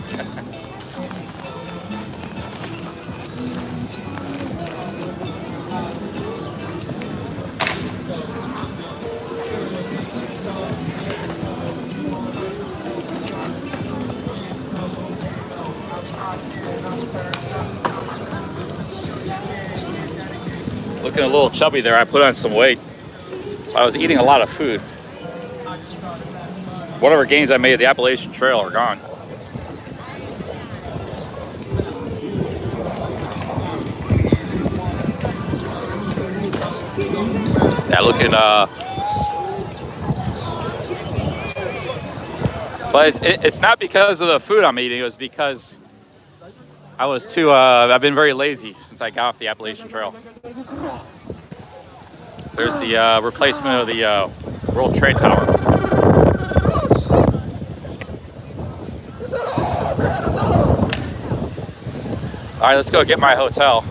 Looking a little chubby there. I put on some weight. I was eating a lot of food. whatever gains I made at the Appalachian Trail are gone. Yeah, looking, but it's not because of the food I'm eating. It was because I was too, I've been very lazy since I got off the Appalachian Trail. There's the replacement of the World Trade Tower. All right, let's go get my hotel.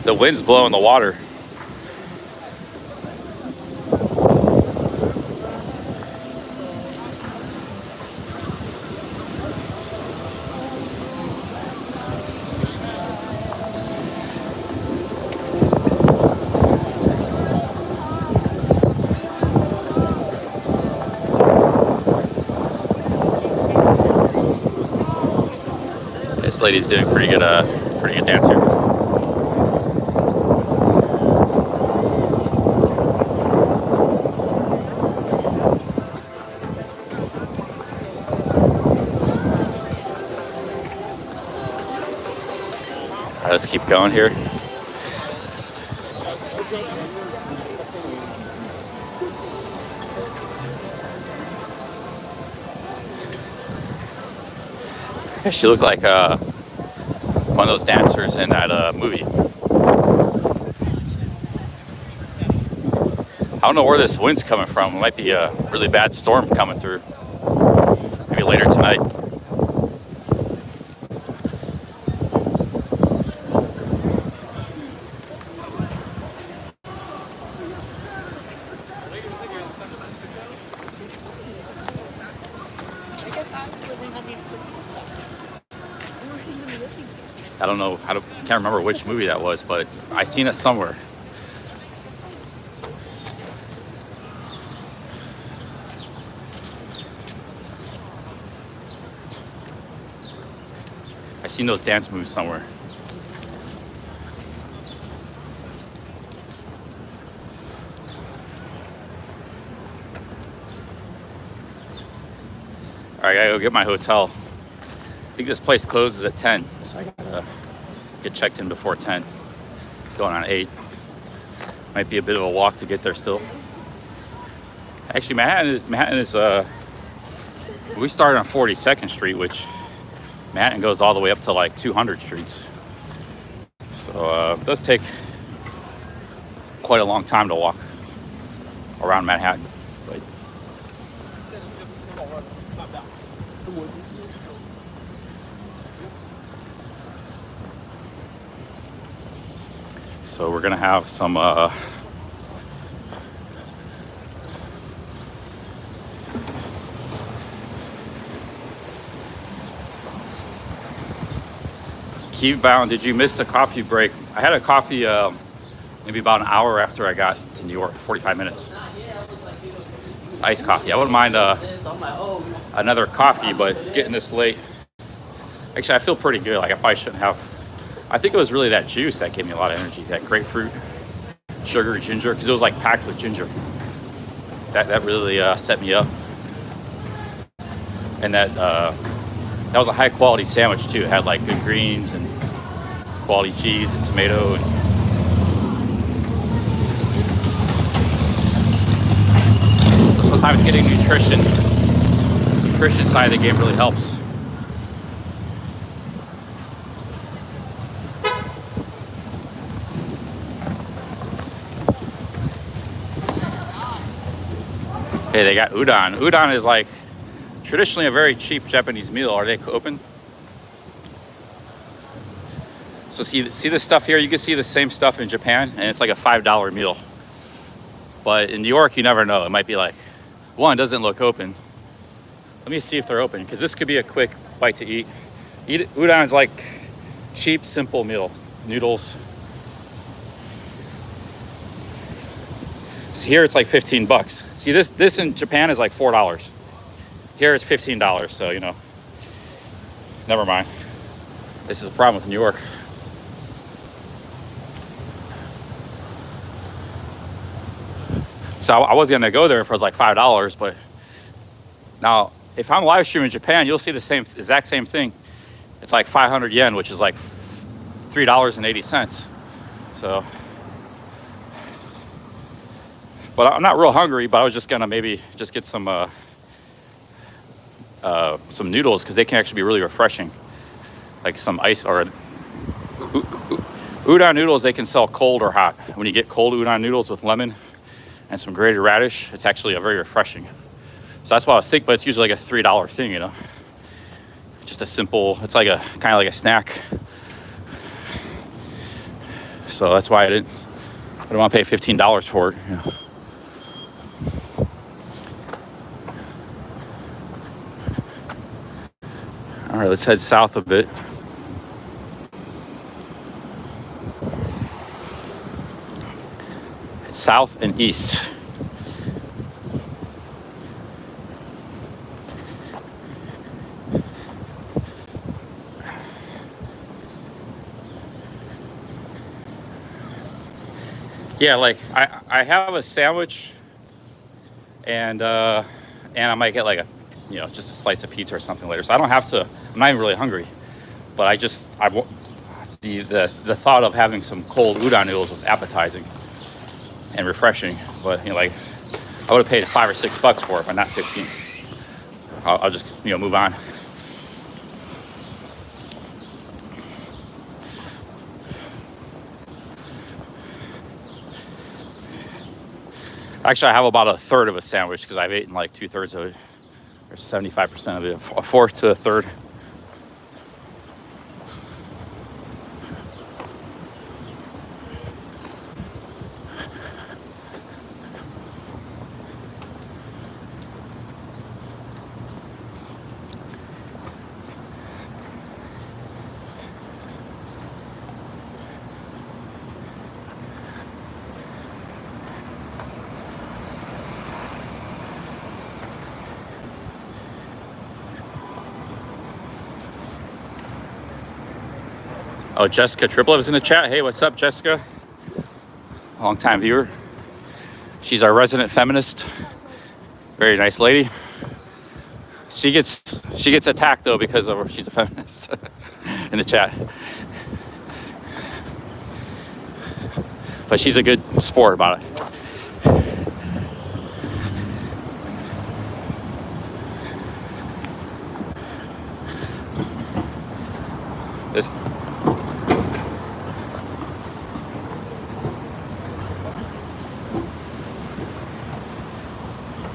The wind's blowing the water. This lady's doing pretty good dance here. All right, let's keep going here. She looked like one of those dancers in that movie. I don't know where this wind's coming from. It might be a really bad storm coming through. Maybe later tonight. I don't know, can't remember which movie that was, but I seen it somewhere. I seen those dance moves somewhere. All right, I gotta go get my hotel. I think this place closes at 10, so I gotta get checked in before 10. It's going on 8. Might be a bit of a walk to get there still. Actually, Manhattan is, we started on 42nd Street, which Manhattan goes all the way up to like 200 streets. So it does take quite a long time to walk around Manhattan. But so we're gonna have some Keep bound. Did you miss the coffee break? I had a coffee maybe about an hour after I got to New York, 45 minutes. Iced coffee. I wouldn't mind another coffee, but it's getting this late. Actually, I feel pretty good. Like I probably shouldn't have. I think it was really that juice that gave me a lot of energy. That grapefruit, sugar, ginger, because it was like packed with ginger. That really set me up. And that was a high quality sandwich too. It had like good greens and quality cheese and tomato. And so sometimes getting nutrition side of the game really helps. Hey, they got udon. Udon is like traditionally a very cheap Japanese meal. Are they open? So see this stuff here? You can see the same stuff in Japan, and it's like a $5 meal. But in New York, you never know. It might be like, one, doesn't look open. Let me see if they're open, because this could be a quick bite to eat. Udon is like cheap, simple meal. Noodles. So here it's like 15 bucks. See, this in Japan is like $4. Here it's $15, so you know, never mind. This is a problem with New York. So I was gonna go there for like $5, but now if I'm live streaming in Japan, you'll see the exact same thing. It's like 500 yen, which is like $3.80. So, but I'm not real hungry, but I was just gonna maybe just get some noodles because they can actually be really refreshing. Like some ice or udon noodles, they can sell cold or hot. When you get cold udon noodles with lemon and some grated radish, it's actually a very refreshing. So that's what I was thinking, but it's usually like a $3 thing, you know. Just a simple, it's like a kind of like a snack. So that's why I didn't want to pay $15 for it, you know. All right, let's head south a bit. South and east. Yeah, like I have a sandwich and I might get like just a slice of pizza or something later. So I don't have to, I'm not even really hungry, but the thought of having some cold udon noodles was appetizing and refreshing. But like I would have paid $5 or $6 for it, but not 15. I'll just move on. Actually, I have about a third of a sandwich because I've eaten like 2/3 of it, or 75% of it, a fourth to a third. Oh, Jessica Triplet is in the chat. Hey, what's up, Jessica? Long-time viewer. She's our resident feminist. Very nice lady. She gets attacked though because she's a feminist in the chat. But she's a good sport about it. This.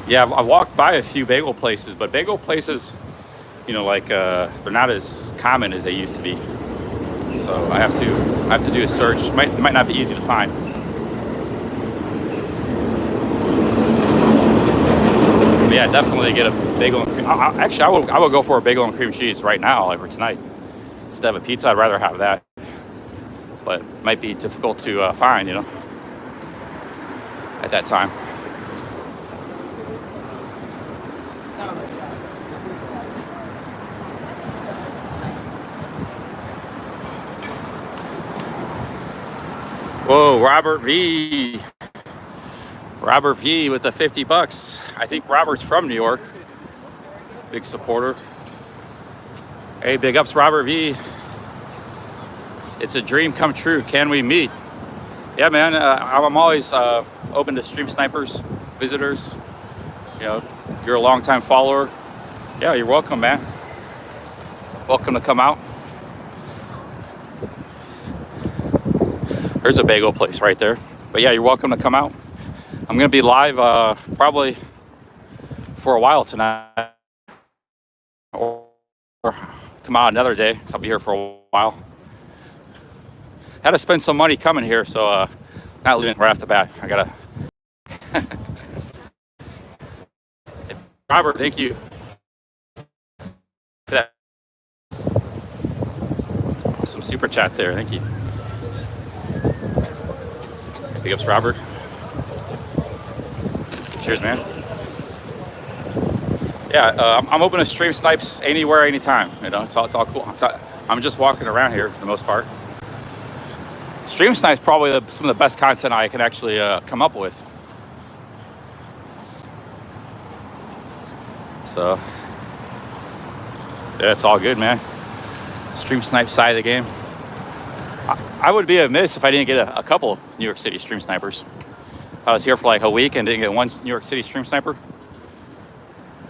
Yeah, I've walked by a few bagel places, but bagel places, like they're not as common as they used to be. So I have to do a search. It might not be easy to find. But yeah, definitely get a bagel and cream. Actually, I would go for a bagel and cream cheese right now, like for tonight. Instead of a pizza, I'd rather have that. But it might be difficult to find, at that time. Whoa, Robert V. Robert V with the $50. I think Robert's from New York. Big supporter. Hey, big ups, Robert V. It's a dream come true. Can we meet? Yeah, man. I'm always open to stream snipers, visitors. You're a longtime follower. Yeah, you're welcome, man. Welcome to come out. There's a bagel place right there. But yeah, you're welcome to come out. I'm going to be live probably for a while tonight. Or come out another day, because I'll be here for a while. Had to spend some money coming here, so not leaving right off the bat. I got to... Robert, thank you for that. Some super chat there. Thank you. Big ups, Robert. Cheers, man. Yeah, I'm open to stream snipes anywhere, anytime. You know, it's all cool. I'm just walking around here for the most part. Stream snipes probably some of the best content I can actually come up with. So yeah, it's all good, man. Stream snipe side of the game. I would be amiss if I didn't get a couple New York City stream snipers. If I was here for like a week and didn't get one New York City stream sniper.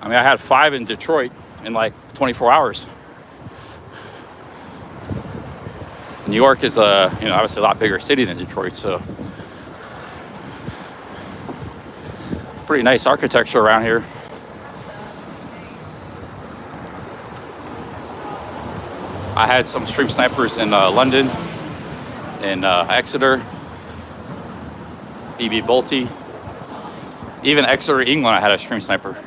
I mean, I had 5 in Detroit in like 24 hours. New York is obviously a lot bigger city than Detroit, so pretty nice architecture around here. I had some stream snipers in London, in Exeter, BB Bolte, even Exeter, England. I had a stream sniper.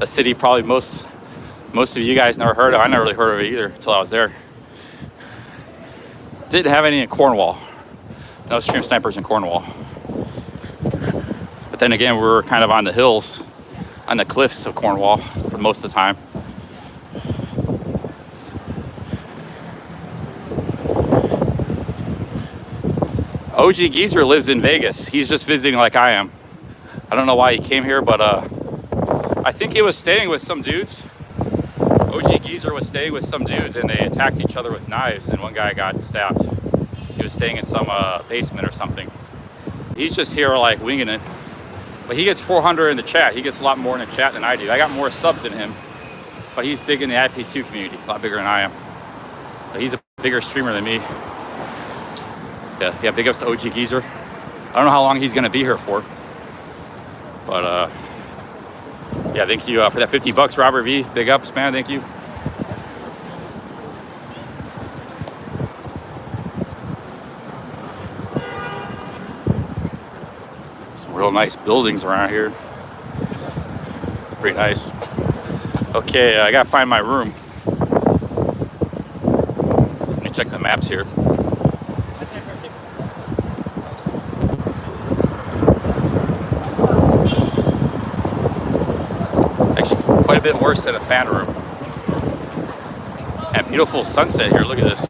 A city probably most of you guys never heard of. I never really heard of it either until I was there. Didn't have any in Cornwall. No stream snipers in Cornwall. But then again, we were kind of on the hills, on the cliffs of Cornwall for most of the time. OG Geezer lives in Vegas. He's just visiting like I am. I don't know why he came here, but I think he was staying with some dudes. OG Geezer was staying with some dudes and they attacked each other with knives and one guy got stabbed. He was staying in some basement or something. He's just here like winging it. But he gets 400 in the chat. He gets a lot more in the chat than I do. I got more subs than him, but he's big in the IP2 community, a lot bigger than I am. But he's a bigger streamer than me. Yeah, big ups to OG Geezer. I don't know how long he's gonna be here for, but yeah, thank you for that 50 bucks, Robert V. Big ups, man, thank you. Some real nice buildings around here. Pretty nice. Okay, I gotta find my room. Let me check the maps here. Quite a bit worse than a fan room. And beautiful sunset here, look at this.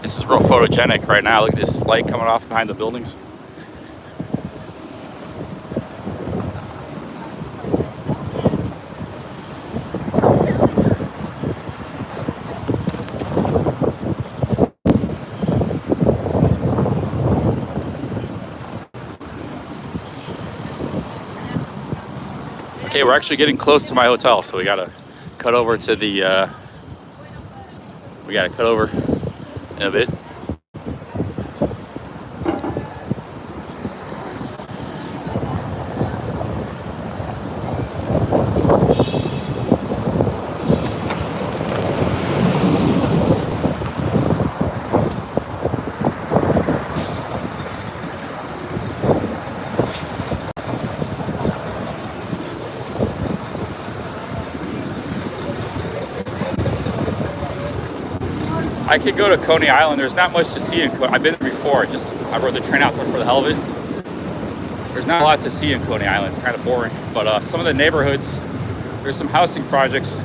This is real photogenic right now. Look at this light coming off behind the buildings. Okay, we're actually getting close to my hotel, so we gotta cut over to the, we gotta cut over in a bit. I could go to Coney Island. There's not much to see in Coney. I've been there before. I rode the train out there for the hell of it. There's not a lot to see in Coney Island. It's kind of boring. But some of the neighborhoods, there's some housing projects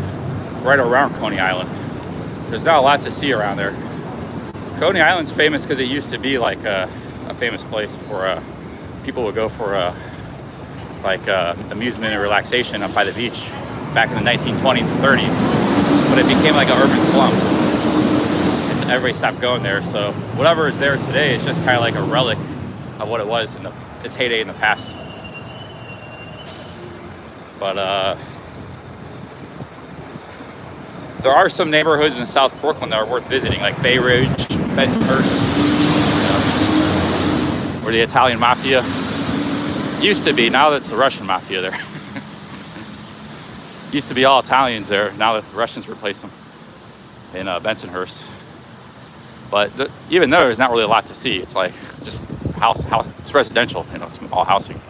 right around Coney Island. There's not a lot to see around there. Coney Island's famous because it used to be like a famous place for people would go for amusement and relaxation up by the beach back in the 1920s and 30s. But it became like an urban slum. Everybody stopped going there, so whatever is there today is just kind of like a relic of what it was in its heyday in the past. But there are some neighborhoods in South Brooklyn that are worth visiting, like Bay Ridge, Bensonhurst, where the Italian mafia used to be. Now that's the Russian mafia there. Used to be all Italians there. Now the Russians replaced them in Bensonhurst. But even though there's not really a lot to see, it's like just house. It's residential, you know, it's all housing.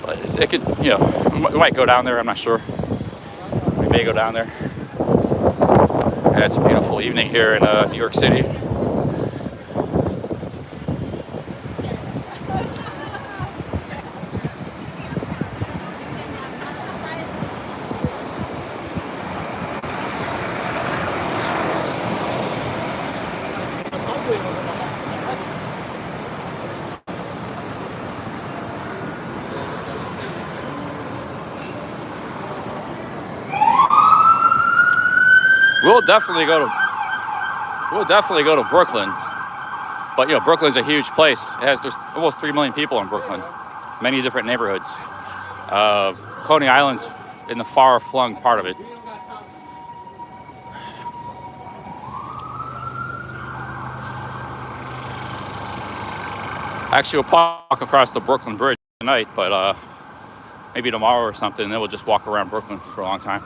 But it could, you know, we might go down there. I'm not sure. We may go down there. And it's a beautiful evening here in New York City. We'll definitely go to Brooklyn. But you know, Brooklyn's a huge place. There's almost 3 million people in Brooklyn, many different neighborhoods. Coney Island's in the far-flung part of it. Actually, we'll walk across the Brooklyn Bridge tonight, but maybe tomorrow or something, and then we'll just walk around Brooklyn for a long time.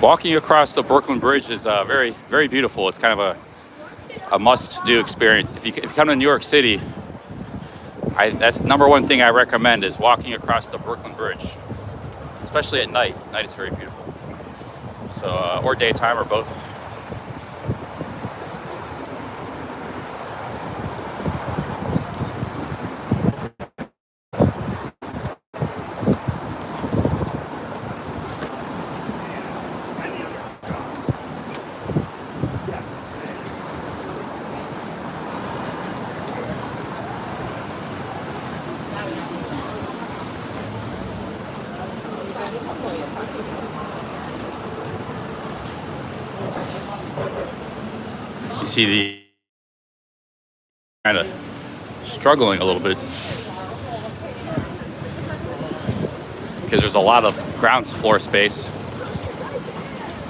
Walking across the Brooklyn Bridge is very, very beautiful. It's kind of a must-do experience. If you come to New York City, that's the number one thing I recommend is walking across the Brooklyn Bridge, especially at night. At night it's very beautiful. So, or daytime, or both. You see the kind of struggling a little bit because there's a lot of ground floor space.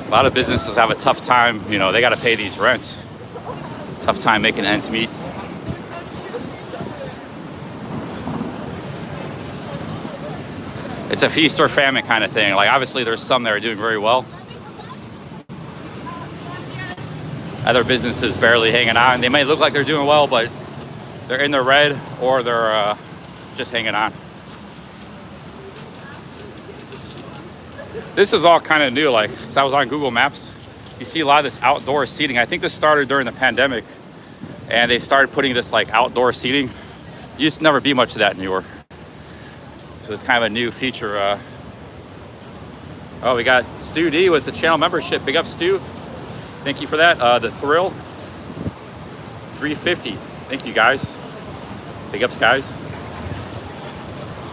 A lot of businesses have a tough time, you know, they got to pay these rents. Tough time making ends meet. It's a feast or famine kind of thing. Like, obviously there's some that are doing very well. Other businesses barely hanging on. They may look like they're doing well, but they're in the red or they're just hanging on. This is all kind of new. Like, so I was on Google Maps. You see a lot of this outdoor seating. I think this started during the pandemic, and they started putting this like outdoor seating. Used to never be much of that in New York. So it's kind of a new feature. Oh, we got Stu D with the channel membership. Big up, Stu. Thank you for that. The Thrill, 350. Thank you, guys. Big ups, guys.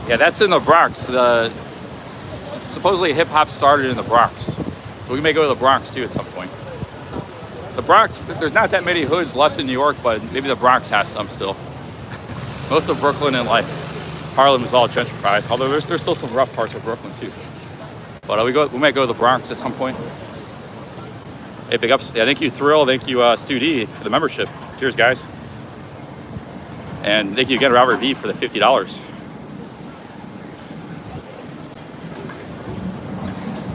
Yeah, that's in the Bronx. Supposedly hip hop started in the Bronx. So we may go to the Bronx too at some point. The Bronx, there's not that many hoods left in New York, but maybe the Bronx has some still. Most of Brooklyn and like Harlem is all gentrified. Although there's still some rough parts of Brooklyn too. But we might go to the Bronx at some point. Hey, big ups. Yeah, thank you, Thrill. Thank you, Stu D, for the membership. Cheers, guys. And thank you again, Robert V, for the $50.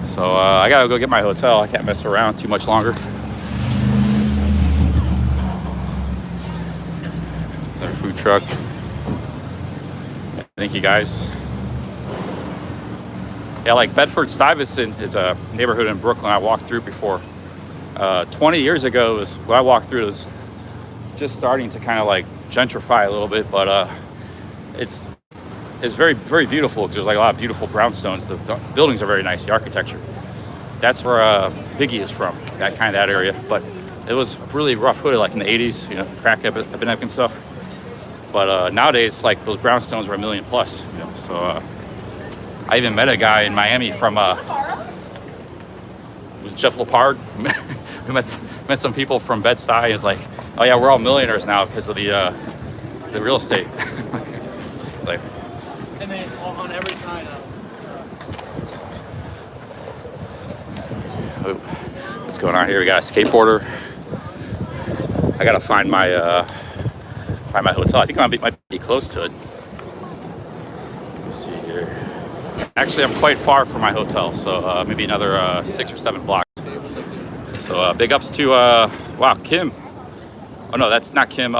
So I gotta go get my hotel. I can't mess around too much longer. Another food truck. Thank you, guys. Yeah, like Bedford-Stuyvesant is a neighborhood in Brooklyn I walked through before. 20 years ago, when I walked through, it was just starting to kind of like gentrify a little bit, but it's very, very beautiful because there's like a lot of beautiful brownstones. The buildings are very nice, the architecture. That's where Biggie is from, that area. But it was really rough hooded, like in the 80s, you know, crack epidemic and stuff. But nowadays, like those brownstones are $1 million plus. You know? So I even met a guy in Miami from Jeff Lepard. We met some people from Bed-Stuy. He's like, oh yeah, we're all millionaires now because of the real estate. Like, and then on every side of what's going on here? We got a skateboarder. I gotta find my hotel. I think I might be close to it. Let's see here. Actually, I'm quite far from my hotel, so maybe another 6 or 7 blocks. So big ups to wow, Kim. Oh no, that's not Kim.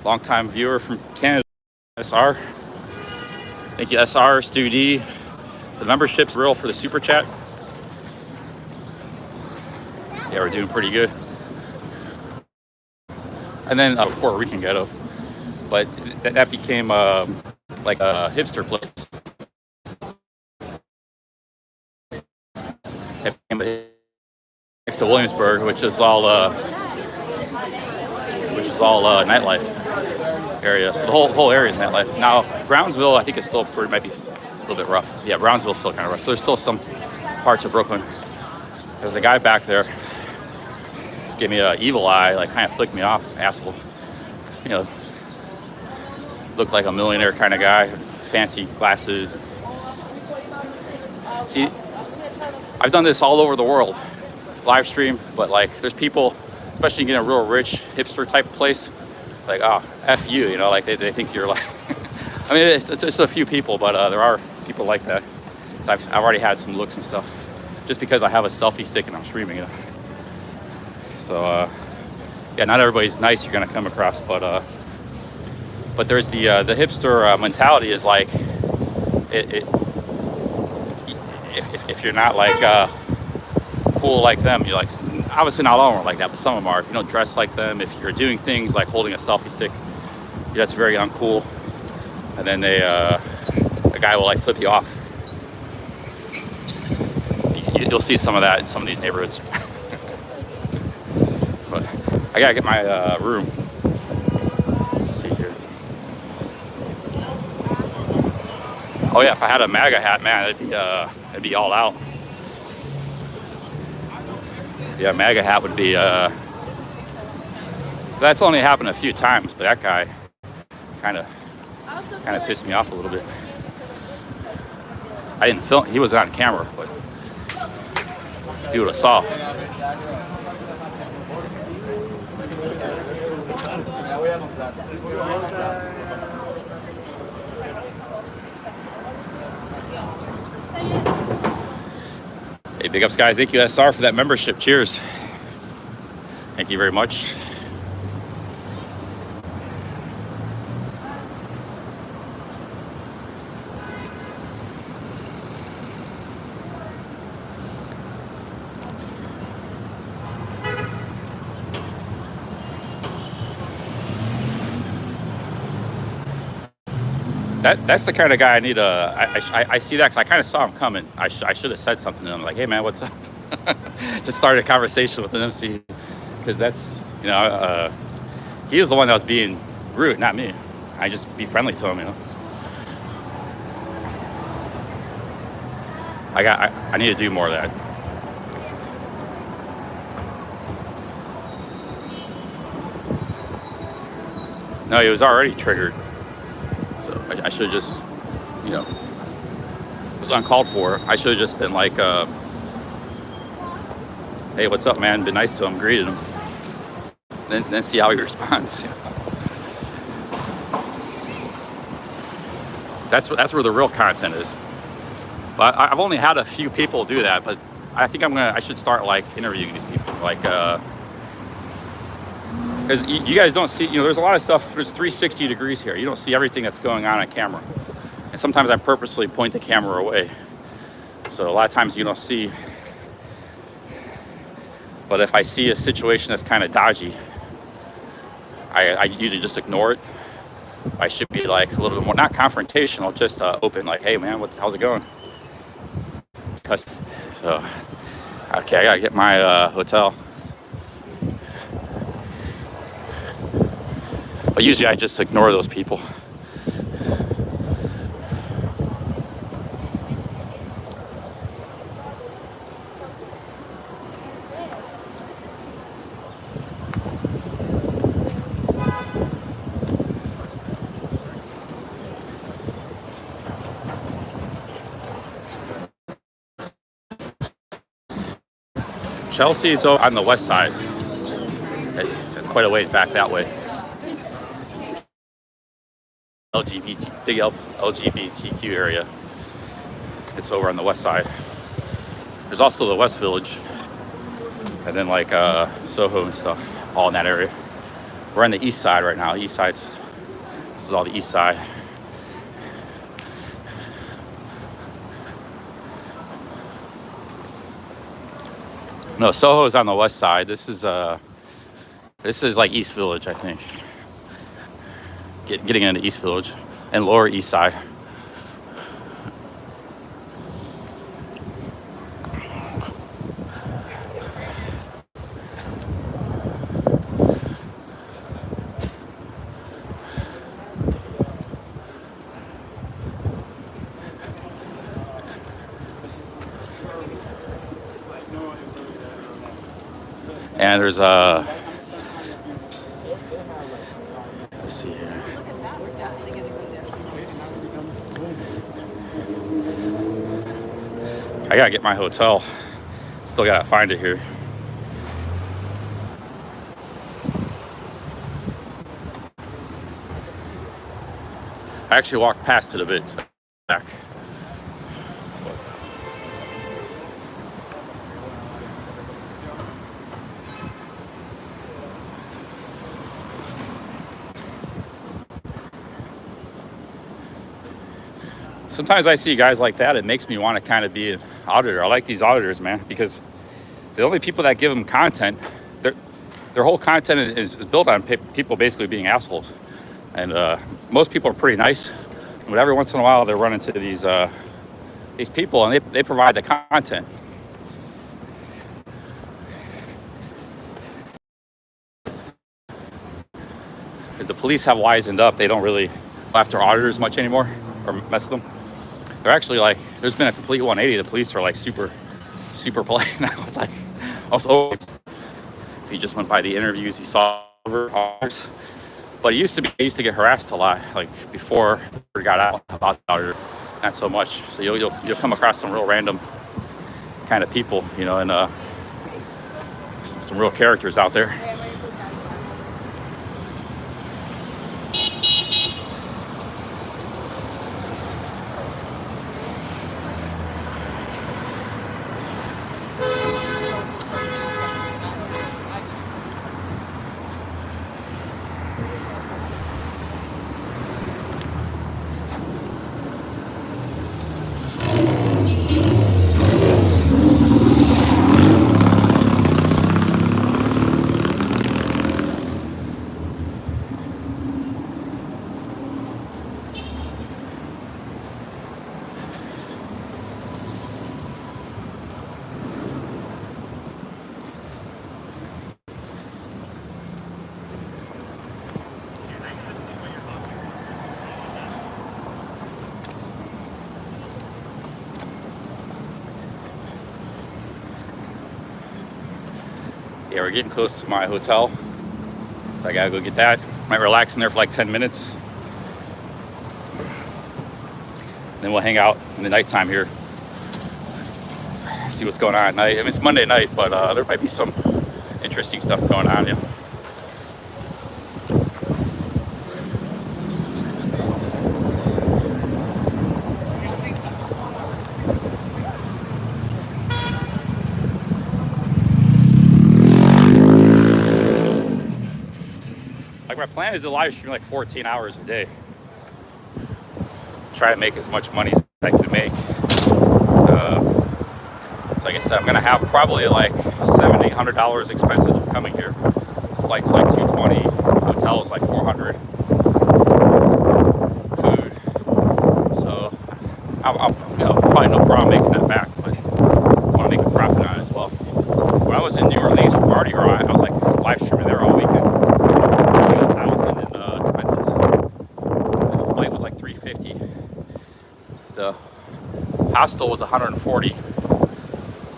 Longtime viewer from Canada, SR. Thank you, SR, Stu D. The membership's real for the super chat. Yeah, we're doing pretty good. And then Puerto Rican ghetto, but that became like a hipster place. Next to Williamsburg, which is all is all nightlife area. So the whole area is nightlife. Now Brownsville, I think it's still might be a little bit rough. Yeah, Brownsville's still kind of rough. So there's still some parts of Brooklyn. There's a guy back there, gave me an evil eye, like kind of flicked me off, asshole. You know, looked like a millionaire kind of guy, fancy glasses. See, I've done this all over the world, live stream, but like there's people, especially in a real rich hipster type place, like, oh, F you, you know, like they think you're like, I mean, it's a few people, but there are people like that. So I've already had some looks and stuff, just because I have a selfie stick and I'm streaming, you know. So, yeah, not everybody's nice you're gonna come across, but there's the hipster mentality is like, if you're not like cool like them, you're like, obviously not all of them are like that, but some of them are. If you don't dress like them, if you're doing things like holding a selfie stick, that's very uncool. And then a guy will like flip you off. You'll see some of that in some of these neighborhoods. But I gotta get my room. Let's see here. Oh yeah, if I had a MAGA hat, man, it'd be all out. Yeah, MAGA hat would be. That's only happened a few times, but that guy kind of pissed me off a little bit. I didn't film. He was on camera, but you would have saw. Hey, big ups, guys. Thank you, SR, for that membership. Cheers. Thank you very much. That's the kind of guy I need. I see that because I kind of saw him coming. I should have said something to him, like, "Hey man, what's up?" Just started a conversation with him, see, because that's, you know, he was the one that was being rude, not me. I just be friendly to him, you know. I need to do more of that. No, he was already triggered. So I should have just, you know, it was uncalled for. I should have just been like, hey, what's up, man? Been nice to him, greeted him. Then see how he responds. That's where the real content is. But I've only had a few people do that, but I think I should start like interviewing these people, like, because you guys don't see, you know, there's a lot of stuff, there's 360 degrees here. You don't see everything that's going on camera. And sometimes I purposely point the camera away. So a lot of times you don't see. But if I see a situation that's kind of dodgy, I usually just ignore it. I should be like a little bit more, not confrontational, just open, like, hey man, how's it going? So, okay, I gotta get my hotel. But usually I just ignore those people. Chelsea's on the west side. It's quite a ways back that way. Big LGBTQ area. It's over on the west side. There's also the West Village, and then like Soho and stuff, all in that area. We're on the east side right now. This is all the east side. No, Soho is on the west side. This is like East Village, I think. Getting into East Village and Lower East Side. And there's let's see here. I gotta get my hotel. Still gotta find it here. I actually walked past it a bit back. Sometimes I see guys like that, it makes me want to kind of be an auditor. I like these auditors, man, because the only people that give them content, their whole content is built on people basically being assholes. And most people are pretty nice, but every once in a while they run into these people, and they provide the content. As the police have wisened up, they don't really go after auditors much anymore or mess with them. They're actually like, there's been a complete 180. The police are like super polite now. It's like, also, if you just went by the interviews you saw over auditors. But it used to be, I used to get harassed a lot, like before it got out about the auditor, not so much. So you'll come across some real random kind of people, you know, and some real characters out there. Yeah, we're getting close to my hotel, so I gotta go get that. Might relax in there for like 10 minutes. Then we'll hang out in the nighttime here. See what's going on at night. I mean, it's Monday night, but there might be some interesting stuff going on, yeah. Like my plan is to live stream like 14 hours a day. Try to make as much money as I can make. So like I said, I'm gonna have probably like $700-800 expenses of coming here. Flights like $220, hotels like $400, food. So I'll probably no problem making that back, but I want to make a profit on it as well. When I was in New Orleans for Mardi Gras, I was like live streaming there all weekend. The hostel was 140,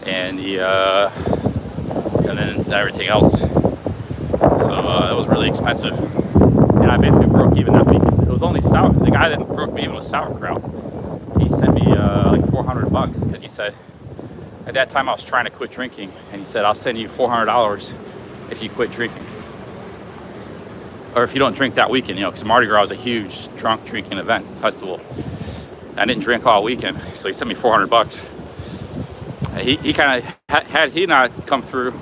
and and then everything else. So that was really expensive, and I basically broke even that weekend. It was only the guy that broke me even was sauerkraut. He sent me like $400 because he said at that time I was trying to quit drinking, and he said I'll send you $400 if you quit drinking, or if you don't drink that weekend, you know, because Mardi Gras is a huge drunk drinking event festival. I didn't drink all weekend, so he sent me $400. He kind of had he not come through,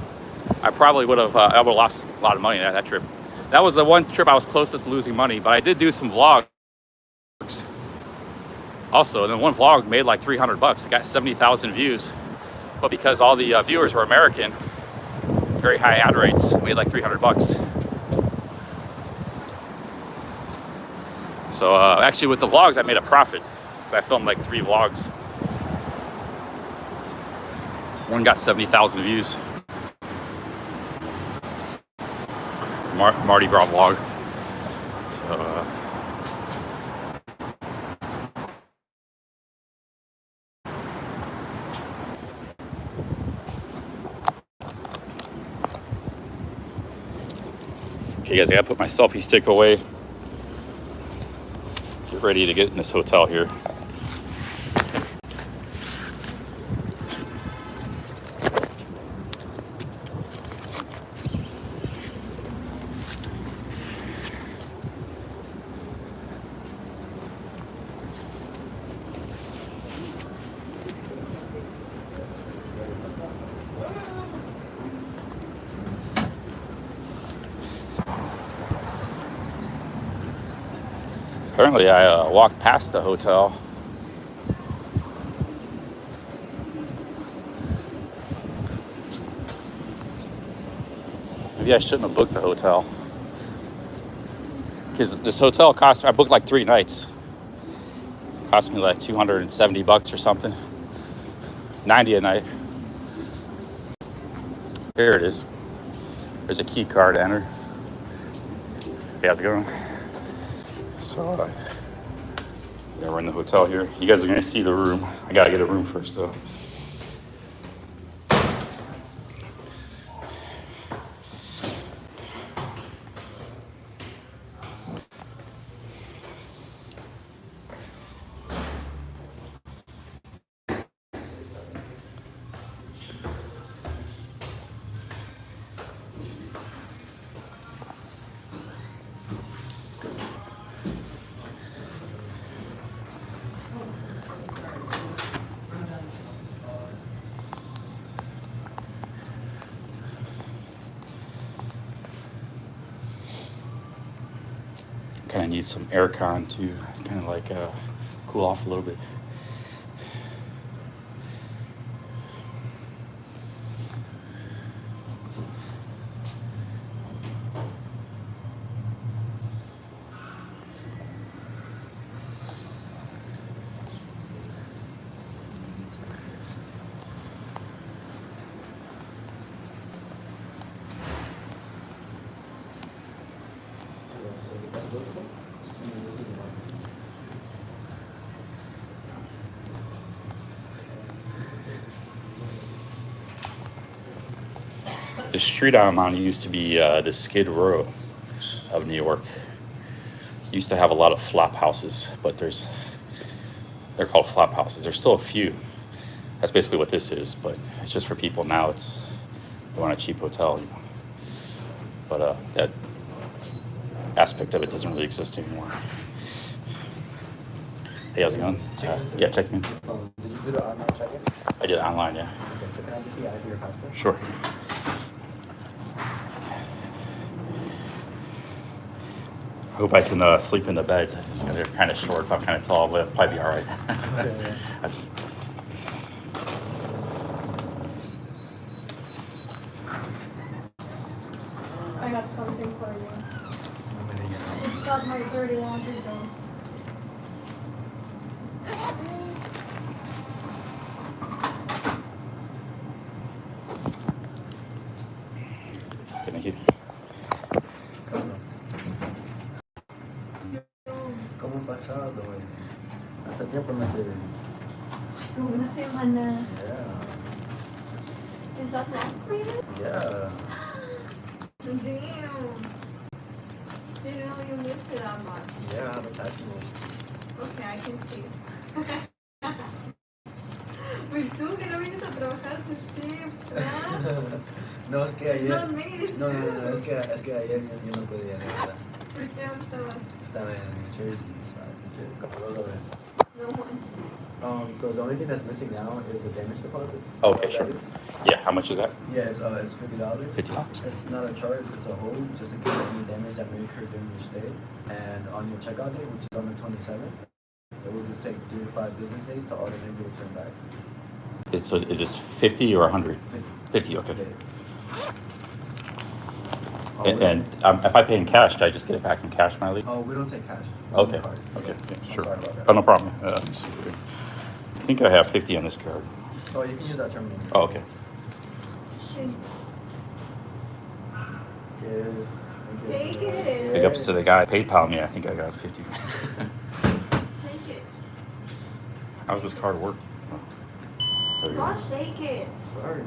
I probably would have lost a lot of money that trip. That was the one trip I was closest to losing money, but I did do some vlogs also, and then one vlog made like $300. It got 70,000 views, but because all the viewers were American, very high ad rates, made like $300. So actually with the vlogs, I made a profit. I filmed like 3 vlogs. One got 70,000 views. Mardi Gras vlog. So, Okay, guys, I gotta put my selfie stick away. Get ready to get in this hotel here. Apparently, I walked past the hotel. Maybe I shouldn't have booked the hotel. Because this hotel cost me, I booked like 3 nights. It cost me like $270 or something. 90 a night. Here it is. There's a key card to enter. Hey, how's it going? So, yeah, we're in the hotel here. You guys are gonna see the room. I gotta get a room first though. Kind of need some aircon to kind of like cool off a little bit. The street I'm on used to be the Skid Row of New York. Used to have a lot of flop houses, but they're called flop houses. There's still a few. That's basically what this is, but it's just for people now. They want a cheap hotel, you know. But that aspect of it doesn't really exist anymore. Hey, how's it going? Yeah, check in. Did you do the online check-in? I did it online, yeah. Okay, so can I just see ID or passport? Sure. I hope I can sleep in the beds. They're kind of short, but I'm kind of tall, but it'll probably be all right. Okay, yeah. I got something for you. It's got my dirty laundry done. Okay, thank you. ¿Cómo han pasado? Hace tiempo no te vi. Una semana. Yeah. Is that long for you? Yeah. Damn. Didn't know you missed it that much. Yeah, the passport. Okay, I can see. Pues tú que no vienes a trabajar tus shifts, ¿verdad? No, es que ayer. Not me. No, es que ayer yo no podía, la verdad. ¿Por qué no estabas? Estaba en New Jersey, como dos horas. No manches. So the only thing that's missing now is the damage deposit. Okay, sure. Yeah, how much is that? Yeah, it's $50. $50. It's not a charge, it's a hold, just in case of any damage that may occur during your stay. And on your checkout date, which is on the 27th, it will just take 3 to 5 business days to automatically return back. So is this 50 or 100? 50, okay. And if I pay in cash, do I just get it back in cash when I leave? Oh, we don't take cash. Okay, okay, yeah, sure. Oh, no problem. Let's see here. I think I have 50 on this card. Oh, you can use that terminal. Oh, okay. Take it. Big ups to the guy PayPal me. I think I got 50. Just take it. How does this card work? Oh, there we go. Gosh, shake it. Sorry.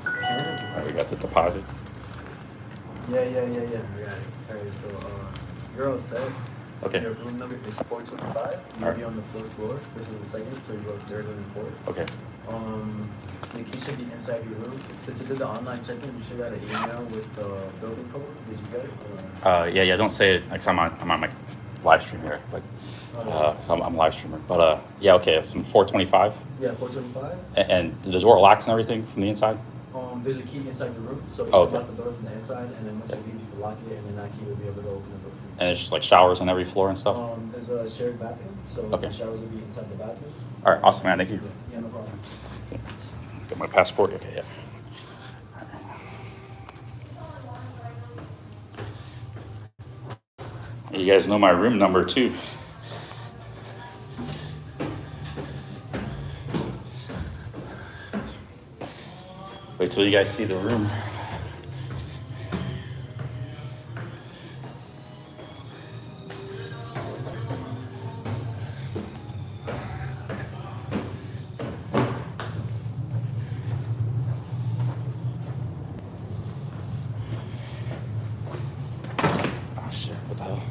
All right, we got got the deposit. Yeah. I got it. Alright, so you're all set. Okay. Your room number is 425. You'll Alright. be on the fourth floor. This is the second, so you go third and fourth. Okay. The key should be inside your room. Since you did the online check-in, you should have an email with the building code. Did you get it? Yeah. Don't say it. Like I'm on my live stream here. Like, so I'm a live streamer. But yeah. Okay. It's 425. Yeah, 425. And the door locks and everything from the inside. There's a key inside your room, so you Oh, can okay. lock the door from the inside, and then once you leave, you can lock it, and then that key will be able to open the door for you. And it's just like showers on every floor and stuff. There's a shared bathroom, so Okay. the showers will be inside the bathroom. All right. Awesome, man. Thank you. Yeah, no problem. Get my passport. Okay. Yeah. You guys know my room number too. Wait till you guys see the room. Oh shit, what the hell?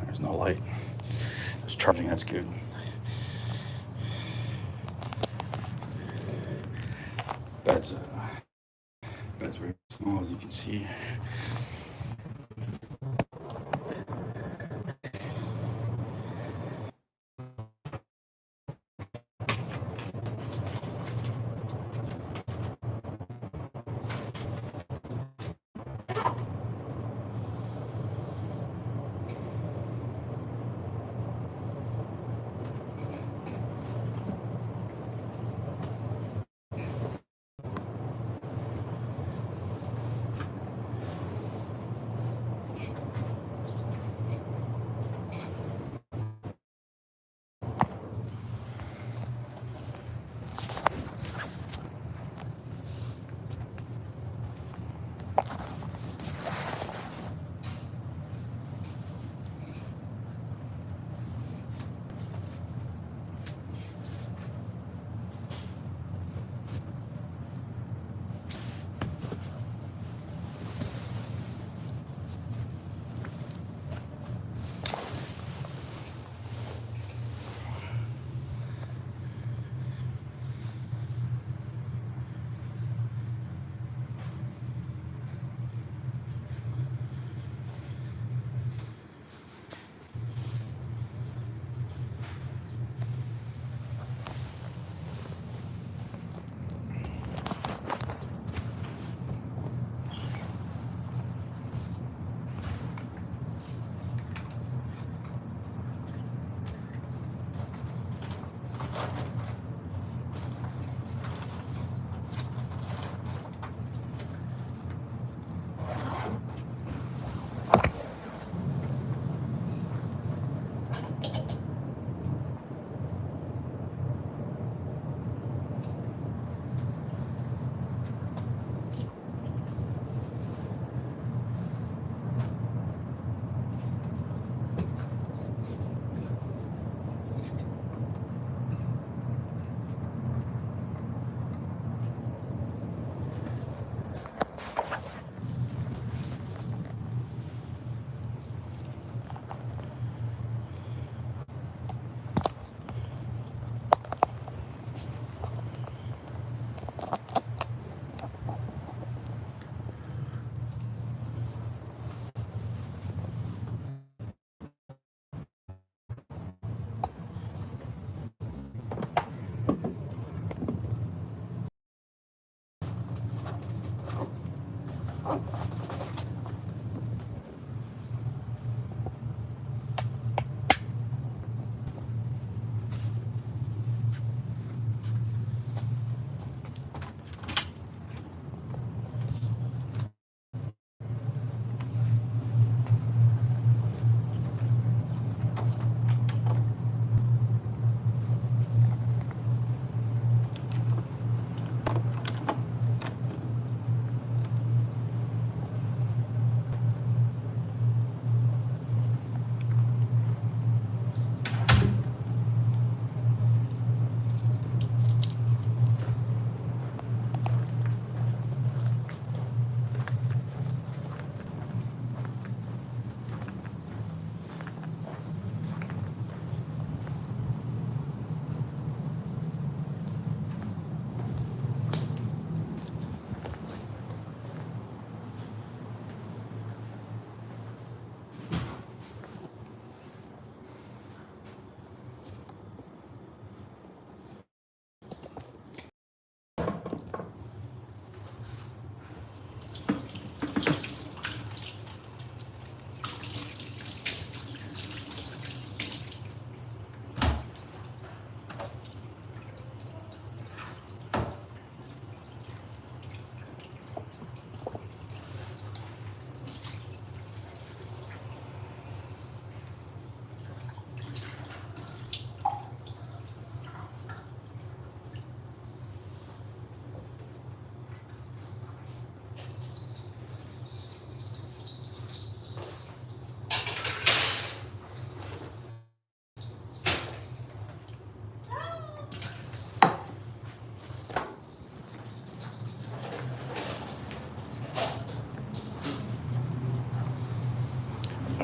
There's no light. It's charging, that's good. Bed's very small, as you can see.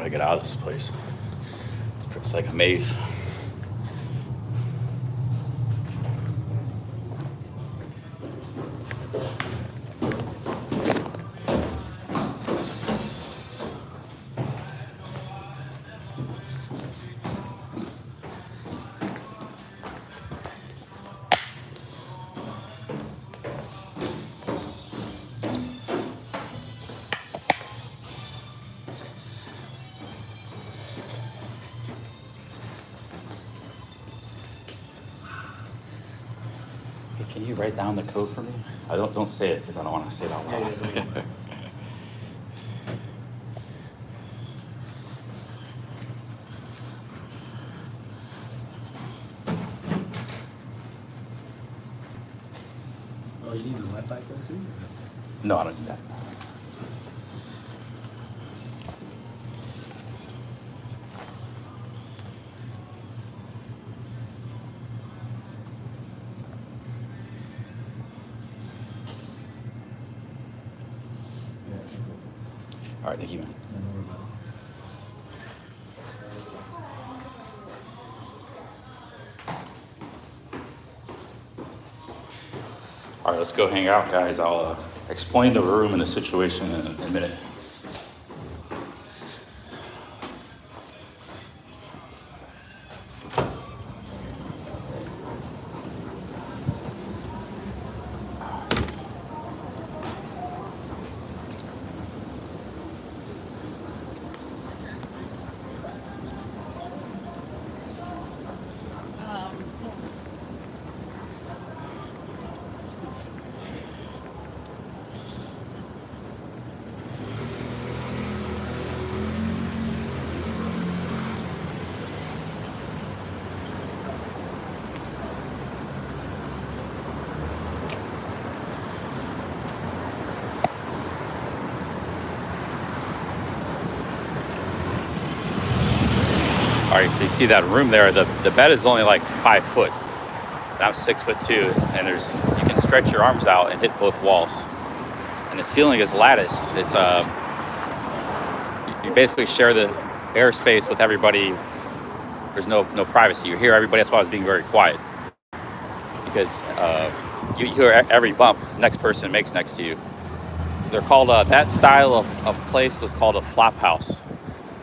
gotta get out of this place. It's like a maze. Can you write down the code for me? I don't say it because I don't want to say it out loud. Oh, you need the Wi-Fi code too? No, I don't do that. Yeah, it's cool. All right, thank you, man. Don't worry about it. All right, let's go hang out, guys. I'll explain the room and the situation in a minute. All right, so you see that room there, the bed is only like 5 foot. I'm 6'2", and you can stretch your arms out and hit both walls. And the ceiling is lattice. It's you basically share the airspace with everybody. There's no privacy. You hear everybody. That's why I was being very quiet, because you hear every bump next person makes next to you. So they're called that style of place was called a flop house.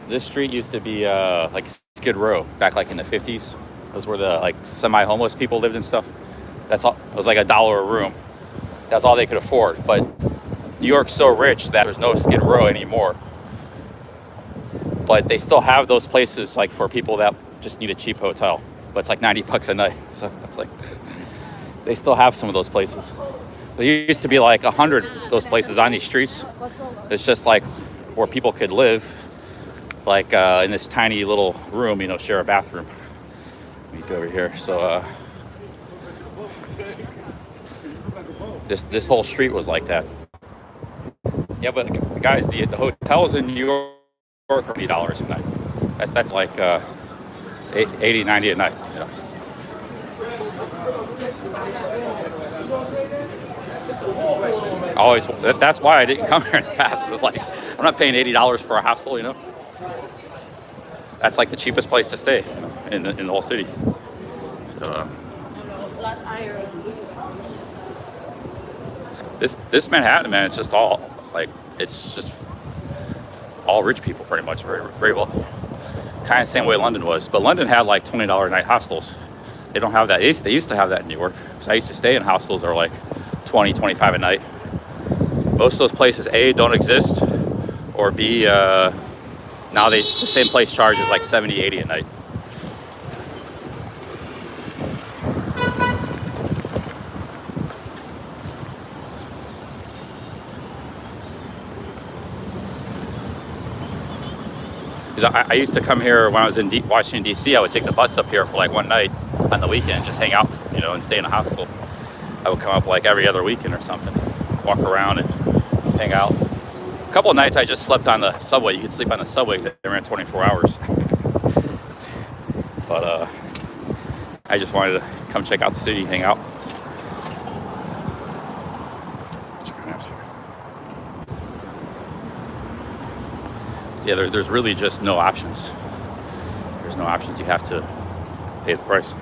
This street used to be like Skid Row back like in the 50s. Those were the like semi-homeless people lived and stuff. That's all. It was like $1 a room. That's all they could afford. But New York's so rich that there's no Skid Row anymore. But they still have those places like for people that just need a cheap hotel. But it's like $90 a night. So it's like they still have some of those places. There used to be like 100 of those places on these streets. It's just like where people could live, like in this tiny little room, you know, share a bathroom. Let me go over here. So this whole street was like that. Yeah, but guys, the hotels in New York are $80 a night. That's like 80, 90 a night. You know? Always. That's why I didn't come here in the past. It's like I'm not paying $80 for a hostel, you know. That's like the cheapest place to stay, you know, in the whole city. So, this Manhattan, man, it's just all like it's just all rich people, pretty much, very very wealthy. Kind of the same way London was, but London had like $20 a night hostels. They don't have that. They used to have that in New York. So I used to stay in hostels that are like 20, 25 a night. Most of those places, A, don't exist, or B, now the same place charges like 70, 80 a night. I used to come here when I was in Washington, D.C. I would take the bus up here for like one night on the weekend, just hang out, you know, and stay in a hostel. I would come up like every other weekend or something, walk around and hang out. A couple of nights I just slept on the subway. You could sleep on the subway because they ran 24 hours. But I just wanted to come check out the city, hang out. Yeah, there's really just no options. There's no options. You have to pay the price.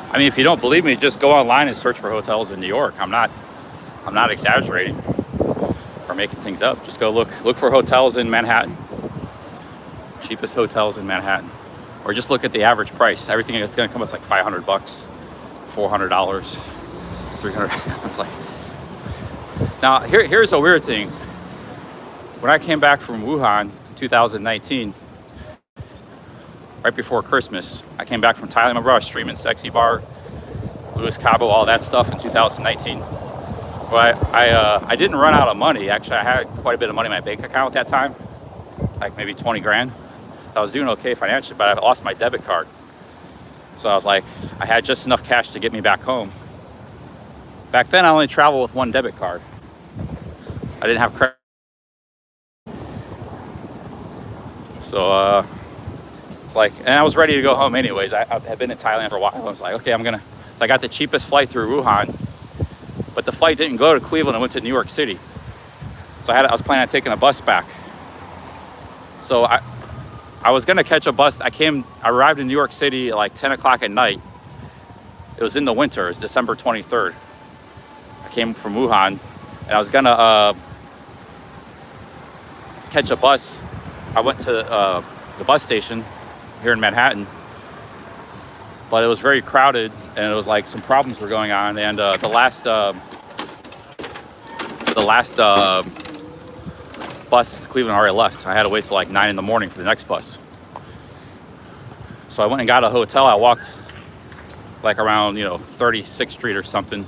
I mean, if you don't believe me, just go online and search for hotels in New York. I'm not exaggerating or making things up. Just go look for hotels in Manhattan. Cheapest hotels in Manhattan. Or just look at the average price. Everything that's gonna come is like $500, $400, $300. It's like, now here's a weird thing. When I came back from Wuhan in 2019, right before Christmas, I came back from Thailand. Remember I was streaming Sexy Bar, Louis Cabo, all that stuff in 2019. Well, I didn't run out of money. Actually, I had quite a bit of money in my bank account at that time, like maybe 20 grand. I was doing okay financially, but I lost my debit card. So I was like, I had just enough cash to get me back home. Back then, I only traveled with one debit card. I didn't have credit. So, it's like, and I was ready to go home anyways. I had been in Thailand for a while. I was like, okay, so I got the cheapest flight through Wuhan, but the flight didn't go to Cleveland. It went to New York City. So I was planning on taking a bus back. So I was gonna catch a bus. I arrived in New York City at like 10 o'clock at night. It was in the winter. It was December 23rd. I came from Wuhan, and I was gonna catch a bus. I went to the bus station here in Manhattan, but it was very crowded, and it was like some problems were going on, and the last bus to Cleveland already left. I had to wait till like 9 in the morning for the next bus. So I went and got a hotel. I walked like around 36th Street or something,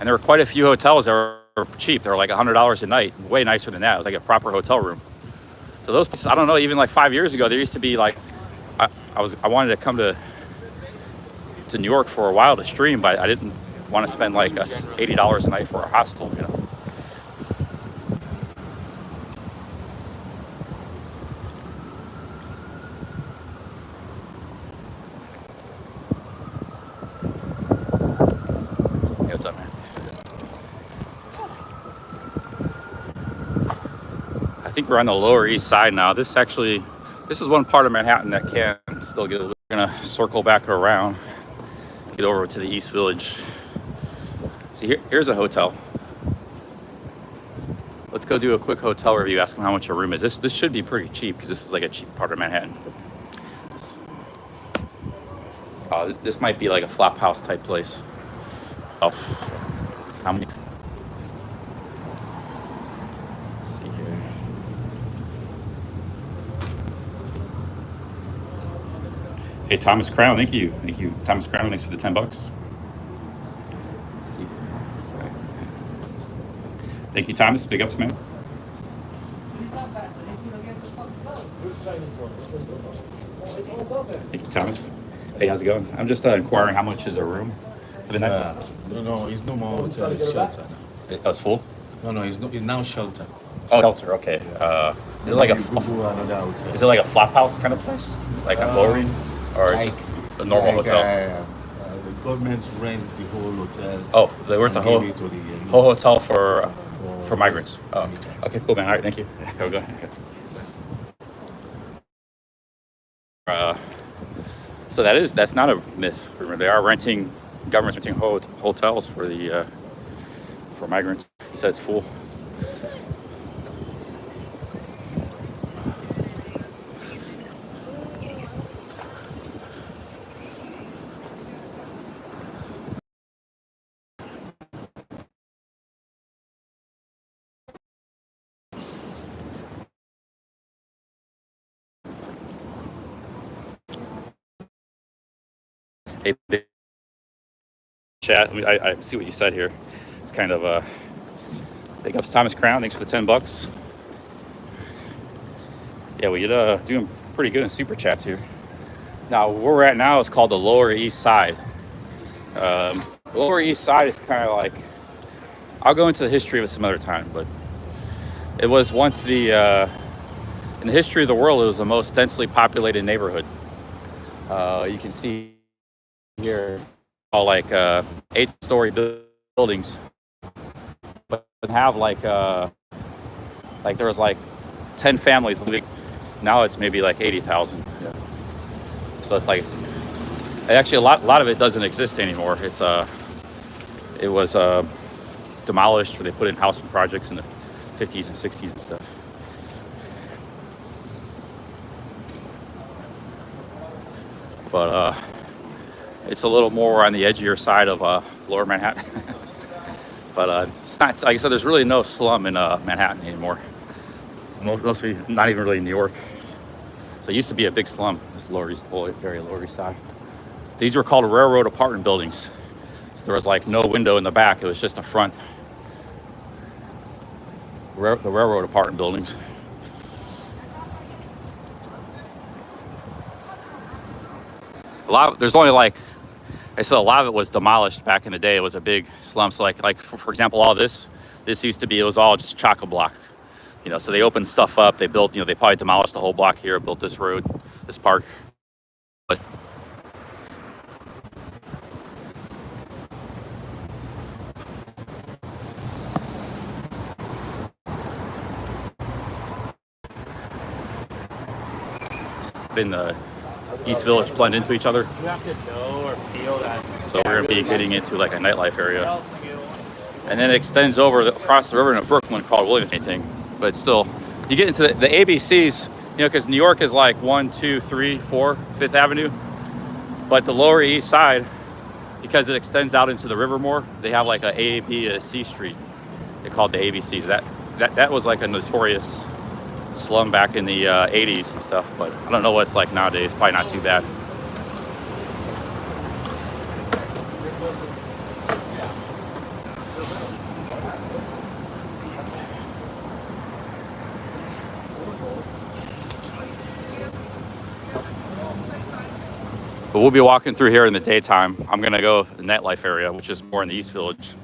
and there were quite a few hotels that were cheap. They were like $100 a night, way nicer than that. It was like a proper hotel room. So those places, I don't know, even like 5 years ago, there used to be like, I wanted to come to New York for a while to stream, but I didn't want to spend like $80 a night for a hostel, Hey, what's up, man? I think we're on the Lower East Side now. This is one part of Manhattan that can still get a little. We're gonna circle back around, get over to the East Village. See, here's a hotel. Let's go do a quick hotel review, ask them how much a room is. This should be pretty cheap because this is like a cheap part of Manhattan. This might be like a flop house type place. Oh, how many? Let's see here. Hey, Thomas Crown, thank you, Thomas Crown. Thanks for the $10. Let's see. Right. Thank you, Thomas. Big ups, man. Thank you, Thomas. Hey, how's it going? I'm just inquiring how much is a room for the night. No, it's no more hotel. It's shelter now. It's full. No, it's now shelter. Oh, shelter. Okay. Is it like is it like a flop house kind of place, like a Loring, or like, just a normal hotel? The government rents the whole hotel. Oh, they rent the whole hotel for migrants. Oh, anytime. okay, cool, man. All right, thank you. Have a good one. So that's not a myth. Remember, they are government's renting hotels for migrants. He said it's full. Hey, big chat. I see what you said here. It's kind of big ups Thomas Crown. Thanks for the $10. Yeah, we're doing pretty good in super chats here. Now, where we're at now is called the Lower East Side. The Lower East Side is kind of like, I'll go into the history of it some other time, but it was once in the history of the world, it was the most densely populated neighborhood. You can see here all like 8-story buildings, but have like there was like 10 families living. Now it's maybe like 80,000. Yeah. So it's like, actually a lot of it doesn't exist anymore. It was demolished, or they put in housing projects in the 50s and 60s and stuff. But it's a little more on the edgier side of Lower Manhattan. But it's not, like I said, there's really no slum in Manhattan anymore. Mostly not even really in New York. So it used to be a big slum, this Lower East Side. These were called railroad apartment buildings. So there was like no window in the back, it was just a front. The railroad apartment buildings. There's only like, I said, a lot of it was demolished back in the day. It was a big slum. So like for example, all this used to be, it was all just chock-a-block. You know, so they opened stuff up. They built, they probably demolished the whole block here, built this road, this park. But in the East Village blend into each other. You have to know or feel that. So we're gonna be getting into like a nightlife area. And then it extends across the river into Brooklyn called Williams anything. But still, you get into the ABCs, because New York is like 1, 2, 3, 4, 5th Avenue. But the Lower East Side, because it extends out into the river more, they have like a B, a C street. They called the ABCs. That was like a notorious slum back in the 80s and stuff. But I don't know what it's like nowadays. Probably not too bad. But we'll be walking through here in the daytime. I'm gonna go to the nightlife area, which is more in the East Village.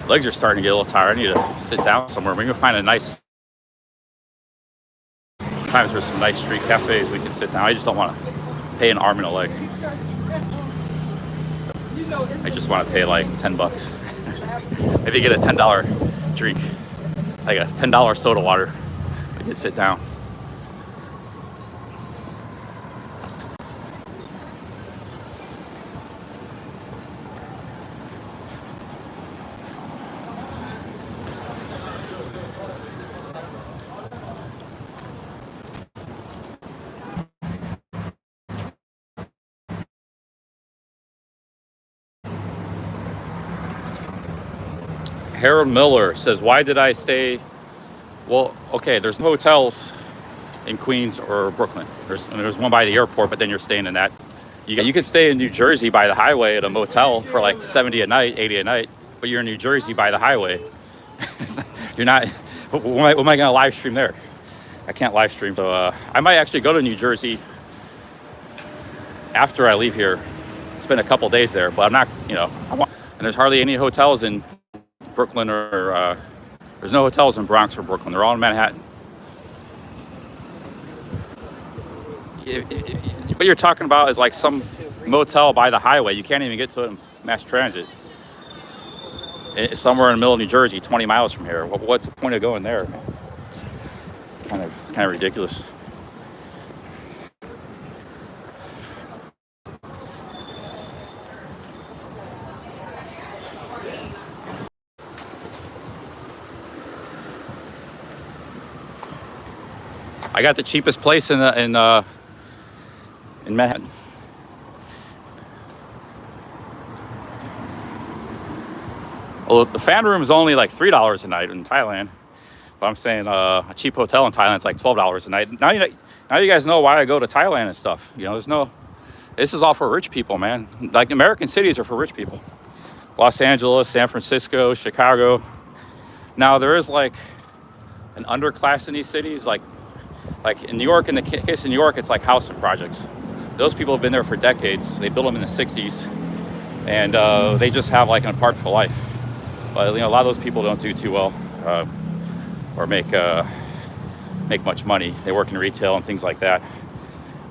Legs are starting to get a little tired. I need to sit down somewhere. We're gonna find a nice, sometimes there's some nice street cafes we can sit down. I just don't want to pay an arm and a leg. I just want to pay like $10. Maybe get a $10 drink, like a $10 soda water. I can sit down. Harold Miller says, why did I stay? Well, okay, there's no hotels in Queens or Brooklyn. There's one by the airport, but then you're staying in that. You could stay in New Jersey by the highway at a motel for like 70 a night, 80 a night, but you're in New Jersey by the highway. You're not, what am I gonna live stream there? I can't live stream. So I might actually go to New Jersey after I leave here. Spend a couple days there, but I'm not, and there's hardly any hotels in Brooklyn or there's no hotels in Bronx or Brooklyn. They're all in Manhattan. What you're talking about is like some motel by the highway. You can't even get to it in mass transit. It's somewhere in the middle of New Jersey, 20 miles from here. What's the point of going there, man? It's kind of ridiculous. I got the cheapest place in Manhattan. Well, the fan room is only like $3 a night in Thailand, but I'm saying a cheap hotel in Thailand is like $12 a night. Now you guys know why I go to Thailand and stuff. You know, this is all for rich people, man. Like American cities are for rich people. Los Angeles, San Francisco, Chicago. Now there is like an underclass in these cities, like in New York. In the case of New York, it's like housing projects. Those people have been there for decades. They built them in the 60s, and they just have like an apartment for life. But you know, a lot of those people don't do too well, or make much money. They work in retail and things like that.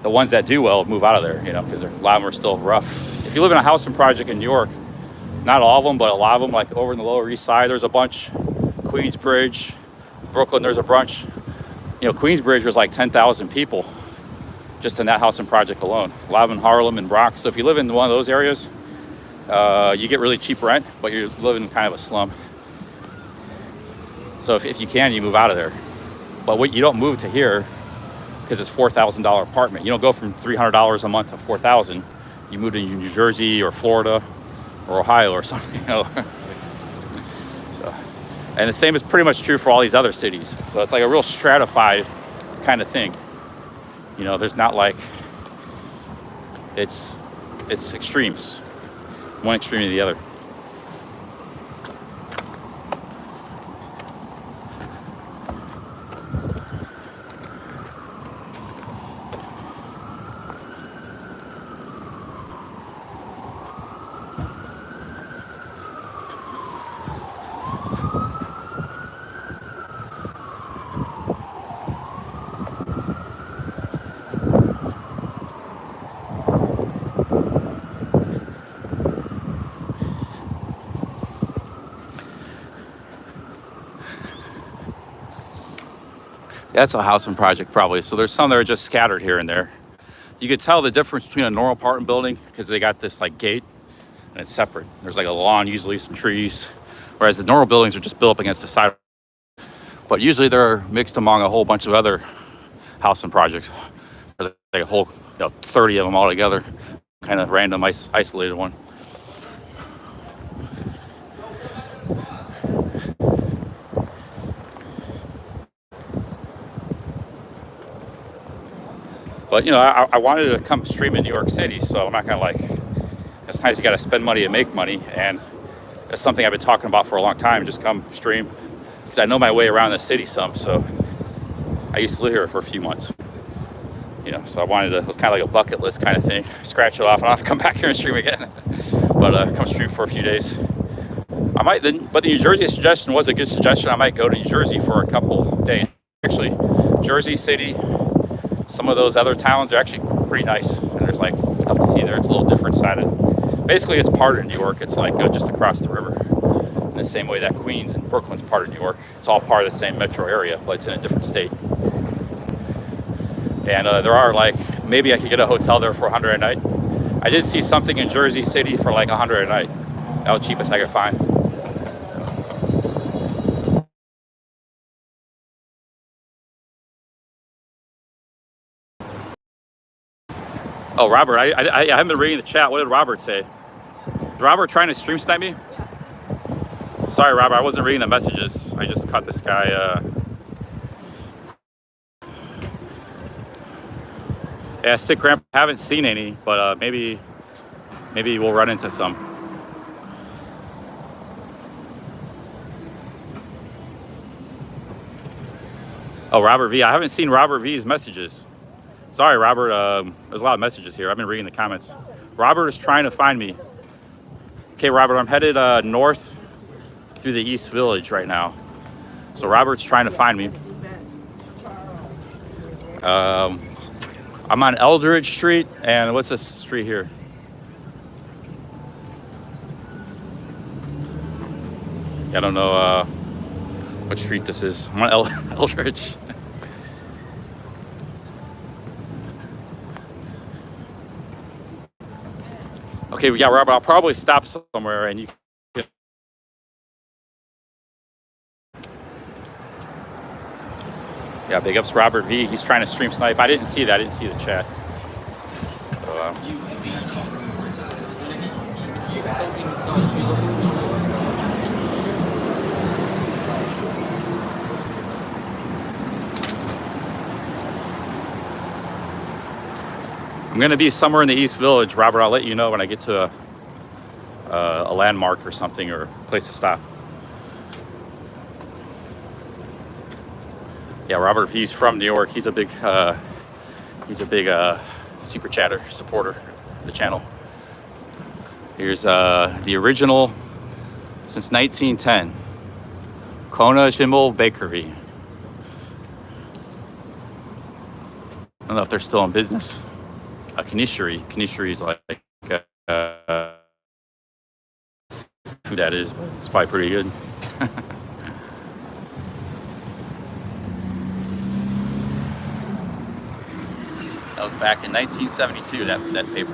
The ones that do well move out of there, you know, because a lot of them are still rough. If you live in a housing project in New York, not all of them, but a lot of them, like over in the Lower East Side, there's a bunch. Queensbridge, Brooklyn, there's a bunch. You know, Queensbridge was like 10,000 people just in that housing project alone. A lot of them in Harlem and Bronx. So if you live in one of those areas, you get really cheap rent, but you're living in kind of a slum. So if you can, you move out of there. But you don't move to here because it's $4,000 apartment. You don't go from $300 a month to $4,000. You move to New Jersey or Florida or Ohio or something, you know. So, and the same is pretty much true for all these other cities. So it's like a real stratified kind of thing. You know, there's not like, it's extremes. One extreme to the other. That's a housing project probably. So there's some that are just scattered here and there. You could tell the difference between a normal apartment building because they got this like gate and it's separate. There's like a lawn, usually some trees, whereas the normal buildings are just built up against the side. But usually they're mixed among a whole bunch of other housing projects. There's like a whole 30 of them all together, kind of random, isolated one. But, you know, I wanted to come stream in New York City, so I'm not going to like, sometimes you got to spend money to make money, and that's something I've been talking about for a long time, just come stream, because I know my way around the city some, so I used to live here for a few months, you know, so I wanted to, it was kind of like a bucket list kind of thing, scratch it off, and I'll have to come back here and stream again, but come stream for a few days. I might, but the New Jersey suggestion was a good suggestion. I might go to New Jersey for a couple days, actually. Jersey City, some of those other towns are actually pretty nice, and there's like stuff to see there. It's a little different sided. Basically, it's part of New York. It's like just across the river. In the same way that Queens and Brooklyn's part of New York. It's all part of the same metro area, but it's in a different state. And there are like, maybe I could get a hotel there for $100 a night. I did see something in Jersey City for like $100 a night. That was the cheapest I could find. Oh, Robert, I haven't been reading the chat. What did Robert say? Is Robert trying to stream snipe me? Sorry, Robert, I wasn't reading the messages. I just caught this guy. Yeah, sick grandpa. Haven't seen any, but maybe we'll run into some. Oh, Robert V. I haven't seen Robert V's messages. Sorry, Robert. There's a lot of messages here. I've been reading the comments. Robert is trying to find me. Okay, Robert, I'm headed north through the East Village right now. So Robert's trying to find me. I'm on Eldridge Street, and what's this street here? I don't know what street this is. I'm on Eldridge. Okay, yeah, Robert, I'll probably stop somewhere and you can... Yeah, big ups Robert V. He's trying to stream snipe. I didn't see that. I didn't see the chat. So, I'm going to be somewhere in the East Village, Robert. I'll let you know when I get to a landmark or something, or a place to stop. Yeah, Robert V's from New York. He's a big super chatter supporter of the channel. Here's the original since 1910, Kona Schimmel Bakery. I don't know if they're still in business. A Kanishiri. Kanishiri is like who that is, but it's probably pretty good. That was back in 1972, that paper.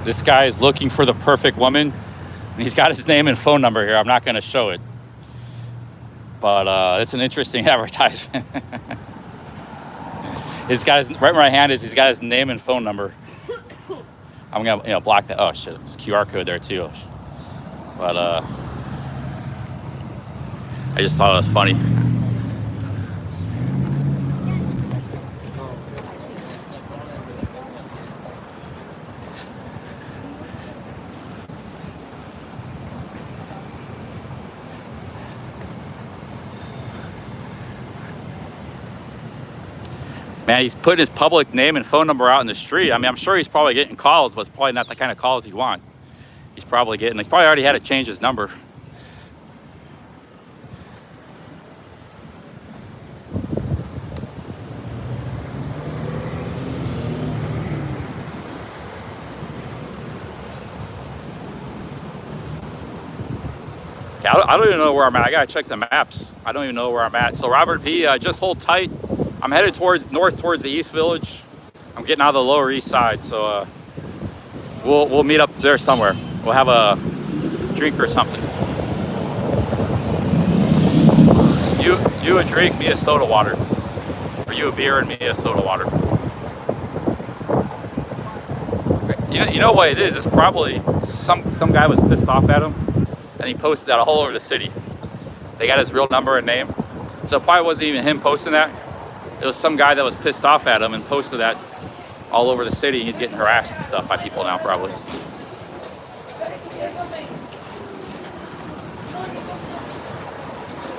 This guy is looking for the perfect woman, and he's got his name and phone number here. I'm not going to show it, but it's an interesting advertisement. He's got his, right where my hand is, he's got his name and phone number. I'm gonna block that. Oh shit, there's QR code there too. But I just thought it was funny. Man, he's putting his public name and phone number out in the street. I mean, I'm sure he's probably getting calls, but it's probably not the kind of calls you want. He's probably already had to change his number. Okay, I don't even know where I'm at. I gotta check the maps. I don't even know where I'm at. So Robert V, just hold tight. I'm headed north towards the East Village. I'm getting out of the Lower East Side, so we'll meet up there somewhere. We'll have a drink or something. You a drink, me a soda water, or you a beer and me a soda water. You know what it is? It's probably some guy was pissed off at him, and he posted that all over the city. They got his real number and name, so it probably wasn't even him posting that. It was some guy that was pissed off at him and posted that all over the city. He's getting harassed and stuff by people now, probably.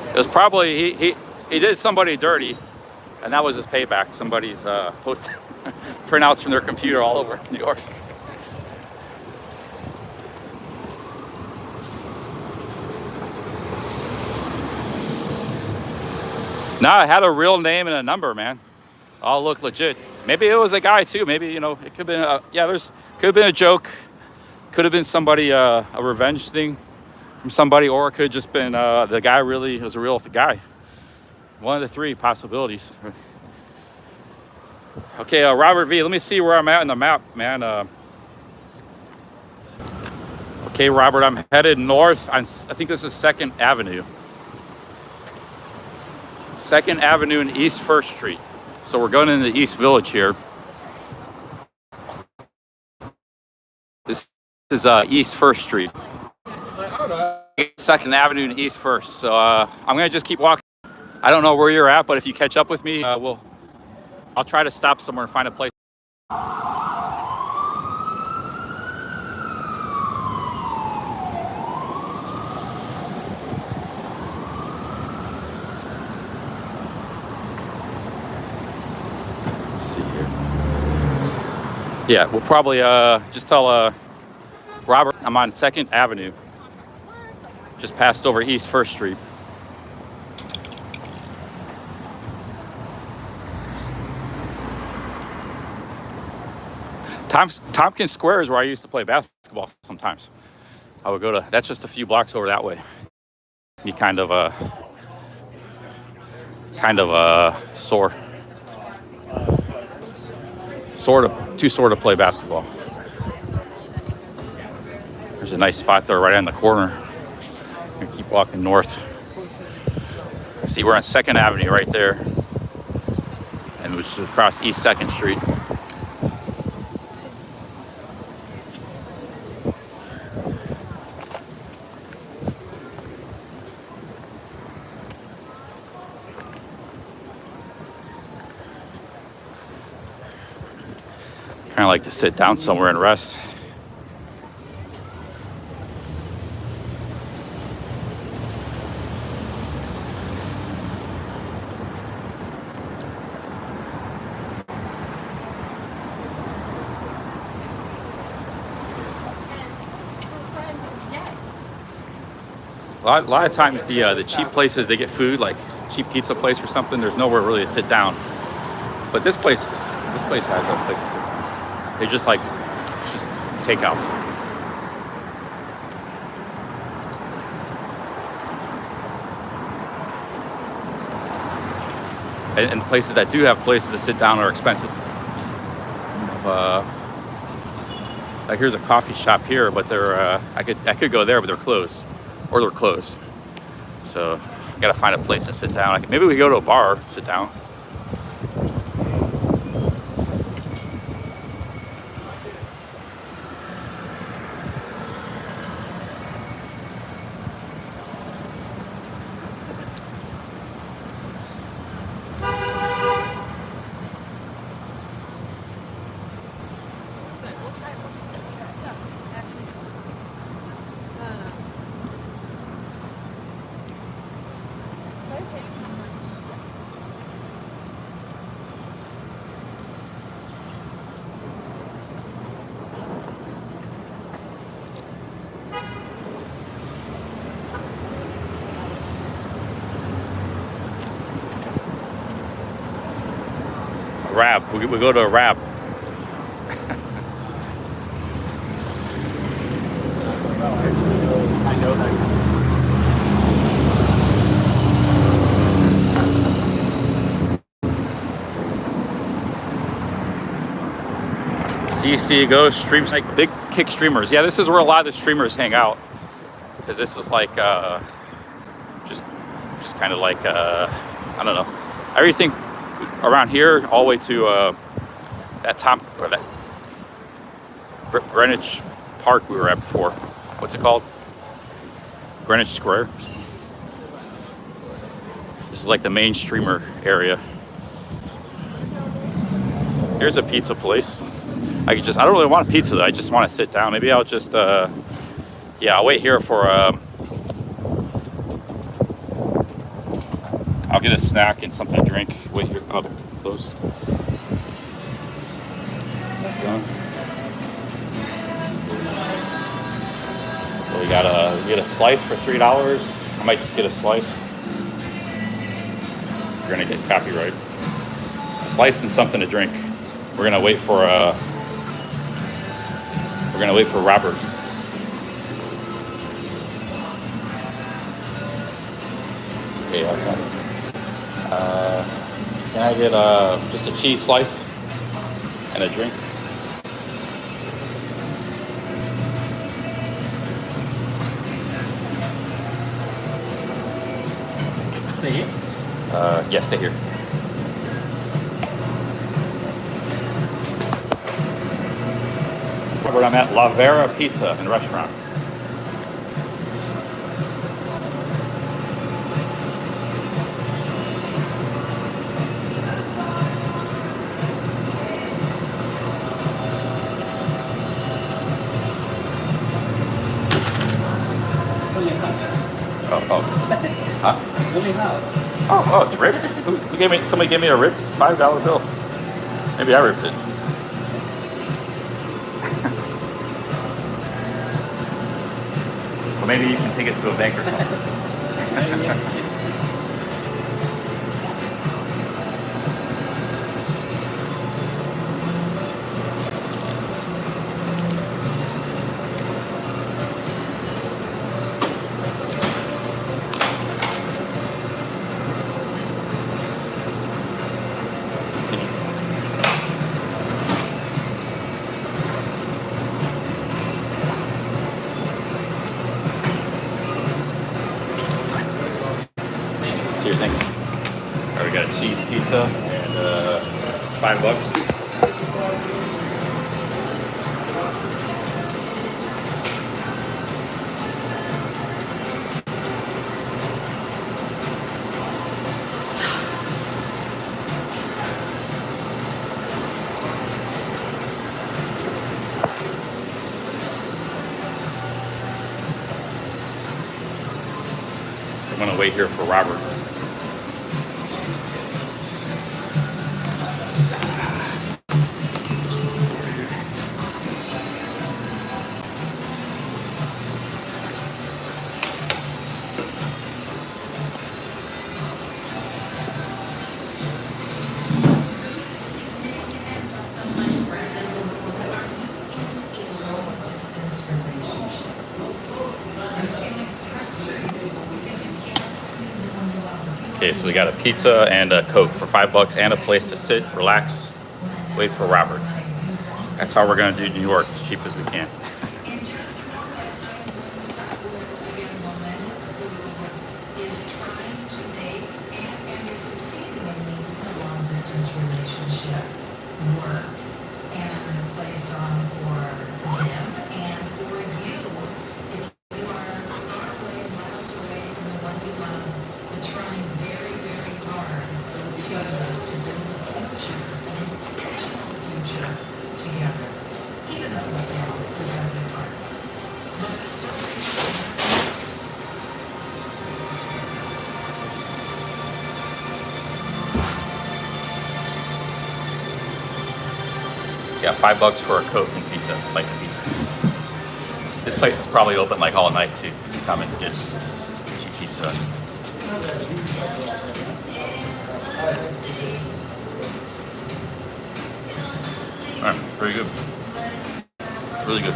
It was probably, he did somebody dirty, and that was his payback. Somebody's posted printouts from their computer all over New York. No, I had a real name and a number, man. All look legit. Maybe it was a guy too. Maybe, it could have been, could have been a joke. Could have been somebody, a revenge thing from somebody, or it could have just been the guy really was a real guy. One of the three possibilities. Okay, Robert V, let me see where I'm at in the map, man. Okay, Robert, I'm headed north. I think this is 2nd Avenue. 2nd Avenue and East 1st Street. So we're going into the East Village here. This is East 1st Street. 2nd Avenue and East 1st. So I'm going to just keep walking. I don't know where you're at, but if you catch up with me, I'll try to stop somewhere and find a place. Yeah, we'll probably just tell Robert I'm on 2nd Avenue. Just passed over East 1st Street. Tompkins Square is where I used to play basketball sometimes. I would go to, that's just a few blocks over that way. Be kind of sore. too sore to play basketball. There's a nice spot there right on the corner. We keep walking north. See, we're on 2nd Avenue right there. And we should cross East 2nd Street. Kind of like to sit down somewhere and rest. A lot of times the cheap places, they get food, like cheap pizza place or something. There's nowhere really to sit down. But this place has a place to sit down. They just takeout. And places that do have places to sit down are expensive. Like here's a coffee shop here, but I could go there, but they're closed. Or they're closed. So I gotta find a place to sit down. Maybe we go to a bar, sit down. Rab. We go to a Rab. I know that. CC Go streams, like big kick streamers. Yeah, this is where a lot of the streamers hang out, because this is like just kind of like I don't know, everything around here all the way to that Greenwich Park we were at before. What's it called? Greenwich Square. This is like the main streamer area. Here's a pizza place. I don't really want a pizza though. I just want to sit down. Maybe I'll just yeah, I'll wait here for I'll get a snack and something to drink. Wait here. Oh, they're closed. That's gone. So we get a slice for $3. I might just get a slice. We're gonna get copyright. A slice and something to drink. We're gonna wait for Robert. Okay, how's it going? Can I get just a cheese slice and a drink? Stay here? Yeah, stay here. Robert, I'm at La Vera Pizza and Restaurant. Huh? Oh, it's ripped. Somebody gave me a ripped $5 bill. Maybe I ripped it. Well, maybe you can take it to a bank or something. Alright, we got a cheese pizza and $5. I'm gonna wait here for Robert. Okay, so we got a pizza and a Coke for $5 and a place to sit, relax, wait for Robert. That's how we're gonna do New York, as cheap as we can. Yeah, $5 for a Coke and pizza, a slice of pizza. This place is probably open like all night too. You come and get cheap pizza. Alright, very good. Really good.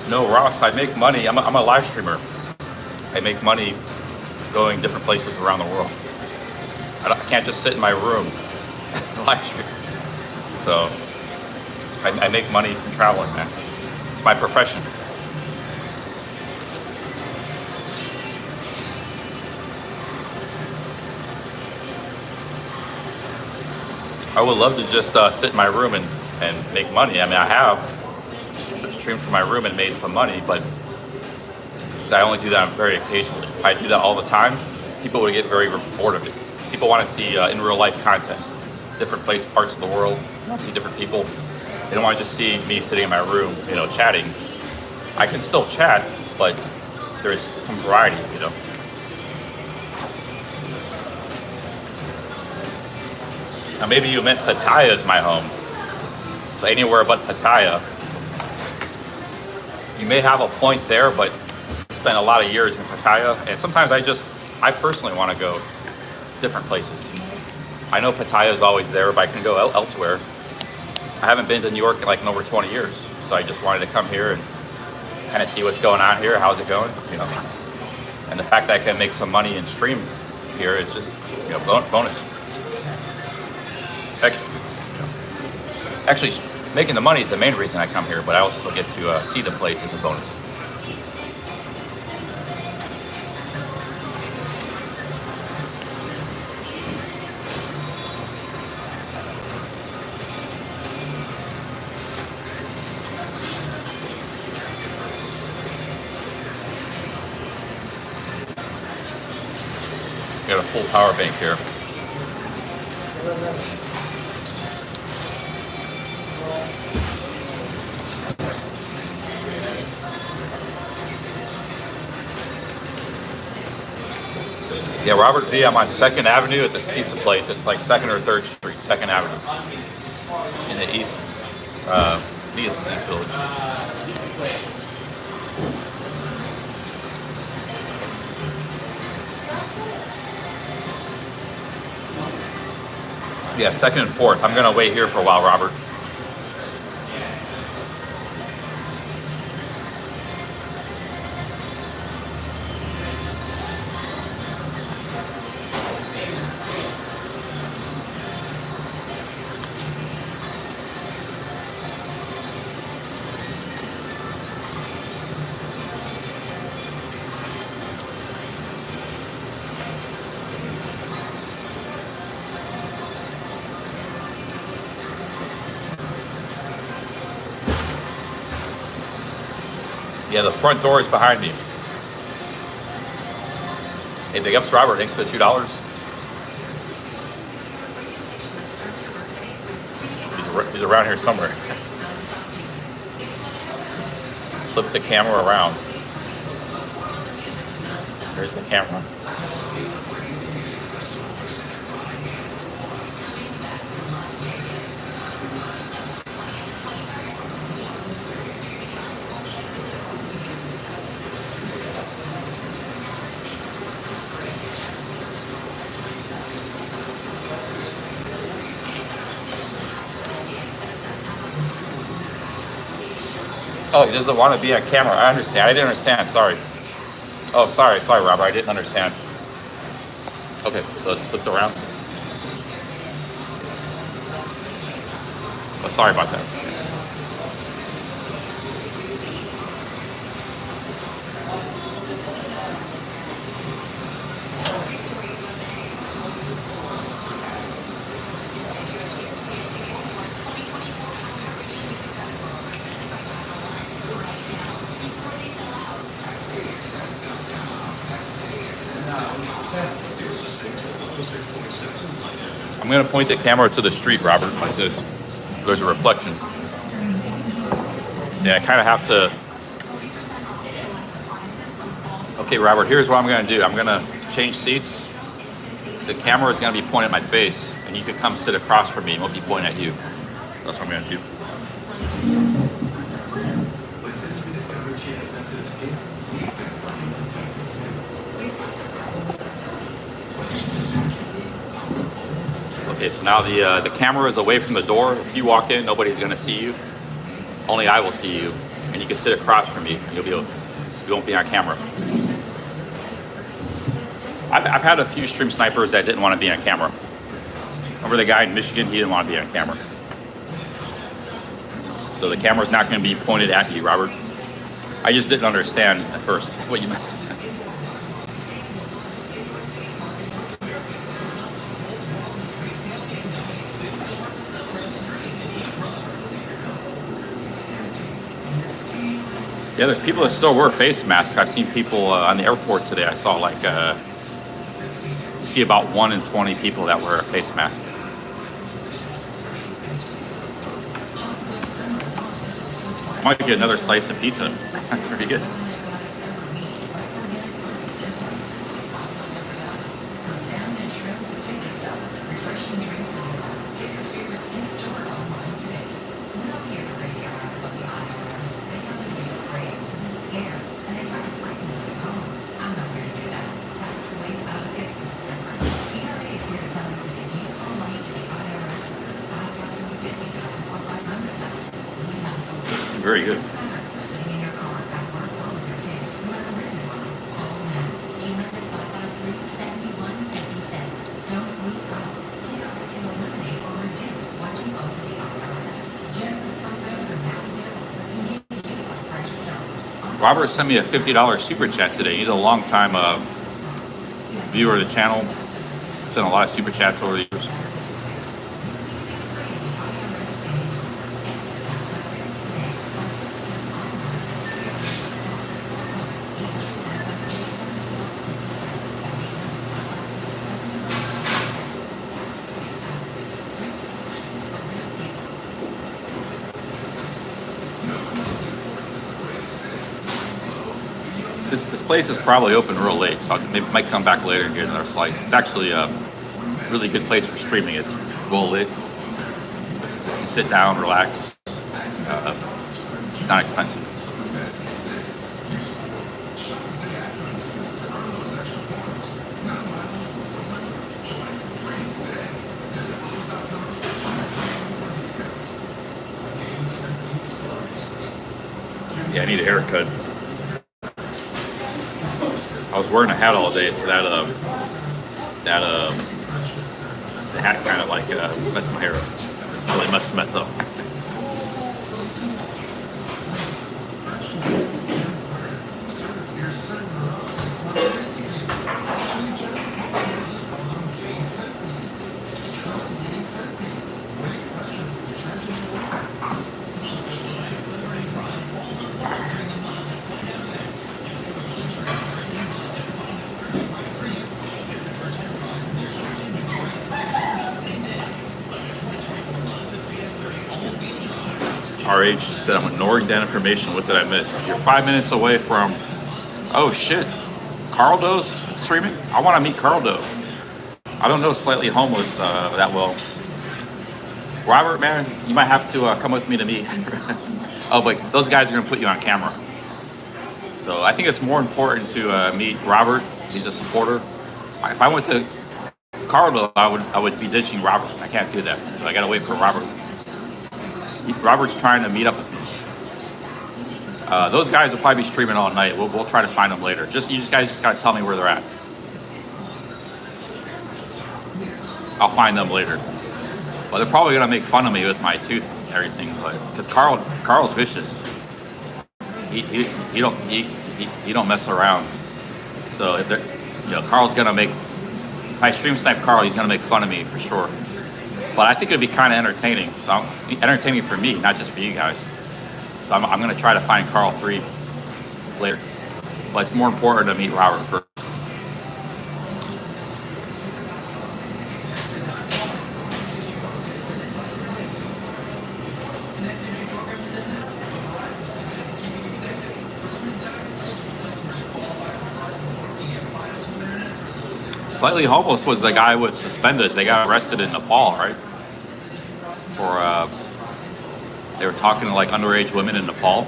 No, Ross, I make money. I'm a live streamer. I make money going different places around the world. I can't just sit in my room and live stream. So I make money from traveling, man. It's my profession. I would love to just sit in my room and make money. I mean, I have streamed from my room and made some money, but I only do that very occasionally. If I do that all the time, people would get very bored of it. People want to see in real life content, different parts of the world. They want to see different people. They don't want to just see me sitting in my room, chatting. I can still chat, but there's some variety, Now maybe you meant Pattaya is my home. So anywhere but Pattaya. You may have a point there, but I spent a lot of years in Pattaya, and sometimes I personally want to go different places. I know Pattaya is always there, but I can go elsewhere. I haven't been to New York in over 20 years, so I just wanted to come here and kind of see what's going on here. How's it going? And the fact that I can make some money and stream here is just bonus. Actually, making the money is the main reason I come here, but I also get to see the place as a bonus. We got a full power bank here. Yeah, Robert V, I'm on 2nd Avenue at this pizza place. It's like 2nd or 3rd Street, 2nd Avenue. In the East Village. Yeah, 2nd and 4th. I'm gonna wait here for a while, Robert. Yeah, the front door is behind me. Hey, big ups, Robert. Thanks for the $2. He's around here somewhere. Flip the camera around. There's the camera. Oh, he doesn't want to be on camera. I understand. I didn't understand. Sorry. Oh, sorry, Robert. I didn't understand. Okay, so it's flipped around. Oh, sorry about that. I'm going to point the camera to the street, Robert, like this. There's a reflection. Yeah, I kind of have to. Okay, Robert, here's what I'm going to do. I'm going to change seats. The camera is going to be pointed at my face, and you can come sit across from me, and we'll be pointing at you. That's what I'm going to do. Okay, so now the camera is away from the door. If you walk in, nobody's going to see you. Only I will see you, and you can sit across from me. And you won't be on camera. I've had a few stream snipers that didn't want to be on camera. Remember the guy in Michigan? He didn't want to be on camera. So the camera's not going to be pointed at you, Robert. I just didn't understand at first what you meant. Yeah, there's people that still wear face masks. I've seen people on the airport today. I saw like, see about 1 in 20 people that wear a face mask. Might get another slice of pizza. That's pretty good. Very good. Robert sent me a $50 super chat today. He's a long-time viewer of the channel. Sent a lot of super chats over the years. This place is probably open real late, so I might come back later and get another slice. It's actually a really good place for streaming. It's well lit. You can sit down, relax. It's not expensive. Yeah, I need a haircut. I was wearing a hat all day, so the hat kind of like messed my hair up. Really mess up. RH said I'm ignoring that information. What did I miss? You're 5 minutes away from. Oh shit, Carl Doe's streaming. I want to meet Carl Doe. I don't know Slightly Homeless that well. Robert, man, you might have to come with me to meet. Oh, but those guys are gonna put you on camera. So I think it's more important to meet Robert. He's a supporter. If I went to Carl Doe, I would be ditching Robert. I can't do that. So I gotta wait for Robert. Robert's trying to meet up with me. Those guys will probably be streaming all night. We'll try to find them later. You guys just gotta tell me where they're at. I'll find them later. Well, they're probably gonna make fun of me with my tooth and everything, but because Carl's vicious. He don't mess around. So if Carl's gonna make. If I stream snipe Carl, he's gonna make fun of me for sure. But I think it'd be kind of entertaining. So entertaining for me, not just for you guys. So I'm gonna try to find Carl 3 later. But it's more important to meet Robert first. Slightly Homeless was the guy with suspenders. They got arrested in Nepal, right? For they were talking to like underage women in Nepal.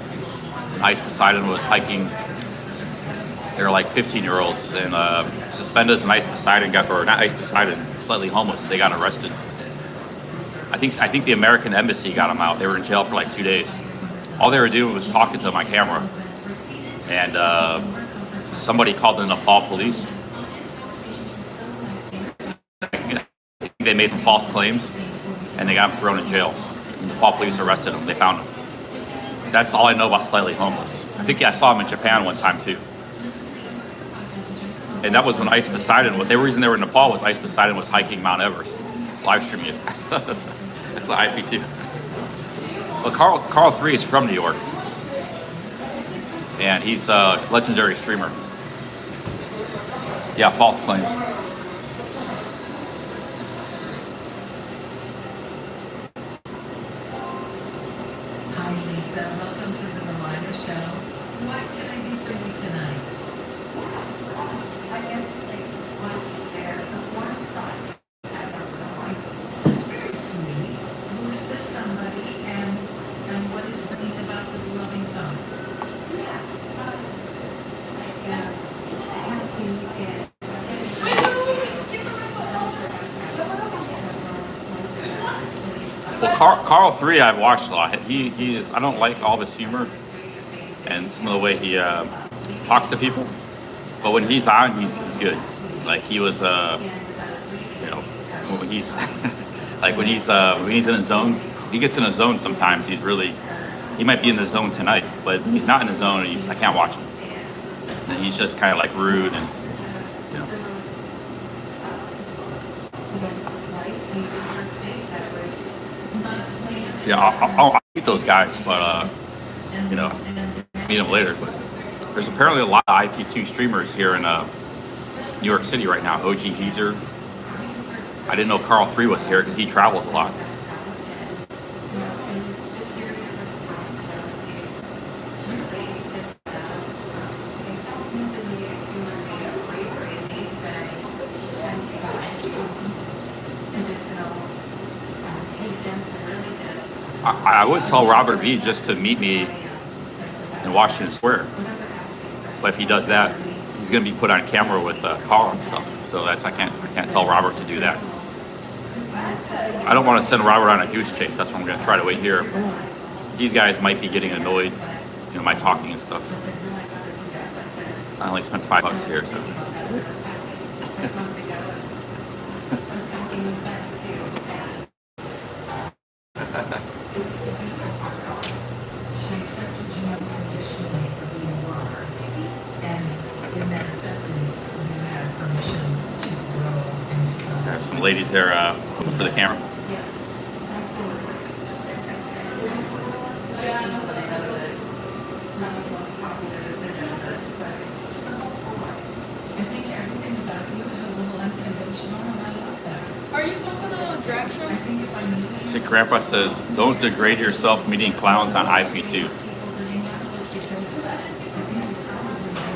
Ice Poseidon was hiking. They were like 15-year-olds, and Suspenders and Ice Poseidon not Ice Poseidon, Slightly Homeless. They got arrested. I think the American embassy got them out. They were in jail for like 2 days. All they were doing was talking to my camera, and somebody called the Nepal police. They made some false claims, and they got him thrown in jail. The Nepal police arrested him. They found him. That's all I know about Slightly Homeless. I think I saw him in Japan one time too. And that was when Ice Poseidon. The reason they were in Nepal was Ice Poseidon was hiking Mount Everest, live streaming it. That's the IP2. Well, Carl 3 is from New York, and he's a legendary streamer. Yeah, false claims. Welcome to the Reminder Show. What can I do for you tonight? I guess there's one side. Very sweet. Who is this somebody, and what is bringing about this loving thumb? Well, Carl 3 I've watched a lot. He is. I don't like all of his humor and some of the way he talks to people, but when he's on, he's good. Like he was, when he's like when he's in a zone, he gets in a zone sometimes. He might be in the zone tonight, but when he's not in the zone, I can't watch him. And he's just kind of like rude and. Yeah, I'll meet those guys, but meet them later. But there's apparently a lot of IP2 streamers here in New York City right now. OG Heezer. I didn't know Carl 3 was here because he travels a lot. I would tell Robert V just to meet me in Washington Square, but if he does that, he's going to be put on camera with Carl and stuff. So I can't tell Robert to do that. I don't want to send Robert on a goose chase. That's why I'm going to try to wait here. These guys might be getting annoyed, my talking and stuff. I only spent $5 here, so. There's some ladies there for the camera. Are you going to the drag show? Sick Grandpa says, don't degrade yourself meeting clowns on IP2.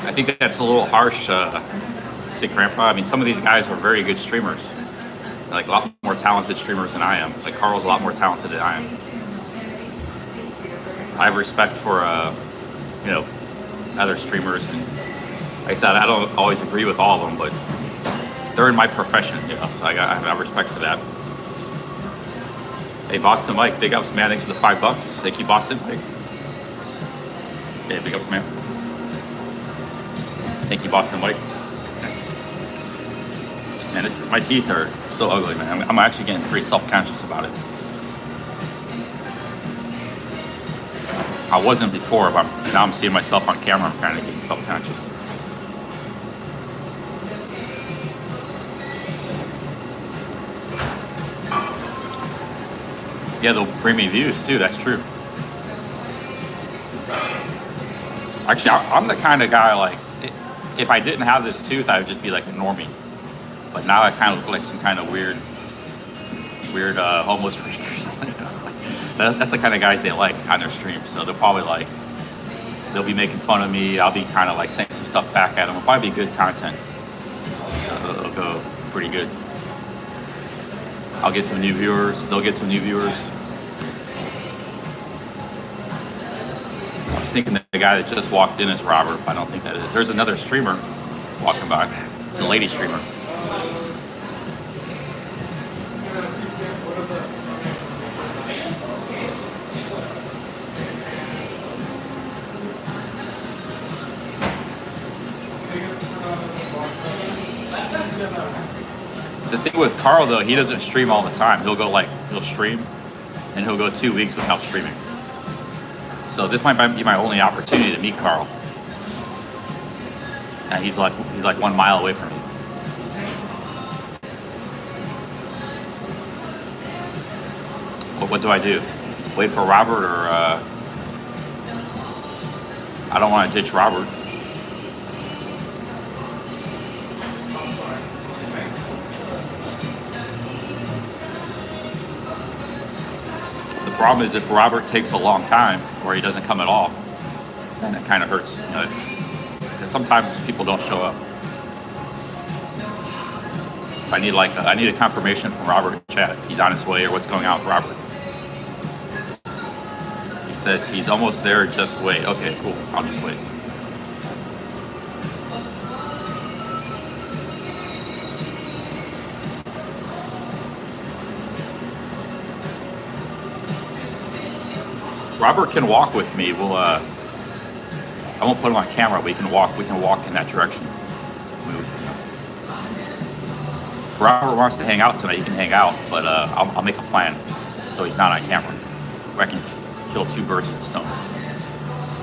I think that's a little harsh, Sick Grandpa. I mean, some of these guys are very good streamers. Like a lot more talented streamers than I am. Like Carl's a lot more talented than I am. I have respect for, you know, other streamers. And like I said, I don't always agree with all of them, but they're in my profession, you know, so I have respect for that. Hey, Boston Mike, big ups, man. Thanks for the $5. Thank you, Boston Mike. Yeah, big ups, man. Thank you, Boston Mike. Man, my teeth are so ugly, man. I'm actually getting pretty self-conscious about it. I wasn't before, but now I'm seeing myself on camera. I'm kind of getting self-conscious. Yeah, they'll bring me views too. That's true. Actually, I'm the kind of guy, like, if I didn't have this tooth, I would just be like a normie. But now I kind of look like some kind of weird homeless freak or something. It's like, that's the kind of guys they like on their streams. So they'll probably like, they'll be making fun of me. I'll be kind of like saying some stuff back at them. It'll probably be good content. It'll go pretty good. I'll get some new viewers. They'll get some new viewers. I was thinking that the guy that just walked in is Robert. I don't think that is. There's another streamer walking by. It's a lady streamer. The thing with Carl though, he doesn't stream all the time. He'll stream and he'll go 2 weeks without streaming. So this might be my only opportunity to meet Carl. And he's like 1 mile away from me. What do I do? Wait for Robert or I don't want to ditch Robert. The problem is if Robert takes a long time or he doesn't come at all, then it kind of hurts. You know, because sometimes people don't show up. So I need a confirmation from Robert in chat if he's on his way or what's going on with Robert. He says he's almost there, just wait. Okay, cool. I'll just wait. Robert can walk with me. We'll I won't put him on camera. We can walk in that direction. Move. If Robert wants to hang out tonight, he can hang out, but I'll make a plan so he's not on camera. I can kill two birds with a stone.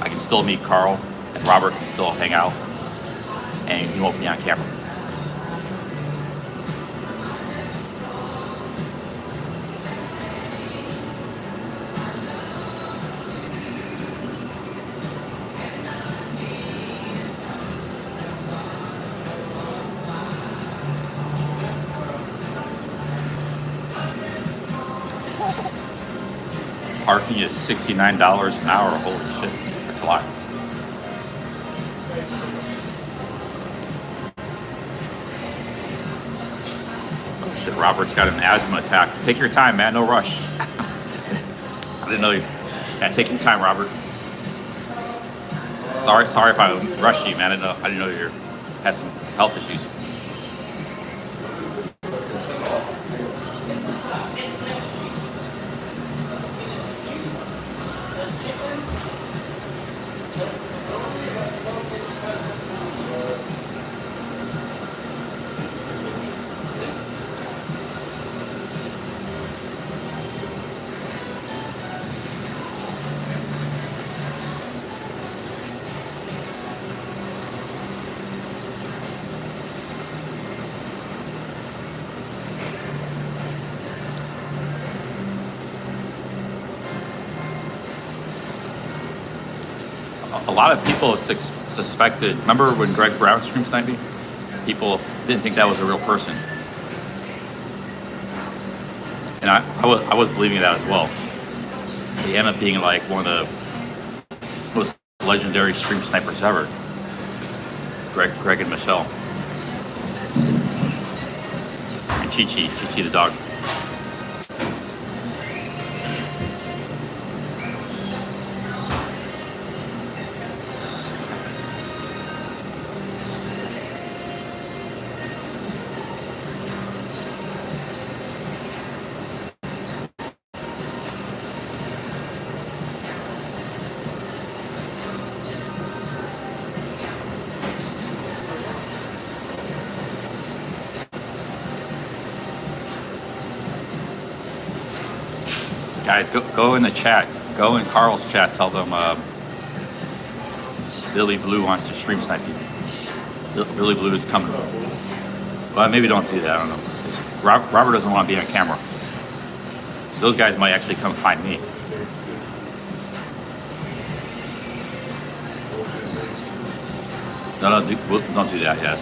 I can still meet Carl, and Robert can still hang out, and he won't be on camera. Parking is $69 an hour. Holy shit, that's a lot. Oh shit, Robert's got an asthma attack. Take your time, man, no rush. I didn't know you. Yeah, take your time, Robert. Sorry if I rushed you, man. I didn't know you had some health issues. A lot of people have suspected, remember when Greg Brown streamed sniping? People didn't think that was a real person. And I was believing that as well. They end up being like one of the most legendary stream snipers ever. Greg and Michelle. And Chi the dog. Guys, go in the chat. Go in Carl's chat. Tell them Billy Blue wants to stream snipe you. Billy Blue is coming. Well, maybe don't do that. I don't know. Robert doesn't want to be on camera. So those guys might actually come find me. No, don't do that yet.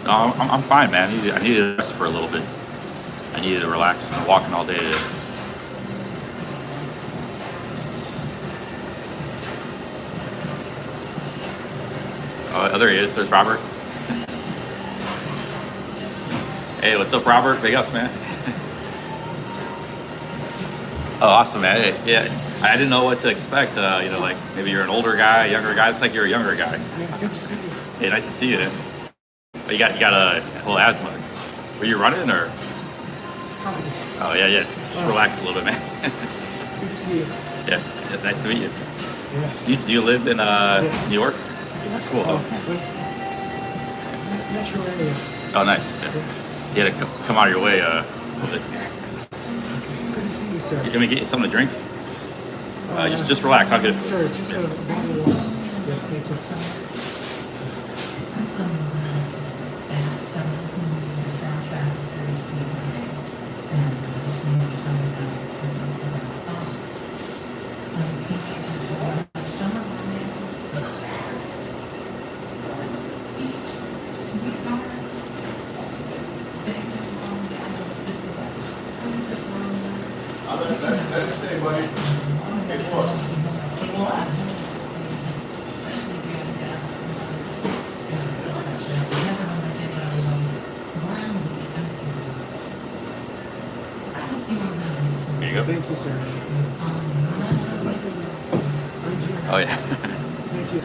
No, I'm fine, man. I needed to rest for a little bit. I needed to relax. I've been walking all day today. Oh, there he is. There's Robert. Hey, what's up, Robert? Big ups, man. Oh, awesome, man. Hey, yeah, I didn't know what to expect. You know, like maybe you're an older guy, a younger guy. Looks like you're a younger guy. Yeah, good to see you. Hey, nice to see you. Oh, you got a little asthma. Were you running or? Trying. Oh yeah. Just relax a little bit, man. It's good to see you. Yeah, nice to meet you. Yeah. Do you live in New York? Yeah. Cool. Metro area. Oh, nice. Yeah. You had to come out of your way a little bit. Good to see you, sir. You want me to get you something to drink? Just relax. I'll get it. Sure, just a bottle of water. Yeah, thank you. Here you go. Thank you, sir. Oh yeah. Thank you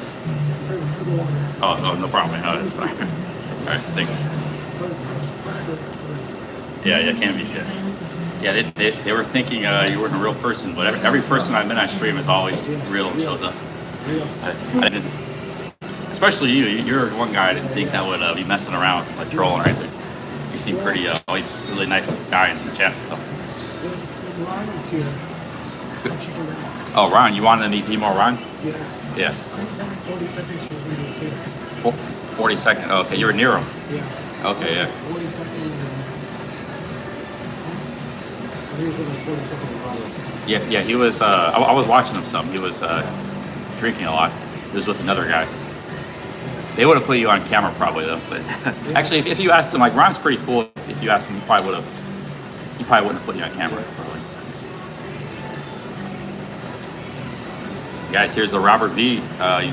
for the water. Oh, no problem, man. Oh, that's fine. All right, thanks. What's the Yeah, can be. Yeah, they were thinking you weren't a real person, but every person I've been on stream is always real and shows up. I didn't, especially you. You're one guy I didn't think that would be messing around, like trolling or anything. You seem pretty, always really nice guy in the chat and stuff. Ron is here. Oh, Ron, you wanted to meet more Ron? Yeah. Yes. I was only 40 seconds for me to see it. 40 seconds. Oh, okay, you were near him. Yeah. Okay, yeah. 40 seconds. He was in like 40 seconds bottle. Yeah, he was. I was watching him some. He was drinking a lot. He was with another guy. They would have put you on camera probably though. But actually, if you asked him, like Ron's pretty cool. If you asked him, he probably wouldn't have put you on camera. Probably. Guys, here's the Robert V.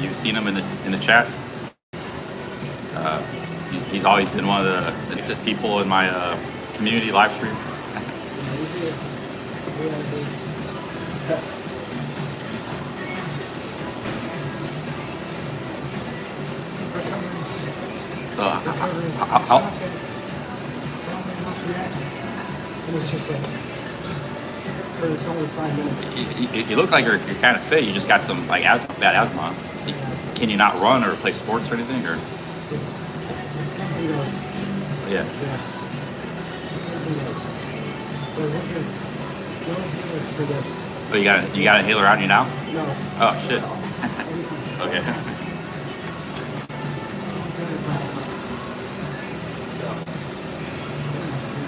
You've seen him in the chat. He's always been one of the nicest people in my community live stream. It was just it's only 5 minutes. You look like you're kind of fit. You just got some like bad asthma. Can you not run or play sports or anything? Or It comes and goes. Yeah. some of those. But we're good. No inhaler for this. Oh, you got an inhaler on you now? No. Oh shit. Okay.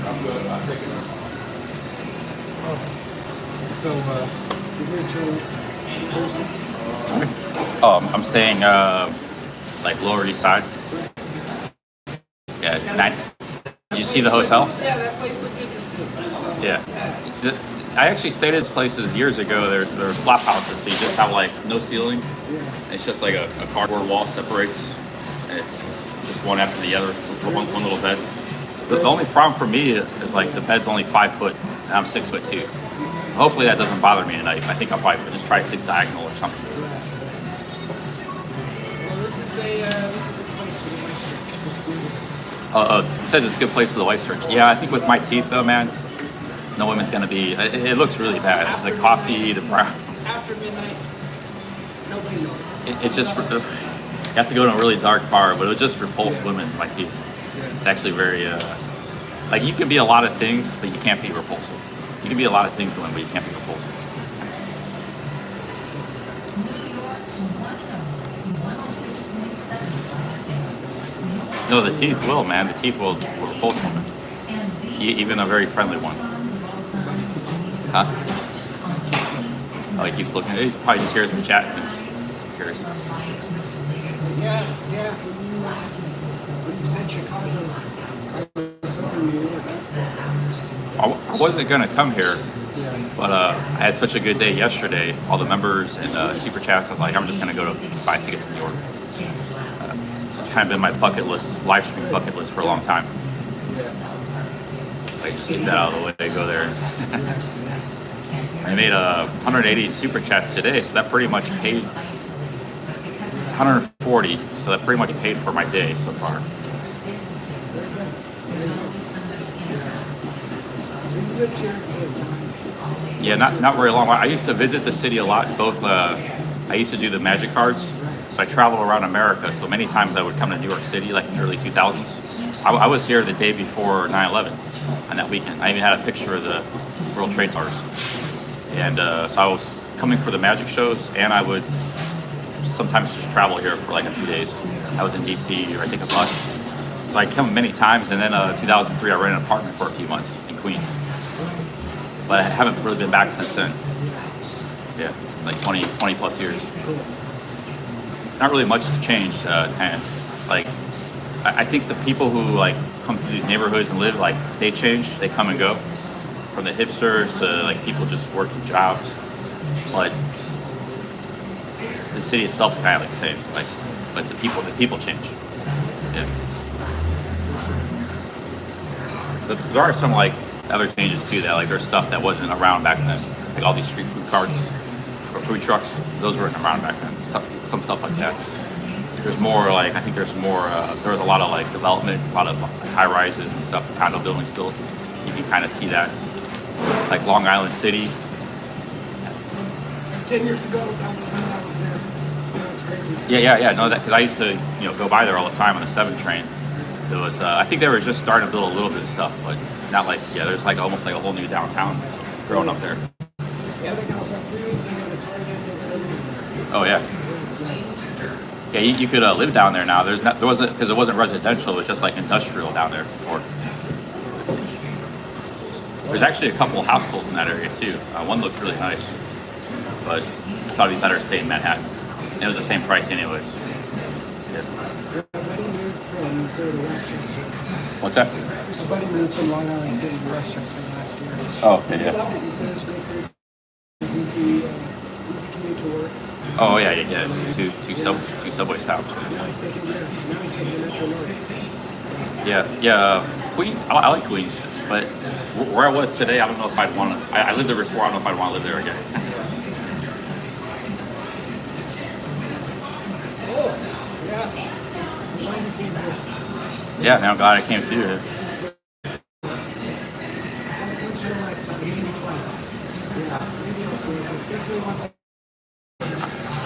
I'm good. I'll take it. So, you're here till Thursday? Sorry. Oh, I'm staying like Lower East Side. Yeah. Did you see the hotel? Yeah, that place looked interesting. Yeah. I actually stayed at these places years ago. They're flop houses, so you just have like no ceiling. It's just like a cardboard wall separates. And it's just one after the other, one little bed. The only problem for me is like the bed's only 5 foot, and I'm 6'2". So hopefully that doesn't bother me tonight. I think I'll probably just try to sleep diagonal or something. Well, this is a good place for the white church. It says it's a good place for the white church. Yeah, I think with my teeth though, man, no women's gonna be. It looks really bad. The coffee, the brown. After midnight, nobody knows. It just. You have to go to a really dark bar, but it would just repulse women. My teeth. It's actually very. Like you can be a lot of things, but you can't be repulsive. You can be a lot of things to women, but you can't be repulsive. No, the teeth will, man. The teeth will repulse women. Even a very friendly one. Huh? Oh, he keeps looking. He probably just hears me chatting. Curious. Yeah. When you said Chicago, I was hoping you would. I wasn't gonna come here, but I had such a good day yesterday. All the members and super chats. I was like, I'm just gonna go to buy tickets to New York. It's kind of been my bucket list, live stream bucket list for a long time. I just get that out of the way. Go there. I made 180 super chats today, so that pretty much paid. It's 140, so that pretty much paid for my day so far. Yeah, not very long. I used to visit the city a lot. Both, I used to do the magic cards, so I traveled around America. So many times I would come to New York City, like in the early 2000s. I was here the day before 9/11 on that weekend. I even had a picture of the World Trade Towers. And so I was coming for the magic shows, and I would sometimes just travel here for like a few days. I was in DC, or I take a bus. So I come many times, and then 2003 I rented an apartment for a few months in Queens. But I haven't really been back since then. Yeah, like 20 plus years. Not really much has changed. It's kind of like, I think the people who like come to these neighborhoods and live, like they change, they come and go. From the hipsters to like people just working jobs. But the city itself is kind of like the same. Like, but the people change. Yeah. But there are some like other changes too. That like there's stuff that wasn't around back then. Like all these street food carts or food trucks. Those weren't around back then. Some stuff like that. There's more like I think there's more. There was a lot of like development, a lot of like, high rises and stuff, condo buildings built. You can kind of see that. Like Long Island City. 10 years ago, when I was there, it's crazy. Yeah. No, that because I used to go by there all the time on the 7 train. There was I think they were just starting to build a little bit of stuff, but not like there's like almost like a whole new downtown growing up there. Yeah, they got the freeways, they got a Target, they got everything. Oh yeah. It's nice. Yeah, you could live down there now. There wasn't because it wasn't residential. It was just like industrial down there before. There's actually a couple hostels in that area too. One looks really nice, but I thought it'd be better to stay in Manhattan. And it was the same price anyways. Yeah. My buddy moved from there to Westchester. What's that? My buddy moved from Long Island City to Westchester last year. Oh, okay, He yeah. loved it. He said it was great for his easy commute to work. Oh yeah. It's two subway stops. Now he's taking Metro North. Yeah. Queens. I like Queens, but where I was today, I don't know if I'd want to. I lived there before. I don't know if I'd want to live there again. Oh, yeah. I'm glad you came here. Yeah, man, I'm glad I came to you. This is good. Once in a lifetime, maybe twice. Yeah, maybe elsewhere, but definitely once.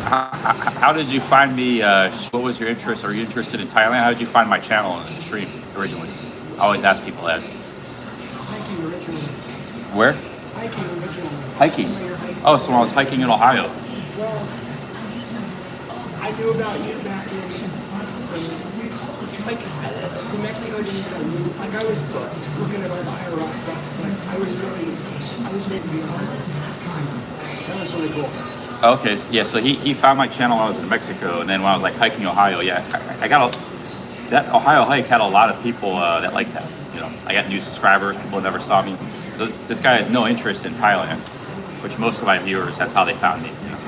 How did you find me? What was your interest? Are you interested in Thailand? How did you find my channel and the stream originally? I always ask people that. Thank you Where? Hiking originally. Hiking. Oh, so when I was hiking in Ohio. Well, I knew about you back in like New Mexico days. I knew, like I was looking at all the IRL stuff, but I was ready to be on it. That was really cool. Okay, yeah. So he found my channel when I was in Mexico, and then when I was like hiking Ohio, yeah, I got that Ohio hike had a lot of people that liked that. You know, I got new subscribers. People never saw me. So this guy has no interest in Thailand, which most of my viewers, that's how they found me. You know?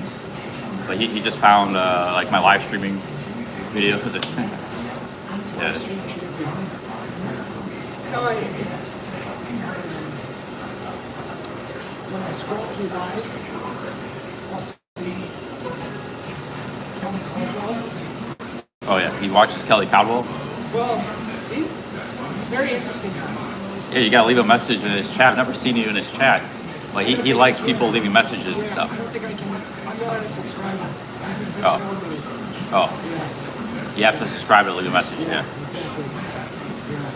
But he just found like my live streaming video because it. Yeah. No, it's when I scroll through live, I'll see Kelly Caldwell. Oh yeah, he watches Kelly Caldwell. Well, he's a very interesting guy. Yeah, you gotta leave a message in his chat. I've never seen you in his chat. Like he likes people leaving messages and stuff. I don't think I can. I'm not a subscriber. Oh. Oh. You have to subscribe to leave a message, yeah. Exactly. Yeah.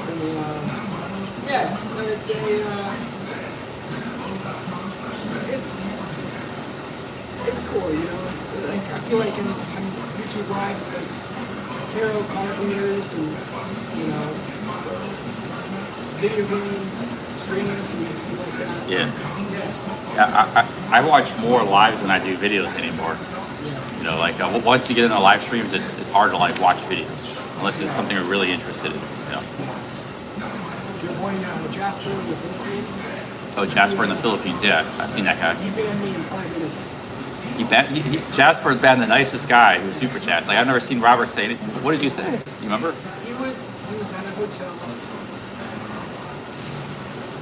So, yeah, no, it's it's cool, you know. Like I feel like in YouTube Live, it's like tarot card readers and you know video game streams and things like that. Yeah. I watch more lives than I do videos anymore. You know, like once you get into live streams, it's hard to like watch videos unless it's something you're really interested in. You know. Your boy Jasper in the Philippines. Oh, Jasper in the Philippines, yeah, I've seen that guy. He banned me in 5 minutes. Jasper's been the nicest guy who super chats. Like I've never seen Robert say anything. What did you say? You remember? He was at a hotel.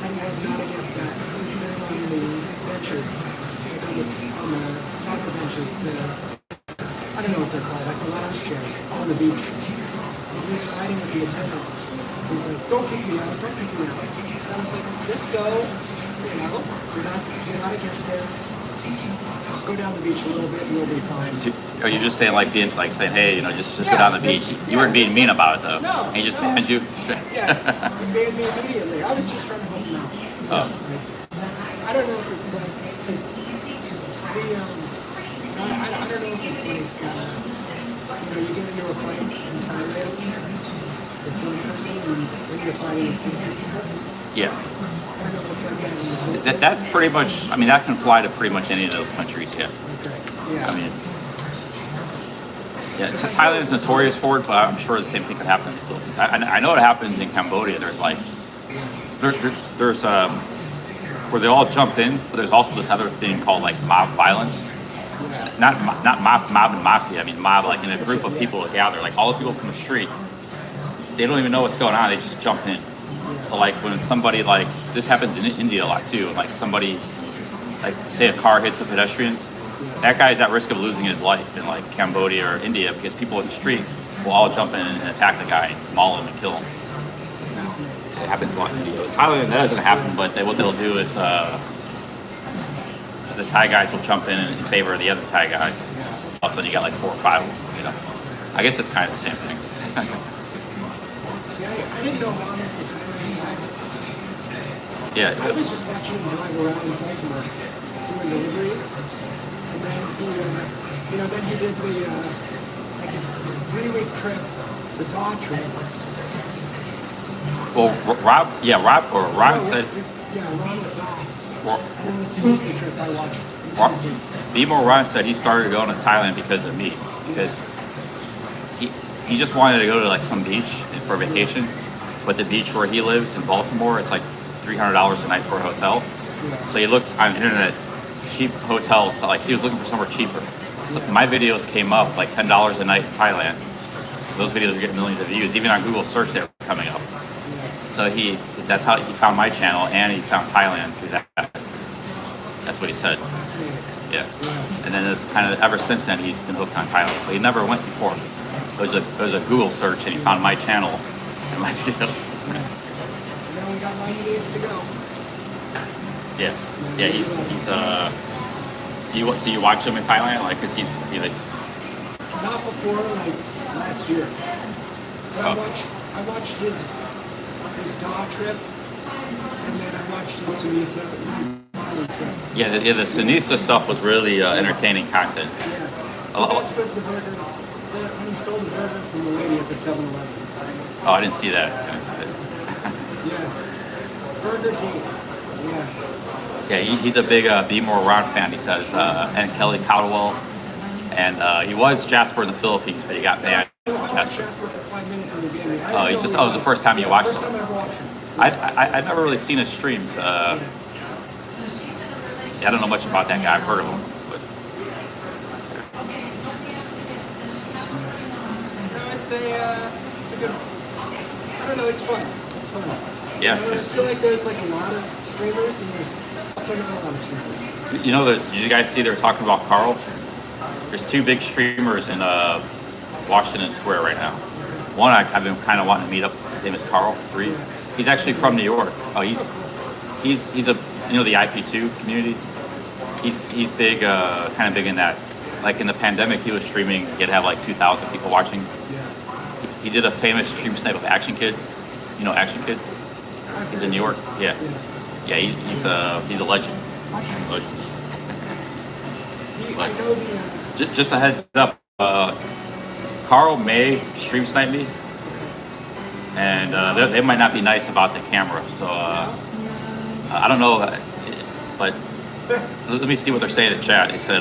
And he was not against that. He was sitting on the benches, like on the benches, I don't know what they're called, like the lounge chairs on the beach. And he was fighting with the attendant. He's like, don't kick me out, don't kick me out. And I was like, just go, you know, you're not against there. Just go down the beach a little bit and you'll be fine. Are you just saying like saying, hey, you know, just go down the beach? You weren't being mean about it though. No. And he just banned you? Yeah, he banned me immediately. I was just trying to help him out. Oh. I don't know if it's like, because I don't know if it's like, you know, you get into a fight in Thailand with one person and then you're fighting with 60 people. Yeah. I don't know if it's like that. That's pretty much, I mean, that can apply to pretty much any of those countries, yeah. Okay, yeah. I mean, yeah, Thailand is notorious for it, but I'm sure the same thing could happen in the Philippines. I know it happens in Cambodia. There's like, there's where they all jump in, but there's also this other thing called like mob violence. Not mob and mafia. I mean mob, like in a group of people that gather, like all the people from the street. They don't even know what's going on. They just jump in. So like when somebody like this happens in India a lot too. Like somebody, like say a car hits a pedestrian, that guy's at risk of losing his life in like Cambodia or India because people in the street will all jump in and attack the guy, maul him, and kill him. It happens a lot in India. Thailand, that doesn't happen, but what they'll do is the Thai guys will jump in favor of the other Thai guy. All of a sudden you got like 4 or 5 of them, you know. I guess it's kind of the same thing. See, I didn't know Mohammed's a Thailand guy. Yeah. I was just watching him drive around in Baltimore doing deliveries. And then he, you know, then he did the, like a 3-week trip, the Daw trip. Well, Ron said. Yeah, Ron with Daw. And then the Sinisa trip I watched. Ron said he started going to Thailand because of me. Because he just wanted to go to like some beach for vacation. But the beach where he lives in Baltimore, it's like $300 a night for a hotel. So he looked on the internet, cheap hotels, like he was looking for somewhere cheaper. So my videos came up like $10 a night in Thailand. So those videos are getting millions of views. Even on Google search, they were coming up. So that's how he found my channel, and he found Thailand through that. That's what he said. Yeah. And then it's kind of ever since then he's been hooked on Thailand. But he never went before. It was a Google search, and he found my channel and my videos. And now we got 90 days to go. Yeah. Yeah. So you watch him in Thailand, like, cause he's. Not before like last year. But I watched his Daw trip, and then I watched watched his Sunisa. Yeah, the Sinisa stuff was really entertaining content. The best was the burger. When he stole the burger from the lady at the 7-Eleven. Oh, I didn't see that. Yeah. Burger King. Yeah. Yeah, he's a big Be More Around fan, he says. And Kelly Caldwell. And he was Jasper in the Philippines, but he got banned. I watched Jasper for 5 minutes in the game. Oh, it was the first time you watched First him. time I watched him. I've never really seen his streams. Yeah, I don't know much about that guy. I've heard of him. But. No, it's a good. I don't know. It's fun. It's fun. Yeah. You know, I feel like there's like a lot of streamers, and there's also not a lot of streamers. You know, did you guys see they were talking about Carl? There's 2 big streamers in Washington Square right now. One I've been kind of wanting to meet up. His name is Carl 3. He's actually from New York. Oh, he's a the IP2 community. He's big, kind of big in that. Like in the pandemic, he was streaming. He'd have like 2,000 people watching. He did a famous stream snipe of Action Kid. You know Action Kid? He's in New York. Yeah. Yeah, he's a legend. Legend. But just a heads up, Carl may stream snipe me, and they might not be nice about the camera. So I don't know, but let me see what they're saying in chat. They said,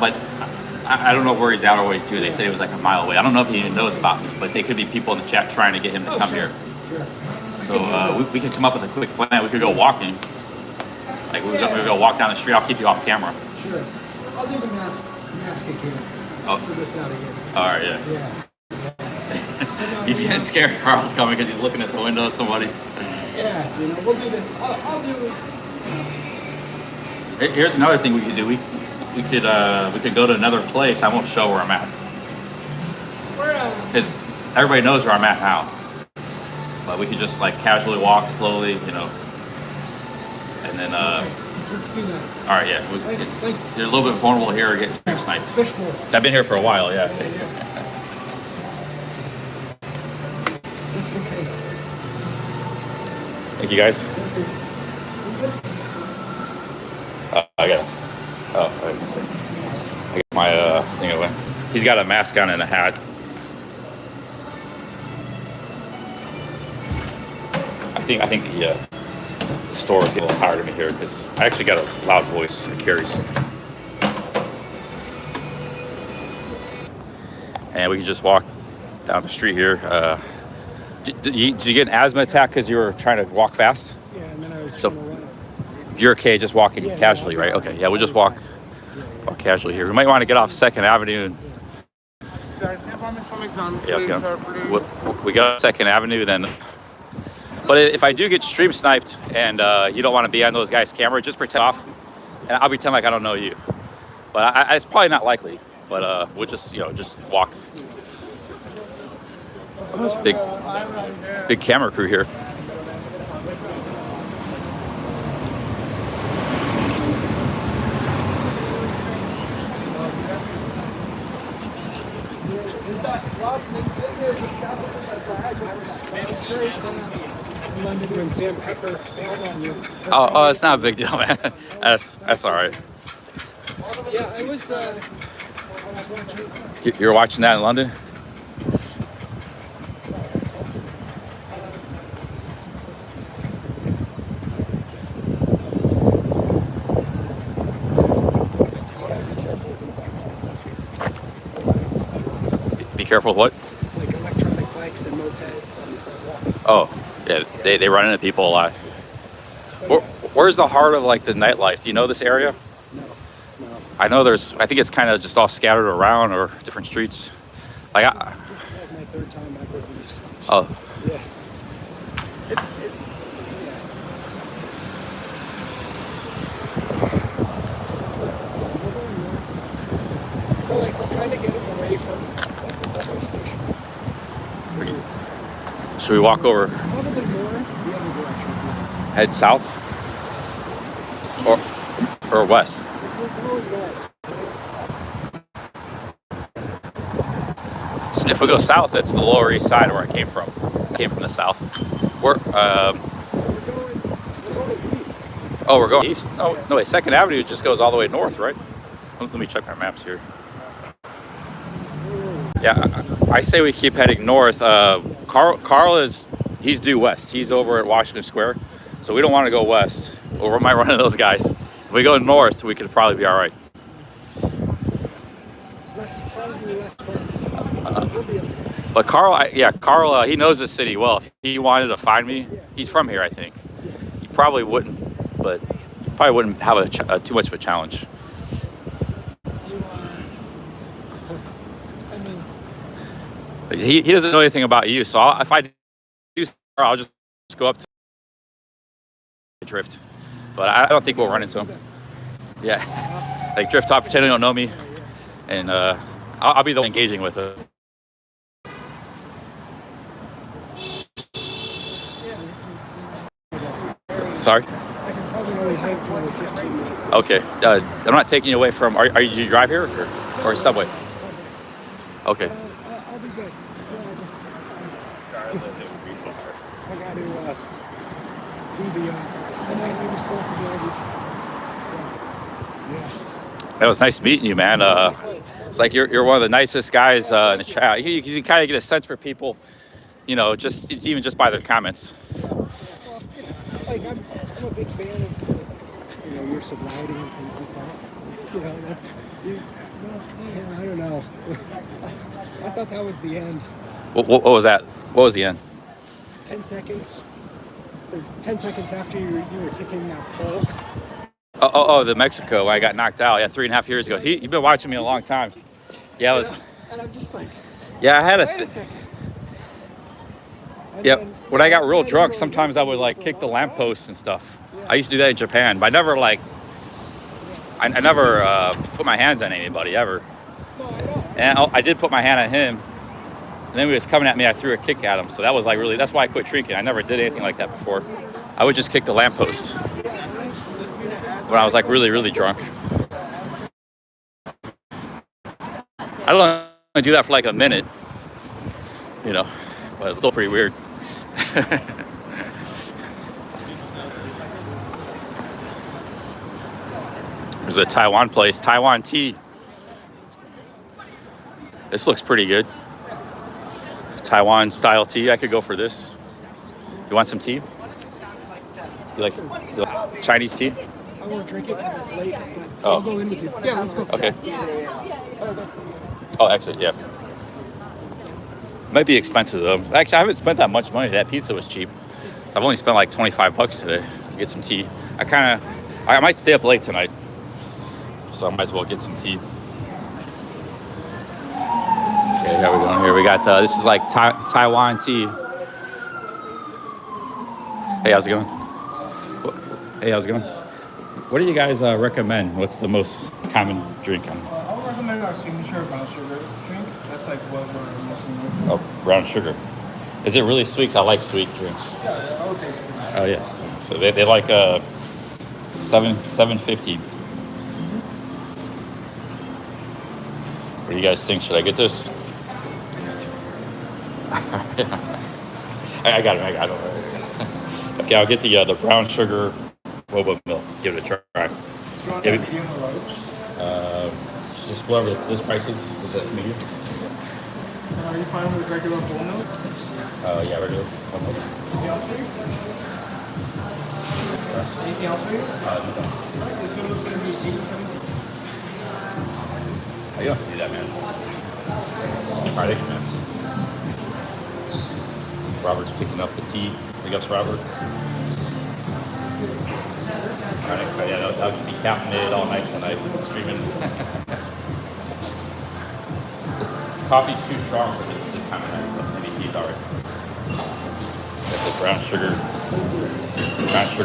but I don't know where he's at or what he's doing. They said he was like a mile away. I don't know if he even knows about me, but they could be people in the chat trying to get him to come here. So we could come up with a quick plan. We could go walking. Like we could go walk down the street. I'll keep you off camera. Sure. I'll do the mask again. Let's do this out again. All right, yeah. He's getting scared. Carl's coming because he's looking at the window of somebody's. Yeah, we'll do this. I'll do. Here's another thing we could do. We could go to another place. I won't show where I'm at because everybody knows where I'm at now. But we could just like casually walk slowly, and then. Let's do that. All right, yeah. You're a little bit vulnerable here. Get stream sniped. I've been here for a while, yeah. Just in case. Thank you, guys. I got. Oh, let me see. I got my thing away. He's got a mask on and a hat. I think the store is getting a little tired of me here because I actually got a loud voice. It carries. And we can just walk down the street here. Did you get an asthma attack because you were trying to walk fast? Yeah, and then I was so you're okay just walking casually, right? Okay, yeah, we'll just walk casually here. We might want to get off 2nd Avenue. And, we got off 2nd Avenue then. But if I do get stream sniped and you don't want to be on those guys' camera, just pretend off, and I'll pretend like I don't know you. But it's probably not likely. But we'll just just walk. Big camera crew here. I was very sad in London when Sam Pepper bailed on you. Oh, it's not a big deal, man. That's all right. Yeah, I was watching. You're watching that in London? Be careful with what? Like electronic bikes and mopeds on the sidewalk. Oh, yeah, they run into people a lot. Where's the heart of like the nightlife? Do you know this area? No. I know I think it's kind of just all scattered around or different streets. Like this is like my 3rd time I've been to this film. Oh. Yeah. It's so like we're kind of getting away from like the subway stations. Should we walk over? Probably more the other direction. Head south? Or west? If we're going north. If we go south, it's the Lower East Side where I came from. I came from the south. We're oh, we're going east. Oh no, wait. 2nd Avenue just goes all the way north, right? Let me check our maps here. Yeah, I say we keep heading north. Carl he's due west. He's over at Washington Square, so we don't want to go west. Or we might run into those guys. If we go north, we could probably be all right. But Carl, Carl, he knows the city well. If he wanted to find me, he's from here, I think. He probably wouldn't, but he probably wouldn't have too much of a challenge. He doesn't know anything about you, so if I do, I'll just go up to drift. But I don't think we'll run into him. Yeah, like drift top, pretend they don't know me, and I'll be the one engaging with it. Sorry? I can probably only hang for another 15 minutes. Okay. I'm not taking you away from... Are you, do you drive here or subway? Okay. I'll be good. I got to do the nightly responsibilities. So, yeah. It was nice meeting you, man. It's like you're one of the nicest guys in the chat. You can kind of get a sense for people, you know, even just by their comments. Like I'm a big fan of your sobriety and things like that. That's I don't know. I thought that was the end. What was that? What was the end? 10 seconds. 10 seconds after you were kicking that pole. Oh, the Mexico when I got knocked out. Yeah, 3.5 years ago. You've been watching me a long time. Yeah, it was. And I'm just like. Yeah, I had wait a second. Yep. When I got real drunk, sometimes I would like kick the lampposts and stuff. I used to do that in Japan, but I never I never put my hands on anybody ever. And I did put my hand on him, and then he was coming at me. I threw a kick at him, so that was like really. That's why I quit drinking. I never did anything like that before. I would just kick the lamppost when I was like really, really drunk. I don't want to do that for like a minute, but it's still pretty weird. There's a Taiwan place, Taiwan tea. This looks pretty good. Taiwan style tea. I could go for this. You want some tea? You like Chinese tea? I want to drink it because it's late, but Oh. I'll go in with you. Yeah, let's go. Okay. Oh, exit, yeah. Might be expensive though. Actually, I haven't spent that much money. That pizza was cheap. I've only spent like $25 today to get some tea. I might stay up late tonight, so I might as well get some tea. Okay, here we go. Here we got this is like Taiwan tea. Hey, how's it going? Hey, how's it going? What do you guys recommend? What's the most common drink? I'll recommend our signature brown sugar drink. That's like what we're mostly known for. Oh, brown sugar. Is it really sweet? 'Cause I like sweet drinks. Yeah, I would say it's pretty nice. Oh yeah. So they like $7.50. What do you guys think? Should I get this? I got it. Okay, I'll get the brown sugar boba milk. Give it a try. Do you want that medium or large? Just whatever this price is. Is that medium? Are you fine with regular whole milk? Yeah, regular. Anything else for you? Anything else for you? No. Alright, this one was going to be $8.17. You don't have to do that, man. All right, thank you, man. Robert's picking up the tea. Big ups, Robert. All right, next guy. Yeah, that'll be caffeinated all night tonight. Streaming. This coffee's too strong for this time of night, but maybe tea's all right. Got the brown sugar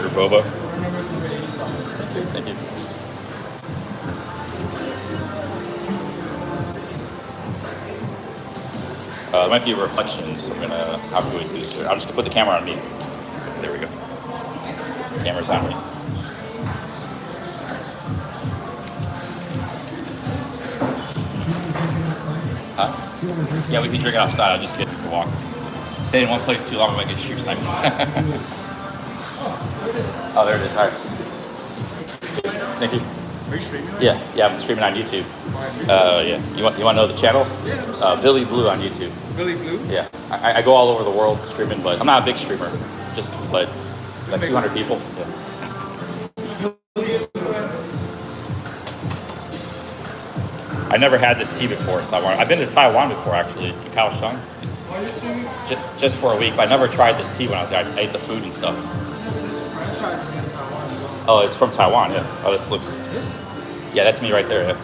boba. Thank you. It might be a reflection, so I'm gonna have to do this. I'm just gonna put the camera on me. There we go. Camera's on me. Huh? Yeah, we can drink it outside. I'll just get to walk. Stay in one place too long, I might get street sniped. Oh, there it is. All right. Thank you. Are you streaming? Yeah, I'm streaming on YouTube. Yeah. You want to know the channel? Billy Blue on YouTube. Billy Blue? Yeah. I go all over the world streaming, but I'm not a big streamer. Just like 200 people. Yeah. I never had this tea before, so I've been to Taiwan before actually, in Kaohsiung. Just for a week, but I never tried this tea when I was there. I ate the food and stuff. Oh, it's from Taiwan, yeah. Oh, this looks. Yeah, that's me right there. Yeah,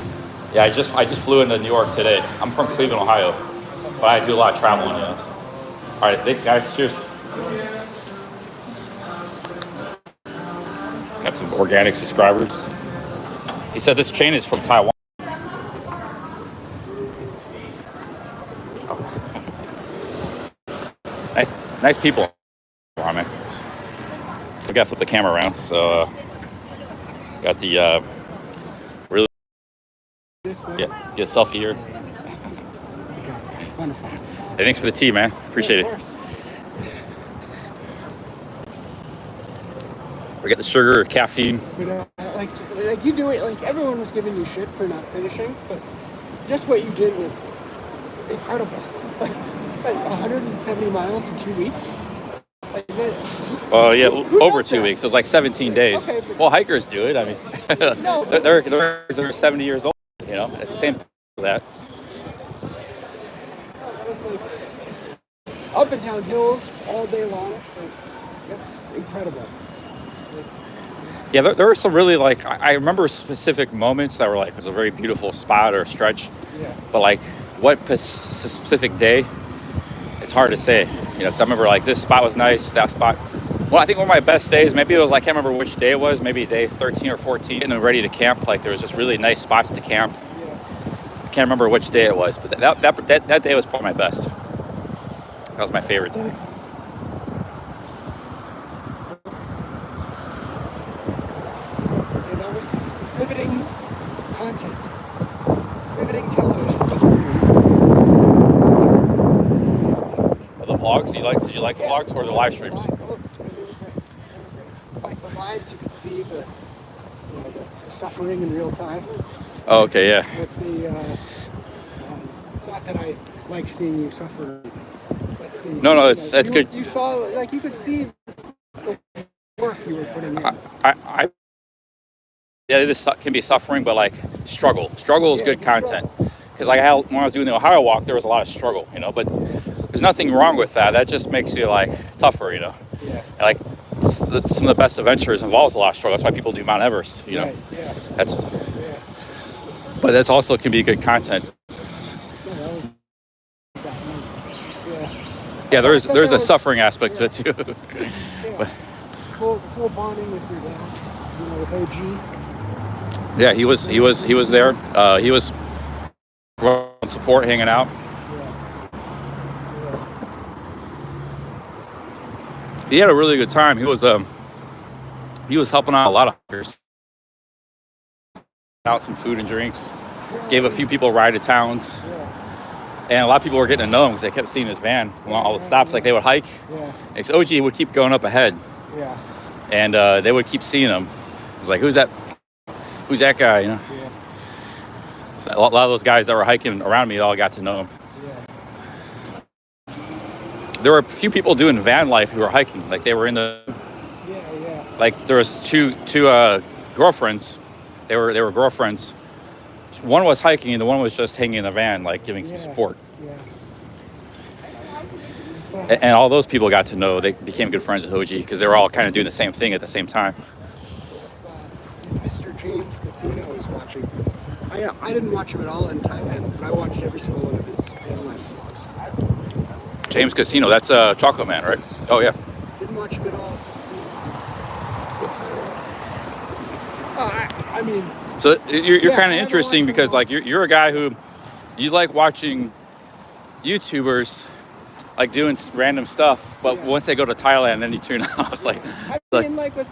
yeah. I just flew into New York today. I'm from Cleveland, Ohio, but I do a lot of traveling. You know. All right, thanks, guys. Cheers. Got some organic subscribers. He said this chain is from Taiwan. Nice people. Wow, man. We gotta flip the camera around. So, got the really. Yeah, get a selfie here. Wonderful. Hey, thanks for the tea, man. Appreciate it. We got the sugar or caffeine. But like you do it, like everyone was giving you shit for not finishing, but just what you did was incredible. Like 170 miles in 2 weeks. Like that, Yeah, who over does 2 that? weeks. It was like 17 days. Okay, but- Well, hikers do it. I mean, No, they're 70 years old. You know, it's the same as that. That was like up and down hills all day long. Like, that's incredible. Yeah, there were some really like I remember specific moments that were like it was a very beautiful spot or stretch. Yeah. But like what specific day, it's hard to say. You know, because I remember like this spot was nice, that spot. Well, I think one of my best days, maybe it was like, I can't remember which day it was, maybe day 13 or 14, getting ready to camp. Like there was just really nice spots to camp. I can't remember which day it was, but that day was probably my best. That was my favorite day. And I was riveting content, riveting television. The vlogs, did you like the vlogs or the live streams? It's like the lives you could see the suffering in real time. Oh, okay, yeah. With the, not that I like seeing you suffer. No, it's good. You saw, like, you could see the work you were putting in. Yeah, it just can be suffering, but like struggle. Struggle is good content. Because like when I was doing the Ohio walk, there was a lot of struggle, you know. But there's nothing wrong with that. That just makes you like tougher, you know. Yeah. And, like some of the best adventures involves a lot of struggle. That's why people do Mount Everest, you know. Right, yeah. But that's also can be good content. Yeah, there's a suffering aspect to it too. But Full bonding with your dad, you know, with OG. yeah, he was there. He was on support, hanging out. He had a really good time. He was helping out a lot of hikers. Out some food and drinks. Gave a few people a ride to towns. And a lot of people were getting to know him because they kept seeing his van along all the stops. Like they would hike. Yeah. And so OG would keep going up ahead. Yeah. And they would keep seeing him. It was like, who's that guy, you know? Yeah. So a lot of those guys that were hiking around me all got to know him. Yeah. There were a few people doing van life who were hiking. Like they were in the... Yeah. Like there was two girlfriends. They were girlfriends. One was hiking and the one was just hanging in the van, like giving some support. Yeah. And all those people got to know. They became good friends with OG because they were all kind of doing the same thing at the same time. Mr. James Casino was watching. I didn't watch him at all in Thailand, but I watched every single one of his van life vlogs. James Casino, that's Chocolate Man, right? Oh yeah. Didn't watch him at all. I mean. So you're Yeah, kind I of never interesting watched because like you're a guy who you like watching YouTubers like doing random stuff, but once they go to Thailand, then you tune out. It's like, I mean, like with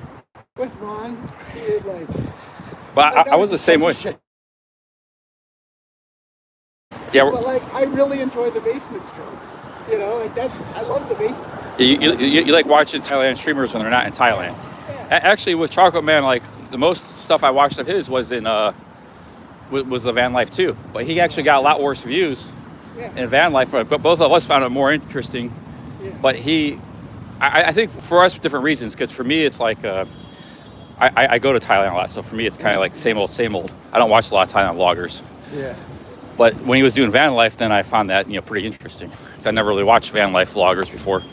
Ron, he would like. But like, I was the same way. Yeah, But like, I really enjoy the basement streams. You know, like that. I love the basement. you like watching Thailand streamers when they're not in Thailand. Actually, with Chocolate Man, like the most stuff I watched of his was in was the van life too. But he actually got a lot worse views in van life. But both of us found it more interesting. But I think for us, different reasons. Because for me, it's like I go to Thailand a lot, so for me, it's kind of like same old, same old. I don't watch a lot of Thailand vloggers. Yeah. But when he was doing van life, then I found that pretty interesting. Because I never really watched van life vloggers before.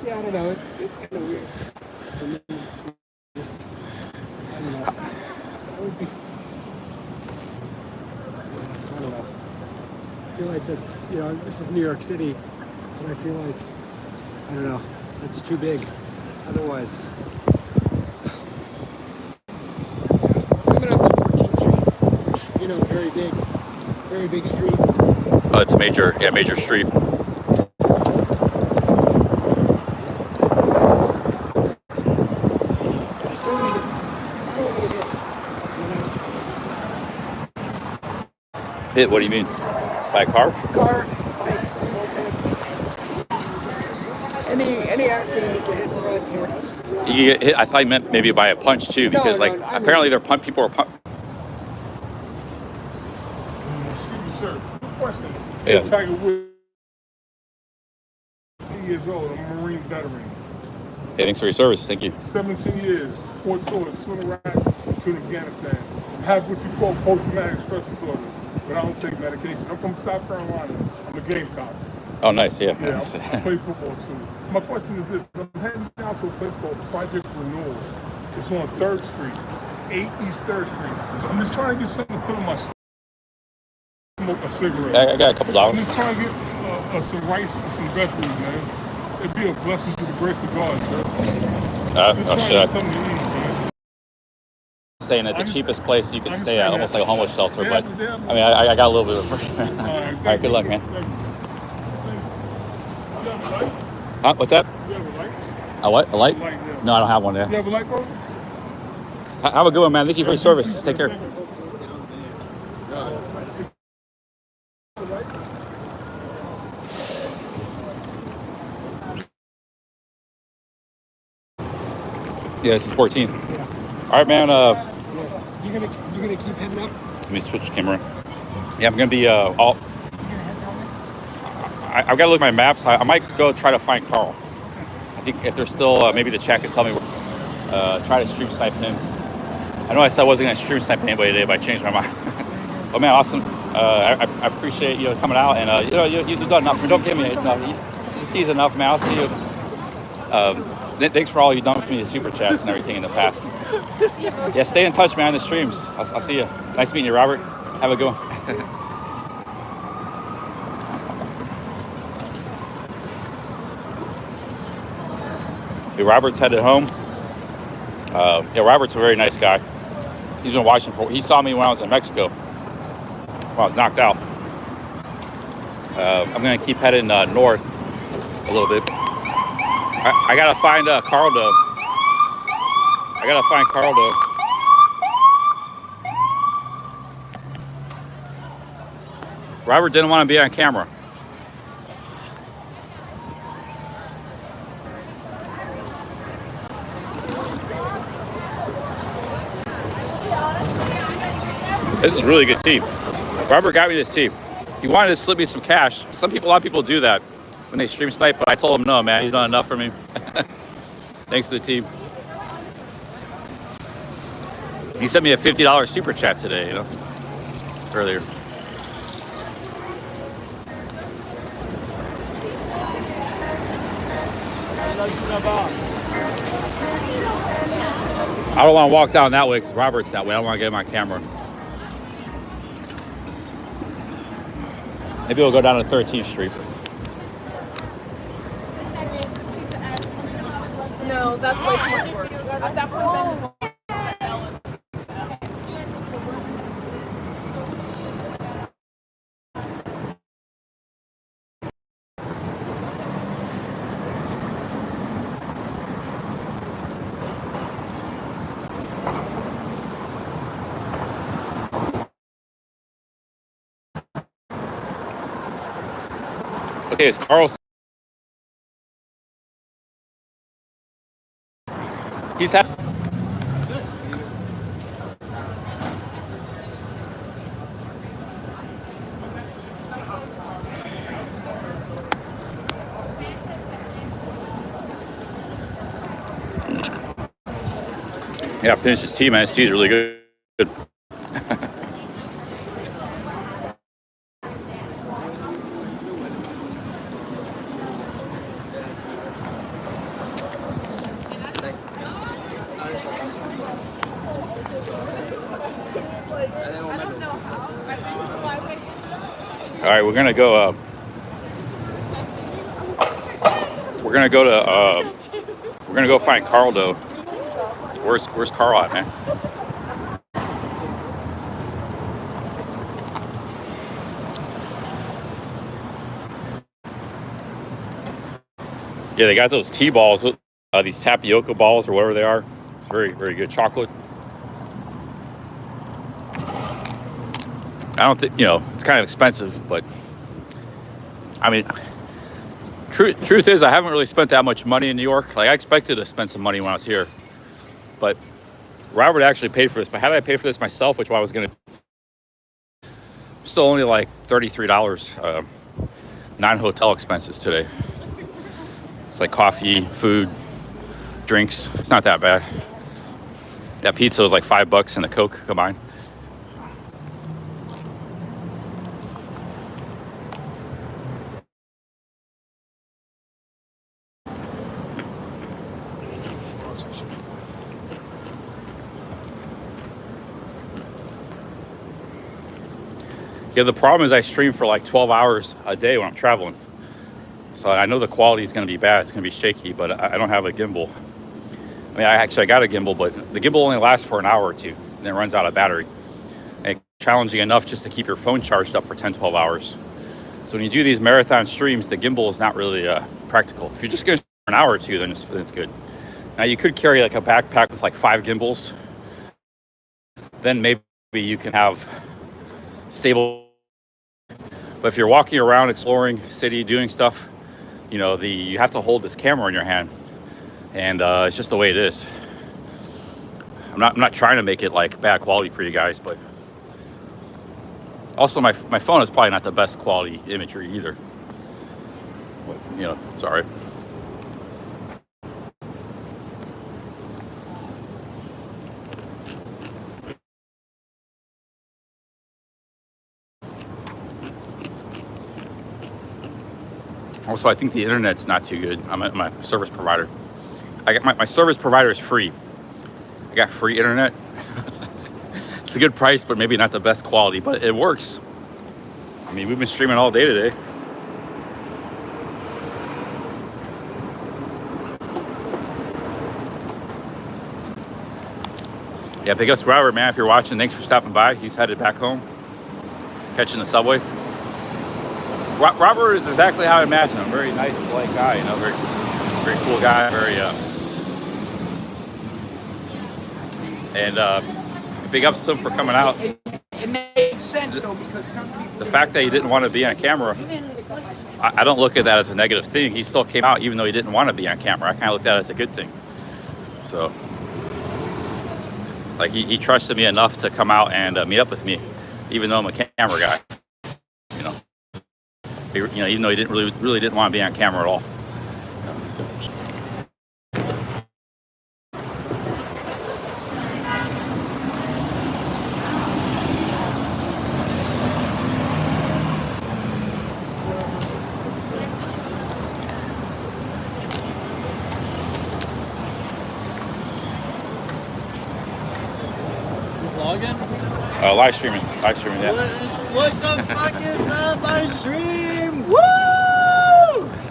Yeah, I don't know. It's kind of weird. For me, just, I don't know. That would be. I don't know. I feel like that's, this is New York City, and I feel like, I don't know, that's too big. Otherwise, coming up to 14th Street, which, very big street. Oh, it's major street. Hit? What do you mean? By a car? Car, bike, any accident is a hit and run here. You get hit. I thought you meant maybe by a punch too, because apparently people are Excuse me, sir. Question. Yeah. Tiger Woods, 8 years old. I'm a Marine veteran. Hey, thanks for your service. Thank you. 17 years. 4 tours, 2 in Iraq, 2 in Afghanistan. I have what you call post-traumatic stress disorder, but I don't take medication. I'm from South Carolina. I'm a Gamecock. Oh, nice. Yeah. Yeah, Nice. I play football too. My question is this. I'm heading down to a place called Project Renewal. It's on 3rd Street, 8 East 3rd Street. I'm just trying to get something to put in my smoke a cigarette. I got a couple dollars. I'm just trying to get some rice and some vegetables, man. It'd be a blessing to the grace of God, sir. Just trying to get something to eat, man. Staying at the cheapest place you could stay at, almost like a homeless shelter. But I mean, I got a little bit of. All right, good luck, man. Huh? What's that? A what? A light? No, I don't have one there. You have a light, bro? Have a good one, man. Thank you for your service. Take care. Yeah, this is 14. All right, man. You're gonna keep heading up? Let me switch the camera. Yeah, I'm gonna be all. I've got to look at my maps. I might go try to find Carl. I think if there's still maybe the chat can tell me. Try to stream snipe him. I know I said I wasn't gonna stream snipe anybody today, but I changed my mind. Oh man, awesome. I appreciate you coming out, and you've done enough. Don't give me enough. You tease enough, man. I'll see you. Thanks for all you've done for me, the super chats and everything in the past. Yeah, stay in touch, man. The streams. I'll see you. Nice meeting you, Robert. Have a good one. Hey, Robert's headed home. Yeah, Robert's a very nice guy. He's been watching he saw me when I was in Mexico, when I was knocked out. I'm gonna keep heading north a little bit. I gotta find Carl though. I gotta find Carl though. Robert didn't want to be on camera. This is really good tea. Robert got me this tea. He wanted to slip me some cash. A lot of people do that when they stream snipe, but I told him no, man. He's done enough for me. Thanks to the team. He sent me a $50 super chat today, earlier. I don't want to walk down that way because Robert's that way. I don't want to get him on camera. Maybe we'll go down to 13th Street. No, that's way too much work. At that point, then Hey, is Carl? He's happy. Yeah, finished his tea, man. His tea is really good. All right, we're gonna go. We're gonna go to. We're gonna go find Carl though. Where's Carl at, man? Yeah, they got those tea balls, these tapioca balls or whatever they are. It's very, very good. Chocolate. I don't think, it's kind of expensive, but I mean, truth is I haven't really spent that much money in New York. Like I expected to spend some money when I was here, but Robert actually paid for this. But how did I pay for this myself, which I was going to, still only like $33, non-hotel expenses today. It's like coffee, food, drinks. It's not that bad. That pizza was like $5 and the Coke combined. Yeah, the problem is I stream for like 12 hours a day when I'm traveling. So I know the quality is going to be bad. It's going to be shaky, but I don't have a gimbal. I mean, I got a gimbal, but the gimbal only lasts for an hour or two, and then it runs out of battery. And it's challenging enough just to keep your phone charged up for 10, 12 hours. So when you do these marathon streams, the gimbal is not really practical. If you're just going to for an hour or two, then it's good. Now, you could carry like a backpack with like 5 gimbals. Then maybe you can have stable. But if you're walking around, exploring city, doing stuff, you have to hold this camera in your hand, and it's just the way it is. I'm not trying to make it like bad quality for you guys, but also my phone is probably not the best quality imagery either. But, it's all right. Also, I think the internet's not too good. I'm at my service provider. I got my service provider is free. I got free internet. It's a good price, but maybe not the best quality, but it works. I mean, we've been streaming all day today. Yeah, big ups Robert, man. If you're watching, thanks for stopping by. He's headed back home, catching the subway. Robert is exactly how I imagine him. Very nice, polite guy, very, very cool guy. Big ups to him for coming out. It makes sense though, because the fact that he didn't want to be on camera, I don't look at that as a negative thing. He still came out even though he didn't want to be on camera. I kind of look at that as a good thing. So, like he trusted me enough to come out and meet up with me, even though I'm a camera guy. Even though he didn't really didn't want to be on camera at all. Live streaming, yeah. What the fuck is up? Live stream! Woo!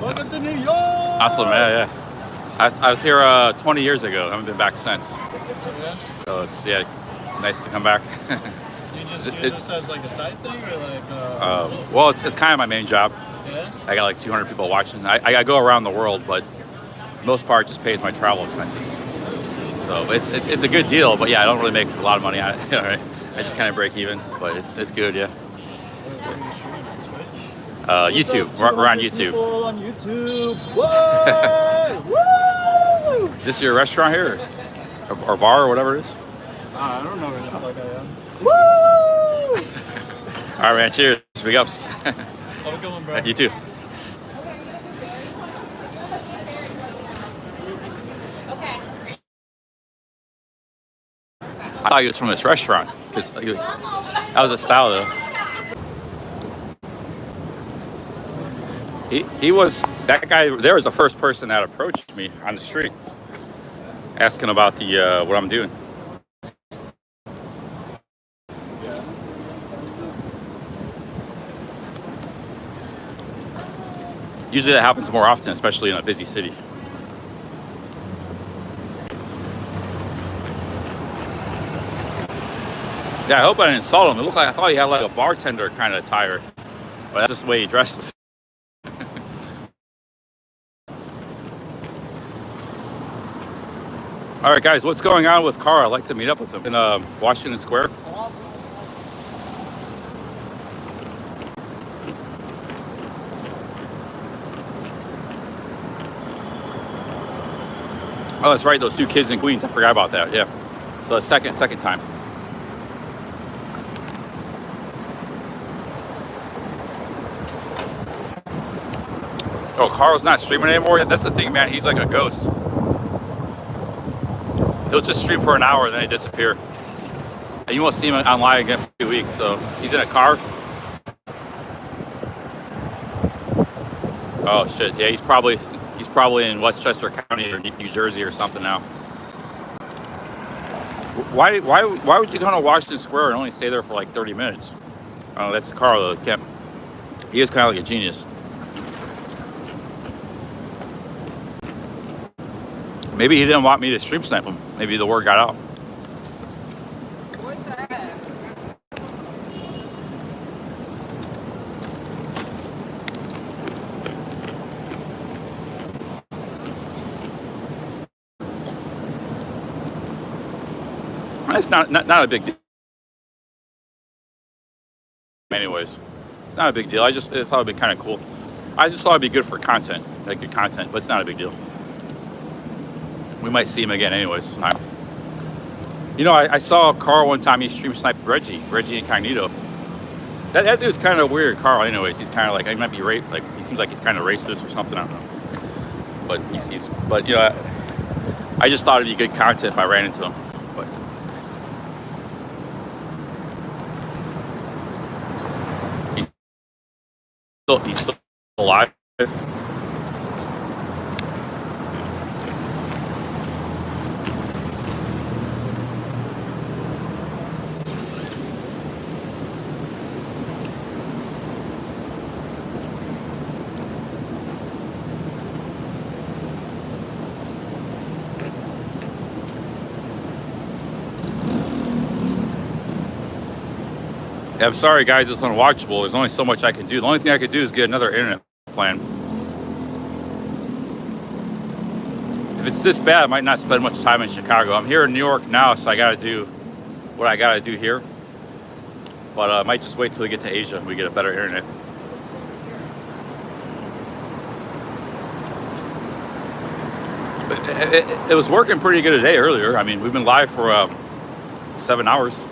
Welcome to New York! Awesome, yeah. I was here 20 years ago. I haven't been back since. Yeah? So it's nice to come back. You just do this as like a side thing or like? Well, it's kind of my main job. Yeah. I got like 200 people watching. I go around the world, but for the most part, it just pays my travel expenses. So it's a good deal, but yeah, I don't really make a lot of money on it. All right. I just kind of break even, but it's good, yeah. YouTube. We're on YouTube. People on YouTube. Whoa! Woo! Is this your restaurant here, or bar, or whatever it is? I don't know where the fuck I am. Woo! All right, man. Cheers. Big ups. Have a good one, bro. You too. I thought he was from this restaurant because that was the style though. He was, that guy there was the first person that approached me on the street asking about the what I'm doing. Usually that happens more often, especially in a busy city. Yeah, I hope I didn't insult him. It looked like, I thought he had like a bartender kind of attire, but that's just the way he dresses. All right, guys, what's going on with Carl? I'd like to meet up with him in Washington Square. Oh, that's right, those two kids in Queens. I forgot about that. Yeah, so the second time. Oh, Carl's not streaming anymore. That's the thing, man. He's like a ghost. He'll just stream for an hour and then he disappear. And you won't see him online again for 2 weeks. So he's in a car. Oh shit! Yeah, he's probably in Westchester County or New Jersey or something now. Why would you go to Washington Square and only stay there for like 30 minutes? Oh, that's Carl though. He is kind of like a genius. Maybe he didn't want me to stream snipe him. Maybe the word got out. What the heck? It's not a big deal. Anyways, it's not a big deal. I thought it'd be kind of cool. I just thought it'd be good for content, like good content, but it's not a big deal. We might see him again anyways. You know, I saw Carl one time, he stream sniped Reggie Incognito. That dude's kind of weird, Carl, anyways. He's kind of like, he might be he seems like he's kind of racist or something, I don't know. But but you know, I just thought it'd be good content if I ran into him. But he's still alive. I'm sorry, guys, it's unwatchable. There's only so much I can do. The only thing I could do is get another internet plan. If it's this bad, I might not spend much time in Chicago. I'm here in New York now, so I gotta do what I gotta do here. But I might just wait till we get to Asia and we get a better internet. It was working pretty good today earlier. I mean, we've been live for 7 hours.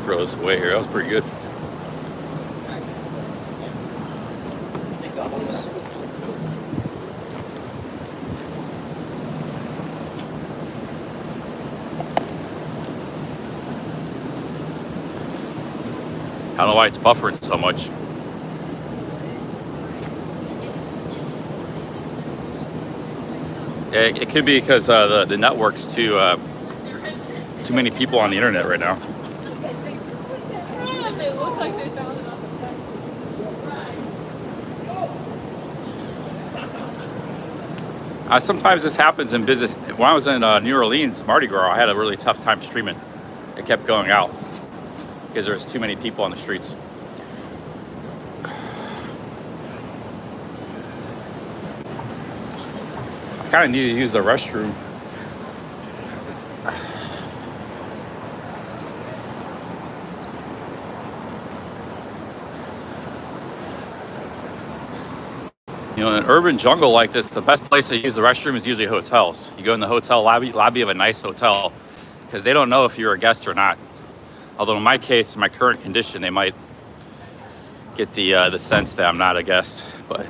Throw this away here. That was pretty good. I don't know why it's buffering so much. Yeah, it could be because the network's too many people on the internet right now. They look like they found it. Sometimes this happens in business. When I was in New Orleans, Mardi Gras, I had a really tough time streaming. It kept going out because there's too many people on the streets. I kind of need to use the restroom. You know, in an urban jungle like this, the best place to use the restroom is usually hotels. You go in the hotel lobby of a nice hotel, because they don't know if you're a guest or not. Although in my case, in my current condition, they might get the sense that I'm not a guest. But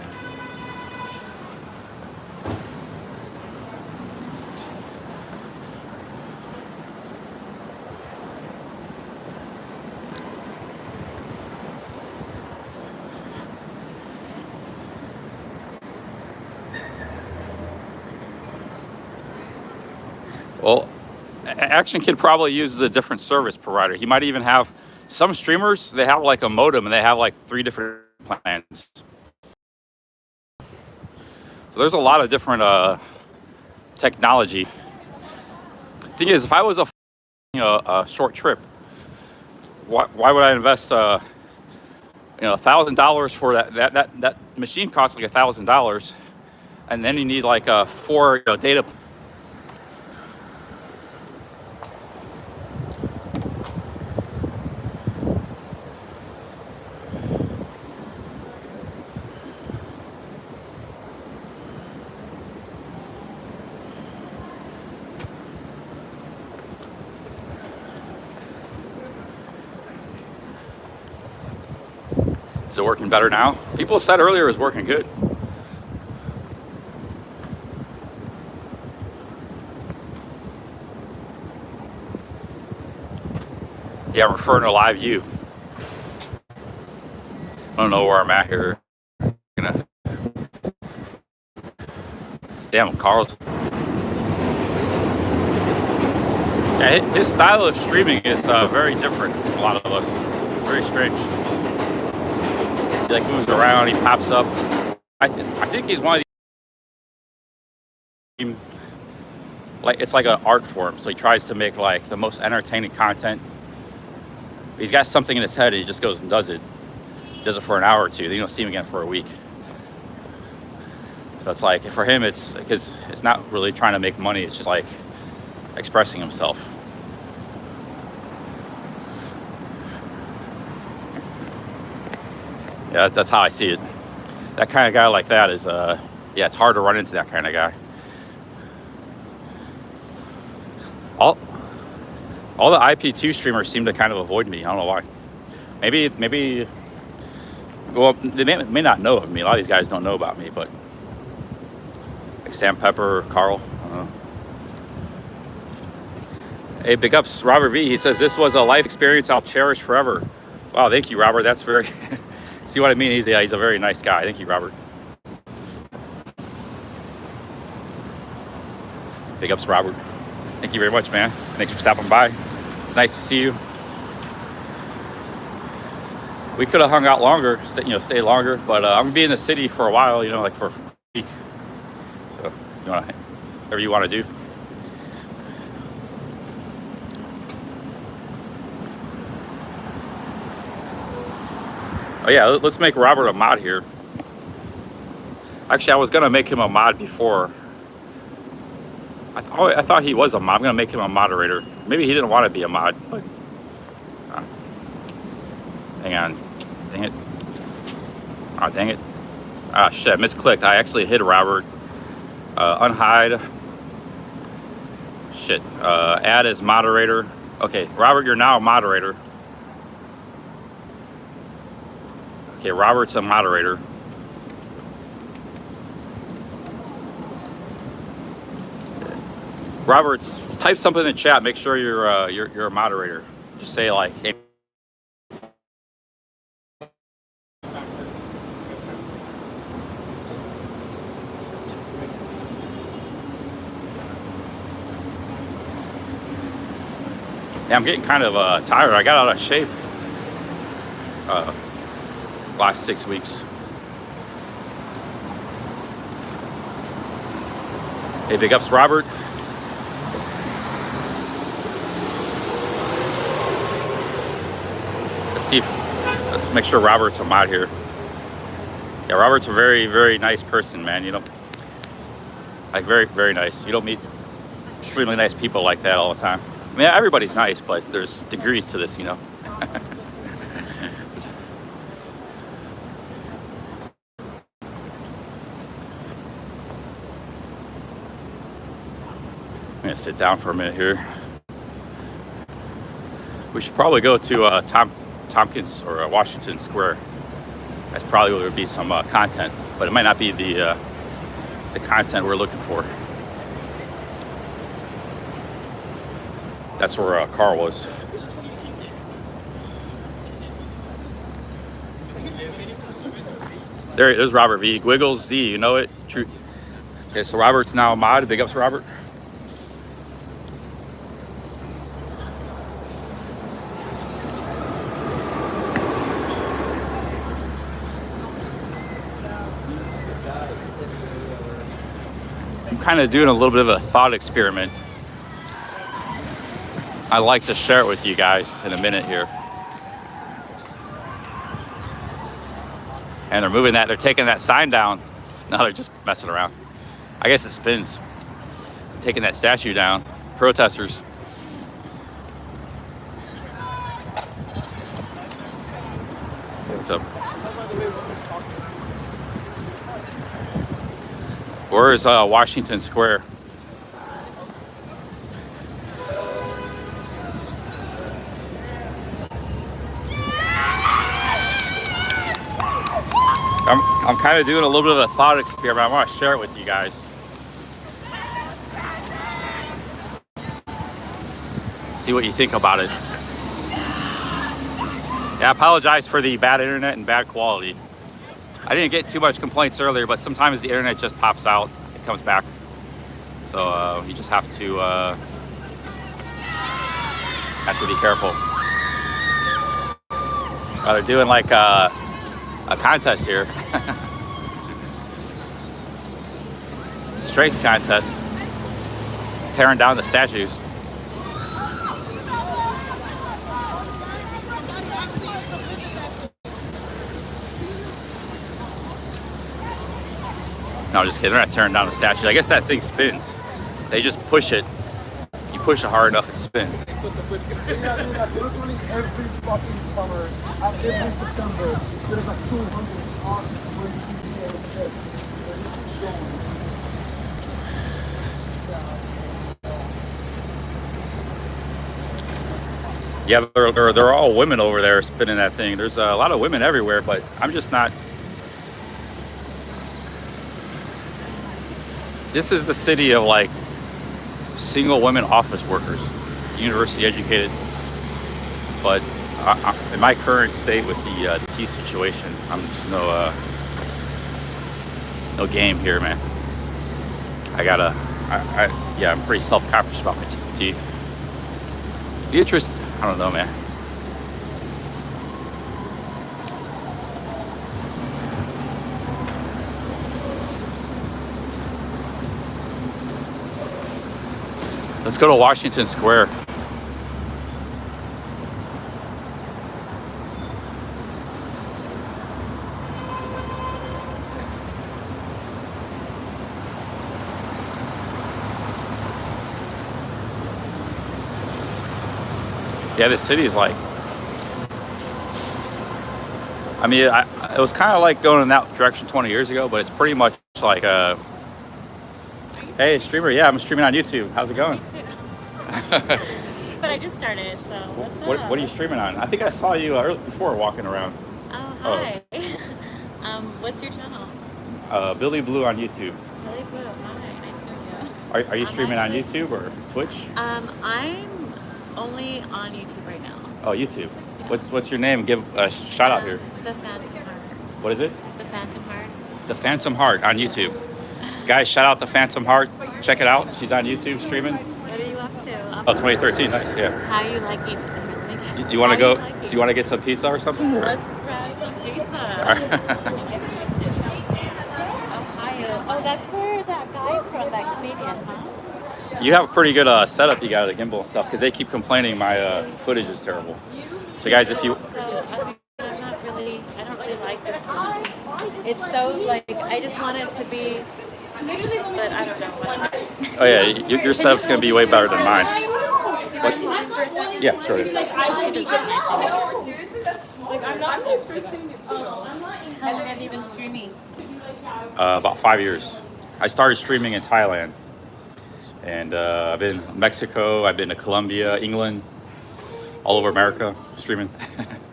well, Action Kid probably uses a different service provider. He might even have some streamers, they have like a modem and they have like 3 different plans. So there's a lot of different technology. Thing is, if I was a short trip, why would I invest $1,000 for that machine costs like $1,000, and then you need like 4 data. Is it working better now? People said earlier it was working good. Yeah, I'm referring to live view. I don't know where I'm at here. Damn, Carl's. Yeah, his style of streaming is very different from a lot of us. Very strange. He like moves around, he pops up. I think he's one of the, like, it's like an art form. So he tries to make like the most entertaining content. He's got something in his head and he just goes and does it. He does it for an hour or two. Then you don't see him again for a week. So it's like, for him, it's because it's not really trying to make money. It's just like expressing himself. Yeah, that's how I see it. That kind of guy like that is, yeah, it's hard to run into that kind of guy. All the IP2 streamers seem to kind of avoid me. I don't know why. Maybe, well, they may not know of me. A lot of these guys don't know about me, but like Sam Pepper or Carl, I don't know. Hey, big ups, Robert V. He says, this was a life experience I'll cherish forever. Wow, thank you, Robert. That's very, see what I mean? He's a very nice guy. Thank you, Robert. Big ups, Robert. Thank you very much, man. Thanks for stopping by. Nice to see you. We could have hung out longer, stay longer, but I'm gonna be in the city for a while, like for a week. So, if you want to, whatever you want to do. Oh yeah, let's make Robert a mod here. Actually, I was gonna make him a mod before. I thought he was a mod. I'm gonna make him a moderator. Maybe he didn't want to be a mod, but hang on, dang it. Oh, dang it. Ah, shit, I misclicked. I actually hit Robert. Unhide. Shit. Add as moderator. Okay, Robert, you're now a moderator. Okay, Robert's a moderator. Robert, type something in the chat. Make sure you're a moderator. Just say like, hey. Yeah, I'm getting kind of tired. I got out of shape last 6 weeks. Hey, big ups, Robert. Let's make sure Robert's a mod here. Yeah, Robert's a very, very nice person, man. You know, like very, very nice. You don't meet extremely nice people like that all the time. I mean, everybody's nice, but there's degrees to this, you know. I'm gonna sit down for a minute here. We should probably go to Tompkins or Washington Square. That's probably where there would be some content, but it might not be the content we're looking for. That's where Carl was. There's Robert V. Gwiggles Z, you know it. True. Okay, so Robert's now a mod. Big ups, Robert. I'm kind of doing a little bit of a thought experiment. I'd like to share it with you guys in a minute here. And they're moving that, they're taking that sign down. Now they're just messing around. I guess it spins. Taking that statue down. Protesters. Hey, what's up? Where is Washington Square? I'm kind of doing a little bit of a thought experiment. I want to share it with you guys. See what you think about it. Yeah, I apologize for the bad internet and bad quality. I didn't get too much complaints earlier, but sometimes the internet just pops out. It comes back. So you just have to be careful. They're doing like a contest here. Strength contest. Tearing down the statues. No, I'm just kidding. They're not tearing down the statues. I guess that thing spins. They just push it. You push it hard enough, it spins. Literally every fucking summer and every September, there's like 200 on where you can be able to check. They're just showing. Yeah, they're all women over there spinning that thing. There's a lot of women everywhere, but I'm just not. This is the city of like single women office workers, university educated. But in my current state with the teeth situation, I'm just no game here, man. I'm pretty self-conscious about my teeth. The interest, I don't know, man. Let's go to Washington Square. Yeah, this city is like, I mean, it was kind of like going in that direction 20 years ago, but it's pretty much like hey, streamer, yeah, I'm streaming on YouTube. How's it going? Me too. But I just started, so what's up? What are you streaming on? I think I saw you before walking around. Oh, hi. What's your channel? Billy Blue on YouTube. Billy Blue, hi, nice to meet you. Are you streaming on YouTube or Twitch? I'm only on YouTube right now. Oh, YouTube. What's your name? Give a shout out here. The Phantom Heart. What is it? The Phantom Heart. The Phantom Heart on YouTube. Guys, shout out the Phantom Heart. Check it out. She's on YouTube streaming. What are you up to? 2013. Nice. Yeah. How you like it? You want to go? Do you want to get some pizza or something? Or? Let's grab some pizza. All right. Ohio. Oh, that's where that guy's from, that comedian, huh? You have a pretty good setup you got at the gimbal and stuff because they keep complaining my footage is terrible. So guys, if you So, I mean, I don't really like this one. It's so, like, I just want it to be, but I don't know what. oh yeah, your setup's gonna be way better than mine. What? Yeah, sure. It is. How long have you been streaming? About 5 years. I started streaming in Thailand, and I've been in Mexico. I've been to Colombia, England, all over America streaming.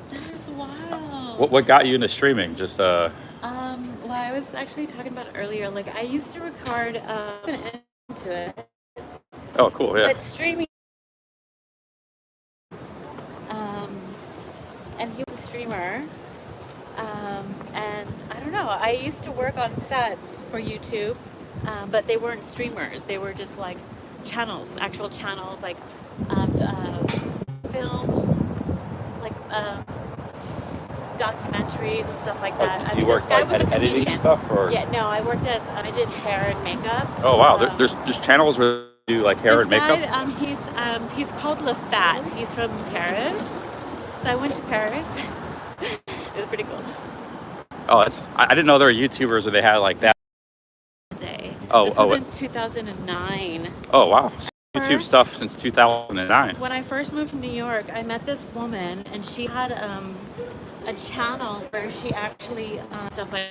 That's wild. What got you into streaming? Just Well, I was actually talking about it earlier. Like, I used to record into it. Oh, cool. Yeah. But streaming. And he was a streamer. And I don't know. I used to work on sets for YouTube, but they weren't streamers. They were just like channels, actual channels, like film, like documentaries and stuff like that. You worked like editing and stuff, or? Yeah, no, I worked as I did hair and makeup. Oh wow, there's channels where you do like hair and makeup. He's called LeFat. He's from Paris, so I went to Paris. It was pretty cool. Oh, I didn't know there were YouTubers where they had like that. Day. Oh, this was in 2009. Oh wow, YouTube stuff since 2009. When I first moved to New York, I met this woman, and she had a channel where she actually stuff like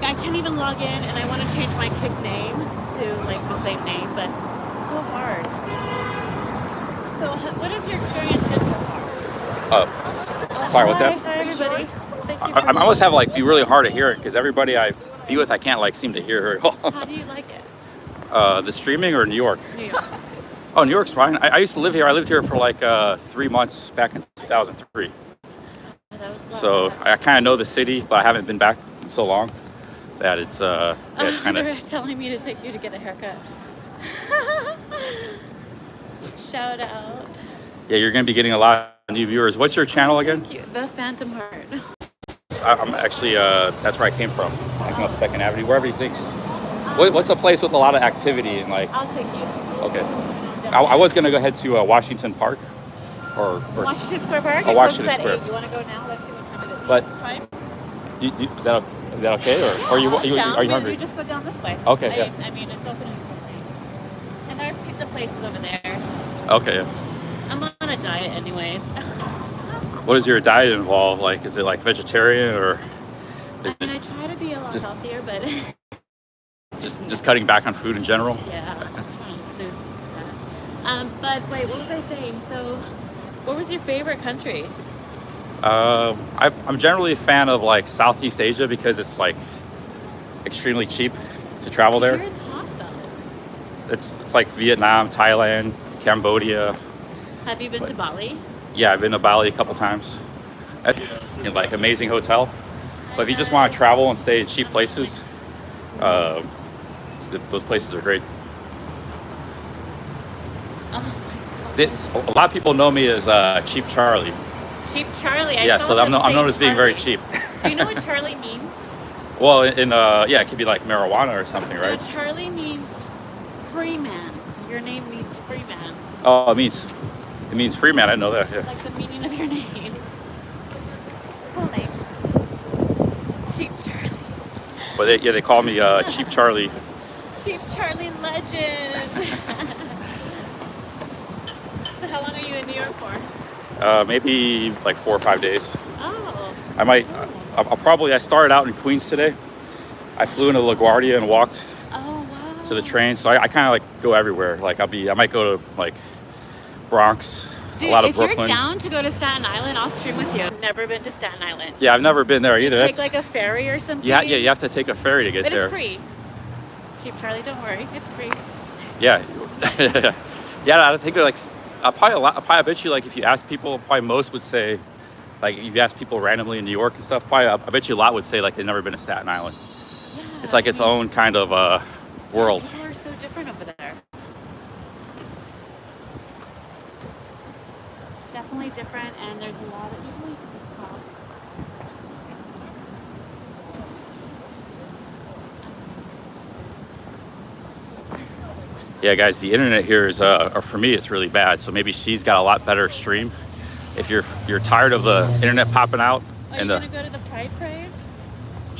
I can't even log in, and I want to change my kick name to like the same name, but it's so hard. So, what has your experience been so far? Sorry, what's that? Hi, everybody. I always have like be really hard to hear it because everybody I be with I can't like seem to hear very well. How do you like it? The streaming or New York? New York. Oh, New York's fine. I used to live here. I lived here for like 3 months back in 2003. So I kind of know the city, but I haven't been back in so long that it's kind of. They're telling me to take you to get a haircut. Shout out. Yeah, you're gonna be getting a lot of new viewers. What's your channel again? Thank you. The Phantom Heart. I'm actually that's where I came from. I came up 2nd Avenue, wherever he thinks. What's a place with a lot of activity and like? I'll take you. Okay. I was gonna go ahead to Washington Park, or Washington Square Park. Oh, Washington Square. 8. You want to go now? Let's see what time it is. But It's fine. Is that okay, or are you hungry? We just go down this way. Okay. Yeah. I mean, it's open until 3. And there's pizza places over there. Okay. Yeah. I'm on a diet, anyways. What does your diet involve? Like, is it like vegetarian or? I mean, I try to be a lot healthier, but just cutting back on food in general. yeah, I'm trying to lose that. But wait, what was I saying? So, what was your favorite country? I'm generally a fan of like Southeast Asia because it's like extremely cheap to travel there. Here it's hot though. It's like Vietnam, Thailand, Cambodia. Have you been to Bali? Yeah, I've been to Bali a couple times. In like amazing hotel. But if you just want to travel and stay in cheap places, those places are great. Oh A lot of people know me as Cheap Charlie. Cheap Charlie. Yeah, so I'm known as being very cheap. Do you know what Charlie means? Well, yeah, it could be like marijuana or something, right? No, Charlie means free man. Your name means free man. Oh, it means free man. I know that. Yeah. Like the meaning of your name. It's a cool name. Cheap Charlie. But they call me Cheap Charlie. Cheap Charlie legend. So how long are you in New York for? Maybe like 4 or 5 days. Oh. I might. I started out in Queens today. I flew into LaGuardia and walked to the train. So I kind of like go everywhere. Like I might go to like Bronx, Dude, a lot of if Brooklyn. you're down to go to Staten Island, I'll stream with you. I've never been to Staten Island. Yeah, I've never been there either. Take like a ferry or something. Yeah, you have to take a ferry to get but there. But it's free. Cheap Charlie, don't worry, it's free. Yeah, yeah. I think like I bet you like if you ask people, probably most would say, like if you ask people randomly in New York and stuff, probably I bet you a lot would say like they've never been to Staten Island. Yeah, it's like its own kind of world. People are so different over there. It's definitely different, and there's a lot of people. Yeah, guys, the internet here is, or for me, it's really bad. So maybe she's got a lot better stream. If you're tired of the internet popping out, Are you gonna go to the Pride Parade?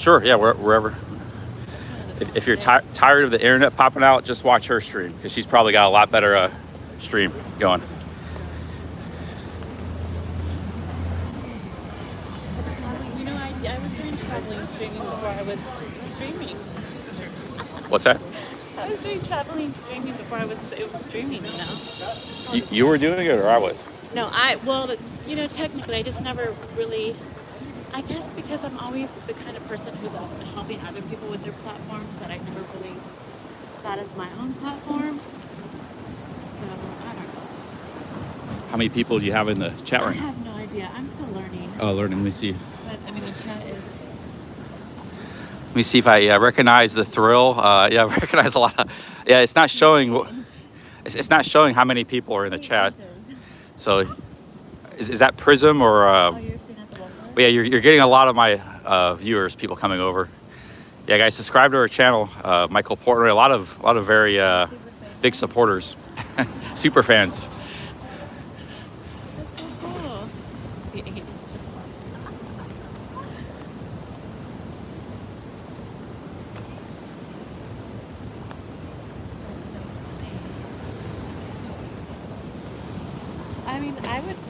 sure, yeah, wherever. If you're tired of the internet popping out, just watch her stream because she's probably got a lot better stream going. You know, I was doing traveling streaming before I was streaming. What's that? I was doing traveling streaming before it was streaming, you know. You were doing it or I was? No, well, you know, technically, I just never really, I guess because I'm always the kind of person who's helping other people with their platforms that I never really thought of my own platform. So, I don't know. How many people do you have in the chat room? I have no idea. I'm still learning. Oh, learning. Let me see. But, I mean, the chat is... Let me see if I recognize the thrill. Yeah, I recognize a lot of... Yeah, it's not showing... It's not showing how many people are in the chat. So, is that Prism or... But yeah, you're getting a lot of my viewers, people coming over. Yeah, guys, subscribe to our channel. Michael Portnoy, a lot of very big supporters, super fans. That's so cool.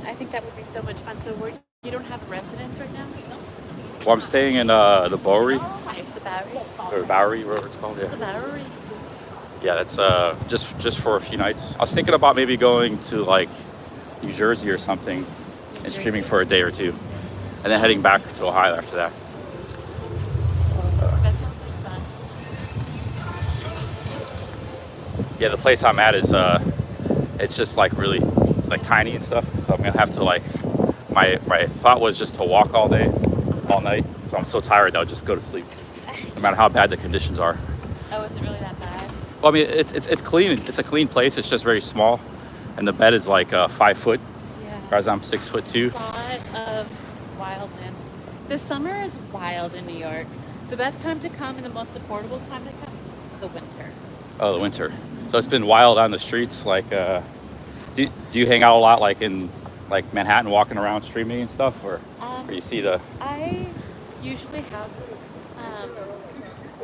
I think that would be so much fun. So you don't have a residence right now? Well, I'm staying in the Bowery. The Bowery? Or Bowery, whatever it's called. Yeah. It's the Bowery? Yeah, that's just for a few nights. I was thinking about maybe going to like New Jersey or something and streaming for a day or two. And then heading back to Ohio after that. That sounds like fun. Yeah, the place I'm at is it's just like really like tiny and stuff. So I'm gonna have to like my thought was just to walk all day, all night. So I'm so tired that I'll just go to sleep, no matter how bad the conditions are. Oh, is it really that bad? Well, I mean, it's clean. It's a clean place. It's just very small, and the bed is like 5 foot, whereas I'm 6'2". A lot of wildness. The summer is wild in New York. The best time to come and the most affordable time to come is the winter. Oh, the winter. So it's been wild on the streets. Like, do you hang out a lot, like in like Manhattan, walking around streaming and stuff, or you see the? I usually have.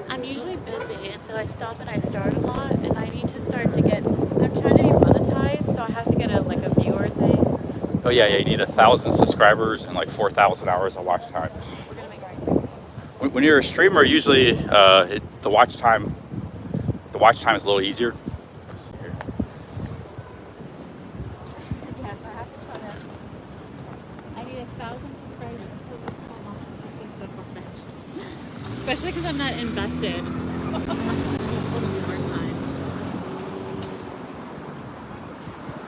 I'm usually busy, and so I stop and I start a lot, and I need to start to get. I'm trying to be monetized, so I have to get a viewer thing. Oh yeah, you need 1,000 subscribers and like 4,000 hours of watch time. When you're a streamer, usually the watch time is a little easier. Let's see here. Yes, I have to try to. I need 1,000 subscribers. Just think so far-fetched. Especially because I'm not invested. More time.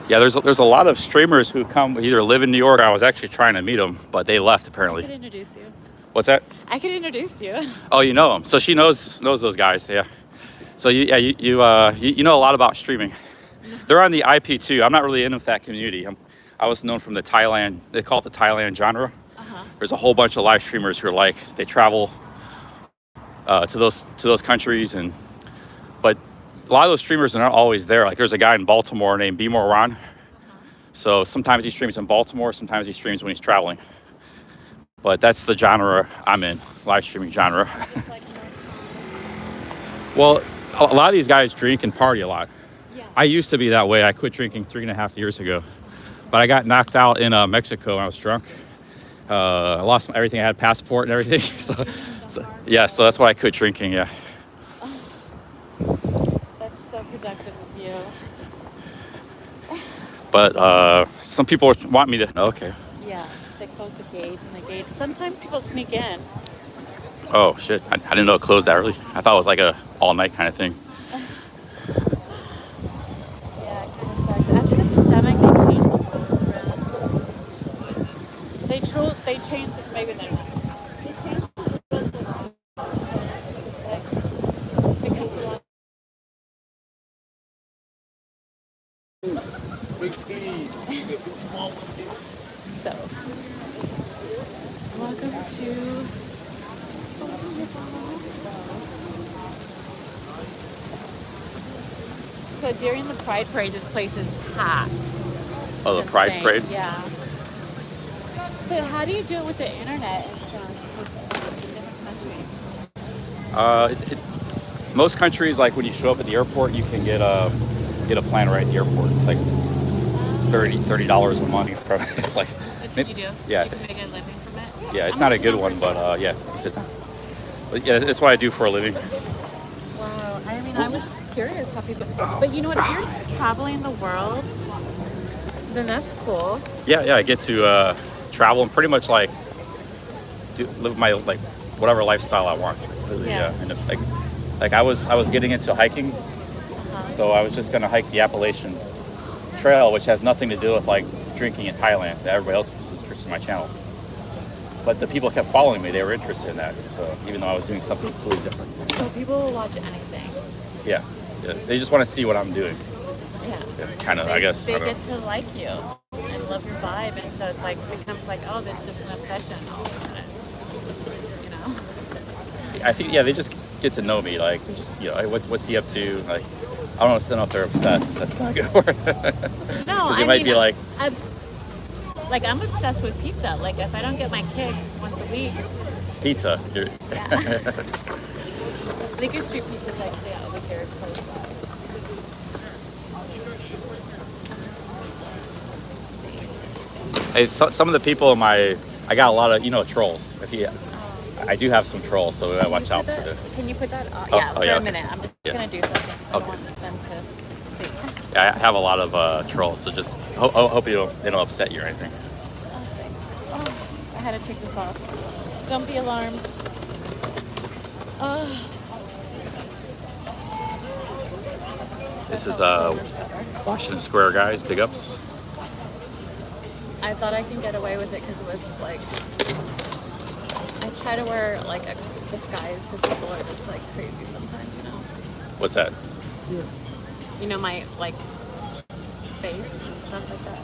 Yeah, there's a lot of streamers who come either live in New York. I was actually trying to meet them, but they left apparently. I could introduce you. What's that? I could introduce you. Oh, you know them. So she knows those guys. Yeah. So you know a lot about streaming. They're on the IP2. I'm not really into that community. I was known from the Thailand. They call it the Thailand genre. There's a whole bunch of live streamers who are like they travel to those countries, but a lot of those streamers are not always there. Like there's a guy in Baltimore named Bimor Ron. So sometimes he streams in Baltimore. Sometimes he streams when he's traveling. But that's the genre I'm in, live streaming genre. Well, a lot of these guys drink and party a lot. Yeah. I used to be that way. I quit drinking 3.5 years ago. But I got knocked out in Mexico when I was drunk. I lost everything. I had, passport and everything. so that's why I quit drinking, yeah. That's so productive of you. But some people want me to, okay. Yeah, they close the gates Sometimes people sneak in. Oh shit, I didn't know it closed that early. I thought it was like a all night kind of thing. Yeah, it kind of sucks. After the pandemic, they changed the rules around. They changed it, maybe they're not. They changed the rules around. It's like, becomes a lot. So, welcome to So during the Pride Parade, this place is packed. Oh, the It's Pride insane. Parade? Yeah. So how do you do it with the internet and stuff? In different countries? Most countries, like when you show up at the airport, you can get a plan right at the airport. It's like $30 a month from it's like That's what you do? yeah. You can make a living from it? Yeah, it's I'm not gonna a sit good down one, for a but yeah, you sit down. But yeah, that's what I do for a living. Wow. I mean, I was just curious how people. But you know what? If you're just traveling the world, then that's cool. Yeah, I get to travel and pretty much like live my like whatever lifestyle I want. Really, Yeah. And like I was getting into hiking, so I was just gonna hike the Appalachian Trail, which has nothing to do with like drinking in Thailand that everybody else was interested in my channel. But the people kept following me; they were interested in that. So even though I was doing something completely different. So people will watch anything. Yeah. They just want to see what I'm doing. Yeah. Kind of, I guess. They I don't get know. to like you and love your vibe, and so it's like becomes like, oh, there's just an obsession all of a sudden. You know. I think they just get to know me. Like, just hey, what's he up to? Like, I don't know if they're obsessed. That's not a good word. No, They might be like, I'm obsessed with pizza. Like if I don't get my kick once a week. pizza. Yeah. Liquor Street Pizza is actually over here close by. Hey, some of the people in I got a lot of trolls. I do have some trolls, so we gotta watch out for them. Can you put that on? Oh, Yeah, for yeah, a okay. minute. I'm just gonna do something. I don't want them to see. Yeah, I have a lot of trolls, so just hope they don't upset you or anything. Oh, thanks. Oh, I had to take this off. Don't be alarmed. Oh. This is Washington Square, guys. Big ups. I thought I can get away with it because it was like I try to wear like a disguise because people are just like crazy sometimes, you know. What's that? You know my like face and stuff like that.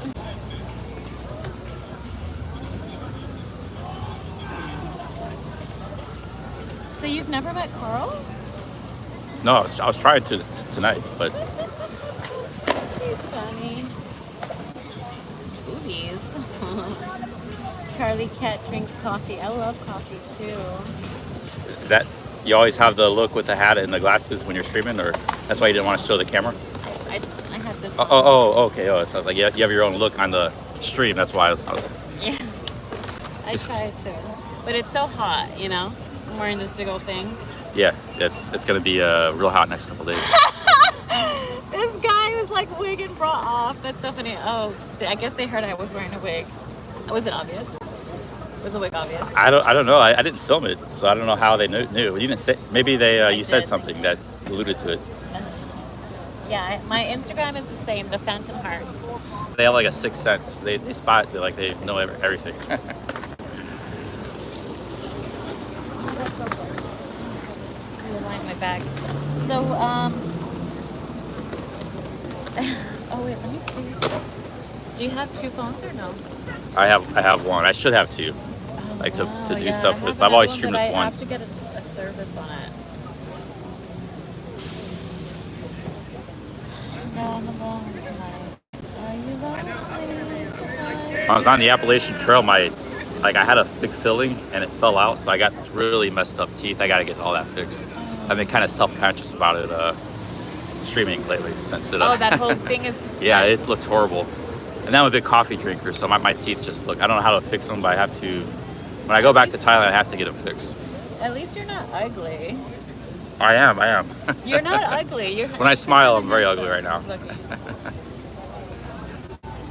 So you've never met Carl? No, I was trying to tonight, but He's funny. Boobies. Charlie Cat drinks coffee. I love coffee too. is that you always have the look with the hat and the glasses when you're streaming, or that's why you didn't want to show the camera? I have this. Okay. Oh, it sounds like you have your own look on the stream. That's why I was Yeah. I try to. But it's so hot, you know? I'm wearing this big old thing. yeah. It's gonna be real hot next couple days. This guy was like wig and bra off. That's so funny. Oh, I guess they heard I was wearing a wig. Was it obvious? Was the wig obvious? I don't know. I didn't film it, so I don't know how they knew. You didn't say. Maybe they you said did. something that alluded to it. Yeah, my Instagram is the same, the Phantom Heart. They have like a sixth sense. They spot. They know everything. Rewind my bag. So, oh wait, let me see. Do you have two phones or no? I have one. I should have two. To do stuff with. I've always streamed with I one. have to get a service on it. Down the long tonight. Are you lonely tonight? When I was on the Appalachian Trail, I had a big filling and it fell out, so I got this really messed up teeth. I got to get all that fixed. I've been kind of self-conscious about it streaming lately since it. Oh, that whole thing is. Yeah, it looks horrible. And I'm a big coffee drinker, so my teeth just look. I don't know how to fix them, but I have to. When I go back to Thailand, I have to get them fixed. At least you're not ugly. I am. You're not ugly. You're. When I smile, I'm very ugly right now.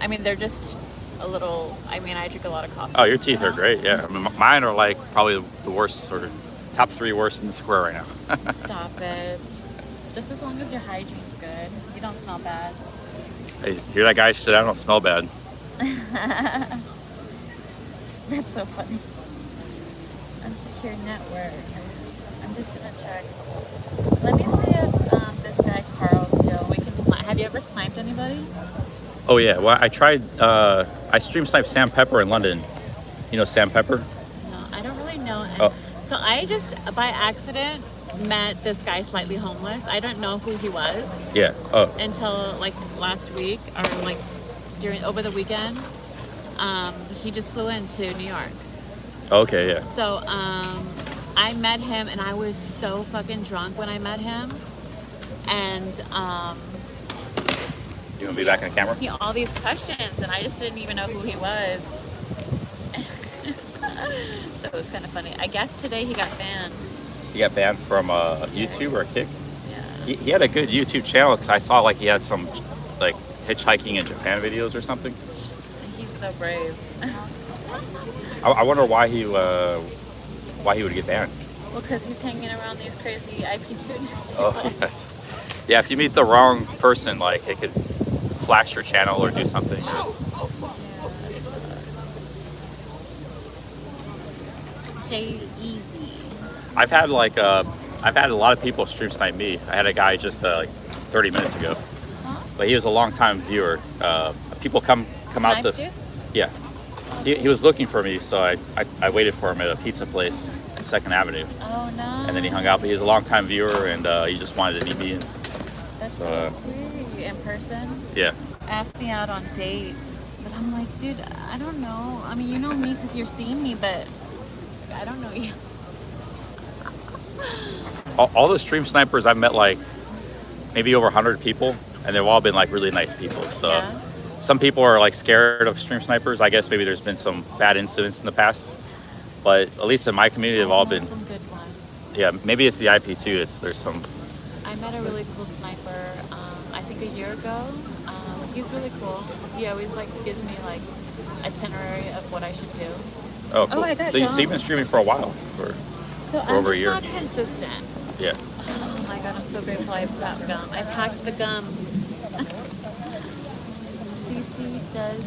I mean, they're just a little. I mean, I drink a lot of coffee. Oh, your teeth are great. Yeah, I mean, mine are like probably the worst, or top 3 worst in the square right now. Stop it. Just as long as your hygiene's good, you don't smell bad. Hey, hear that guy said I don't smell bad. That's so funny. Unsecure network. I'm just gonna check. Let me see if this guy Carl still. We can snipe. Have you ever sniped anybody? Oh yeah, well I tried. I stream sniped Sam Pepper in London. You know Sam Pepper? No, I don't really know. Oh. So I just by accident met this guy slightly homeless. I don't know who he was. Yeah. Oh. Until like last week or like over the weekend. He just flew into New York. Okay. Yeah. So I met him and I was so fucking drunk when I met him. And you want to be back in the camera? All these questions and I just didn't even know who he was. So it was kind of funny. I guess today he got banned. He got banned from YouTube or Kick? Yeah. He had a good YouTube channel because I saw like he had some like hitchhiking in Japan videos or something. He's so brave. I wonder why he would get banned. Well, because he's hanging around these crazy IP2. Oh, yes. Yeah, if you meet the wrong person, like it could flash your channel or do something. Easy. I've had a lot of people stream snipe me. I had a guy just like 30 minutes ago, but he was a long time viewer. People come out to, you? Yeah. He was looking for me, so I waited for him at a pizza place at 2nd Avenue. Oh no. And then he hung out, but he was a long time viewer, and he just wanted to meet me. That's so sweet. In person? Yeah. Asked me out on dates, but I'm like, dude, I don't know. I mean, you know me because you're seeing me, but I don't know you. All the stream snipers I've met, like maybe over 100 people, and they've all been like really nice people. So Yeah. Some people are like scared of stream snipers. I guess maybe there's been some bad incidents in the past, but at least in my community, they've all been. Some good ones. Yeah, maybe it's the IP too. There's some. I met a really cool sniper. I think a year ago. He's really cool. He always like gives me like itinerary of what I should do. Oh, cool. I got So you've been streaming for a while, for I'm over a just year. not consistent. Yeah. Oh my god, I'm so grateful I got gum. I packed the gum. CC does.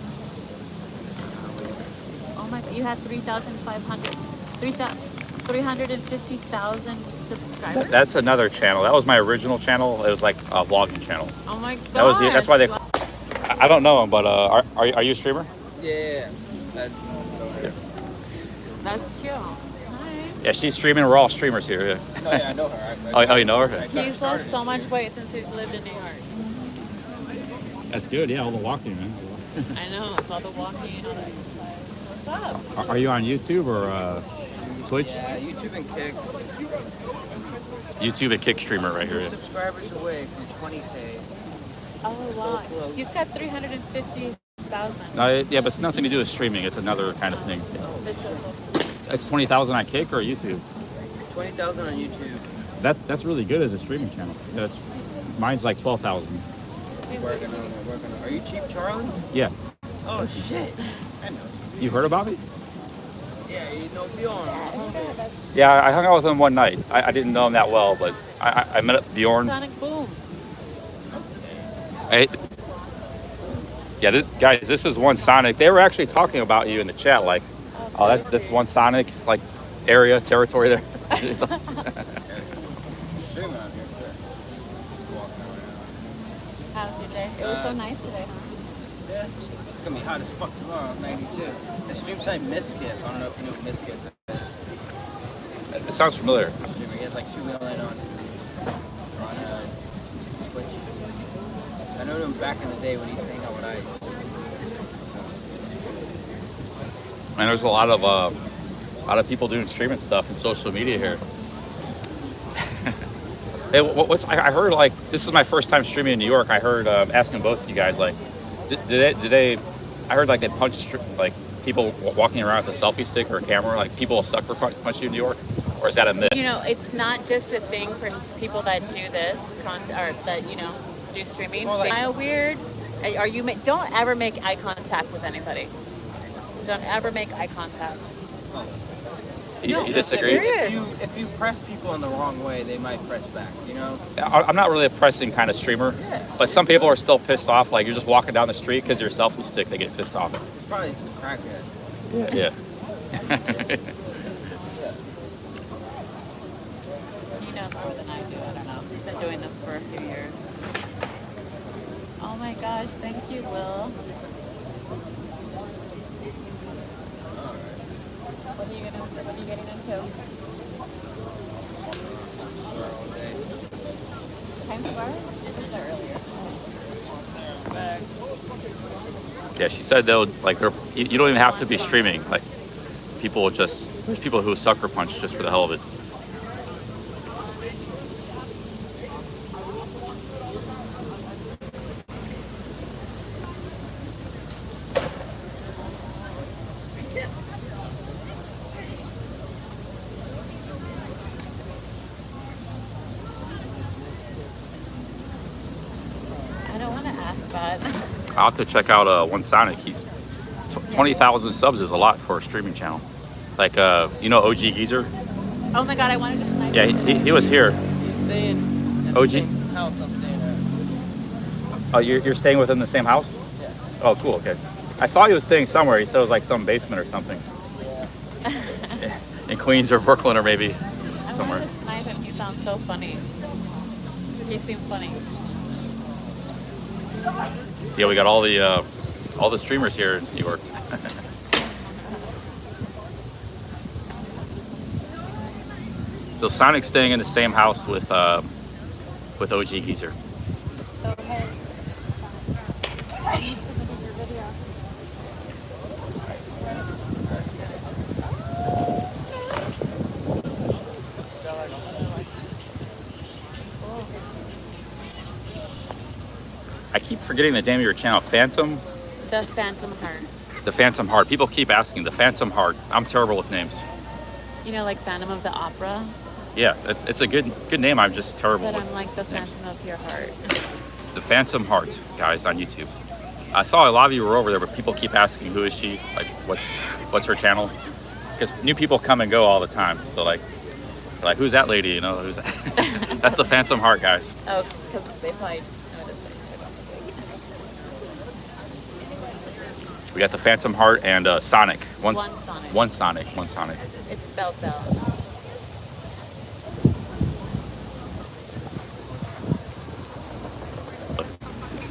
Oh my, you had 350,000 subscribers. That's another channel. That was my original channel. It was like a vlogging channel. Oh my god. That's why they. I don't know him, but are you a streamer? Yeah. That's cute. Yeah, she's streaming. We're all streamers here. Yeah. No, yeah, I know her. Oh, you know her? He's lost so much weight since he's lived in New York. That's good. Yeah, all the walking, man. I know, it's all the walking, all the exercise. What's up? Are you on YouTube or Twitch? Yeah, YouTube and Kick. YouTube and Kick streamer right here. Subscribers away from 20K. Oh wow. He's got 350,000. Yeah, but it's nothing to do with streaming. It's another kind of thing. It's 20,000 on Kick or YouTube? 20,000 on YouTube. That's really good as a streaming channel. Mine's like 12,000. Working on it. Are you Cheap Charlie? Yeah. Oh shit. I know. You heard about me? Yeah, you know Bjorn. Yeah, I hung out with him one night. I didn't know him that well, but I met up Bjorn. Sonic Boom. Yeah, guys, this is one Sonic. They were actually talking about you in the chat, like, oh, that's one Sonic, like area, territory there. How's your day? It was so nice today, huh? Yeah. It's gonna be hot as fuck tomorrow, 92. The stream site Miskip. I don't know if you know what Miskip is. It sounds familiar. He has like 2 million on Twitch. I know him back in the day when he's hanging out with Ice. And there's a lot of people doing streaming stuff and social media here. Hey, I heard, like, this is my first time streaming in New York. I heard, asking both of you guys, like, did they I heard like they punch like people walking around with a selfie stick or a camera, like people will sucker punch you in New York, or is that a myth? You know, it's not just a thing for people that do this, or that, you know, do streaming. Am I weird? Are you? Don't ever make eye contact with anybody. Don't ever make eye contact. You disagree? If you press people in the wrong way, they might press back, you know? I'm not really a pressing kind of streamer, but some people are still pissed off. Like, you're just walking down the street because your selfie stick, they get pissed off. It's probably just a crackhead. Yeah. He knows more than I do. I don't know. He's been doing this for a few years. Oh my gosh, thank you, Will. What are you getting into? Yeah, she said they'll like you don't even have to be streaming. Like people will there's people who sucker punch just for the hell of it. I don't want to ask that. I'll have to check out One Sonic. He's 20,000 subs is a lot for a streaming channel. Like you know OG Geezer? Oh my god, I wanted to play. Yeah, he was here. He's staying in OG? the same house I'm staying at. Oh, you're staying within the same house? Yeah. Oh, cool. Okay. I saw he was staying somewhere. He said it was like some basement or something. Yeah. In Queens or Brooklyn or maybe I somewhere. wanted to tonight him. He sounds so funny. He seems funny. So yeah, we got all the streamers here in New York. So Sonic's staying in the same house with OG Geezer. So hey. You submitted your video. I keep forgetting the name of your channel. The Phantom Heart. The Phantom Heart. People keep asking. The Phantom Heart. I'm terrible with names. You know, like Phantom of the Opera. Yeah, it's a good name. I'm just terrible But with I'm like the names. Phantom of your heart. The Phantom Heart, guys, on YouTube. I saw a lot of you were over there, but people keep asking, who is she? Like, what's her channel? Because new people come and go all the time. So like, they're like, who's that lady? You know, who's that? That's the Phantom Heart, guys. Oh, because they probably noticed it. We got the Phantom Heart and Sonic. One Sonic. One Sonic. One Sonic. It's spelled out.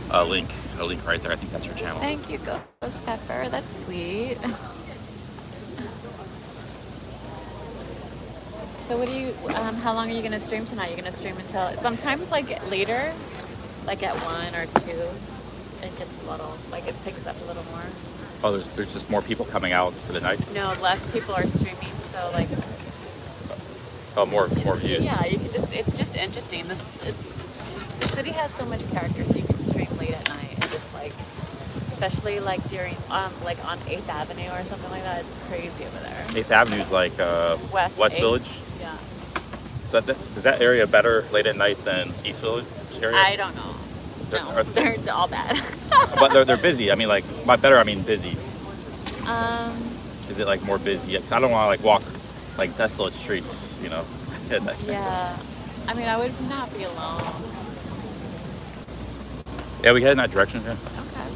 A link right there. I think that's her channel. Thank you, Ghost Pepper. That's sweet. So what do you, how long are you going to stream tonight? You're going to stream until, sometimes like later, like at 1 or 2, it gets a little, like it picks up a little more. Oh, there's just more people coming out for the night. No, less people are streaming, so like. Oh, more views. Yeah, you can just, it's just interesting. The city has so much character, so you can stream late at night and just like, especially like during, like on 8th Avenue or something like that. It's crazy over there. 8th Avenue is like West 8th. Village. Yeah. Is that area better late at night than East Village area? I don't know. No, they're all bad. But they're busy. I mean, like, by better I mean busy. Is it like more busy? Yeah, 'cause I don't want to like walk like desolate streets, you know. Yeah. I mean, I would not be alone. Yeah, we head in that direction. Yeah. Okay.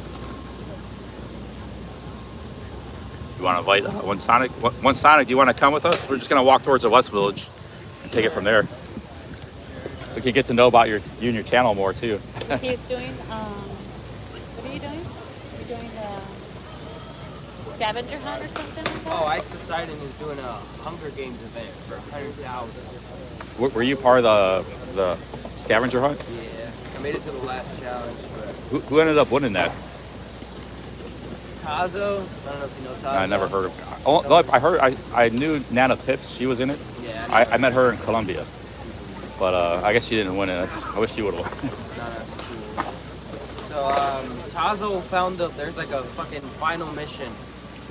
You want to invite One Sonic? One Sonic, do you want to come with us? We're just gonna walk towards the West Village and take it from there. We can get to know about you and your channel more too. He's doing, what are you doing? You're doing the scavenger hunt or something like that? Oh, Ice Poseidon is doing a Hunger Games event for 100,000. Were you part of the scavenger hunt? Yeah, I made it to the last challenge, but Who ended up winning that? Tazo, I don't know if you know Tazo. I never heard of. Oh, I knew Nana Pips. She was in it. Yeah. I met her in Colombia, but I guess she didn't win it. I wish she would have won. No, that's cool. So Tazo found there's like a fucking final mission.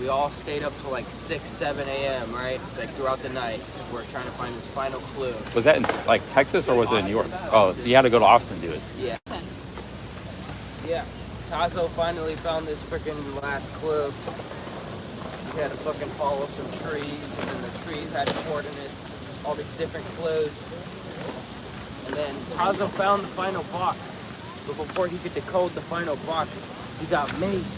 We all stayed up till like 6, 7 a.m. right, like throughout the night. We're trying to find this final clue. Was that in like Texas or was it in New York? Oh, so you had to go to Austin to do it. Yeah. Yeah. Tazo finally found this freaking last clue. He had to fucking follow some trees, and then the trees had coordinates, all these different clues. And then Tazo found the final box. But before he could decode the final box, he got maced.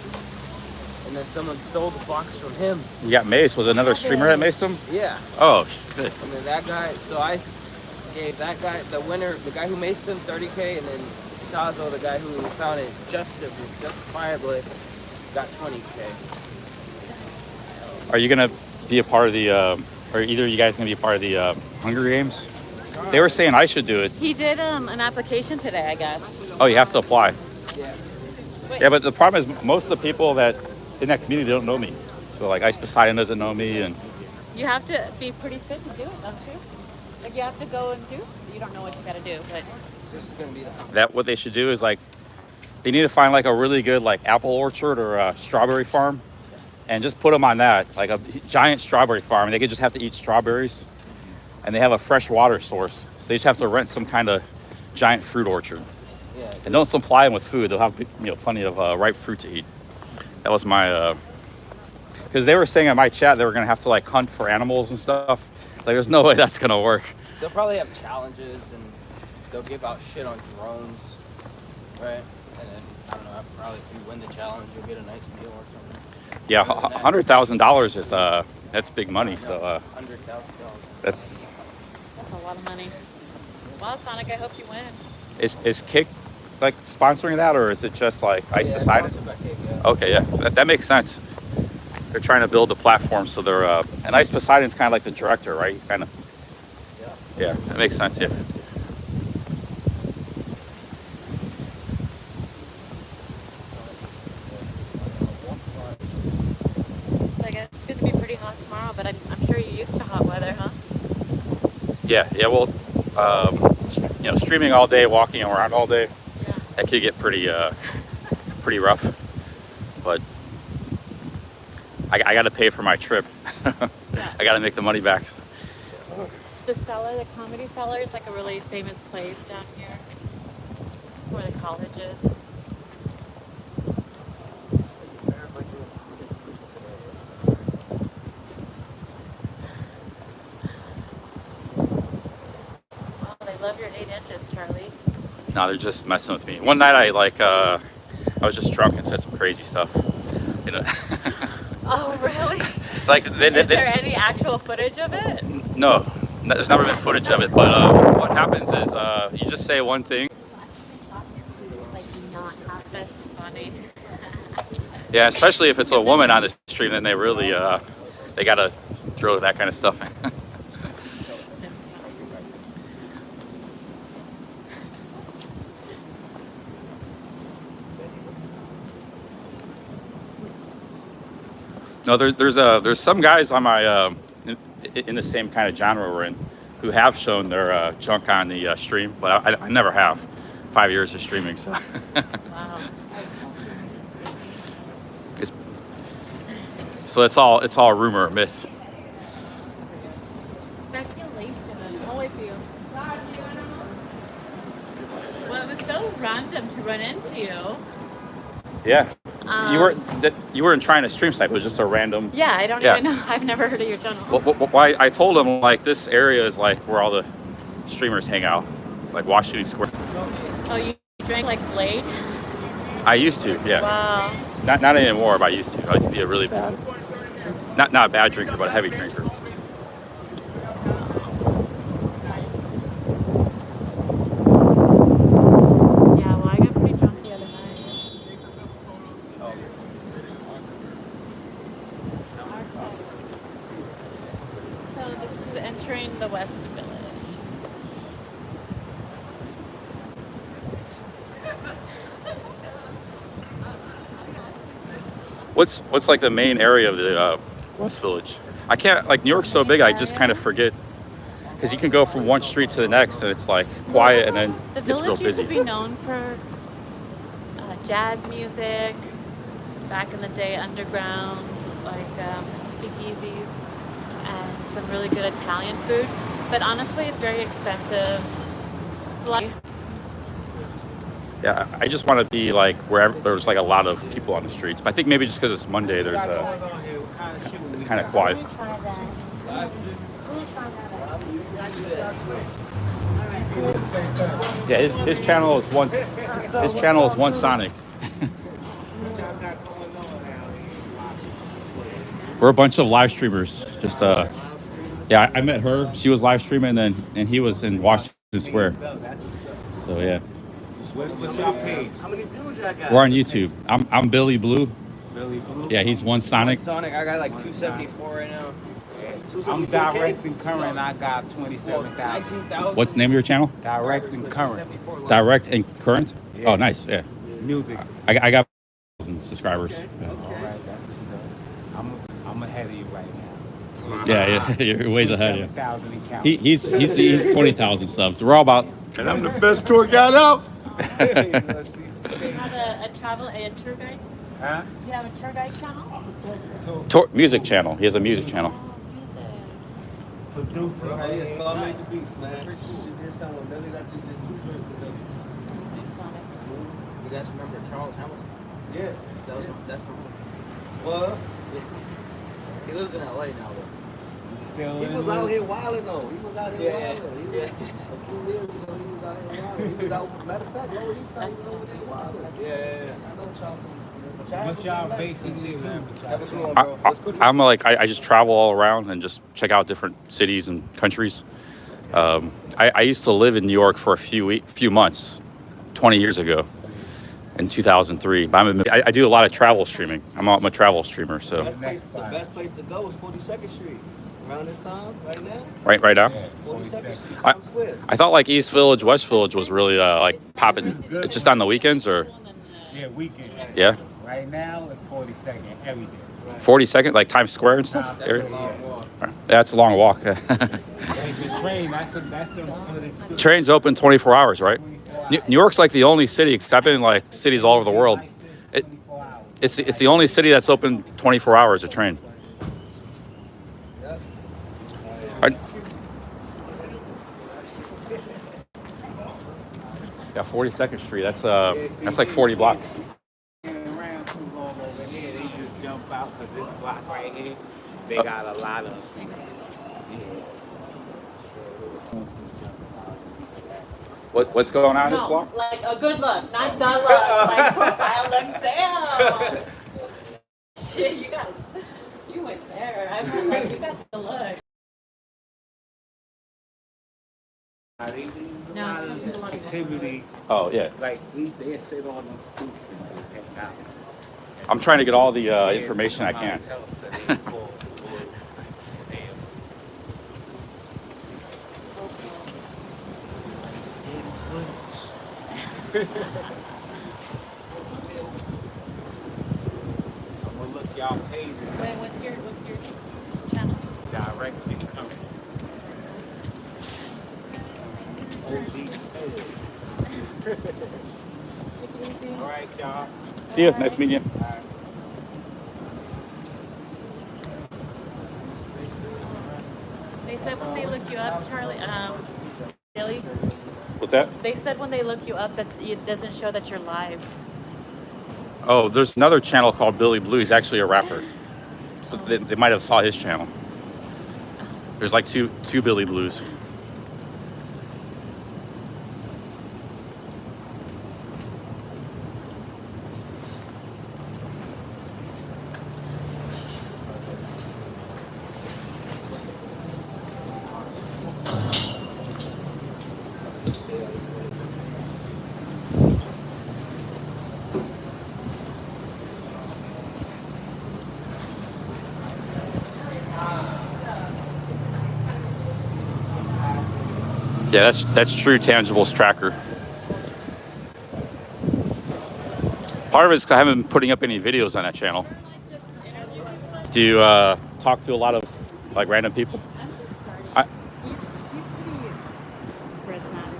And then someone stole the box from him. You got maced. Was it another streamer that maced him? Yeah. Oh, shit. And then that guy, so I gave that guy, the winner, the guy who maced him, 30K, and then Tazo, the guy who found it justifiably, got 20K. Are you gonna be a part of the, or either of you guys gonna be a part of the Hunger Games? They were saying I should do it. He did an application today, I guess. Oh, you have to apply. Yeah. Yeah, but the problem is most of the people that in that community don't know me. So like Ice Poseidon doesn't know me, and You have to be pretty fit to do it, don't you? Like you have to go and do. You don't know what you got to do, but This is gonna be the that what they should do is like they need to find like a really good like apple orchard or a strawberry farm, and just put them on that, like a giant strawberry farm. They could just have to eat strawberries, and they have a fresh water source. So they just have to rent some kind of giant fruit orchard, yeah. and don't supply them with food. They'll have plenty of ripe fruit to eat. That was my because they were saying in my chat they were gonna have to like hunt for animals and stuff. Like there's no way that's gonna work. They'll probably have challenges and they'll give out shit on drones, right? And then I don't know. Probably if you win the challenge, you'll get a nice meal or something. Yeah, $100,000 is that's big money. So $100,000. that's that's a lot of money. Well, Sonic, I hope you win. is Kick like sponsoring that, or is it just like Ice Poseidon? Sponsored by Kick, yeah. Okay, yeah, so that makes sense. They're trying to build the platform, so they're and Ice Poseidon's kind of like the director, right? He's kind of yeah, that makes sense. Yeah, that's good. So I guess it's going to be pretty hot tomorrow, but I'm sure you're used to hot weather, huh? Yeah. Well, streaming all day, walking around all day, that could get pretty rough. But I got to pay for my trip. I got to make the money back. The Cellar, the Comedy Cellar, is like a really famous place down here, where the college is. Wow, they love your 8 inches, Charlie. No, they're just messing with me. One night I was just drunk and said some crazy stuff. Oh, really? Like Is there any actual footage of it? No, there's never been footage of it. But what happens is you just say one thing. That's funny. Yeah, especially if it's a woman on the stream, then they really they gotta throw that kind of stuff in. No, there's some guys on my in the same kind of genre we're in who have shown their junk on the stream, but I never have. 5 years of streaming, so. Wow. So it's all rumor, myth. Speculation. How I feel. Well, it was so random to run into you. Yeah. You weren't trying to stream snipe. It was just a random. Yeah, I don't even know. I've never heard of your channel. Well, I told him like this area is like where all the streamers hang out, like Washington Square. Oh, you drank like Blade? I used to, yeah. Wow. Not anymore, but I used to. I used to be a really bad, not a bad drinker, but a heavy drinker. Yeah, well, I got pretty drunk the other night. So this is entering the West Village. What's like the main area of the West Village? I can't, like, New York's so big, I just kind of forget, because you can go from one street to the next and it's like quiet and then The it's real village used to busy. be known for jazz music, back in the day, underground, like speakeasies, and some really good Italian food. But honestly, it's very expensive. It's a lot. Yeah, I just want to be like wherever there's like a lot of people on the streets. But I think maybe just because it's Monday, it's kind of quiet. Yeah, his channel is one Sonic. We're a bunch of live streamers. Just yeah, I met her. She was live streaming, and he was in Washington Square. So yeah. What's your page? How many views y'all got? We're on YouTube. I'm Billy Blue. Billy Blue? Yeah, he's one Sonic. Sonic, I got like 274 right now. I'm direct and current. I got 27,000. 19,000. What's the name of your channel? Direct and current. Direct and Current? Yeah. Oh, nice. Yeah. Music. I got subscribers. All right, that's what's up. I'm ahead of you right now. Yeah, you're ways ahead. Yeah. 27,000 and counting. He's 20,000 subs. We're all about. And I'm the best tour guide out. Do you have a tour guide? Huh? You have a tour guide channel? Music channel. He has a music channel. Producer. Hey, yeah, Scar made the beats, man. She did something with Billy. I just did 2 joints with Billy. You guys remember Charles Hamilton? Yeah. That's from him. What? He lives in LA now, though. He was out here wilding though. He was out here Yeah, wilding. A few years ago, he was out here wilding. He was out. Matter of fact, Lower East Side, he was over there wilding. Yeah. I know Charles. What's y'all basically, man? I'm like I just travel all around and just check out different cities and countries. I used to live in New York for a few months, 20 years ago, in 2003. But I do a lot of travel streaming. I'm a travel streamer, so. The best place to go is 42nd Street. Around this time, right now. Right now. 42nd Street, Times Square. I thought like East Village, West Village was really like popping. It's just on the weekends, or. Yeah, weekend. Yeah. Right now, it's 42nd every day. 42nd, like Times Square and stuff. Yeah, it's a long walk. The train, that's a Train's open 24 hours, right? New York's like the only city, because I've been in like cities all over the world. It's the only city that's open 24 hours, a train. Yeah, 42nd Street. That's like 40 blocks. Around too long over here, they just jump out because this block right here, they got a lot of. What's going on in this block? Like a good look, not the look. Like profile look. Damn. Shit, you went there. I meant like you got the look. No, it's supposed to be like activity. Oh yeah. Like they sit on them stoops and just hang out. I'm trying to get all the information I can. I'm gonna look y'all pages. Wait, what's your channel? Direct incoming. All right, y'all. See you. Nice meeting you. They said when they look you up, Charlie, Billy. What's that? They said when they look you up that it doesn't show that you're live. Oh, there's another channel called Billy Blue. He's actually a rapper. So they might have saw his channel. There's like two Billy Blues. Yeah, that's True Tangibles Tracker. Part of it is 'cause I haven't been putting up any videos on that channel. Do you talk to a lot of like random people? He's pretty charismatic.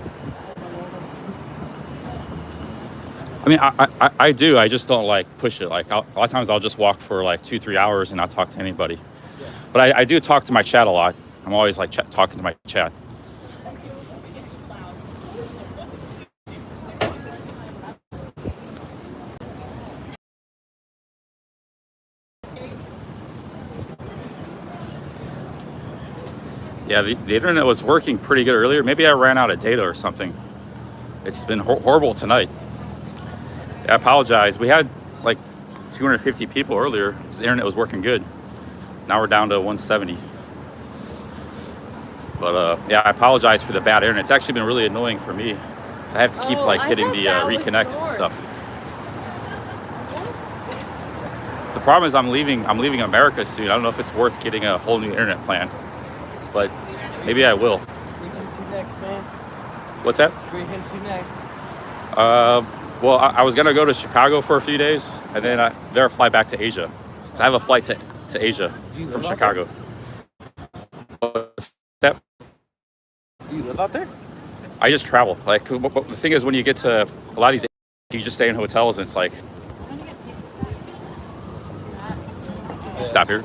I mean, I do. I just don't like push it. Like a lot of times I'll just walk for like 2-3 hours and not talk to anybody. But I do talk to my chat a lot. I'm always like talking to my chat. Yeah, the internet was working pretty good earlier. Maybe I ran out of data or something. It's been horrible tonight. I apologize. We had like 250 people earlier. So the internet was working good. Now we're down to 170. But yeah, I apologize for the bad internet. It's actually been really annoying for me. So I have to keep like hitting the reconnect and stuff. The problem is I'm leaving America soon. I don't know if it's worth getting a whole new internet plan. But maybe I will. Where you heading to next, man? What's that? Where you heading to next? Well, I was gonna go to Chicago for a few days, and then there fly back to Asia. So I have a flight to Asia from Chicago. That Do you live out there? I just travel. Like the thing is, when you get to a lot of these, you just stay in hotels, and it's like stop here.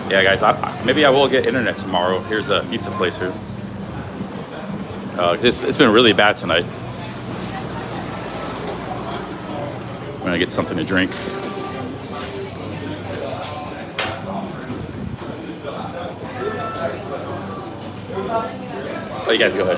Yeah, guys, maybe I will get internet tomorrow. Here's a pizza place here. It's been really bad tonight. I'm gonna get something to drink. Oh, you guys go ahead.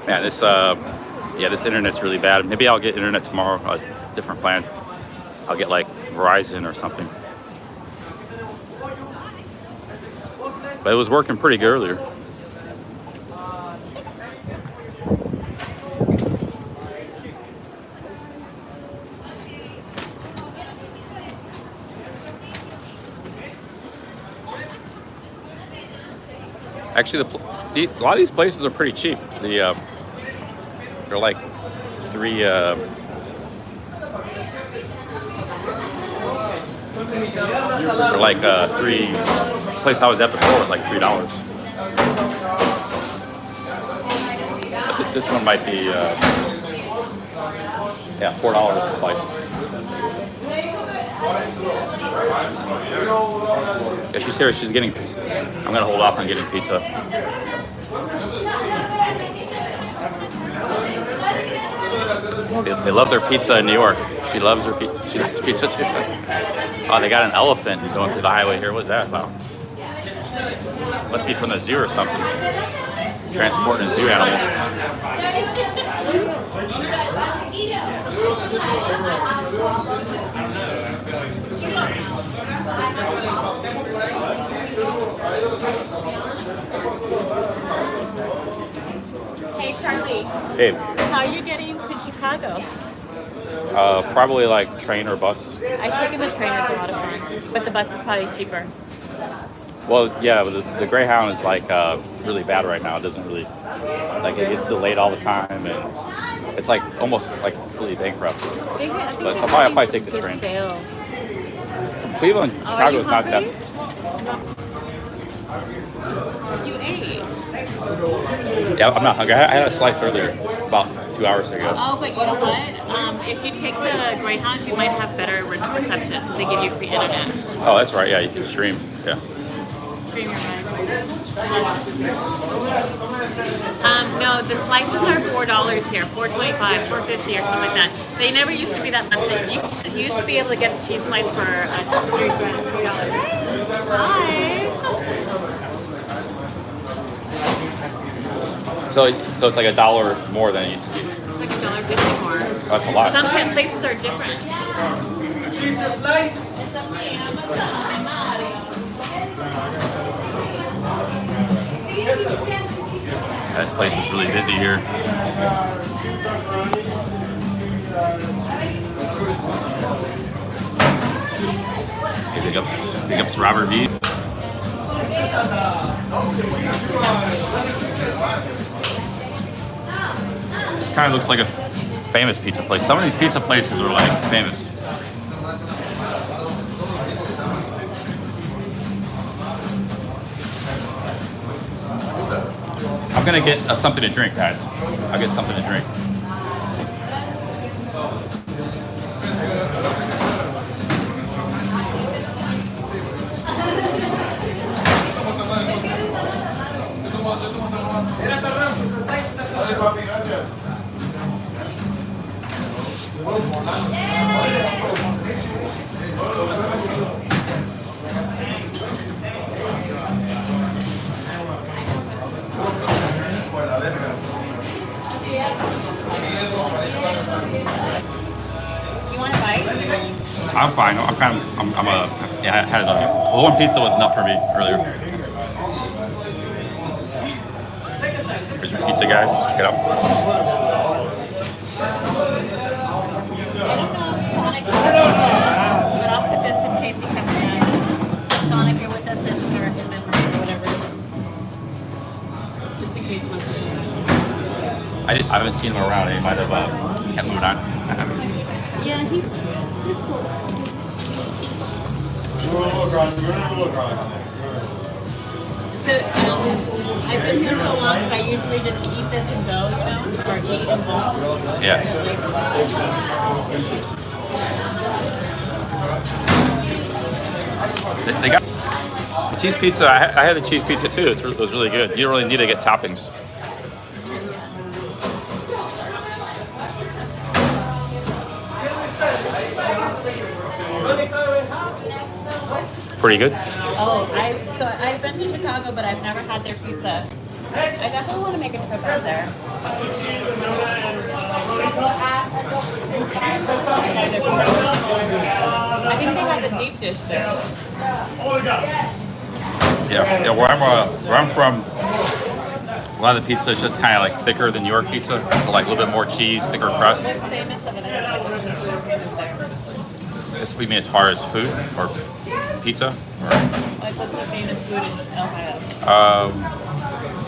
Man, this internet's really bad. Maybe I'll get internet tomorrow, a different plan. I'll get like Verizon or something. But it was working pretty good earlier. Actually, a lot of these places are pretty cheap. They're like they're like three. The place I was at before was like $3. But this one might be yeah, $4 a slice. Yeah, she's serious. She's getting. I'm gonna hold off on getting pizza. They love their pizza in New York. She loves her pizza. She likes pizza too. Oh, they got an elephant going through the highway here. What's that about? Must be from the zoo or something. Transporting a zoo animal. Hey, Charlie. Hey. How are you getting to Chicago? Probably like train or bus. I've taken the train. It's a lot of fun, but the bus is probably cheaper. Well, yeah, but the Greyhound is like really bad right now. It doesn't really like it gets delayed all the time, and it's like almost like really bankrupt. But I'll probably take the train. Sales. Cleveland, Chicago is not that. You ate. Yeah, I'm not hungry. I had a slice earlier, about 2 hours ago. Oh, but you know what? If you take the Greyhound, you might have better reception because they give you free internet. Oh, that's right. Yeah, you can stream. Yeah. Stream your mind. No, the slices are $4 here, $4.25, $4.50 or something like that. They never used to be that much. You used to be able to get a cheese slice for $3. Hi. So it's like $1 more than it used to be. It's like $1.50 more. That's a lot. Some places are different. This place is really busy here. Hey, big ups Robert V. This kind of looks like a famous pizza place. Some of these pizza places are like famous. I'm gonna get something to drink, guys. I'll get something to drink. You want a bite? I'm fine. Yeah, I had it on here. Well, one pizza was enough for me earlier. Here's your pizza, guys. Check it out. Sonic, but I'll put this in case he comes back. Sonic, you're with us in American memory or whatever. Just in case he wants to come back. I haven't seen him around. He might have kept moving on. Yeah, he's cool. So, I've been here so long that I usually just eat this and go, you know? Or eat and go. Yeah. They got the cheese pizza. I had the cheese pizza too. It was really good. You don't really need to get toppings. Pretty good. Oh, I've been to Chicago, but I've never had their pizza. I definitely want to make a trip out there. I think they have the deep dish there. Yeah. Where I'm from, a lot of the pizza is just kind of like thicker than New York pizza, so like a little bit more cheese, thicker crust. What's famous over there? This we mean as far as food or pizza? Or, Like what's the famous food in Ohio?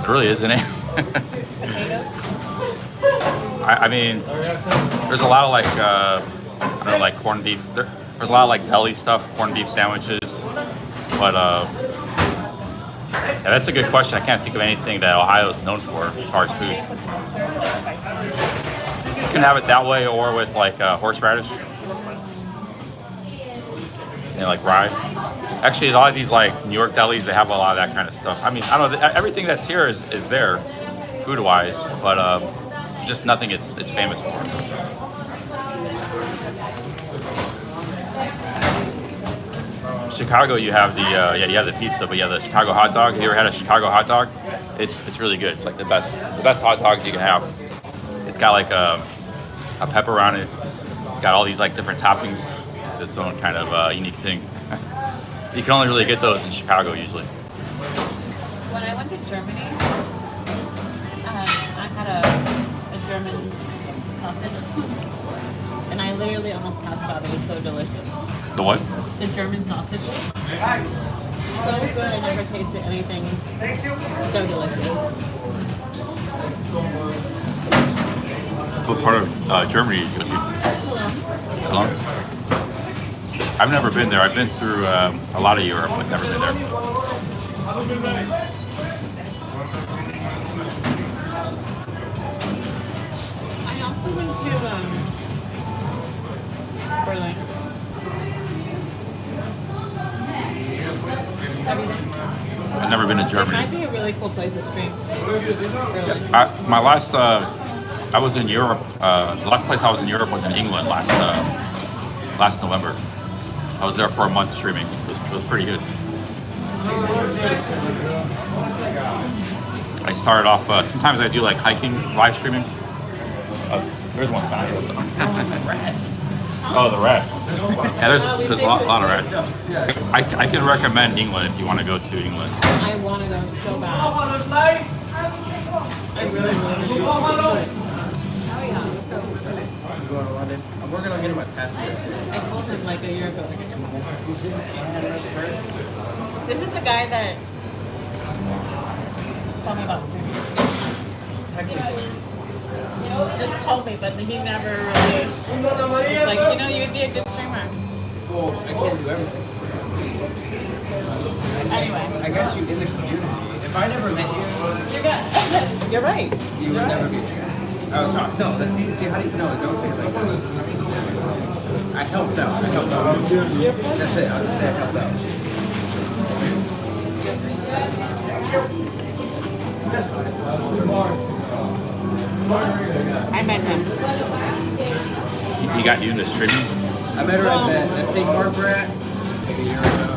it really isn't it? Potatoes? I mean, there's a lot of like I don't know, like corned beef. There's a lot of like deli stuff, corned beef sandwiches, but yeah, that's a good question. I can't think of anything that Ohio is known for as far as food. You can have it that way or with like horseradish and like rye. Actually, a lot of these like New York delis, they have a lot of that kind of stuff. I mean, I don't know. Everything that's here is there, food-wise, but just nothing it's famous for. Chicago, you have the you have the pizza, but yeah, the Chicago hot dog. Have you ever had a Chicago hot dog? It's really good. It's like the best hot dogs you can have. It's got like a pepper on it. It's got all these like different toppings. It's its own kind of unique thing. You can only really get those in Chicago usually. When I went to Germany, I had a German sausage, and I literally almost passed out. It was so delicious. The what? The German sausage. So good. I never tasted anything so delicious. What part of Germany did you go to? Cologne? I've never been there. I've been through a lot of Europe, but never been there. I also went to Berlin. Have you been? I've never been to It Germany. might be a really cool place to stream. Berlin. My last, I was in Europe. The last place I was in Europe was in England last November. I was there for a month streaming. It was pretty good. I started off. Sometimes I do like hiking live streaming. There's one sign. Oh, the rat. Yeah, there's a lot of rats. I can recommend England if you want to go to England. I want to go so bad. I really want to go. I'm going to London. I'm working on getting my passport. I told him like a year ago. This is the guy that told me about streaming. Just told me, but he never really was like, you know, you'd be a good streamer. Well, I can't do everything. Anyway. I got you in the community. If I never met you, You're right. You would never be here. Oh, sorry. No, see, how do you know? Don't say it like that. I helped out. That's it. I'll just say I helped out. I met him. He got you into streaming? I met her at the St. Barbara like a year ago.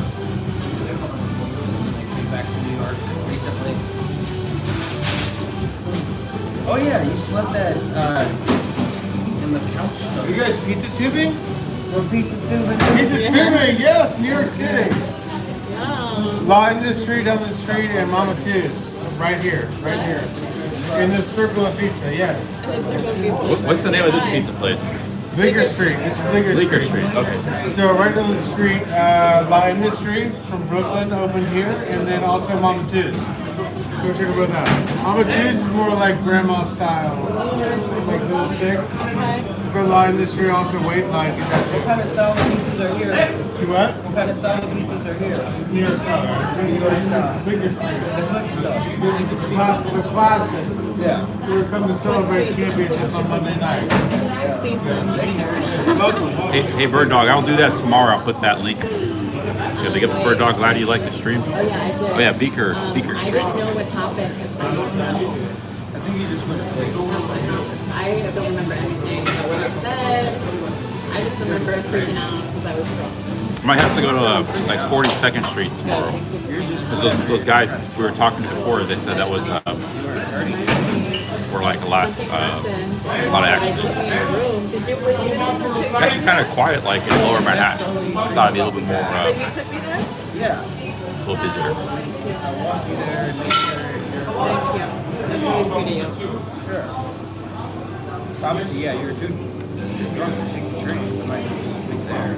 Came back to New York recently. Oh yeah, you slept at from the couch stuff. You guys pizza tubing? We're pizza tubing. Pizza tubing, yes, New York City. Law Industry down the street and Mama Two's. Right here. In the circle of pizza, yes. What's the name of this pizza place? Bleecker Street. This is Bleecker Street. Okay. So right on the street, Law Industry from Brooklyn opened here, and then also Mama Two's. Go check them both out. Mama Two's is more like grandma style, like a little thick. But Law Industry also weight line. What kind of style pizzas are here? You what? What kind of style pizzas are here? New York style. Bleecker Street. The classic. Yeah. We're coming to celebrate championships on Monday night. Hey, Bird Dog, I'll do that tomorrow. I'll put that link. Yeah, big ups, Bird Dog. Glad you like the stream. Oh, yeah, I did. Oh, yeah, Beaker I Street. didn't know what happened. I think you just went to sleep. I don't remember anything about what I said. I just remember freaking out because I was drunk. I might have to go to like 42nd Street tomorrow. Because those guys we were talking to before, they said that was were like a lot of action. It's actually kind of quiet, like in Lower Manhattan. I thought it'd be a little bit more, Yeah. a little busier. Sure. Obviously, yeah, you're drunk to take the train. You might just sleep there.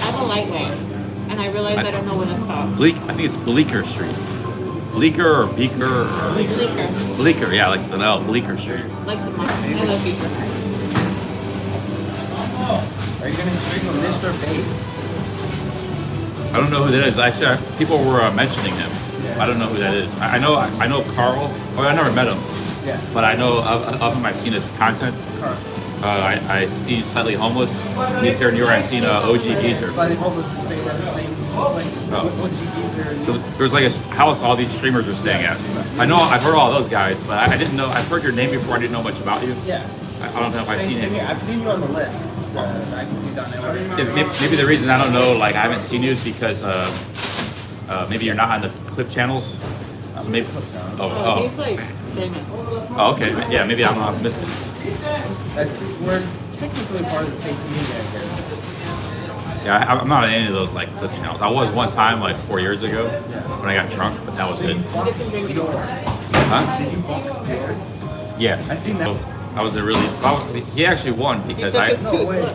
I'm a lightweight, and I realize I don't know when to stop. I think it's Bleecker Street. Bleecker or Beaker? Bleecker. Bleecker, yeah, like the L, Bleecker Street. Like the mark. I love Beaker. Are you going to drink a Mr. Bass? I don't know who that is. Actually, people were mentioning him. I don't know who that is. I know Carl. Oh, I never met him. Yeah. But I know of him. I've seen his content. Carl. I see Slightly Homeless. He's here in New York. I've seen OG Geezer. Slightly Homeless is staying at the same place. Oh. OG Geezer. So there's like a house all these streamers are staying at. I've heard all those guys, but I didn't know. I've heard your name before. I didn't know much about you. Yeah. I don't know if I've seen it. I've seen you on the list. Maybe the reason I don't know, like I haven't seen you, is because maybe you're not on the clip channels. So maybe. He's like famous. Oh, okay. Yeah, maybe I'm not missing. We're technically part of the same community, I guess. Yeah, I'm not on any of those like clip channels. I was one time, like 4 years ago, when I got drunk, but that was it. Huh? Did you box beer? Yeah. I seen that. I was a really. He actually won because No way.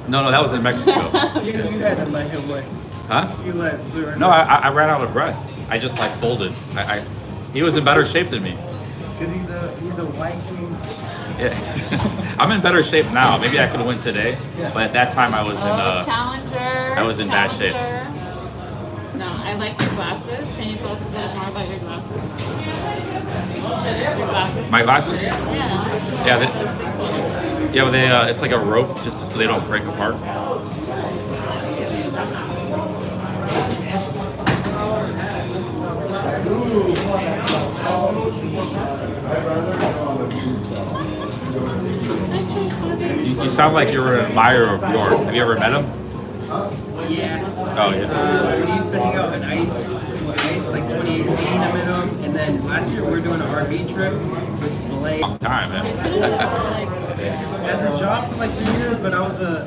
No, that was in Mexico. You had to let him win. Huh? You let Blue. No, I ran out of breath. I just like folded. He was in better shape than me. Because he's a Viking. Yeah. I'm in better shape now. Maybe I could win today, but at that time I was Challenger. I was in bad shape. No, I like your glasses. Can you tell us a bit more about your glasses? Your glasses? My glasses? Yeah. Yeah, they it's like a rope just so they don't break apart. You sound like you're an admirer of Bjorn. Have you ever met him? Yeah. Oh, yeah. We used to hang out in Ice like 2018, I met him. And then last year we were doing an RV trip with Blake. Long time, man. As a job for like 3 years, but I was a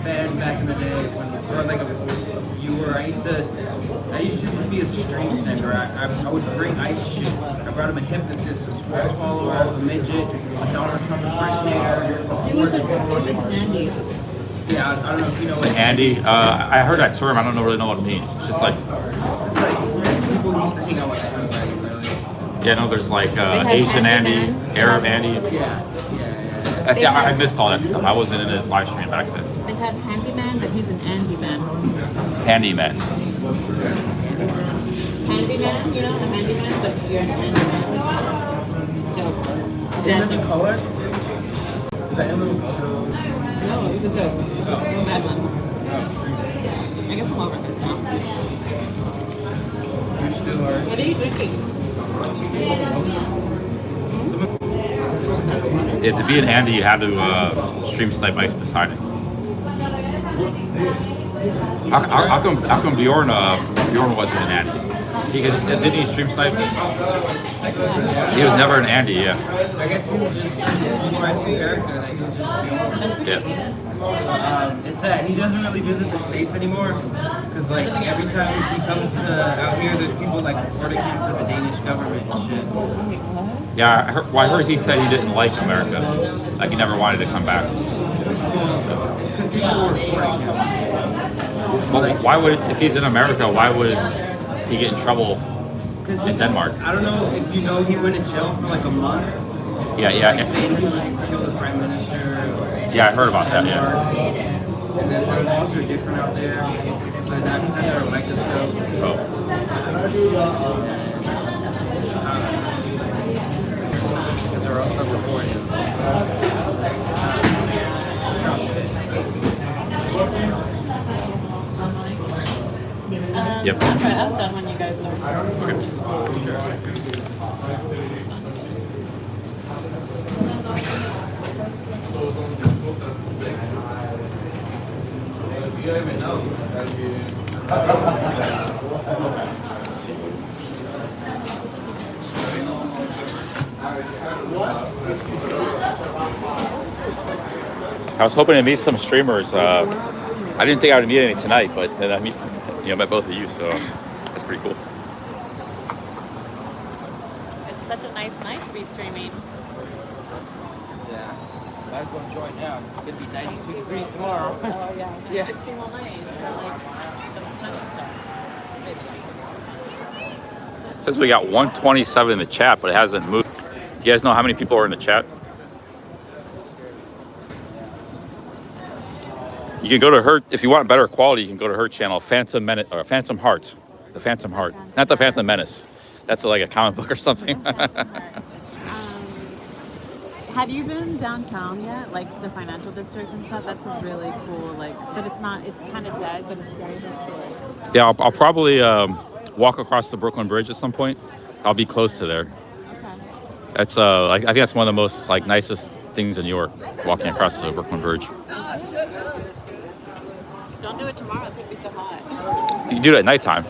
fan back in the day or like a viewer. I used to just be a stream sniper. I would bring ice shit. I brought him a hypnotist, a sports follower, a midget, a Donald Trump impersonator, a sports Andy. Yeah, I don't know if you know what Andy, I heard that term. I don't really know what it means. It's just like people used to hang out with us. yeah, no, there's like Asian Andy, Arab Andy. Yeah. I missed all that stuff. I wasn't in a live stream back then. They have Handyman, but he's an Andyman. Handyman. Handyman, you know, a handyman, but you're an Andyman. Is it the color? Is that a little color? No, it's a joke. Bad one. I guess I'm over this now. You still are. What are you drinking? Yeah, to be an Andy, you had to stream snipe Ice Poseidon. How come Bjorn wasn't an Andy? Didn't he stream snipe? He was never an Andy, yeah. I guess he was just my character that he was just Yeah. It's he doesn't really visit the States anymore because like every time he comes out here, there's people like reporting him to the Danish government and shit. Yeah, I heard he said he didn't like America. Like he never wanted to come back. It's because people were reporting him. Well, why would, if he's in America, why would he get in trouble in Denmark? I don't know if you know he went to jail for like a month. Yeah. Like saying he like killed the prime minister. Yeah, I heard about that, yeah. And then their laws are different out there. So that means under a microscope. Because they're also reporting. Yep. I'm done when you guys are. I was hoping to meet some streamers. I didn't think I would meet any tonight, but then I met both of you, so that's pretty cool. It's such a nice night to be streaming. Yeah. Might as well join now. It's going to be 92 degrees tomorrow. Oh, yeah. Yeah. It's stream all night. It says we got 127 in the chat, but it hasn't moved. You guys know how many people are in the chat? You can go to her, if you want better quality, you can go to her channel, Phantom Heart. The Phantom Heart. Not the Phantom Menace. That's like a comic book or something. Have you been downtown yet? Like the financial district and stuff? That's a really cool, but it's kind of dead, but it's very historic. Yeah, I'll probably walk across the Brooklyn Bridge at some point. I'll be close to there. That's I think that's one of the most nicest things in New York, walking across the Brooklyn Bridge. Don't do it tomorrow, it's gonna be so hot. You can do it at nighttime.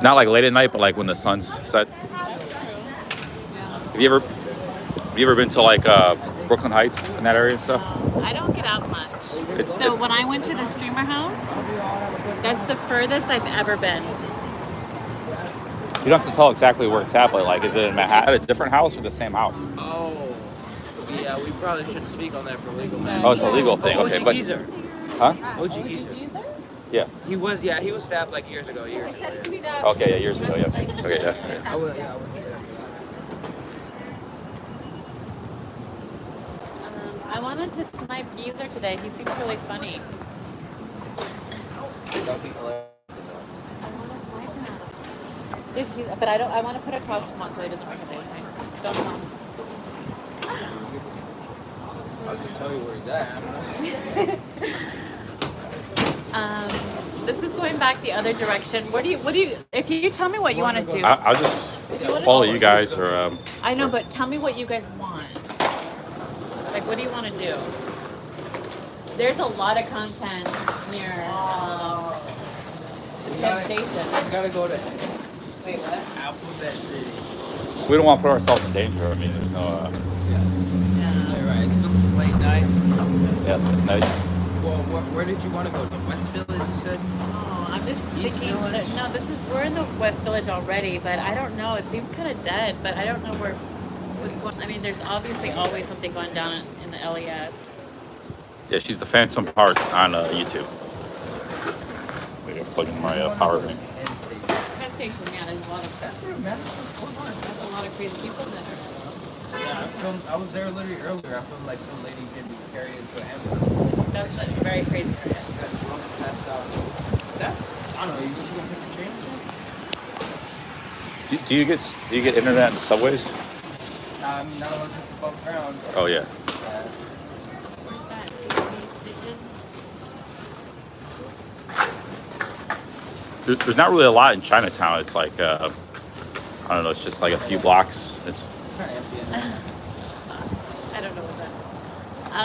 Not like late at night, but like when the sun's set. Have you ever been to Brooklyn Heights in that area and stuff? I don't get out much. It's when I went to the streamer house, that's the furthest I've ever been. You don't have to tell exactly where it's at, but is it in Manhattan, a different house or the same house? Oh, yeah, we probably shouldn't speak on that for legal matters. Oh, it's a legal thing. Okay, but Geezer. Huh? OG Geezer. Yeah. He was stabbed years ago. Okay, yeah, years ago, yeah. Okay, yeah. I was I wanted to snipe Geezer today. He seems really funny. But I want to put a costume on so he doesn't recognize me. Don't tell him. I'll just tell you where he's at. This is going back the other direction. What do you, if you tell me what you want to do. I'll just follow you guys or... I know, but tell me what you guys want. What do you want to do? There's a lot of content near Penn Station. We gotta go to Wait, what? Alphabet City. We don't want to put ourselves in danger. I mean, there's no... Yeah, right. So this is late night. Yeah, night. Well, where did you want to go? The West Village, you said? Oh, I'm just thinking that, no, we're in the West Village already, but I don't know. It seems kind of dead, but I don't know what's going on. I mean, there's obviously always something going down in the LES. Yeah, she's the Phantom Heart on YouTube. Maybe I'm plugging my power bank. Penn Station, yeah, there's a lot of that's a lot of crazy people there. Yeah, I was there literally earlier. I filmed some lady getting carried into an ambulance. That's very crazy. She got drunk and passed out. That's, I don't know, you want to take the train? Do you get internet in the subways? I mean, not unless it's above ground. Oh yeah. Where's that? There's not really a lot in Chinatown. It's I don't know. It's just a few blocks. It's I don't know what that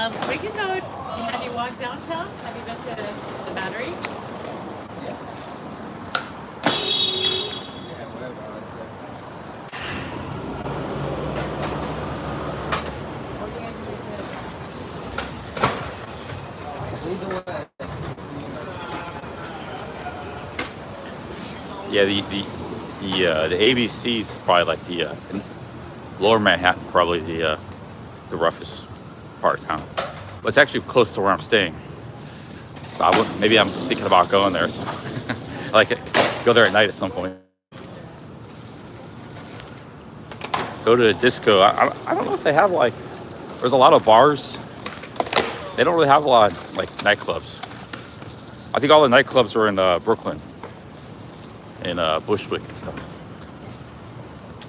is. We can go. Have you walked downtown? Have you been to the Battery? Yeah. Yeah, the ABC's probably like the Lower Manhattan, probably the roughest part of town. But it's actually close to where I'm staying. So maybe I'm thinking about going there. So I like it. Go there at night at some point. Go to a disco. I don't know if they have like. There's a lot of bars. They don't really have a lot of like nightclubs. I think all the nightclubs are in Brooklyn and Bushwick and stuff.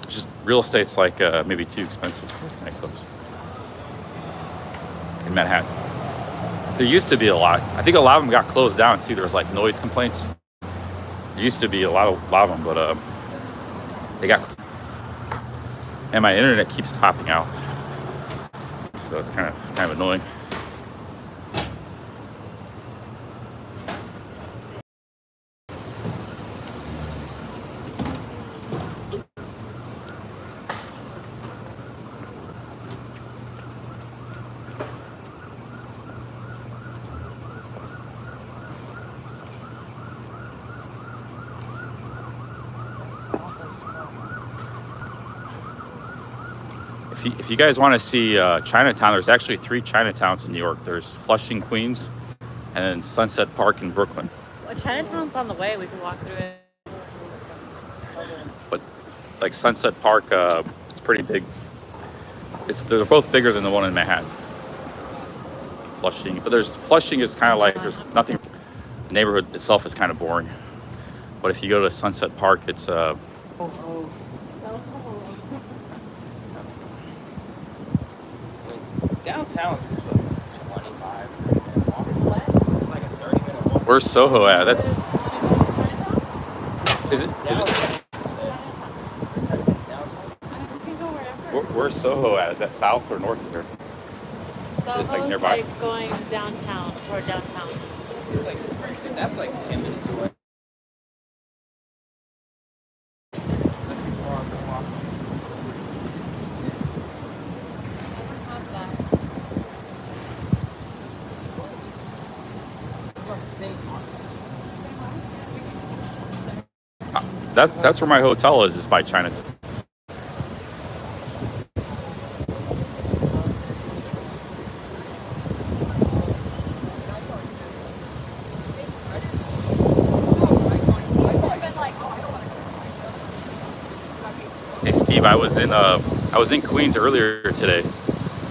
Just real estate's like maybe too expensive for nightclubs in Manhattan. There used to be a lot. I think a lot of them got closed down too. There was like noise complaints. There used to be a lot of them, but they got. And my internet keeps topping out, so it's kind of annoying. If you guys want to see Chinatown, there's actually 3 Chinatowns in New York. There's Flushing, Queens, and then Sunset Park in Brooklyn. Well, Chinatown's on the way. We can walk through it. But like Sunset Park, it's pretty big. They're both bigger than the one in Manhattan. Flushing, but Flushing is kind of like there's nothing. The neighborhood itself is kind of boring. But if you go to Sunset Park, it's Downtown is like 25. It's like a 30-minute walk. Where's Soho at? Is it? Where's Soho at? Is that south or north of here? Soho's like nearby? like going downtown, toward downtown. It's like, that's like 10 minutes away. That's where my hotel is by China. Hey Steve, I was in Queens earlier today.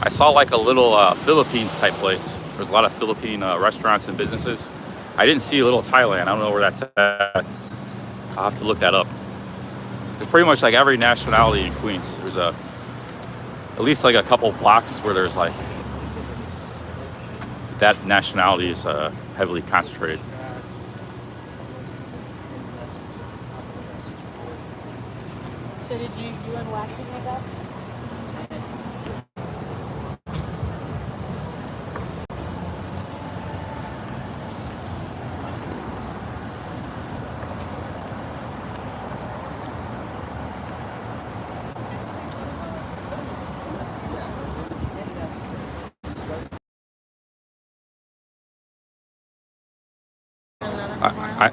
I saw like a little Philippines type place. There's a lot of Philippine restaurants and businesses. I didn't see a little Thailand. I don't know where that's at. I'll have to look that up. There's pretty much like every nationality in Queens. There's at least like a couple blocks where there's like that nationality is heavily concentrated. So did you unwax it like that?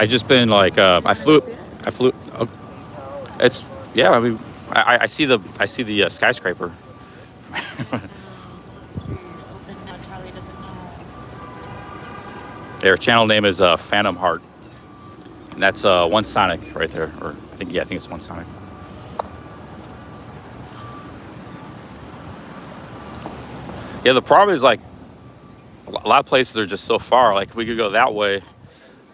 I just been like I flew. It's yeah. I mean, I see the skyscraper. Their channel name is Phantom Heart, and that's One Sonic right there. Or I think it's One Sonic. Yeah, the problem is like a lot of places are just so far. Like we could go that way.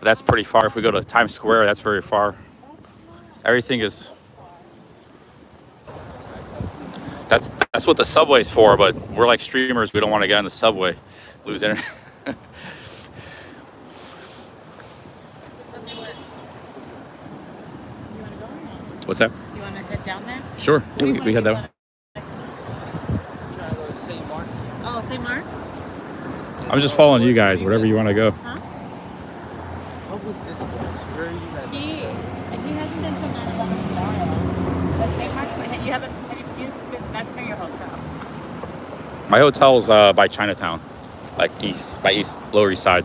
That's pretty far. If we go to Times Square, that's very far. Everything is. That's what the subway's for. But we're like streamers. We don't want to get on the subway, lose internet. What's that? You want to head down there? Sure. Yeah, we head that way. Trying to go to St. Mark's. Oh, St. Mark's? I'm just following you guys. Wherever you want to go. Huh? Where are you guys? He hasn't been to Manhattan. But St. Mark's, you haven't. That's near your hotel. My hotel's by Chinatown, like Lower East Side.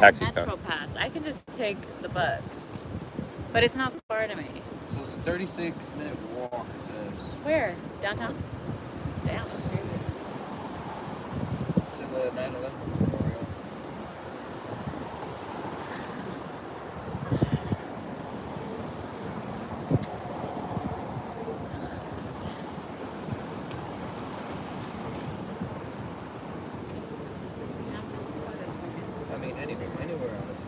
taxi's Metro coming. Pass. I can just take the bus, but it's not far to me. So it's a 36-minute walk, it says. Where? Downtown? Damn. It's in the 9/11 memorial. I mean, anywhere honestly.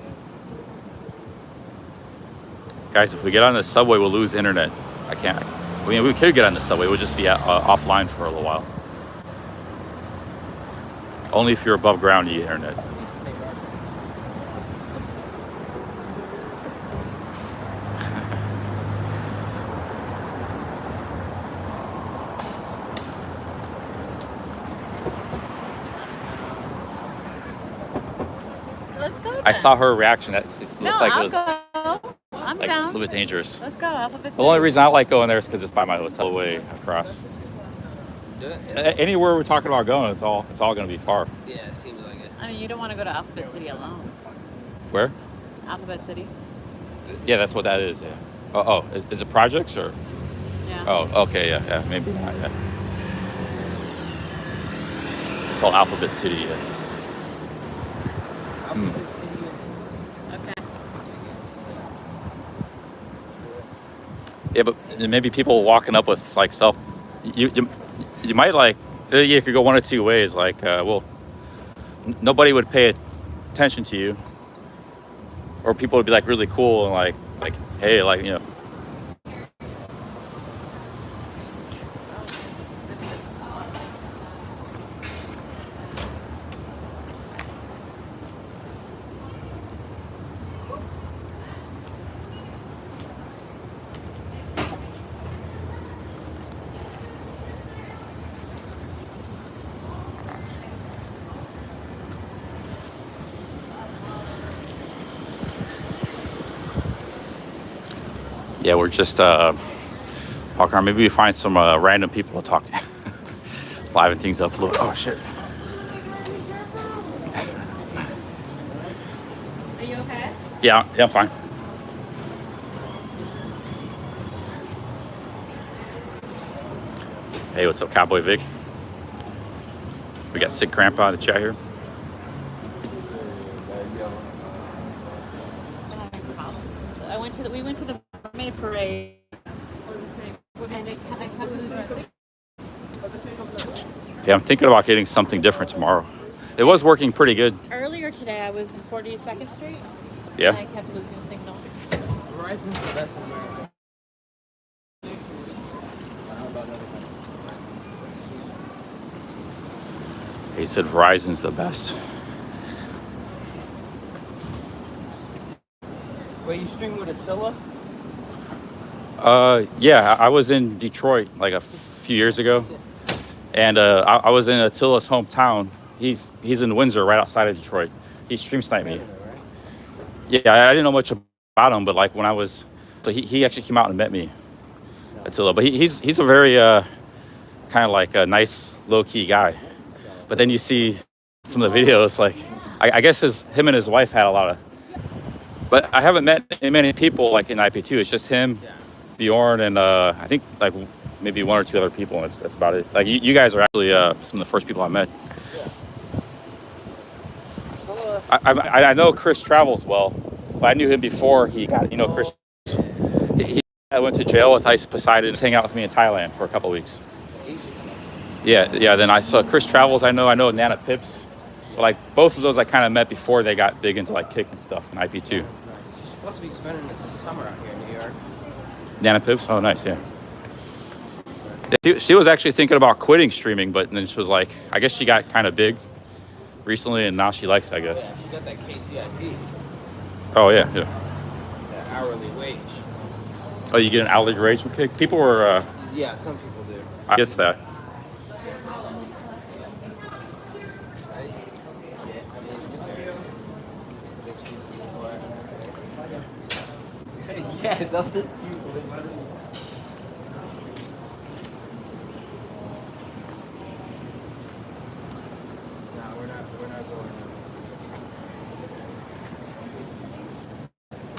Guys, if we get on the subway, we'll lose internet. I can't. I mean, we could get on the subway. We'll just be offline for a little while. Only if you're above ground, you get internet. Let's go. I saw her reaction. That just looked No, like it I'll was go. I'm like a down. little bit dangerous. Let's go. Alphabet The only City. reason I like going there is because it's by my hotel way across. Anywhere we're talking about going, it's all going to be far. Yeah, it seems like it. I mean, you don't want to go to Alphabet City alone. Where? Alphabet City. Yeah, that's what that is. Yeah. Oh, is it projects or? Yeah. Oh, okay, yeah, maybe not. Yeah. It's called Alphabet City. Yeah. Okay. Yeah, but maybe people walking up with like self. You might like. You could go one of two ways. Like, well, nobody would pay attention to you, or people would be like really cool and like, hey, like, you know. Yeah, we're just walking around. Maybe we find some random people to talk to. Liven things up a little. Oh, shit. Are you okay? Yeah, I'm fine. Hey, what's up, Cowboy Vic? We got Sick Grandpa in the chat here. We went to the Mermaid Parade. And I kept losing. Yeah, I'm thinking about getting something different tomorrow. It was working pretty good. Earlier today, I was in 42nd Street. Yeah. And I kept losing signal. Verizon's the best in America. He said Verizon's the best. Wait, you stream with Attila? Yeah, I was in Detroit like a few years ago, and I was in Attila's hometown. He's in Windsor, right outside of Detroit. He stream sniped me. Yeah, I didn't know much about him, but like when I was, so he actually came out and met me, Attila. But he's a very kind of like a nice, low key guy. But then you see some of the videos, like I guess him and his wife had a lot of. But I haven't met many people like in IP2. It's just him, Bjorn, and I think like maybe one or two other people. And that's about it. Like you guys are actually some of the first people I met. I know Chris travels well, but I knew him before he got, Chris. He went to jail with Ice Poseidon, hang out with me in Thailand for a couple of weeks. Yeah. Then I saw Chris travels. I know Nana Pips. But like both of those I kind of met before they got big into like kick and stuff in IP2. She's supposed to be spending the summer out here in New York. Nana Pips? Oh, nice, yeah. She was actually thinking about quitting streaming, but then she was like, I guess she got kind of big recently, and now she likes it, I guess. Yeah, she got that KCIP. Oh, yeah. That hourly wage. Oh, you get an hourly wage from kick? People were... Yeah, some people do. I guess that. Yeah, that's this cute.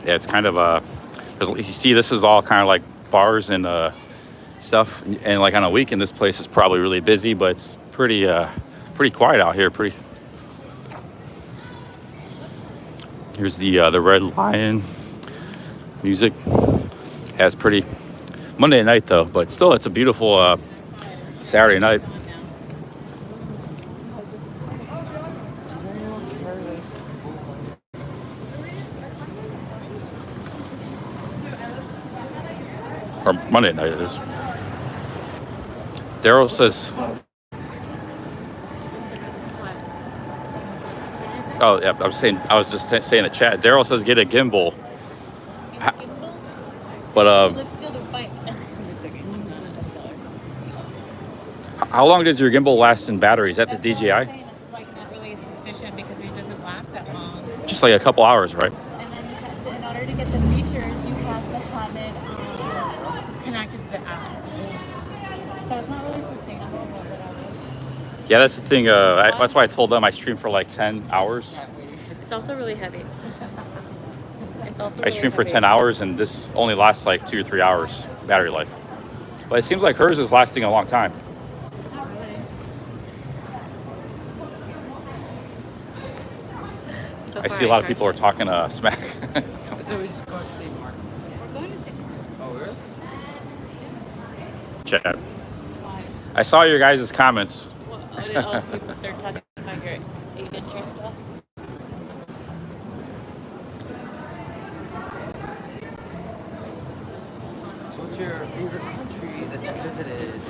Yeah, it's kind of you see, this is all kind of like bars and stuff, and like on a weekend, this place is probably really busy, but it's pretty quiet out here. Here's the Red Lion music. Yeah, it's pretty Monday night though, but still, it's a beautiful Saturday night. Or Monday night it is. Daryl says, oh yeah, I was just saying in the chat. Daryl says get a gimbal. But Let's steal this bike. how long does your gimbal last in battery? Is that the DJI? It's like not really sufficient because it doesn't last that long. Just like a couple hours, right? And then you have to, in order to get the features, you have to have it connected to the app. So it's not really sustainable. Yeah, that's the thing. That's why I told them I stream for like 10 hours. It's also really heavy. It's also I stream for 10 hours, and this only lasts like 2 or 3 hours battery life. But it seems like hers is lasting a long time. So I see a lot of people are talking smack. So we just go to see Mark. We're going to see Mark. Oh, really? Chat. I saw your guys' comments. They're talking about your 8-inch stuff. So what's your favorite country that you visited?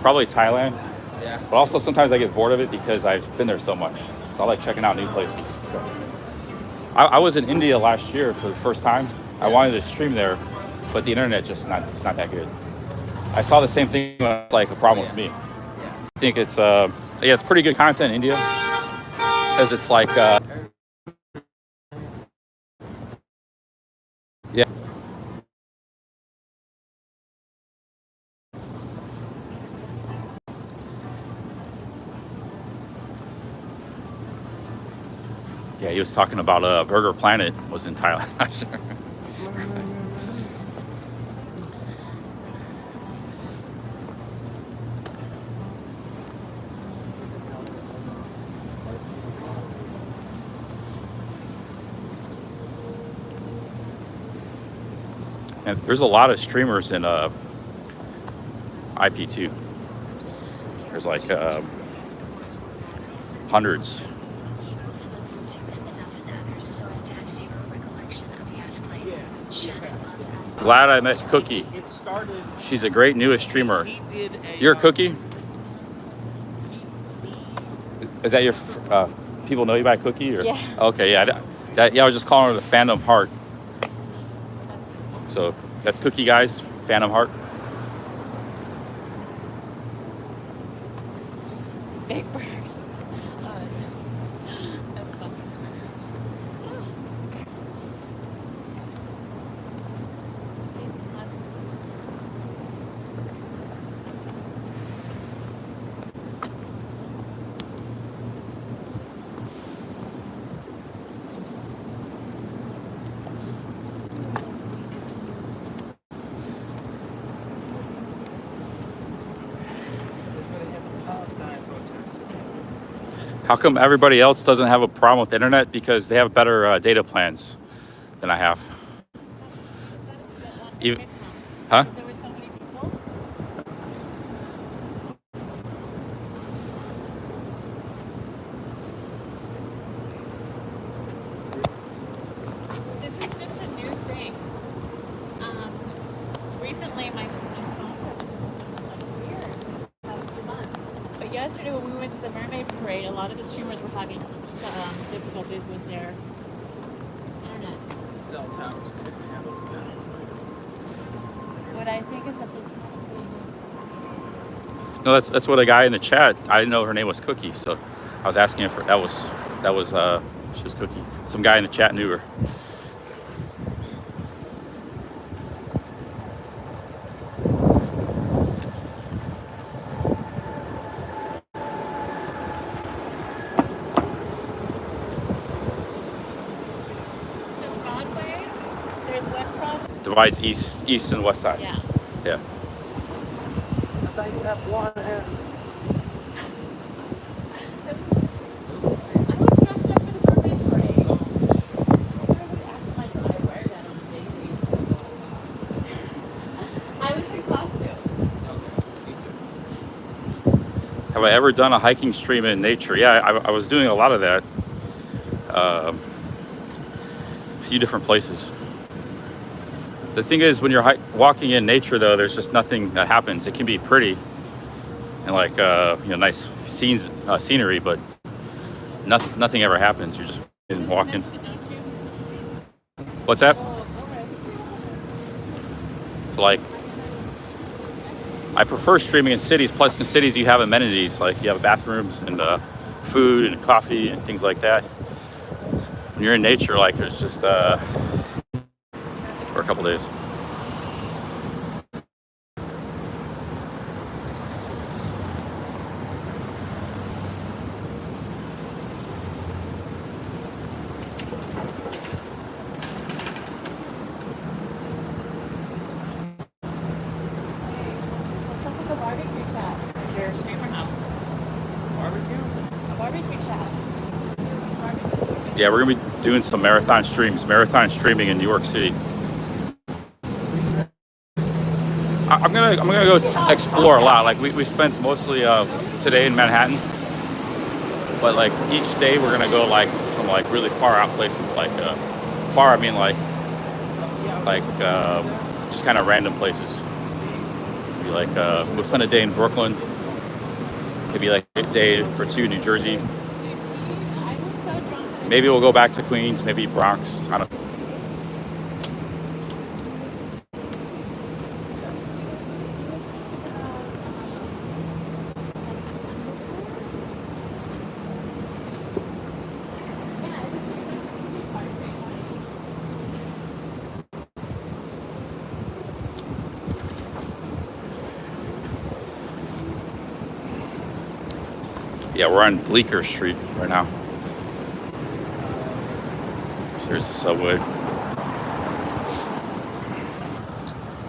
Probably Thailand. Yeah. But also sometimes I get bored of it because I've been there so much. So I like checking out new places. So, I was in India last year for the first time. I wanted to stream there, but the internet it's not that good. I saw the same thing like a problem with me. I think it's it's pretty good content in India because it's like yeah. Yeah, he was talking about Burger Planet was in Thailand. And there's a lot of streamers in IP2. There's like hundreds. Glad I met Cookie. She's a great newest streamer. You're a Cookie? Is that your people know you by Cookie? Or? Yeah. Okay, yeah. I was just calling her the Phantom Heart. So that's Cookie, guys. Phantom Heart. Big bird. Oh, that's funny. How come everybody else doesn't have a problem with the internet? Because they have better data plans than I have. Even, huh? This is just a new thing. Recently, my but yesterday when we went to the Mermaid Parade, a lot of the streamers were having difficulties with their internet. Cell towers couldn't handle that. What I think is something. No, that's what a guy in the chat. I didn't know her name was Cookie, so I was asking her. That was she was Cookie. Some guy in the chat knew her. divides east and west side. Yeah. Yeah. I thought you had one. I was in costume. Have I ever done a hiking stream in nature? Yeah, I was doing a lot of that. A few different places. The thing is, when you're walking in nature, though, there's just nothing that happens. It can be pretty and like nice scenery, but nothing ever happens. You're just walking. What's that? So, like, I prefer streaming in cities. Plus, in cities, you have amenities like you have bathrooms and food and coffee and things like that. When you're in nature, like, there's just for a couple days. What's up with the barbecue chat at your streamer house? Barbecue? A barbecue chat. Yeah, we're gonna be doing some marathon streaming in New York City. I'm gonna go explore a lot. Like we spent mostly today in Manhattan, but like each day we're gonna go like some like really far out places. Like far, I mean like just kind of random places. Maybe like we'll spend a day in Brooklyn. Maybe like a day or two in New Jersey. Maybe we'll go back to Queens, maybe Bronx. I don't know. Yeah, we're on Bleecker Street right now. There's the subway.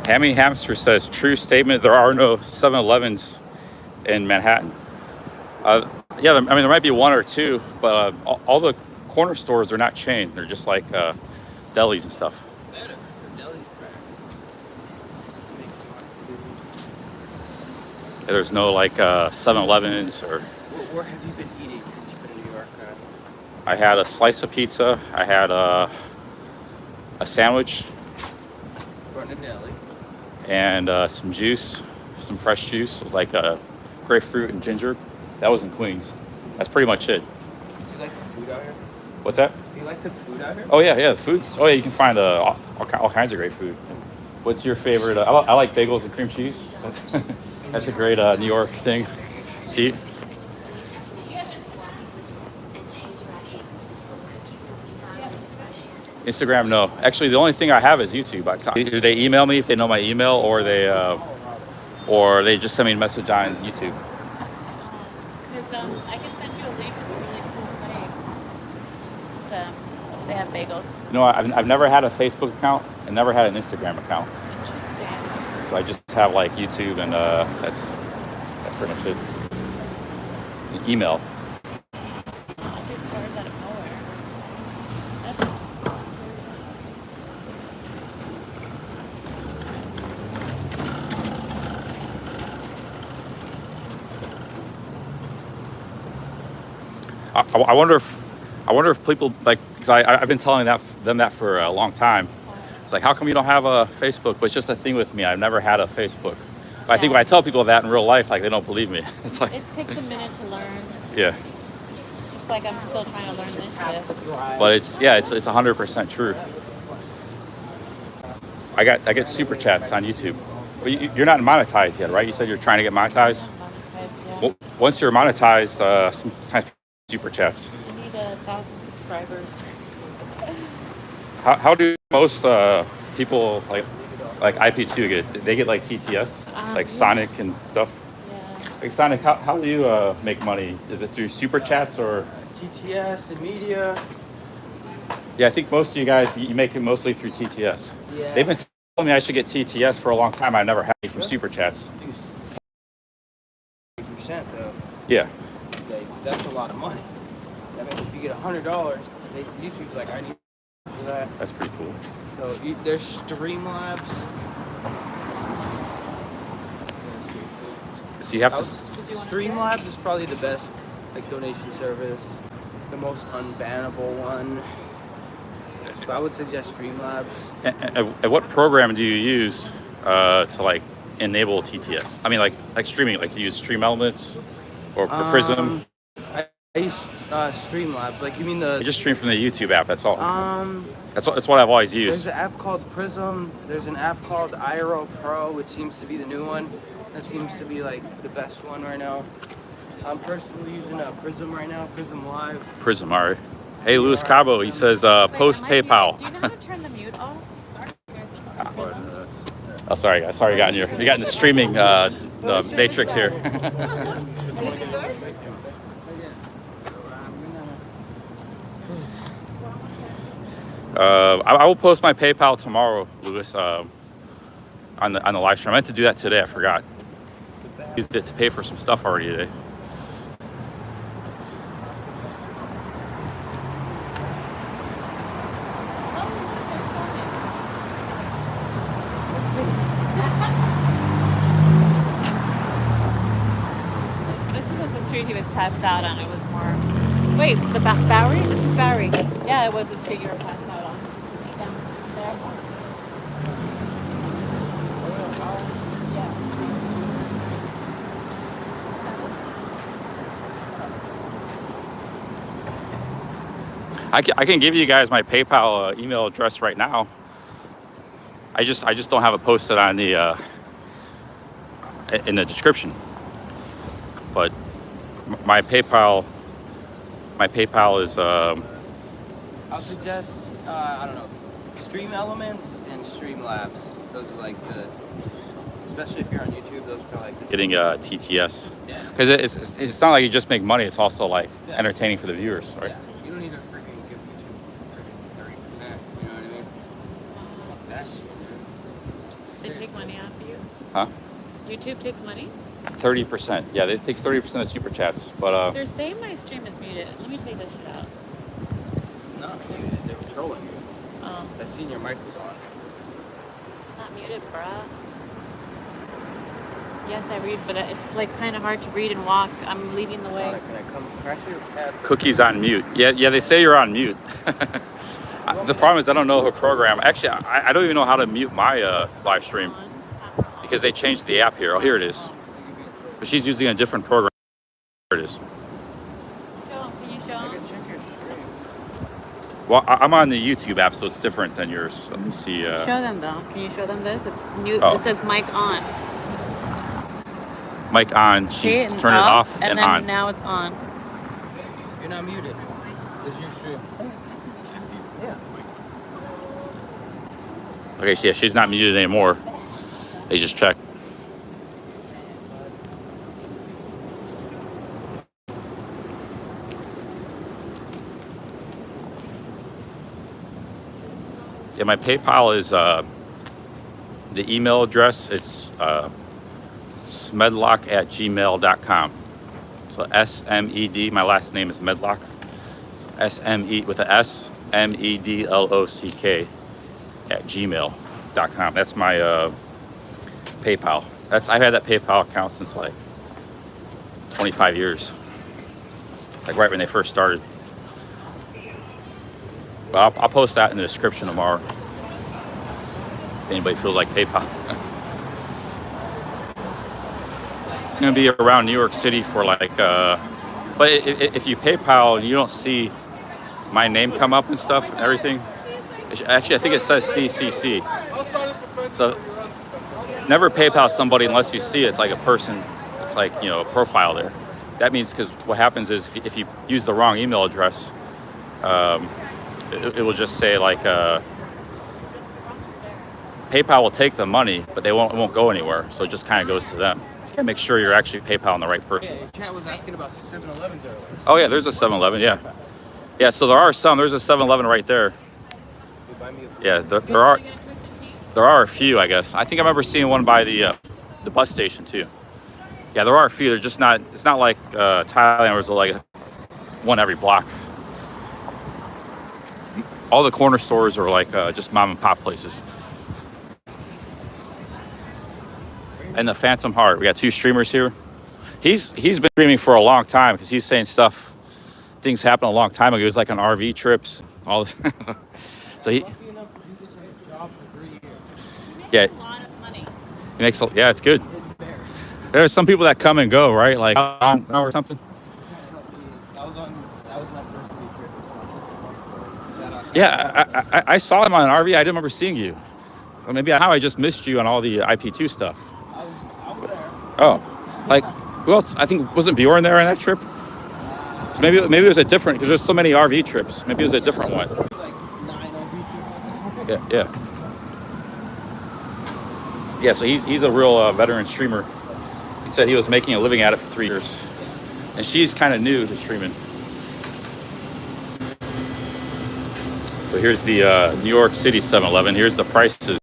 Hammy Hamster says, true statement, there are no 7-Elevens in Manhattan. Yeah, I mean, there might be one or two, but all the corner stores are not chained. They're just like delis and stuff. Better. Deli's better. Yeah, there's no like 7-Elevens or... Where have you been eating since you've been in New York? I had a slice of pizza. I had a sandwich. Front of deli. And some juice, some fresh juice. It was like grapefruit and ginger. That was in Queens. That's pretty much it. Do you like the food out here? What's that? Do you like the food out here? Oh yeah, the food's. Oh yeah, you can find all kinds of great food. What's your favorite? I like bagels and cream cheese. That's a great New York thing to eat. Instagram, no. Actually, the only thing I have is YouTube. Either they email me if they know my email, or they just send me a message on YouTube. Because I can send you a link to a really cool place. They have bagels. No, I've never had a Facebook account and never had an Instagram account. Interesting. So I just have like YouTube and that's pretty much it. An email. All these cars out of nowhere. I wonder if people like, because I've been telling them that for a long time. It's like, how come you don't have a Facebook? But it's just a thing with me. I've never had a Facebook. But I think when I tell people that in real life, like, they don't believe me. It's like, It takes a minute to learn. yeah. It's just like I'm still trying to learn this shit. But it's 100% true. I get super chats on YouTube. But you're not monetized yet, right? You said you're trying to get monetized. Well, once you're monetized, sometimes super chats. You need 1,000 subscribers. How do most people like IP2 get? They get like TTS, like Sonic and stuff. Yeah. Like Sonic, how do you make money? Is it through super chats or? TTS and media. Yeah, I think most of you guys, you make it mostly through TTS. Yeah. They've been told me I should get TTS for a long time. I never had it from Super Chats. 8% though. Yeah. Like, that's a lot of money. I mean, if you get $100, YouTube's like, I need that. That's pretty cool. So there's Streamlabs. So you have to. Streamlabs is probably the best, like, donation service, the most unbannable one. So I would suggest Streamlabs. And what program do you use to like enable TTS? I mean, like streaming. Like, do you use Stream Elements or Prism? I use Streamlabs. Like, you mean the? I just stream from the YouTube app. That's all. That's what I've always used. There's an app called Prism. There's an app called IRL Pro, which seems to be the new one. That seems to be like the best one right now. I'm personally using Prism right now. Prism Live. Prism, all right. Hey, Luis Cabo, he says post PayPal. Do you know how to turn the mute off? Oh, sorry, guys. Sorry, you got in the streaming the matrix here. I will post my PayPal tomorrow, Luis, on the live stream. I meant to do that today. I forgot. Used it to pay for some stuff already today. This isn't the street he was passed out on. It was more. Wait, the Bowery? This is Bowery. Yeah, it was the street you were passed out on. Down there. I can give you guys my PayPal email address right now. I just don't have it posted on the in the description. But my PayPal is I'll suggest I don't know, Stream Elements and Streamlabs. Those are like the, especially if you're on YouTube, those are like the getting TTS. Because it's not like you just make money. It's also like entertaining for the viewers, right? Yeah. You don't need to freaking give YouTube freaking 30%. You know what I mean? That's They take money off of you? Huh? YouTube takes money? 30%. Yeah, they take 30% of Super Chats. But They're saying my stream is muted. Let me take this shit out. It's not muted. They're controlling you. Oh. I seen your mic was on. It's not muted, bruh. Yes, I read, but it's like kind of hard to read and walk. I'm leading the way. Can I come crash your pad? Cookies on mute. Yeah, they say you're on mute. The problem is I don't know her program. Actually, I don't even know how to mute my live stream because they changed the app here. Oh, here it is. But she's using a different program. Here it is. Can you show them? Well, I'm on the YouTube app, so it's different than yours. Let me see. Show them though. Can you show them this? It's mute. Oh. It says mic on. Mic on. She's turned it off and then on. Now it's on. You're not muted. This is your stream. Yeah. Okay, so yeah, she's not muted anymore. They just checked. Yeah, my PayPal is the email address. It's smedlock@gmail.com. So SMED. My last name is Medlock. SME with a S MEDLOCK @gmail.com. That's my PayPal. I've had that PayPal account since like 25 years. Like right when they first started. But I'll post that in the description tomorrow. If anybody feels like PayPal. I'm gonna be around New York City for like, but if you PayPal, you don't see my name come up and stuff and everything. Actually, I think it says CCC. So never PayPal somebody unless you see it. It's like a person. It's like, you know, a profile there. That means, because what happens is if you use the wrong email address, it will just say like PayPal will take the money, but it won't go anywhere. So it just kind of goes to them. You gotta make sure you're actually PayPal on the right person. Yeah, chat was asking about 7-Elevens earlier. Oh yeah, there's a 7-Eleven. Yeah, yeah. So there are some. There's a 7-Eleven right there. Yeah, there are. There are a few, I guess. I think I remember seeing one by the bus station too. Yeah, there are a few. They're just not. It's not like Thailand, where there's like one every block. All the corner stores are like just mom and pop places. And the Phantom Heart. We got 2 streamers here. He's been streaming for a long time because he's saying stuff. Things happened a long time ago. He was like on RV trips, all this. So he. Yeah. He makes. Yeah, it's good. There's some people that come and go, right? Like an hour or something. Yeah, I saw him on an RV. I didn't remember seeing you. Or maybe I just missed you on all the IP2 stuff. Oh, like who else? I think wasn't Bjorn there on that trip? So maybe it was a different, because there's so many RV trips. Maybe it was a different one. Yeah. Yeah, so he's a real veteran streamer. He said he was making a living at it for 3 years. And she's kind of new to streaming. So here's the New York City 7-Eleven. Here's the prices.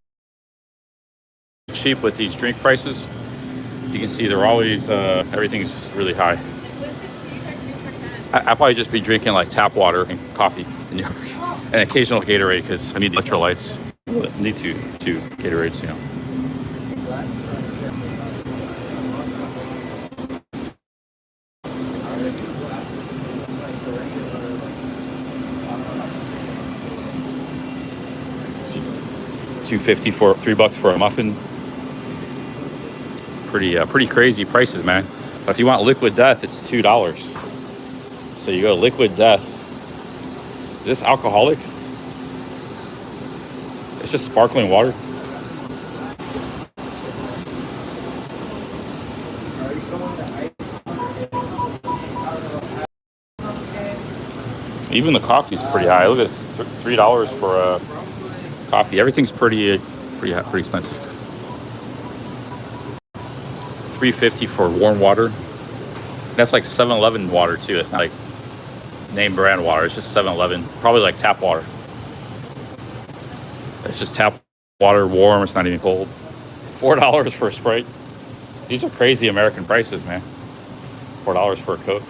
Cheap with these drink prices. You can see they're always, everything's really high. I'll probably just be drinking like tap water and coffee in New York. And occasional Gatorade because I need the electrolytes. I need two Gatorades, you know. $2.50 for $3 for a muffin. It's pretty crazy prices, man. But if you want liquid death, it's $2. So you go liquid death. Is this alcoholic? It's just sparkling water. Even the coffee's pretty high. Look at this, $3 for coffee. Everything's pretty expensive. $3.50 for warm water. That's like 7-Eleven water too. It's not like name brand water. It's just 7-Eleven. Probably like tap water. It's just tap water, warm. It's not even cold. $4 for a Sprite. These are crazy American prices, man. $4 for a Coke.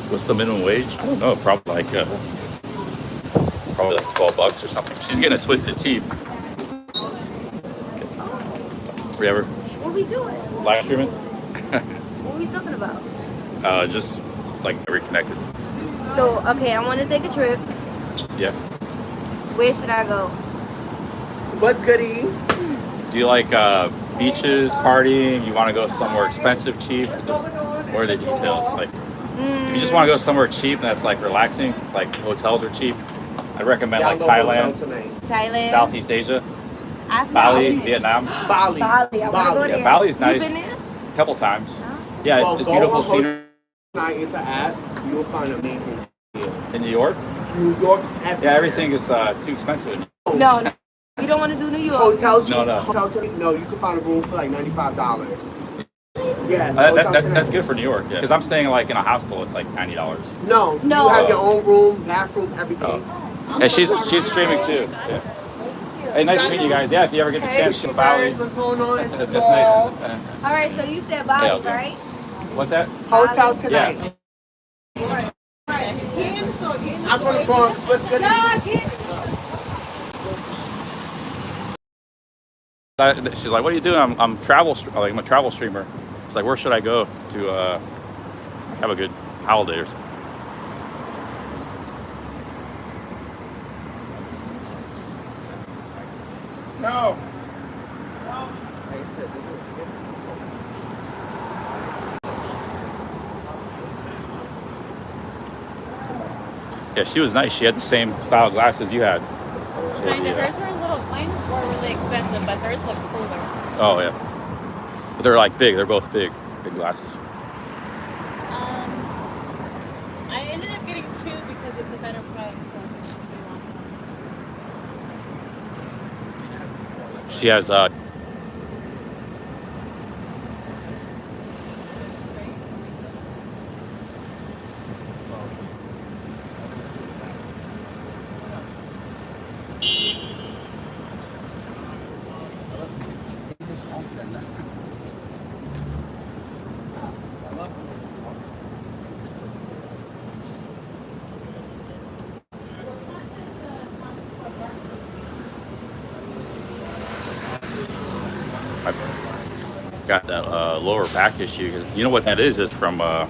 What's the minimum wage? I don't know. Probably like $12 or something. She's getting a twisted tea. Whatever. What we doing? Live streaming. What are we talking about? Just like reconnected. So, okay, I want to take a trip. Yeah. Where should I go? What's goody? Do you like beaches, partying? You want to go somewhere expensive, cheap? What are the details? Like, if you just want to go somewhere cheap and that's like relaxing, it's like hotels are cheap. I'd recommend like Thailand, Thailand, Southeast Asia, I've Bali, been. Vietnam. Bali. Bali. I want to go there. Yeah, Bali's nice. You been there? A couple times. Yeah, Well, it's go beautiful on scenery. Tonight it's an app. You'll find amazing deals. In New York? New York, Yeah, everything is too expensive. No, you don't want to do New York. Hotels. No. No, you can find a room for like $95. Yeah, That's good for New York. Yeah, because I'm staying like in a hostel. It's like $90. No, you have your own room, bathroom, everything. And she's streaming too. Yeah. Hey, nice to meet you guys. Yeah, if you ever get the chance to Bali. What's going on? It's That's the nice. All right, so you said Bali, Yeah, okay. right? What's that? Hotel tonight. Yeah. I'm from the Bronx. What's good? She's like, "What are you doing?" I'm a travel streamer. She's like, "Where should I go to have a good holiday or something?" No. Yeah, she was nice. She had the same style glasses you had. She had Kind of. the, Hers were a little, mine were really expensive, but hers look cooler. oh yeah, but they're like big. They're both big glasses. I ended up getting 2 because it's a better price. So She has lower back issue. 'Cause you know what that is from I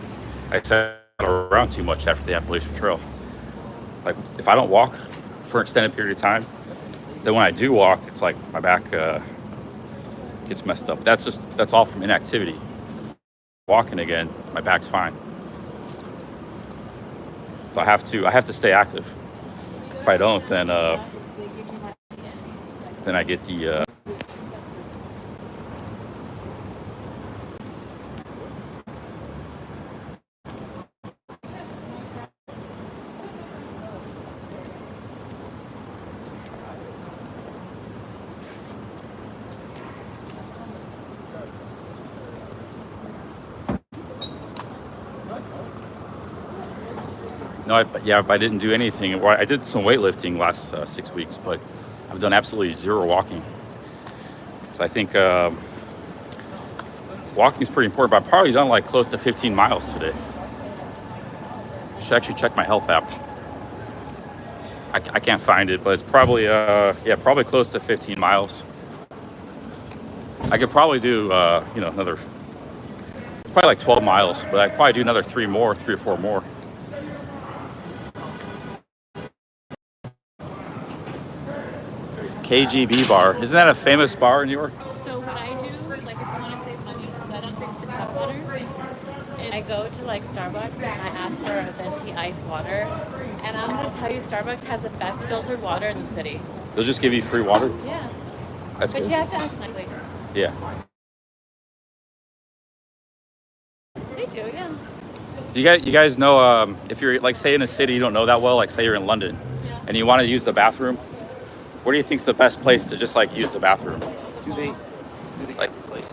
sat around too much after the Appalachian Trail. Like if I don't walk for an extended period of time, then when I do walk, it's like my back gets messed up. That's all from inactivity. Walking again, my back's fine. So I have to stay active. If I don't, then I get the No, I didn't do anything. Well, I did some weightlifting last 6 weeks, but I've done absolutely zero walking. So I think walking is pretty important, but I've probably done like close to 15 miles today. I should actually check my health app. I can't find it, but it's probably, probably close to 15 miles. I could probably do, another, probably like 12 miles, but I'd probably do another 3 or 4 more. KGB bar. Isn't that a famous bar in New York? So what I do, like if I want to save money, because I don't drink the tap water, and I go to like Starbucks and I ask for a venti ice water. And I'm going to tell you, Starbucks has the best filtered water in the city. They'll just give you free water? Yeah. That's but good. You have to ask nicely. Yeah. They do, yeah. You guys know, if you're like say in a city you don't know that well, like say you're in London, and you want to use the bathroom, where do you think's the best place to just like use the bathroom? Do they like places?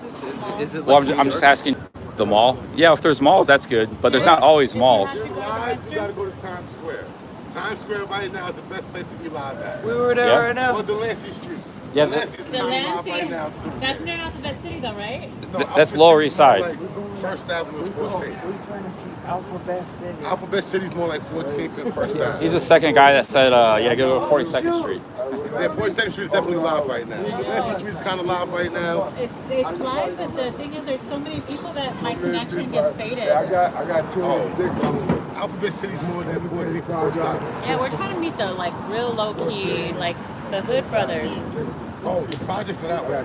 Is it well, like I'm just asking. The mall? Yeah, if there's malls, that's good, but there's not always malls. If you're live, you gotta go to Times Square. Times Square right now is the best place to be live at. We were there right now. Or Delancey Street. Yeah, Delancey's live right now too. That's near Alphabet City though, right? No, that's Lower East Side. Like First Avenue and 14th. Alphabet City. Alphabet City's more like 14th and First Avenue. He's the second guy that said, go to 42nd Street. Yeah, 42nd Street is definitely live right now. Delancey Street is kind of live right now. It's live, but the thing is, there's so many people that my connection gets faded. I got two. Alphabet City's more than 14th and First Avenue. Yeah, we're trying to meet the like real low key, like the Hood Brothers. Oh, the projects are that way.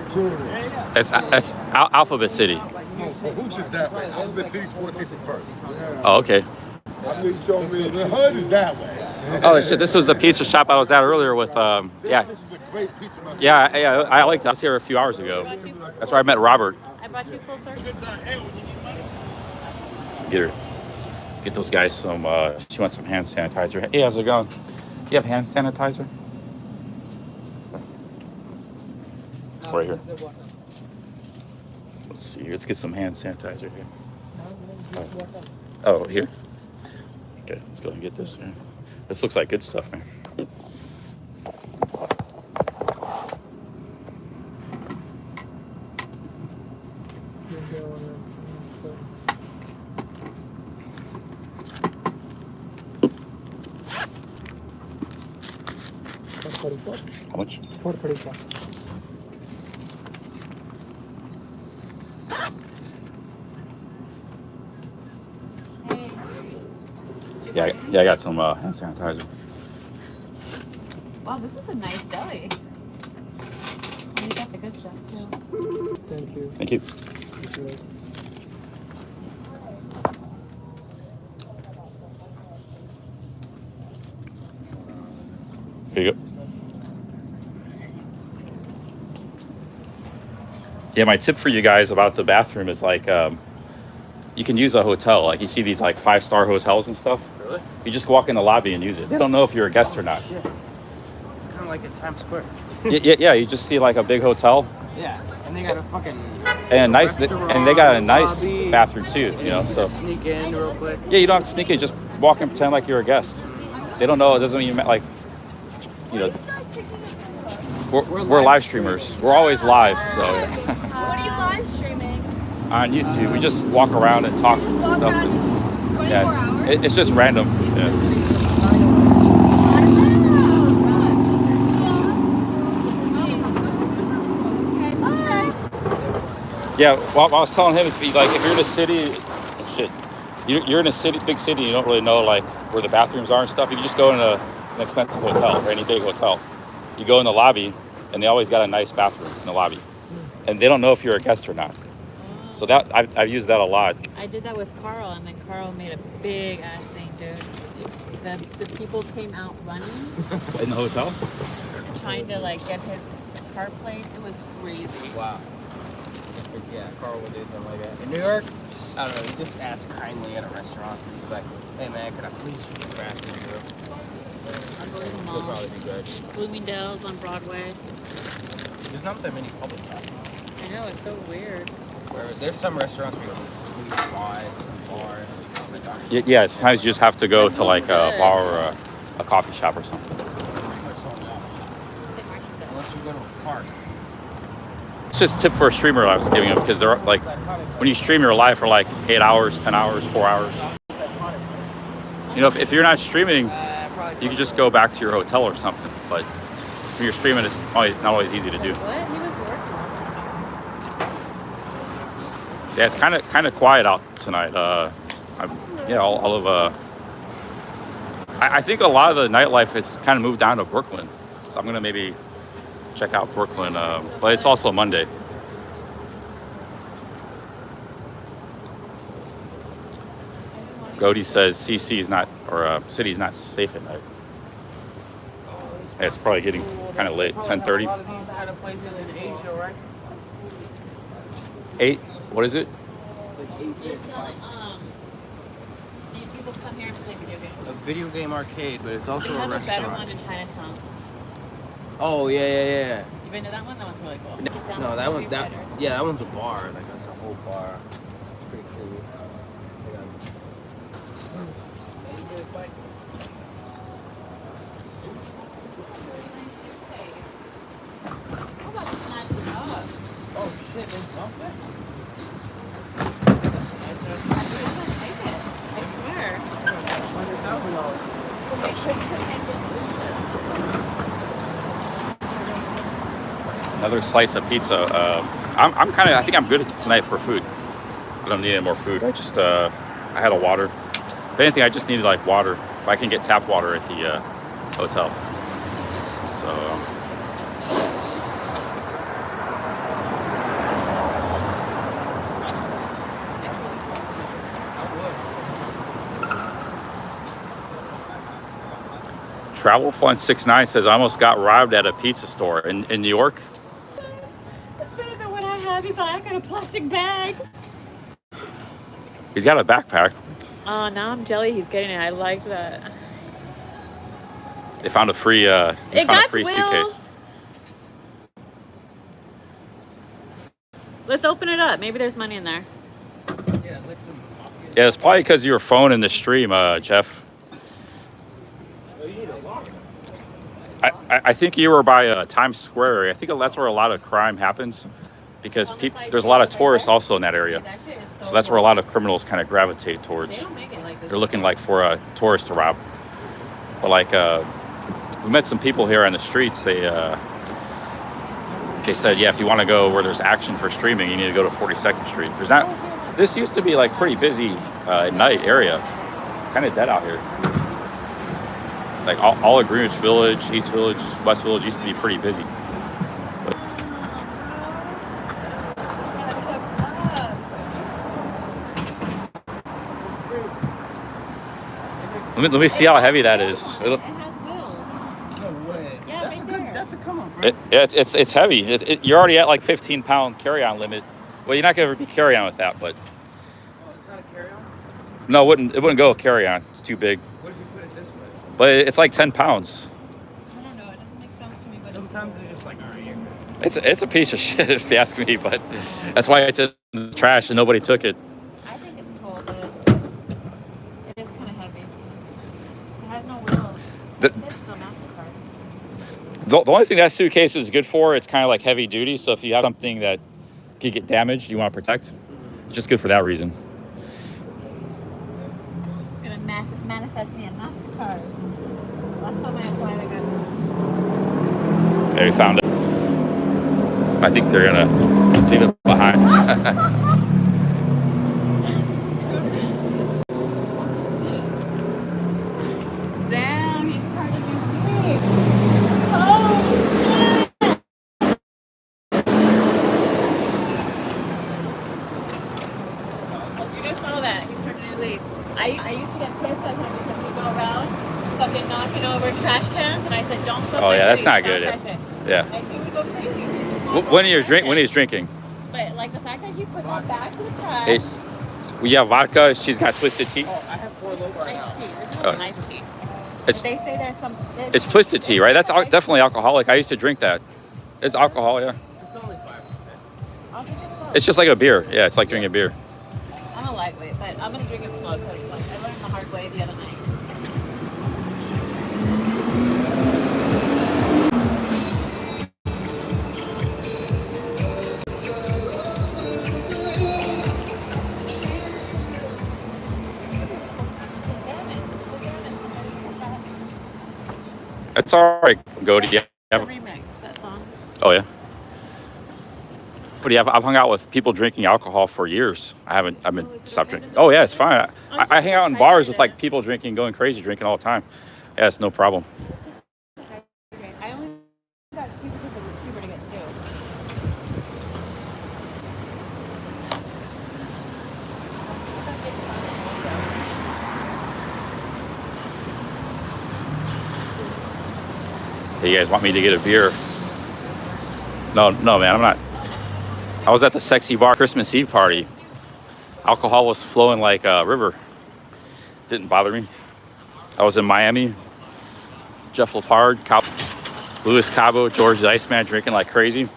That's Alphabet City. No, Hooch is that way. Alphabet City's 14th and First. Oh, okay. The Hood is that way. Oh shit! This was the pizza shop I was at earlier with. This is a great pizza restaurant. Yeah. I liked it. I was here a few hours ago. That's where I met Robert. I brought you full circle. Get those guys some. She wants some hand sanitizer. Hey, how's it going? You have hand sanitizer? Right here. Let's see. Let's get some hand sanitizer here. Oh, here. Okay, let's go and get this. Man. This looks like good stuff, man. How much? 434. Yeah, I got some hand sanitizer. Wow, this is a nice deli. And you got the good stuff too. Thank you. Thank you. Here you go. Yeah, my tip for you guys about the bathroom is like, you can use a hotel. Like you see these like 5-star hotels and stuff. Really? You just walk in the lobby and use it. They don't know if you're a guest or not. Shit. It's kind of like in Times Square. Yeah. You just see like a big hotel. Yeah, and they got a fucking and they got a nice lobby, bathroom too. You know, can so just sneak in real quick. yeah, you don't have to sneak in. Just walk in, and pretend like you're a guest. They don't know. It doesn't mean like, you know. We're live streamers. We're always live. So What are you live streaming? on YouTube, we just walk around and talk and stuff. And, 24 hours? It's just random. Yeah. Yeah, well, I was telling him, if you're in a city, shit, you're in a city, big city, you don't really know like where the bathrooms are and stuff. You can just go in an expensive hotel or any big hotel. You go in the lobby, and they always got a nice bathroom in the lobby, and they don't know if you're a guest or not. So that I've used that a lot. I did that with Carl, and then Carl made a big ass scene, dude. The people came out running In the hotel? trying to like get his car plates. It was crazy. Wow. Yeah, Carl would do something like that. In New York, I don't know, you just ask kindly at a restaurant. He's like, hey man, could I please use the bathroom here? I go to the It'll mall. probably be good. Bloomingdale's on Broadway. There's not that many public bathrooms. I know, it's so weird. Where there's some restaurants where you have to squeeze wide, some bars. Yeah, sometimes you just have to go to like a bar or a coffee shop or something. Unless you go to a park. It's just a tip for a streamer I was giving him, because they're like, when you stream, you're live for like 8 hours, 10 hours, 4 hours. You know, if you're not streaming, you can just go back to your hotel or something. But when you're streaming, it's not always easy to do. What? He was working. Yeah, it's kind of quiet out tonight. I think a lot of the nightlife has kind of moved down to Brooklyn, so I'm gonna maybe check out Brooklyn. But it's also Monday. Godey says CC is not, or city's not safe at night. Yeah, it's probably getting kind of late. 10:30. A lot of these kind of places in Asia, right? 8. What is it? It's like 8-bit fights. People come here to play video games. A video game arcade, but it's also We a have a better restaurant. one in Chinatown. Oh yeah. You been to that one? That one's really cool. No, that one, that one's a bar. Like that's a whole bar. It's pretty cool. Oh shit, they bumped it? I swear. Another slice of pizza. I think I'm good tonight for food. I don't need any more food. I had a water. If anything, I just needed like water. I can get tap water at the hotel. So. Travel Fund 69 says I almost got robbed at a pizza store in New York. It's better than what I have. He's like, I got a plastic bag. He's got a backpack. Oh, now I'm jelly. He's getting it. I liked that. They found a free suitcase. Let's open it up. Maybe there's money in there. Yeah, it's probably because of your phone in the stream, Jeff. I think you were by Times Square. I think that's where a lot of crime happens, because there's a lot of tourists also in that area. So that's where a lot of criminals kind of gravitate towards. They're looking like for a tourist to rob. But like, we met some people here on the streets. They said, yeah, if you want to go where there's action for streaming, you need to go to 42nd Street. There's not. This used to be like pretty busy at night area. Kind of dead out here. Like all of Greenwich Village, East Village, West Village used to be pretty busy. Let me see how heavy that is. It has wheels. No way. Yeah, That's right a good. there. That's a come on, bro. It's heavy. You're already at like 15-pound carry-on limit. Well, you're not gonna be carry-on with that, but. Oh, it's not a carry-on? No, it wouldn't go carry-on. It's too big. What if you put it this way? But it's like 10 pounds. I don't know. It doesn't make sense to me, but Sometimes they're just like, all right, you're good. It's a piece of shit if you ask me, but that's why it's in the trash and nobody took it. I think it's cool, but it is kind of heavy. It has no wheels. It's still MasterCard. The only thing that suitcase is good for, it's kind of like heavy duty. So if you have something that could get damaged, you want to protect, it's just good for that reason. Gonna manifest me a MasterCard. Last time I applied, I got. Okay, we found it. I think they're gonna leave it behind. Damn, he's trying to be big. Oh, you just saw that. He's trying to leave. I used to get pissed at him because he'd go around fucking knocking over trash cans, and I said, don't fuck Oh my yeah, that's face, not don't good. touch it. Yeah. Like, he would go crazy. When he's drinking. But like the fact that he put that back to the trash. It, we have vodka. She's got twisted tea. Oh, I have 4 This is local right iced now. tea. There's no Oh. iced tea. It's They say there's some. it's twisted tea, right? That's definitely alcoholic. I used to drink that. It's alcohol, yeah. It's only 5%. I'll drink it slow. It's just like a beer. Yeah, it's like drinking beer. I'm a lightweight, but I'm gonna drink it slow because like I learned the hard way the other night. It's all right, Goldie. Yeah. It's a remix, that song. Oh yeah. But yeah, I've hung out with people drinking alcohol for years. I've been stopped drinking. Oh yeah, it's fine. I hang out in bars with like people drinking, going crazy, drinking all the time. Yeah, it's no problem. I only got 2 because it was cheaper to get 2. Hey, you guys want me to get a beer? No, man, I'm not. I was at the Sexy Bar Christmas Eve party. Alcohol was flowing like a river. Didn't bother me. I was in Miami. Jeff Lepard, Louis Cabo, George the Iceman drinking like crazy.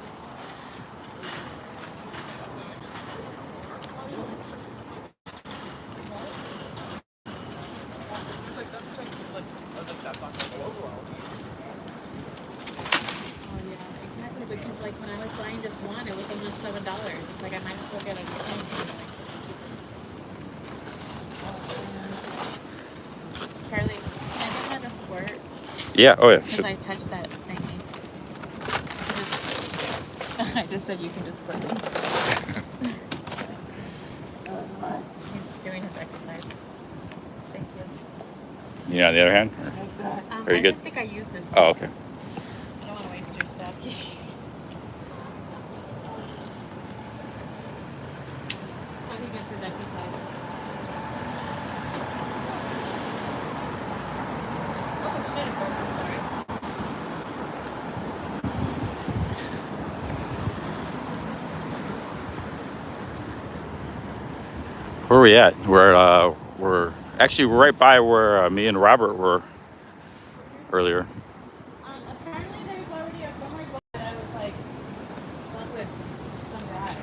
Exactly, because like when I was buying just one, it was almost $7. It's like I might as well get a Charlie, can I just have a squirt? Yeah, oh yeah. Because I touched that thingy. I just said you can just squirt me. He's doing his exercise. Thank you. Yeah, on the other hand? Are you good? I think I used this one. Oh, okay. I don't want to waste your stuff. I think it's his exercise. Oh shit, it broke. I'm sorry. Where are we at? We're actually right by where me and Robert were earlier. Apparently there's already a former book that I was like stuck with some guy.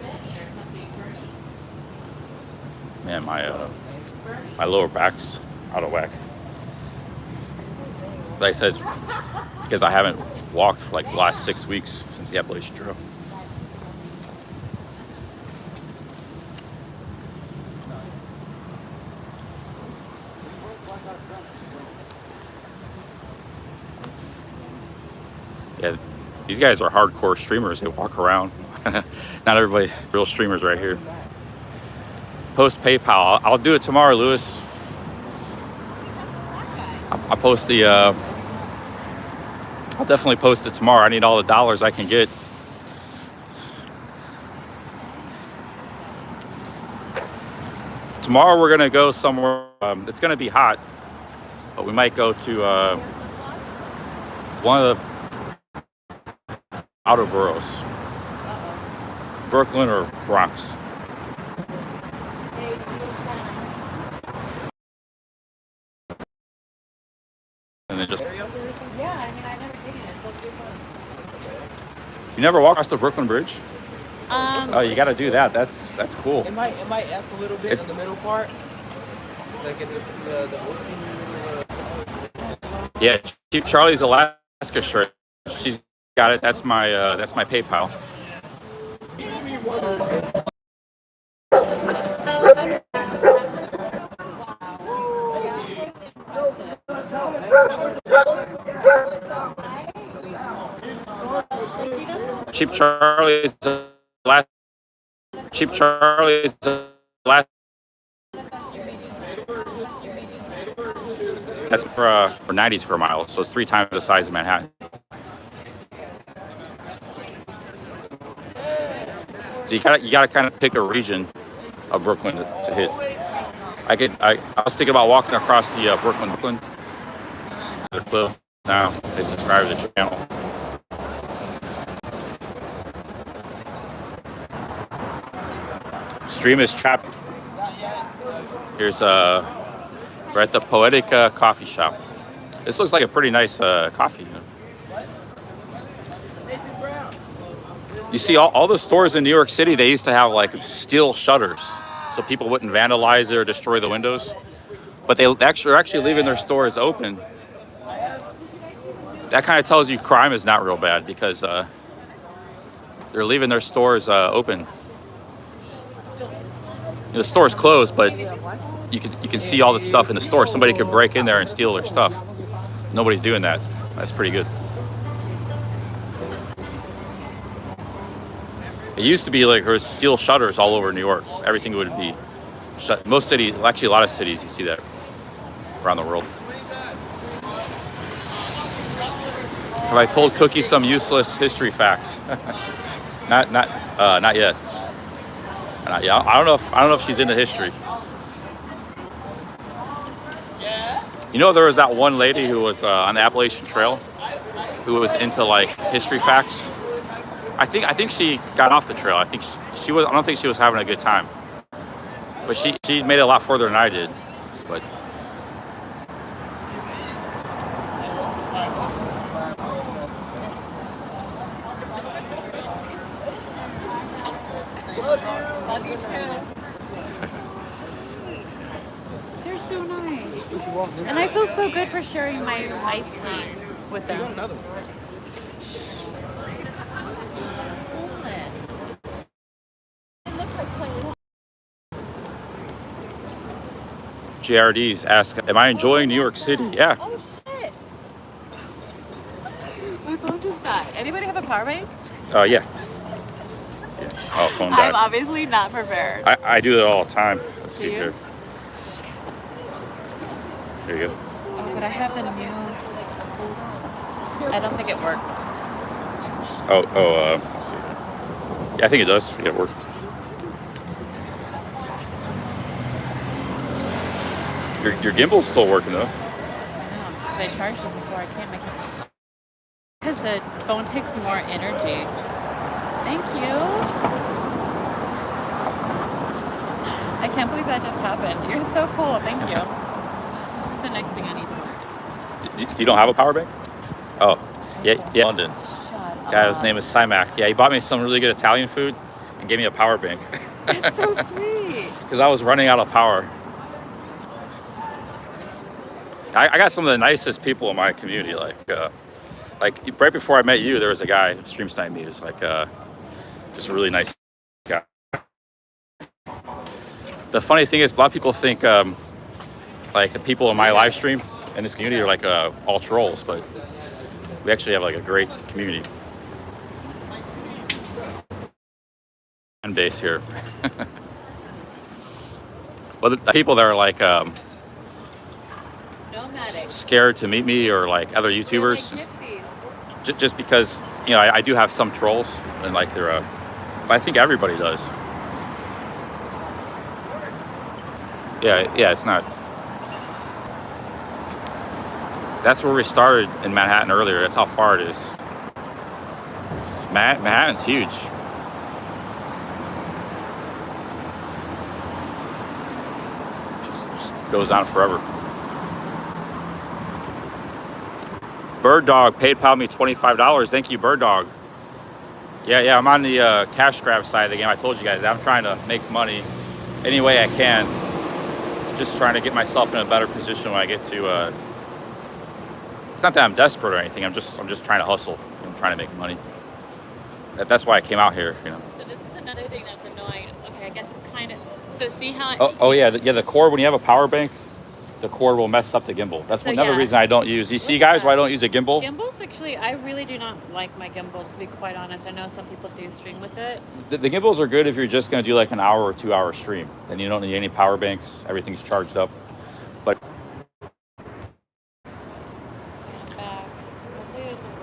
Benny or something, Bernie. Man, my lower back's out of whack. Like I said, it's because I haven't walked for like the last 6 weeks since the Appalachian Trail. Yeah, these guys are hardcore streamers. They walk around. Not everybody, real streamers right here. Post PayPal. I'll do it tomorrow, Lewis. I'll post the, I'll definitely post it tomorrow. I need all the dollars I can get. Tomorrow we're gonna go somewhere, it's gonna be hot, but we might go to one of the outer boroughs. Brooklyn or Bronx. And then just, Yeah, I mean, I never taken it. It's supposed to be fun. you never walk across the Brooklyn Bridge? Oh, you gotta do that. That's cool. It might F a little bit in the middle part. Like at this, the ocean. Yeah, keep Charlie's Alaska shirt. She's got it. That's my PayPal. Cheap Charlie's the last. Cheap Charlie's the last. That's for 90 square miles, so it's 3 times the size of Manhattan. So you gotta kind of pick a region of Brooklyn to hit. I was thinking about walking across the Brooklyn. They're closed now. They subscribe to the channel. Stream is trapped. Here's we're at the Poetica coffee shop. This looks like a pretty nice coffee. You know? You see, all the stores in New York City, they used to have like steel shutters, so people wouldn't vandalize it or destroy the windows. But they're actually leaving their stores open. That kind of tells you crime is not real bad because they're leaving their stores open. You know, the store's closed, but you can see all the stuff in the store. Somebody could break in there and steal their stuff. Nobody's doing that. That's pretty good. It used to be like there was steel shutters all over New York. Everything would be shut. Most cities, actually a lot of cities, you see that around the world. Have I told Cookie some useless history facts? not yet. Not yet. I don't know if she's into history. You know, there was that one lady who was on the Appalachian Trail who was into like history facts. I think she got off the trail. I think she was. I don't think she was having a good time. But she made it a lot further than I did. But Love you too. They're so nice. And I feel so good for sharing my iced tea with them. JRDs ask, am I enjoying New York City? Yeah. Oh shit! My phone just died. Anybody have a power bank? Yeah. Oh, phone died. I'm obviously not prepared. I do that all the time. Let's see Do you? here. There you go. Oh, but I have the new. I don't think it works. Let's see. Yeah, I think it does. Yeah, it works. Your gimbal's still working though. I know, because I charged it before I came. Because the phone takes more energy. Thank you. I can't believe that just happened. You're so cool. Thank you. This is the next thing I need to learn. You don't have a power bank? Oh, yeah. London. Guy's name is Simac. Yeah, he bought me some really good Italian food and gave me a power bank. It's so sweet. Because I was running out of power. I got some of the nicest people in my community. Like right before I met you, there was a guy stream sniped me. He was like just a really nice guy. The funny thing is, a lot of people think like the people in my live stream in this community are like all trolls, but we actually have like a great community fan base here. Well, the people that are like scared to meet me or like other YouTubers, just because I do have some trolls and like they're but I think everybody does. Yeah, it's not. That's where we started in Manhattan earlier. That's how far it is. Manhattan's huge. Just goes on forever. Bird Dog PayPal me $25. Thank you, Bird Dog. Yeah, I'm on the cash grab side of the game. I told you guys that I'm trying to make money any way I can. Just trying to get myself in a better position when I get to. It's not that I'm desperate or anything. I'm just trying to hustle. I'm trying to make money. That's why I came out here. So this is another thing that's annoying. Okay, I guess it's kind of. So see how. The cord when you have a power bank, the cord will mess up the gimbal. That's So, another yeah. reason I don't use. You see, guys, why I don't use a gimbal? Gimbals, actually, I really do not like my gimbal, to be quite honest. I know some people do stream with it. The gimbals are good if you're just going to do like an hour or 2 hour stream. Then you don't need any power banks. Everything's charged up. But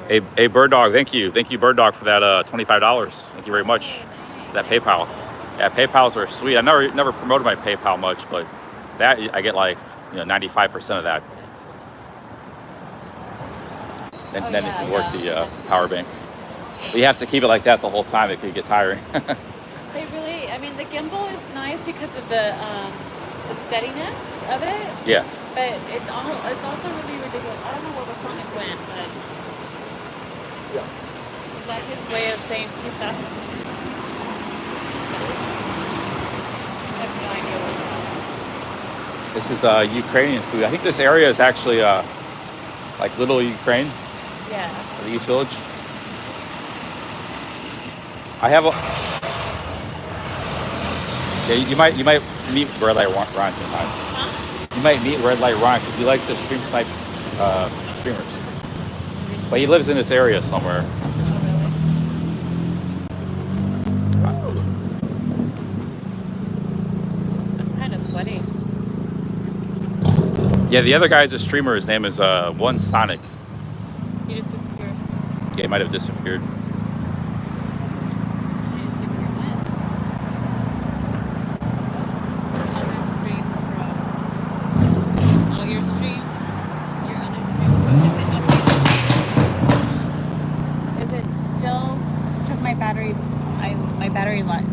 hey, Bird Dog, thank you, Bird Dog, for that $25. Thank you very much. That PayPal. Yeah, PayPals are sweet. I never promoted my PayPal much, but that I get like 95% of that. And then it can work the power bank. But you have to keep it like that the whole time. It could get tiring. They really, I mean, the gimbal is nice because of the steadiness of it. Yeah. But it's also really ridiculous. I don't know where the Sonic went, but is that his way of saying peace out? I have no idea what This is Ukrainian food. I think this area is actually like Little Ukraine. Yeah. The East Village. I have a. Yeah, you might meet Red Light Ron sometime. Huh? You might meet Red Light Ron because he likes to stream snipe streamers. But he lives in this area somewhere. I'm kind of sweaty. Yeah, the other guy's a streamer. His name is One Sonic. He just disappeared. Yeah, he might have disappeared.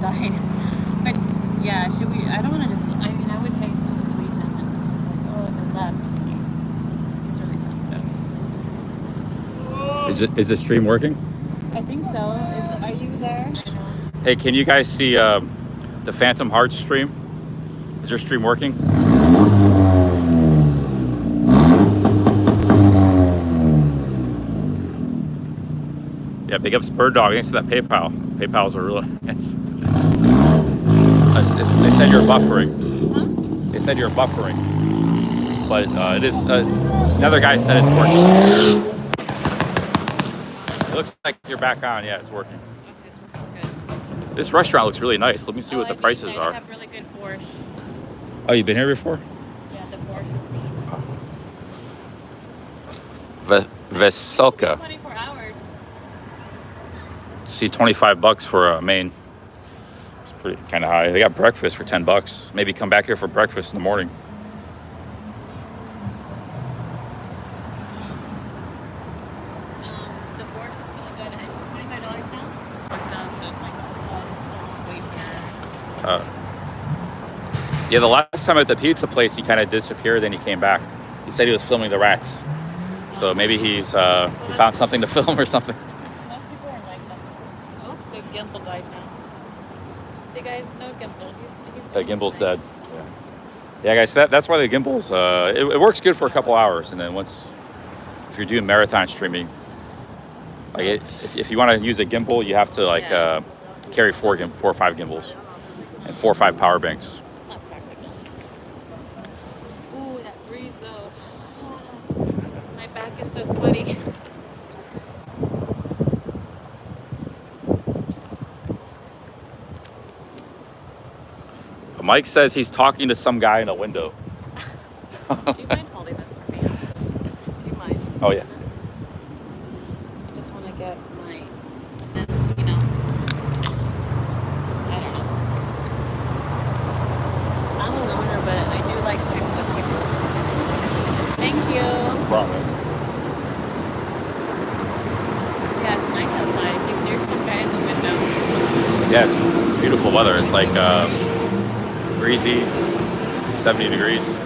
Died. But yeah, should we? I don't want to just. I mean, I would hate to just leave him and it's just like, oh, they're left. He's really sensitive. Is the stream working? I think so. Are you there? Hey, can you guys see the Phantom Hearts stream? Is your stream working? Yeah, big ups Bird Dog. Thanks for that PayPal. PayPal's are really nice. They said you're buffering. Huh? They said you're buffering. But it is. Another guy said it's working. It looks like you're back on. Yeah, it's working. This restaurant looks really nice. Let me see what the prices are. They have really good borscht. Oh, you've been here before? Yeah, the borscht is really good. Veselka. 24 hours. See, $25 for a main. It's pretty kind of high. They got breakfast for $10. Maybe come back here for breakfast in the morning. The borscht is really good. It's $25 now. But my coleslaw is still way here. Yeah, the last time at the pizza place, he kind of disappeared, then he came back. He said he was filming the rats. So maybe he found something to film or something. Most people are like that. Oh, the gimbal died now. See, guys, no gimbal. He's The gimbal's dead. Yeah, guys, that's why the gimbal's, it works good for a couple hours. And then if you're doing marathon streaming, like if you want to use a gimbal, you have to carry 4 or 5 gimbals and 4 or 5 power banks. It's not practical. Ooh, that breeze though. My back is so sweaty. Mike says he's talking to some guy in a window. Do you mind holding this for me? I'm so sorry. Do you mind? Oh, yeah. I just want to get my, I don't know. I'm a loner, but I do like streaming with people. Thank you. No problem. Yeah, it's nice outside. He's near some guy in the window. Yeah, it's beautiful weather. It's like breezy, 70 degrees.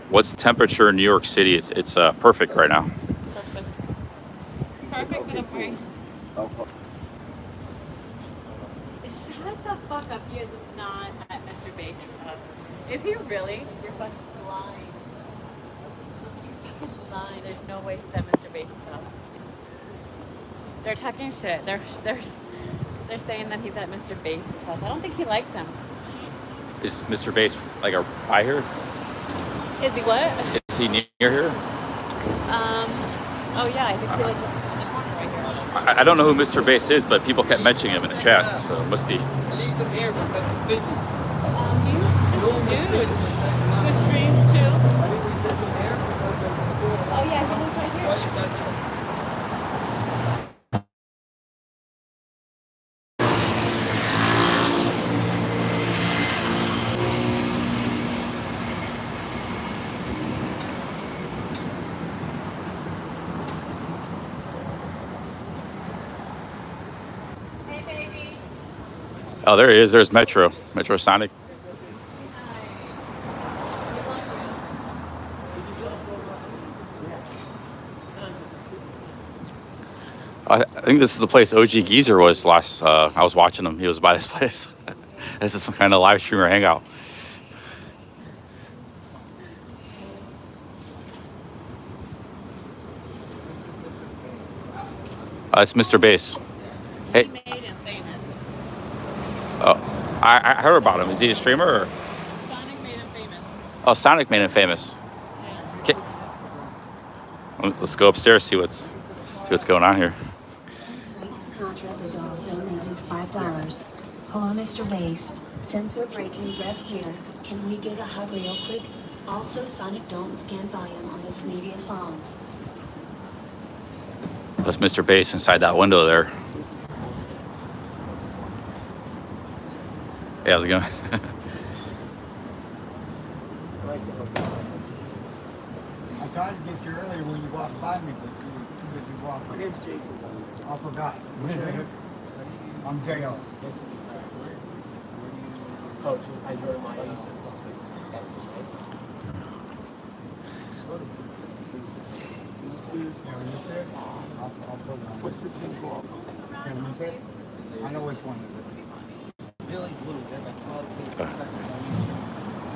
What's the temperature in New York City? It's perfect right now. Perfect. Perfect, but I'm wearing. Shut the fuck up. He is not at Mr. Bass's house. Is he really? You're fucking lying. You're fucking lying. There's no way he's at Mr. Bass's house. They're talking shit. They're saying that he's at Mr. Bass's house. I don't think he likes him. Is Mr. Bass like a by here? Is he what? Is he near here? Oh yeah, I think he lives in the corner right here. I don't know who Mr. Bass is, but people kept mentioning him in the chat, so it must be. He's this dude who streams too. Oh yeah, he lives right here. Oh, there he is. There's Metro Sonic. I think this is the place OG Geezer was last. I was watching him. He was by this place. This is some kind of live streamer hangout. It's Mr. Bass. Hey. He made him famous. Oh, I heard about him. Is he a streamer? Or? Sonic made him famous. Oh, Sonic made him famous. Okay. Let's go upstairs, see what's going on here. Contra the dog donated $5. Hello, Mr. Waste. Since we're breaking bread here, can we get a hug real quick? Also, Sonic, don't scan volume on this media song. That's Mr. Bass inside that window there. Hey, how's it going? I tried to get you earlier when you walked by me, but you walked. My name's Jason. I forgot. I'm J.O. Coach, I joined my What's this thing called? I know which one it is.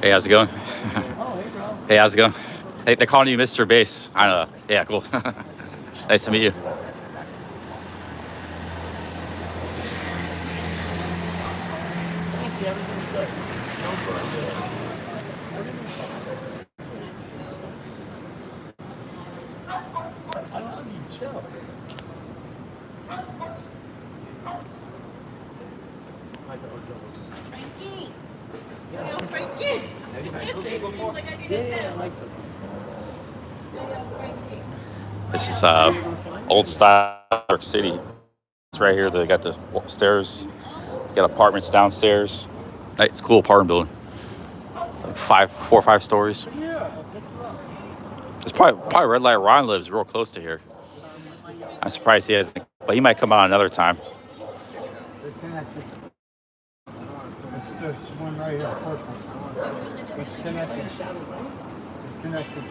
Hey, how's it going? Oh, hey, bro. Hey, how's it going? Hey, they're calling you Mr. Bass. I know. Yeah, cool. Nice to meet you. I love you, chill. Frankie! Yo, Frankie! This is old style New York City. It's right here. They got the stairs. Got apartments downstairs. It's a cool apartment building. Like 4 or 5 stories. It's probably Red Light Ron lives real close to here. I'm surprised he hasn't, but he might come on another time. It's connected. It's this one right here, first one. It's connected. It's connected.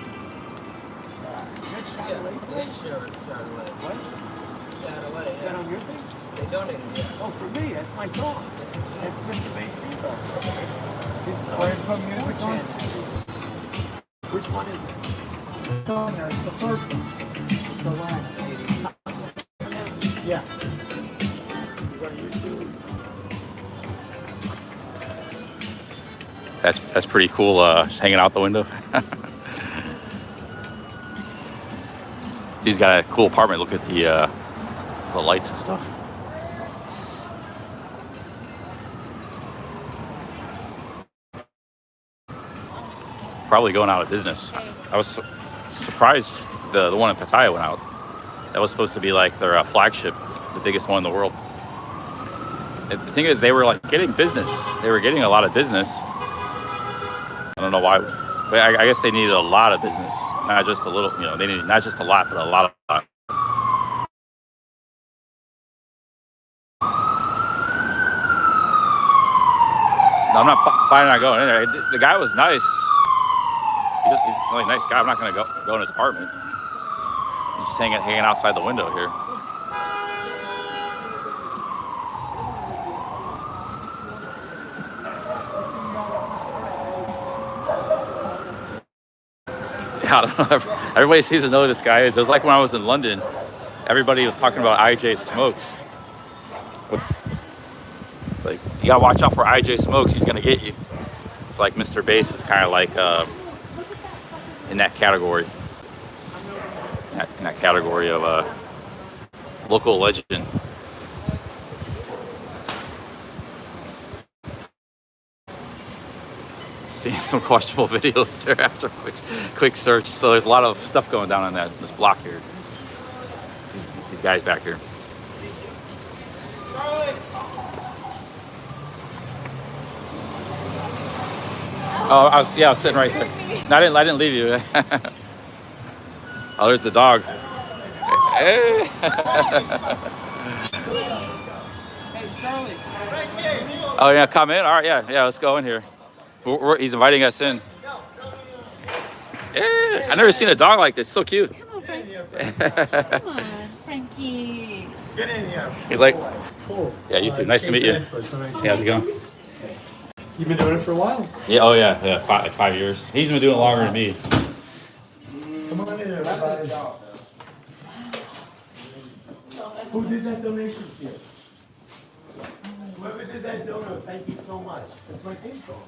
What? Is that on your thing? They donated it. Oh, for me, that's my song. That's Mr. Bass theme song. This is Where you put music on? Which one is it? It's on there. It's the first one. It's the last. Yeah. That's pretty cool. Just hanging out the window. He's got a cool apartment. Look at the lights and stuff. Probably going out of business. I was surprised the one in Pattaya went out. That was supposed to be like their flagship, the biggest one in the world. And the thing is, they were like getting business. They were getting a lot of business. I don't know why. But I guess they needed a lot of business, not just a little. You know, they needed not just a lot, but a lot of. I'm not planning on going in there. The guy was nice. he's a really nice guy. I'm not gonna go in his apartment. He's just hanging outside the window here. Yeah, I don't know. Everybody seems to know who this guy is. It was like when I was in London. Everybody was talking about IJ Smokes. Like, you gotta watch out for IJ Smokes. He's gonna get you. It's like Mr. Bass is kind of like in that category. In that category of local legend. Seeing some questionable videos there after quick search. So there's a lot of stuff going down on this block here. These guys back here. Oh, I was sitting right there. No, I didn't leave you. Oh, there's the dog. Hey. Oh yeah, come in. All right, yeah. Let's go in here. He's inviting us in. Yeah, I've never seen a dog like this. So cute. Come on, Come on, Frankie. Get in here. He's like, cool. Yeah, you too. Nice to meet you. Hey, how's it going? You've been doing it for a while. Yeah. Oh yeah. 5 years. He's been doing it longer than me. Come on in, everybody. Who did that donation to you? Whoever did that donut, thank you so much. That's my theme song.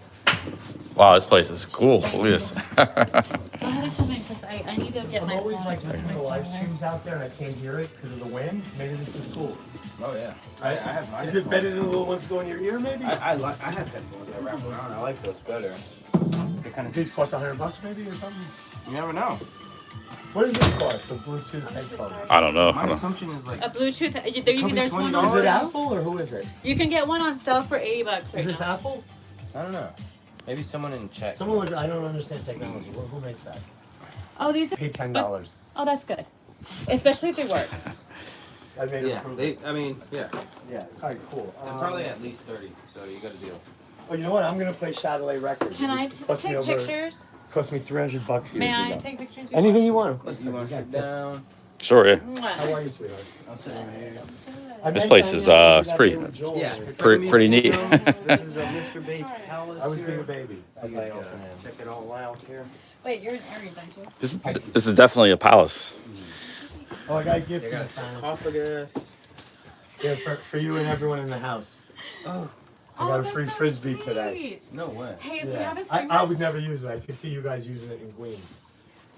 Wow, this place is cool. Look at this. Go ahead and come in because I need to get my. I'm always like listening to live streams out there and I can't hear it because of the wind. Maybe this is cool. Oh yeah. I have my Is it better than the little ones go in your ear, maybe? I have headphones that wrap around. I like those better. They kind of. These cost $100 maybe or something? You never know. What does this cost? A Bluetooth headphone? I don't know. My assumption is like A Bluetooth. There's one on Is it sale. Apple or who is it? You can get one on sale for $80 right Is this now. Apple? I don't know. Maybe someone in check. Someone with, I don't understand technology. Who makes that? Oh, these are. Paid $10. Oh, that's good. Especially if they work. I made Yeah. Yeah. All right, cool. It's probably at least 30, so you got a deal. Oh, you know what? I'm gonna play Chatelet Records. Can I It cost me take over- pictures? Cost me $300 years May I ago. take pictures? before- Anything you want. You want to sit down? Sure. Yeah. How are you, sweetheart? I'm sitting right here. This place is it's pretty pretty neat. This is the Mr. Bass Palace. I was being a baby. Check it all out here. Wait, you're in Aries, aren't you? This is definitely a palace. Oh, I got a gift They from got the a sign. sarcophagus. Yeah, for you and everyone in the house. Oh. I got a that's free so frisbee sweet. today. No way. Hey, if we Yeah. have a I streamer, would never use it. I could see you guys using it in Queens.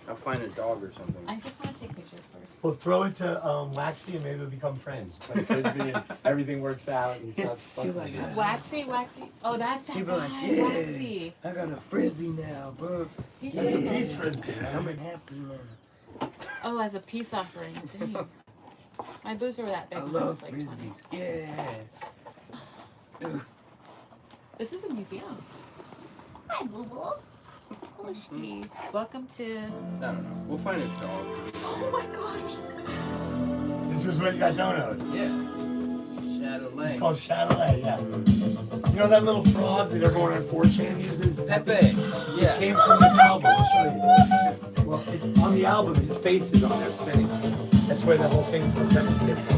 I'll find a dog or something. I just want to take pictures first. Well, throw it to Waxy and maybe we'll become friends. Play frisbee and everything works out. And stuff. Waxy. Oh, that's that He'd be guy, like, yeah. Waxy. I got a frisbee now, bro. That's a peace frisbee. I'm happy now. Oh, as a peace offering. Dang. My boobs were that big. I when love was like 20. frisbees. Yeah. This is a museum. Hi, Boo Boo. Welcome to. I don't know. We'll find a dog. Oh my gosh. This is what you got donoed. Yeah. Chatelet. It's called Chatelet, yeah. You know that little frog that everyone on 4chan uses? Pepe. Yeah. It came from this album. I'll show you. Well, on the album, his face is on there spinning. That's where the whole thing from Pepe came from.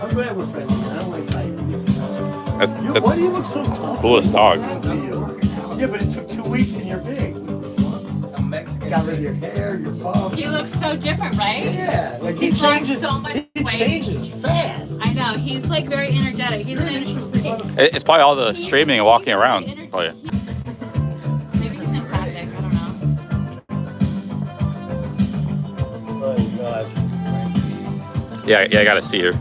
I'm glad we're friends. I don't like fighting. That's Why do you look so cool? coolest dog. Yeah, but it took 2 weeks and you're big. I'm Mexican. Got rid of your hair, your puff. He looks so different, right? Yeah, like He's he changes. lost so much weight. He changes fast. I know. He's like very energetic. He's an interesting. It's probably all the streaming and walking around. Oh yeah. Maybe he's empathic. I don't know. Oh God. Yeah, I gotta see her.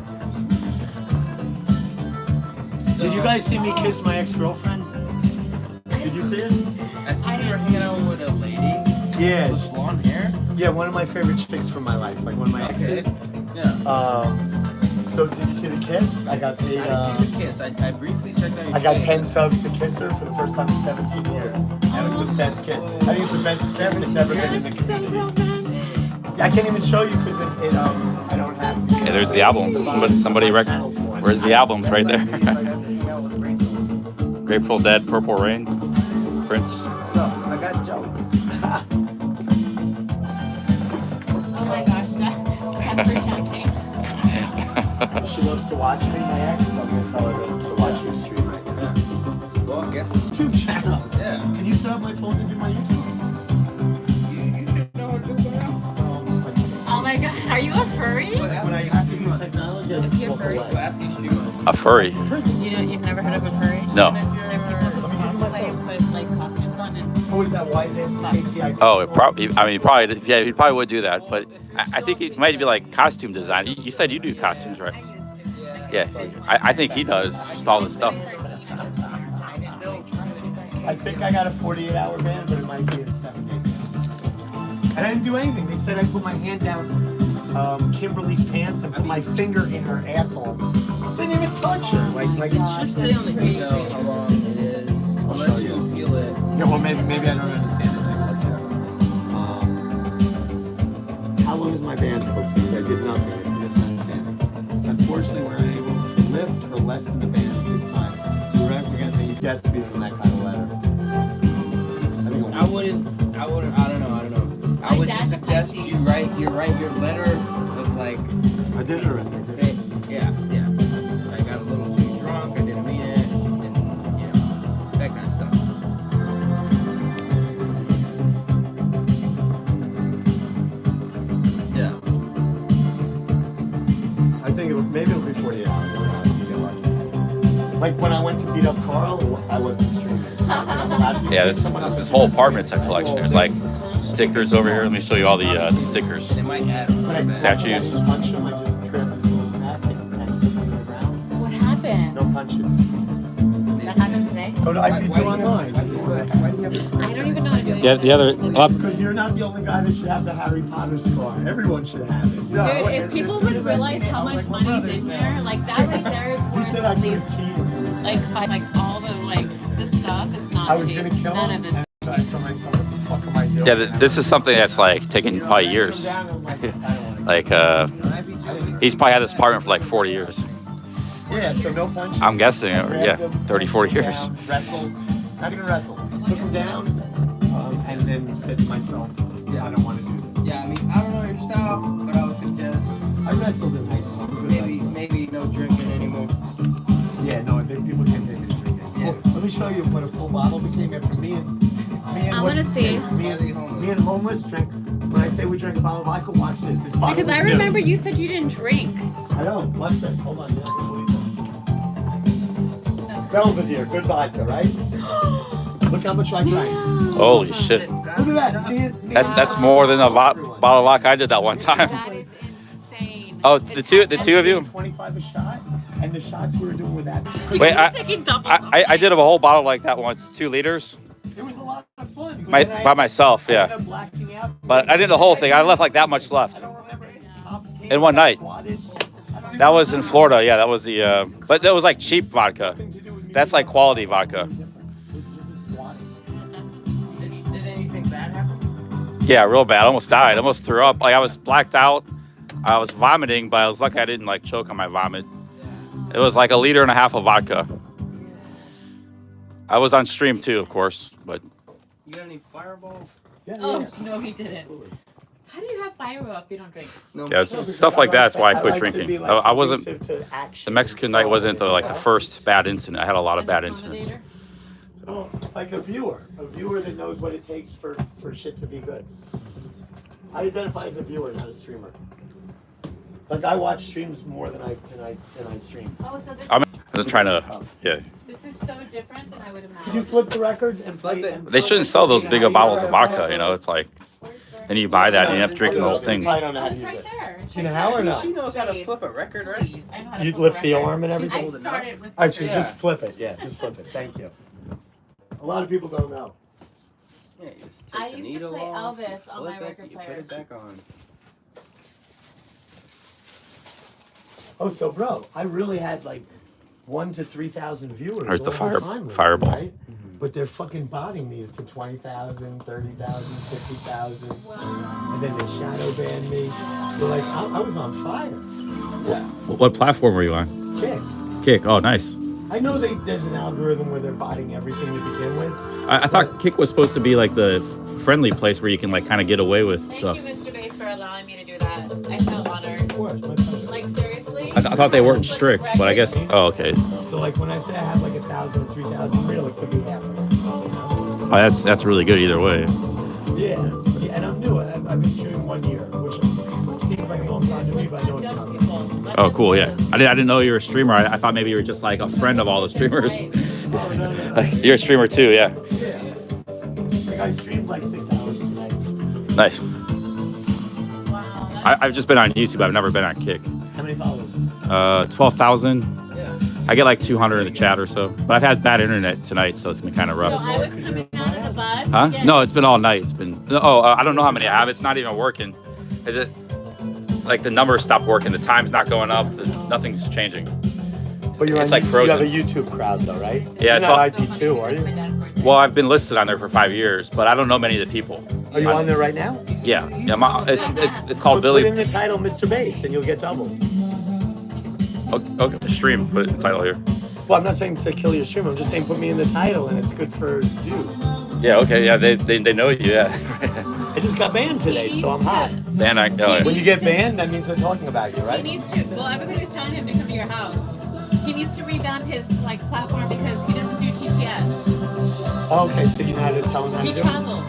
Did you guys see me kiss my ex-girlfriend? Did you see it? I see you were hanging out with a lady. Yeah. With blonde hair. Yeah, one of my favorite chicks from my life, like one of my exes. Yeah. So did you see the kiss? I got paid. I see the kiss. I briefly checked out your I got page. 10 subs to kiss her for the first time in 17 years. That was the best kiss. I think it's the best kiss that's ever been in the That's so community. romantic. I can't even show you because I don't have. Yeah, there's the albums. Where's the albums right there? Grateful Dead, Purple Rain, Prince. No, I got Joe. Oh my gosh, that's for champagne. She loves to watch me, my ex, so I'm going to tell her to watch your stream right now. Well, I guess. YouTube channel. Yeah. Can you set up my phone to do my YouTube? You should know how to do that. Oh my god, are you a furry? When I have to use technology, I Is just he a walk furry? away. A furry. You've never heard of a furry? No. There are people who cosplay and put like costumes on it. Oh, is that wise ass TKC? Oh, it probably. I mean, probably. Yeah, he probably would do that. But I think it might be like costume design. You said you do costumes, right? Yeah. I think he does just all this stuff. I think I got a 48-hour ban, but it might be in 7 days. And I didn't do anything. They said I put my hand down Kimberly's pants and put my finger in her asshole. Didn't even touch her. Like It should say on the case how long it is, unless you peel it. Yeah, well, maybe I don't understand it. Take a look at it. How long is my ban for, please? I did nothing. It's a misunderstanding. Unfortunately, we're unable to lift or lessen the ban this time. Correct? We're going to think it has to be from that kind of letter. I don't know. I would just suggest you write your letter of like. I did it already. Yeah. I got a little too drunk. I didn't mean it, and you know that kind of stuff. Yeah. I think maybe it'll be 48 hours. Like when I went to beat up Carl, I wasn't streaming. Yeah, this whole apartment's a collection. There's like stickers over here. Let me show you all the stickers. They might add some Statues. Punch him, I just grabbed this little napkin and took him to the ground. What happened? No punches. That happened today? Go to IP2 online. I don't even know how to do it. Yeah, the other. Because you're not the only guy that should have the Harry Potter scar. Everyone should have it. Dude, if people would realize how much money's in here, like that right there is worth at least like all the this stuff is not cheap. None of this. Yeah, this is something that's like taken probably years. Like he's probably had this apartment for like 40 years. Yeah, so no punches. I'm guessing, yeah, 30, 40 years. Wrestle, not even wrestle. Took him down, and then said to myself, I don't want to do this. Yeah, I mean, I don't know your style, but I would suggest. I wrestled in high school. Maybe no drinking anymore. Yeah, no, people can't take it drinking. Yeah. Well, let me show you what a full bottle became after me and I want to see. Me and homeless drink. When I say we drank a bottle of vodka, watch this. This bottle. Because I remember you said you didn't drink. I know. Watch this. Hold on. Belvedere, good vodka, right? Look how much I drank. Holy shit. Look at that. That's more than a bottle of vodka I did that one time. That is insane. Oh, the two of you? 25 a shot, and the shots we were doing with that. Wait, I did a whole bottle like that once, 2 liters. It was a lot of fun. By myself, yeah. I ended up blacking out. But I did the whole thing. I left like that much left. In one night. That was in Florida, yeah. That was the, but that was like cheap vodka. That's like quality vodka. Did anything bad happen? Yeah, real bad. I almost died. I almost threw up. Like I was blacked out. I was vomiting, but I was lucky I didn't like choke on my vomit. It was like 1.5 liters of vodka. I was on stream too, of course, but. You got any Fireball? Oh, no, he didn't. How do you have Fireball if you don't drink? Yeah, stuff like that's why I quit drinking. I wasn't. The Mexican night wasn't the first bad incident. I had a lot of bad incidents. Well, like a viewer that knows what it takes for shit to be good. I identify as a viewer, not a streamer. Like I watch streams more than I stream. Oh, so this. I'm just trying to, yeah. This is so different than I would imagine. Can you flip the record and play it? They shouldn't sell those big bottles of vodka. You know, it's like, then you buy that and you end up drinking the whole thing. I don't know how to use it. You know how or no? She knows how to flip a record, right? You lift the arm and everything? I started with. Actually, just flip it. Yeah, just flip it. Thank you. A lot of people don't know. Yeah, you just take I the used to needle play off, Elvis you on my flip it, record you player. Put it back on. Oh, so bro, I really had like 1,000 to 3,000 viewers. Here's the all time with Fireball. me, right? But they're fucking botting me to 20,000, 30,000, 50,000. And then they shadow banned me. They're like, I was on fire. What platform were you on? Kick. Kick. Oh, nice. I know there's an algorithm where they're botting everything to begin with. I thought Kick was supposed to be like the friendly place where you can like kind of get away with stuff. Thank you, Mr. Bass, for allowing me to do that. I felt honored. Of course, my pleasure. Like, seriously? I thought they weren't strict, but I guess. Oh, okay. So like when I say I have like 1,000, 3,000 real, it could be half of that. You know? Oh, that's really good either way. Yeah, and I'm new. I've been shooting 1 year, which seems like a long time to me, but I know it's not. Oh, cool. Yeah, I didn't know you were a streamer. I thought maybe you were just like a friend of all the streamers. You're a streamer too, yeah. Yeah. Like I streamed like 6 hours tonight. Nice. I've just been on YouTube. I've never been on Kick. How many followers? 12,000. I get like 200 in the chat or so. But I've had bad internet tonight, so it's been kind of rough. So I was coming out of the bus. Huh? No, it's been all night. It's been. I don't know how many I have. It's not even working. Is it? Like the numbers stopped working. The time's not going up. Nothing's changing. But you're it's on like YouTube, frozen. you have a YouTube crowd though, right? Yeah, you're it's not all, IP2, are you? Well, I've been listed on there for 5 years, but I don't know many of the people. Are you on there right now? Yeah. It's called Billy. Put in the title Mr. Bass, and you'll get double. Okay, stream. Put it in the title here. Well, I'm not saying to kill your stream. I'm just saying put me in the title, and it's good for views. Yeah. Okay. Yeah. They know you. Yeah. I just got banned today, so I'm hot. Then I know. When you get banned, that means they're talking about you, right? He needs to. Well, everybody was telling him to come to your house. He needs to revamp his like platform because he doesn't do TTS. Oh, okay, so you know how to tell him how to He do travels.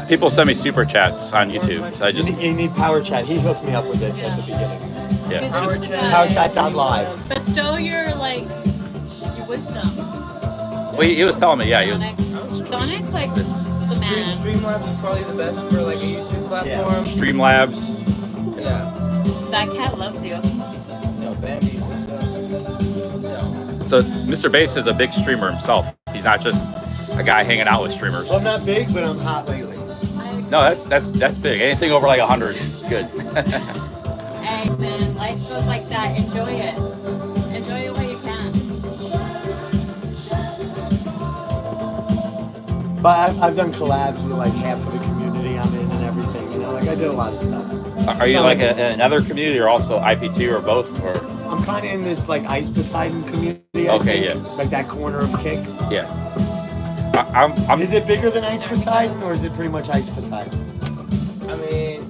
People send me super chats on YouTube, so I just. You need Power Chat. He hooked me up with it at the beginning. Yeah. PowerChat.live. Bestow your your wisdom. Well, he was telling me, yeah, he was. Sonic's like the man. Streamlabs is probably the best for like a YouTube platform. Streamlabs. Yeah. That cat loves you. No, Bambi. So Mr. Bass is a big streamer himself. He's not just a guy hanging out with streamers. Well, I'm not big, but I'm hot lately. No, that's big. Anything over like 100 is good. Hey man, life goes like that. Enjoy it. Enjoy it while you can. But I've done collabs with like half of the community I'm in and everything. You know, like I did a lot of stuff. Are you like another community or also IP2 or both? Or I'm kind of in this like Ice Poseidon community. Okay, yeah. Like that corner of Kick. Yeah. Is it bigger than Ice Poseidon or is it pretty much Ice Poseidon? I mean,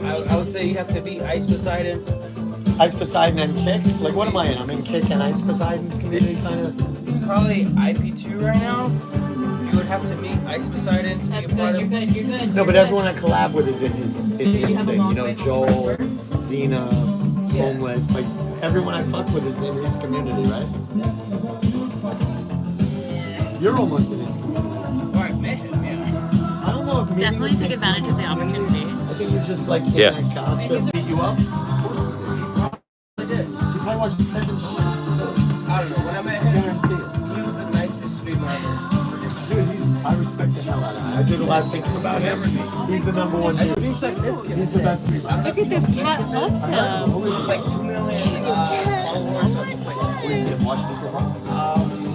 I would say you have to beat Ice Poseidon. Ice Poseidon and Kick? Like what am I in? I'm in Kick and Ice Poseidon's community kind of. Probably IP2 right now. You would have to meet Ice Poseidon to be a part of. You're good. No, but everyone I collab with is in his thing. You know, Joel, Xena, Homeless. Like everyone I fuck with is in his community, right? You're almost in his community. Alright, man. I don't know if Definitely take advantage of the opportunity. I think you're just like in that gossip. Beat you up? Of course he did. You probably watched it 7 times. I don't know. When I met him, he was the nicest streamer ever. Dude, I respect the hell out of him. I did a lot of thinking about him. He's the number one dude. Streams like this, He's the best streamer. Look at this cat loves him. It's like 2 million followers. Where you see him watching this go home?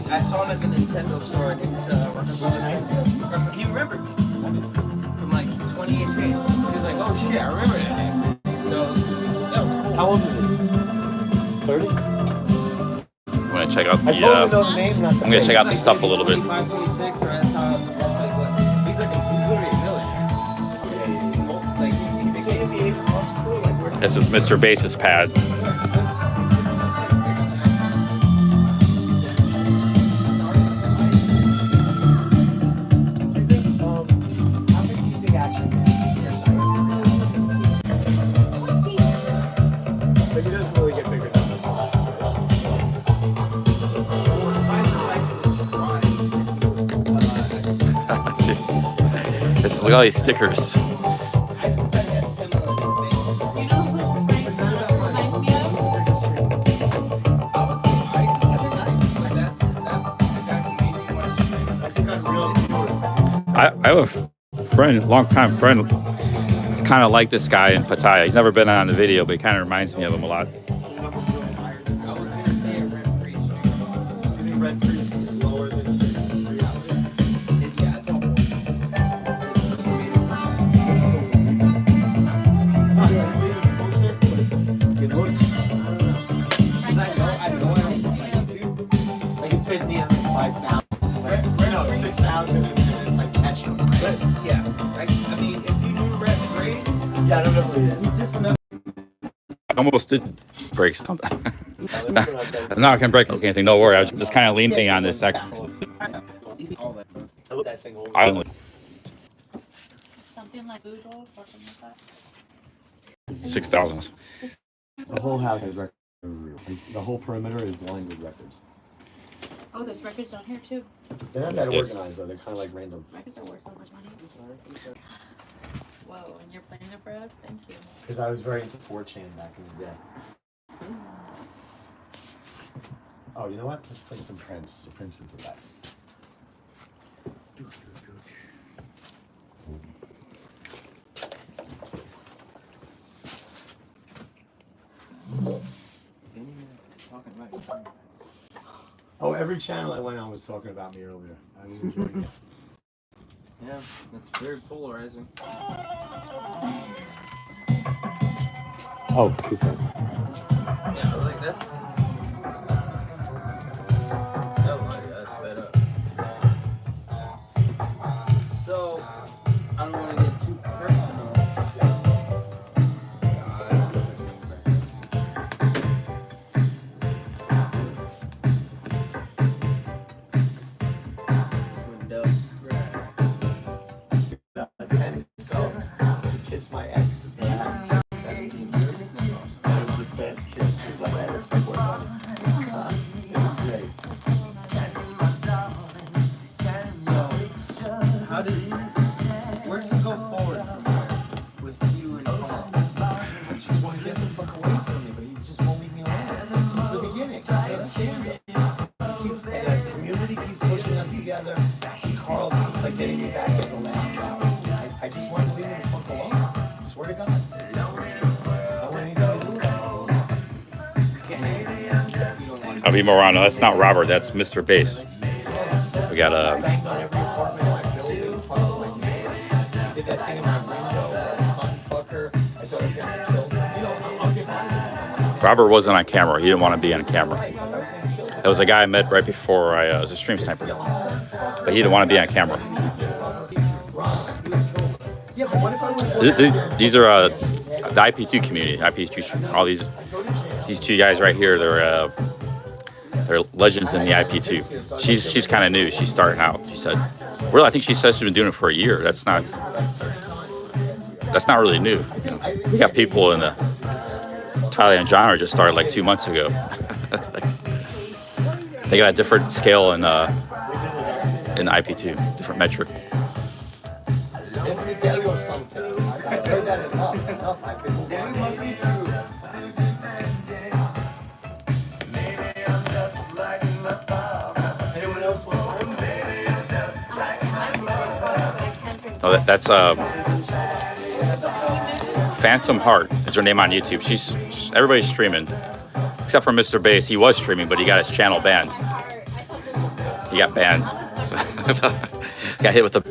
I saw him at the Nintendo store and he's he remembered me from like 2018. He was like, oh shit, I remember that name. So that was cool. How old is he? 30? I'm gonna check out the. I totally know the name, not the I'm gonna check out the face. stuff a little bit. 25, 26, or that's how he was. He's literally a millionaire. This is Mr. Bass's pad. Look at all these stickers. I have a friend, longtime friend. It's kind of like this guy in Pattaya. He's never been on the video, but he kind of reminds me of him a lot. Yeah, I don't know who he is. He's just another. I almost did break something. I'm not gonna break anything. Don't worry. I was just kind of leaning on this second. I only. Something like Google, something like that. 6,000. The whole house has records. The whole perimeter is lined with records. Oh, there's records down here too. They're not that Yes. organized though. They're kind of like random. Records are worth so much money. Whoa, and you're playing it for us? Thank you. Because I was very into 4chan back in the day. Oh, you know what? Let's play some Prince. The Prince is the best. Oh, every channel I went on was talking about me earlier. I was enjoying it. Yeah, that's very polarizing. Oh, too fast. Yeah, like that's. Oh my god, sped up. So, I don't want to get too personal. Windows crack. 10 songs to kiss my ex. 17 years. That was the best kiss. She's like, I had to work on it. It was great. So, how does where's it go forward from here with you and Paul? I just want to get the fuck away from me, but he just won't leave me alone. Since the beginning. I understand it. The community keeps pushing us together. Carl keeps like getting me back as the last guy. I just want to leave him the fuck alone. I swear to God. I don't want anything to do with it. I'll be Morano. That's not Robert. That's Mr. Bass. We got a. Banged on every apartment in my building. Fucking like me. He did that thing in my window. Son fucker. I thought I was gonna kill him. You know, I'll get back to Robert wasn't on camera. He didn't want to be on camera. That was a guy I met right before I was a stream sniper. But he didn't want to be on camera. These are the IP2 community. IP2. All these two guys right here. They're legends in the IP2. She's kind of new. She's starting out. She said, "Well, I think she says she's been doing it for a year. That's not really new. You know, we got people in the Tyler and John just started like 2 months ago. They got a different scale in IP2, different metric. Let me tell you something. I've heard that enough. I can move on. Anyone else want to? Oh, that's Phantom Heart is her name on YouTube. Everybody's streaming, except for Mr. Bass. He was streaming, but he got his channel banned. He got banned. Got hit with the.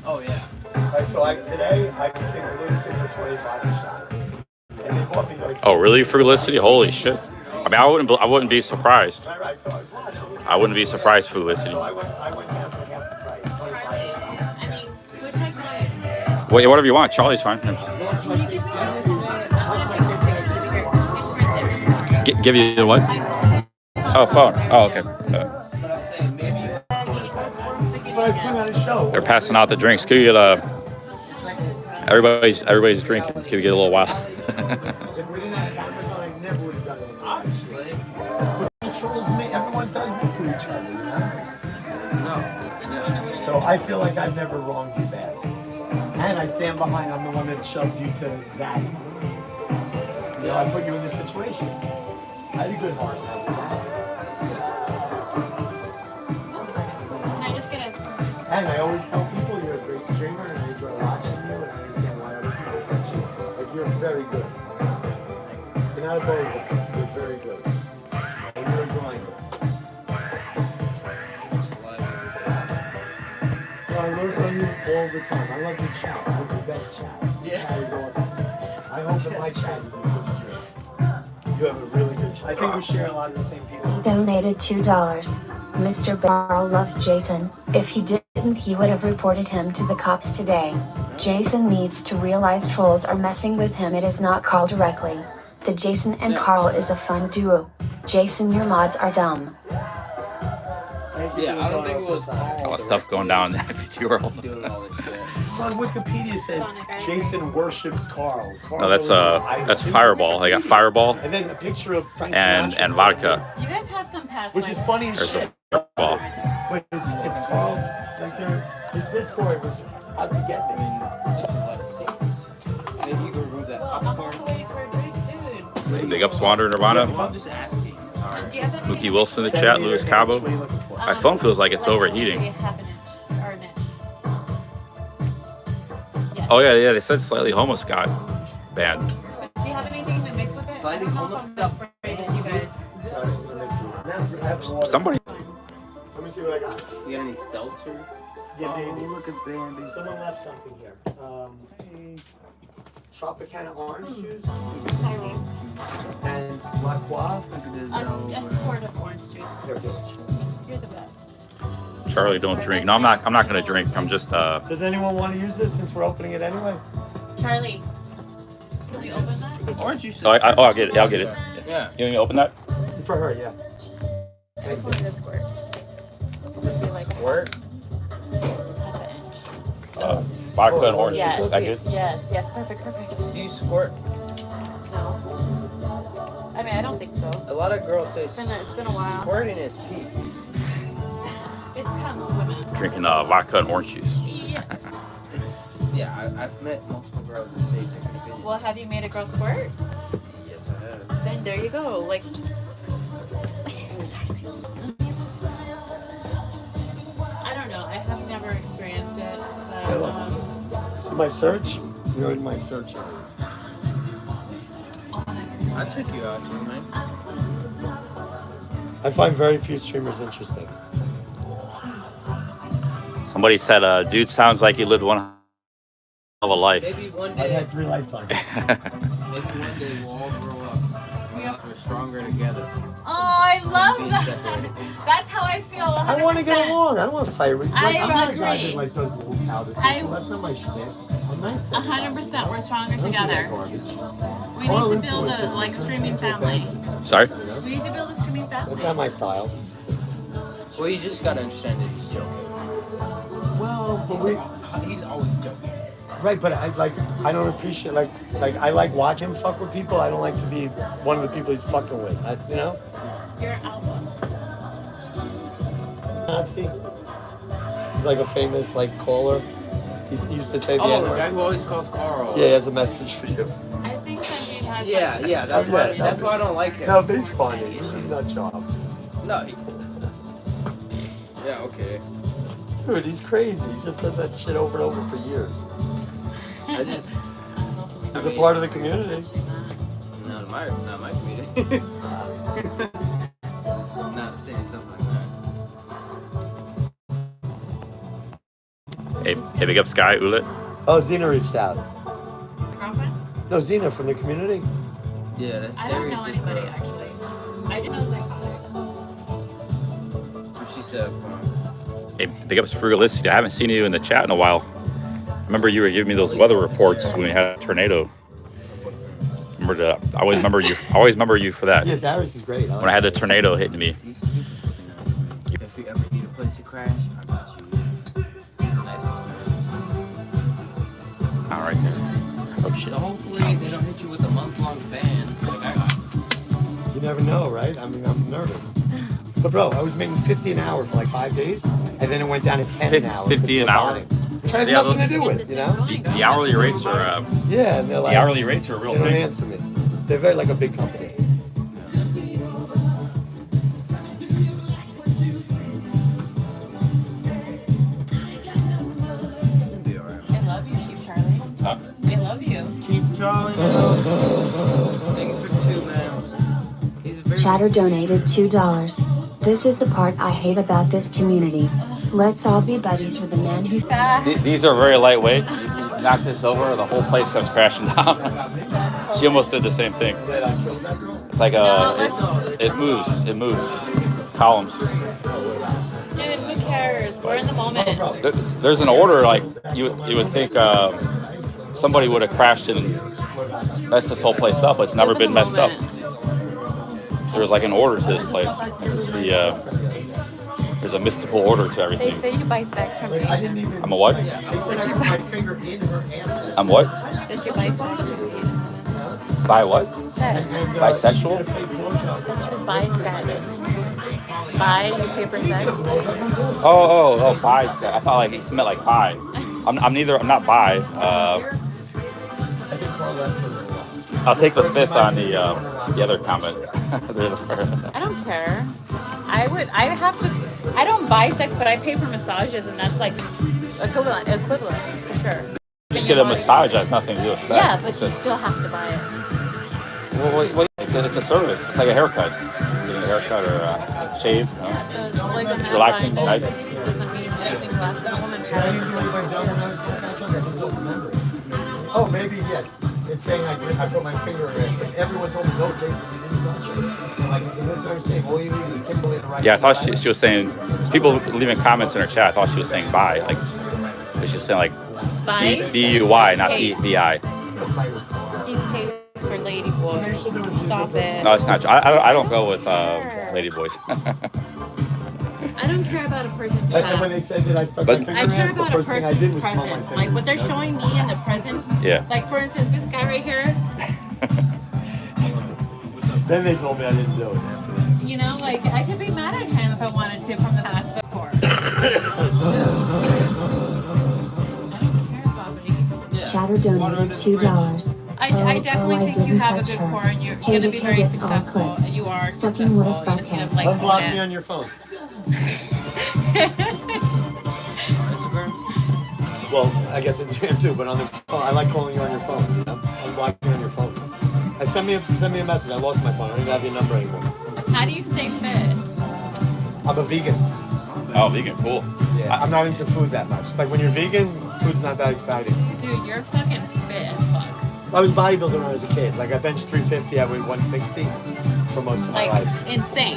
Oh yeah. Alright, so today I became a lunatic for 25 a shot, and they bought me like. Oh really? Frulicity? Holy shit! I mean, I wouldn't be surprised. Right, so I was watching. I wouldn't be surprised, Frulicity. So I went down for half the price. 25. Wait, whatever you want. Charlie's fine. Give you the what? Oh, phone. Oh, okay. They're passing out the drinks. Could you get everybody's drinking. Could you get a little while? Everyone does this to each other, you know? So I feel like I've never wronged you bad. And I stand behind, I'm the one that shoved you to Zach. You know, I put you in this situation. I had a good heart. Can I just get a... And I always tell people you're a great streamer and I enjoy watching you and I understand why other people watch you. Like, you're very good. You're not a bozo. You're very good. And you're a grinder. I learn from you all the time. I love your chat. I love your best chat. Your chat is awesome. I hope that my chat is as good as yours. You have a really good chat. I think we share a lot of the same people. Donated $2. Mr. Barrel loves Jason. If he didn't didn't, he would have reported him to the cops today. Jason needs to realize trolls are messing with him. It is not Carl directly. The Jason and Carl is a fun duo. Jason, your mods are dumb. Yeah, I don't think it was A lot of stuff going down in that 50-year-old. On Wikipedia says Jason worships Carl. No, that's Fireball. I got Fireball And then a picture of Frank and Sinatra. vodka. You guys have some past Which is funny as There's shit. the Fireball. But it's called, like, his Discord was out to get me. Maybe you can remove that popcorn. Hey, big ups, Wander Nirvana. I'm just asking. Sorry. Mookie Wilson in the chat. Louis Cabo. My phone feels like it's overheating. Oh yeah. They said Slightly Homeless got banned. Do you have anything to mix with it? Slightly homeless stuff. You guys. Somebody. Let me see what I got. You got any seltzers? Yeah, baby. Look at Bambi. Someone left something here. Tropicana orange juice and La Croix. A squirt of orange juice. You're the best. Charlie, don't drink. No, I'm not gonna drink. I'm just. Does anyone want to use this since we're opening it anyway? Charlie, can we open that? Orange juice. Oh, I'll get it. I'll get it. Yeah. You want me to open that? For her, yeah. I just wanted a squirt. Squirt? Vodka and orange Yes, juice. Is that good? yes, perfect. Do you squirt? No. I mean, I don't think so. A lot of girls say It's been a while. squirting is peak. It's kind of women. Drinking vodka and orange juice. Yeah. I've met multiple girls that say different opinions. Well, have you made a girl squirt? Yes, I have. Then there you go. Like, I don't know. I have never experienced it. But, See my search? You're in my search areas. I took you out too, man. I find very few streamers interesting. Somebody said, "Dude, sounds like you lived one hell of a life." Maybe one I've day. had 3 lifetimes. Maybe one day we'll all grow up. We're stronger together. oh, I love Being that. separated. That's how I feel. 100%. I want to get along. I don't want to fight with you. I I'm not a guy agree. that like does little cow to I- people. That's not my shit. I'm nice. to 100%. We're stronger I don't do that together. garbage. We need to build a like streaming family. Sorry. We need to build a streaming family. That's not my style. Well, you just gotta understand that he's joking. Well, but He's always joking. right, but I don't appreciate like I like watching him fuck with people. I don't like to be one of the people he's fucking with. You know? You're an alpha. Nazi. He's like a famous like caller. He used to say the Oh, the N-word. guy who always calls Carl. Yeah, he has a message for you. I think Sanjeev has. Yeah. That's why I don't like him. No, but he's funny. He's a nut job. No. Yeah. Okay. Dude, he's crazy. He just does that shit over and over for years. I just. He's a part of the community. Not my community. Not saying something like that. Hey, big up, Sky Ulit. Oh, Xena reached out. Girlfriend? No, Xena from the community. Yeah, that's I don't know Darius' anybody girl. actually. I didn't know psychotic. She said. Hey, big ups, Frugalicity. I haven't seen you in the chat in a while. Remember you were giving me those weather reports when we had a tornado. I always remember you for that. Yeah, Darius is great. When I had the tornado hitting me. If you ever need a place to crash, I got you. He's the nicest man. All right there. Oh shit. So hopefully they don't hit you with a month-long ban like I got. You never know, right? I mean, I'm nervous. But bro, I was making 50 an hour for like 5 days, and then it went down to 10 an hour. 50 an hour. Which has nothing to do with, you know? The hourly rates are. Yeah, and they're like. The hourly rates are a real they don't thing. answer me. They're very like a big company. I love you, Cheap Charlie. Huh? I love you. Cheap Charlie. Thank you for 2, man. He's a very Chatter donated $2. This is the part I hate about this community. Let's all be buddies with the man who's These are very lightweight. You knock this over, the whole place comes crashing down. She almost did the same thing. It's like it moves. Columns. Dude, who cares? We're in the moment. There's an order like you would think somebody would have crashed and messed this whole place up, but it's never been messed up. So there's like an order to this place. It's there's a mystical order to everything. They say you buy sex from Asians. I'm a what? They said you put my finger in her asshole. I'm what? That you buy sex from Asians. Buy what? Sex. Bisexual? That you buy sex. Buy, you pay for sex. Oh, buy sex. I thought like it meant like buy. I'm not bi. I'll take the fifth on the other comment. I don't care. I don't buy sex, but I pay for massages, and that's like equivalent for sure. Just get a massage has nothing to do with sex. Yeah, but you still have to buy it. Well, it's a service. It's like a haircut. Getting a haircut or a shave. You know? Yeah, so it's like It's relaxing, nice. It doesn't mean anything less than a woman I just don't remember. Oh, maybe, yeah. It's saying I put my finger in it, but everyone told me, no, Jason, you didn't touch it. And like, it's a misunderstanding. All you need is Kimberly to write. Yeah, I thought she was saying, there's people leaving comments in her chat. I thought she was saying bye. Like, she was saying like B-U-Y, not B-I. He pays for lady boys. Stop it. No, it's not. I don't go with lady boys. I don't care about a person's And when they past. said that I stuck my finger I in care it, the about a first thing I did person's was smell my present. finger. Like what they're showing me in the present. Yeah. Like for instance, this guy right here. Then they told me I didn't do it after that. You know, like I could be mad at him if I wanted to from the past before. Chatter donated $2. I definitely think you didn't have a touch good her. core and you're Hey, going to the be kid very is all successful. clipped. You are Fucking successful. what a You just need to fuckhead. like Unblock own me it. on your phone. Well, I guess Instagram too, but on the phone, I like calling you on your phone. You know? Unblock me on your phone. And send me a message. I lost my phone. I don't even have your number anymore. How do you stay fit? I'm a vegan. Oh, vegan, cool. Yeah, I'm not into food that much. Like when you're vegan, food's not that exciting. Dude, you're fucking fit as fuck. I was bodybuilding when I was a kid. Like I benched 350, I weighed 160 for most of my Like life. insane.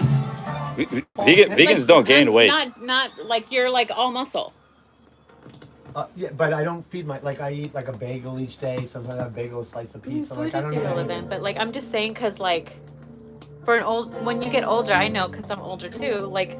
Vegans don't gain weight. Not like you're like all muscle. Yeah, but I don't feed I eat like a bagel each day. Sometimes I have a bagel, a slice of pizza. Food Like I is don't eat irrelevant, anything. but like I'm just saying because like for when you get older, I know because I'm older too. Like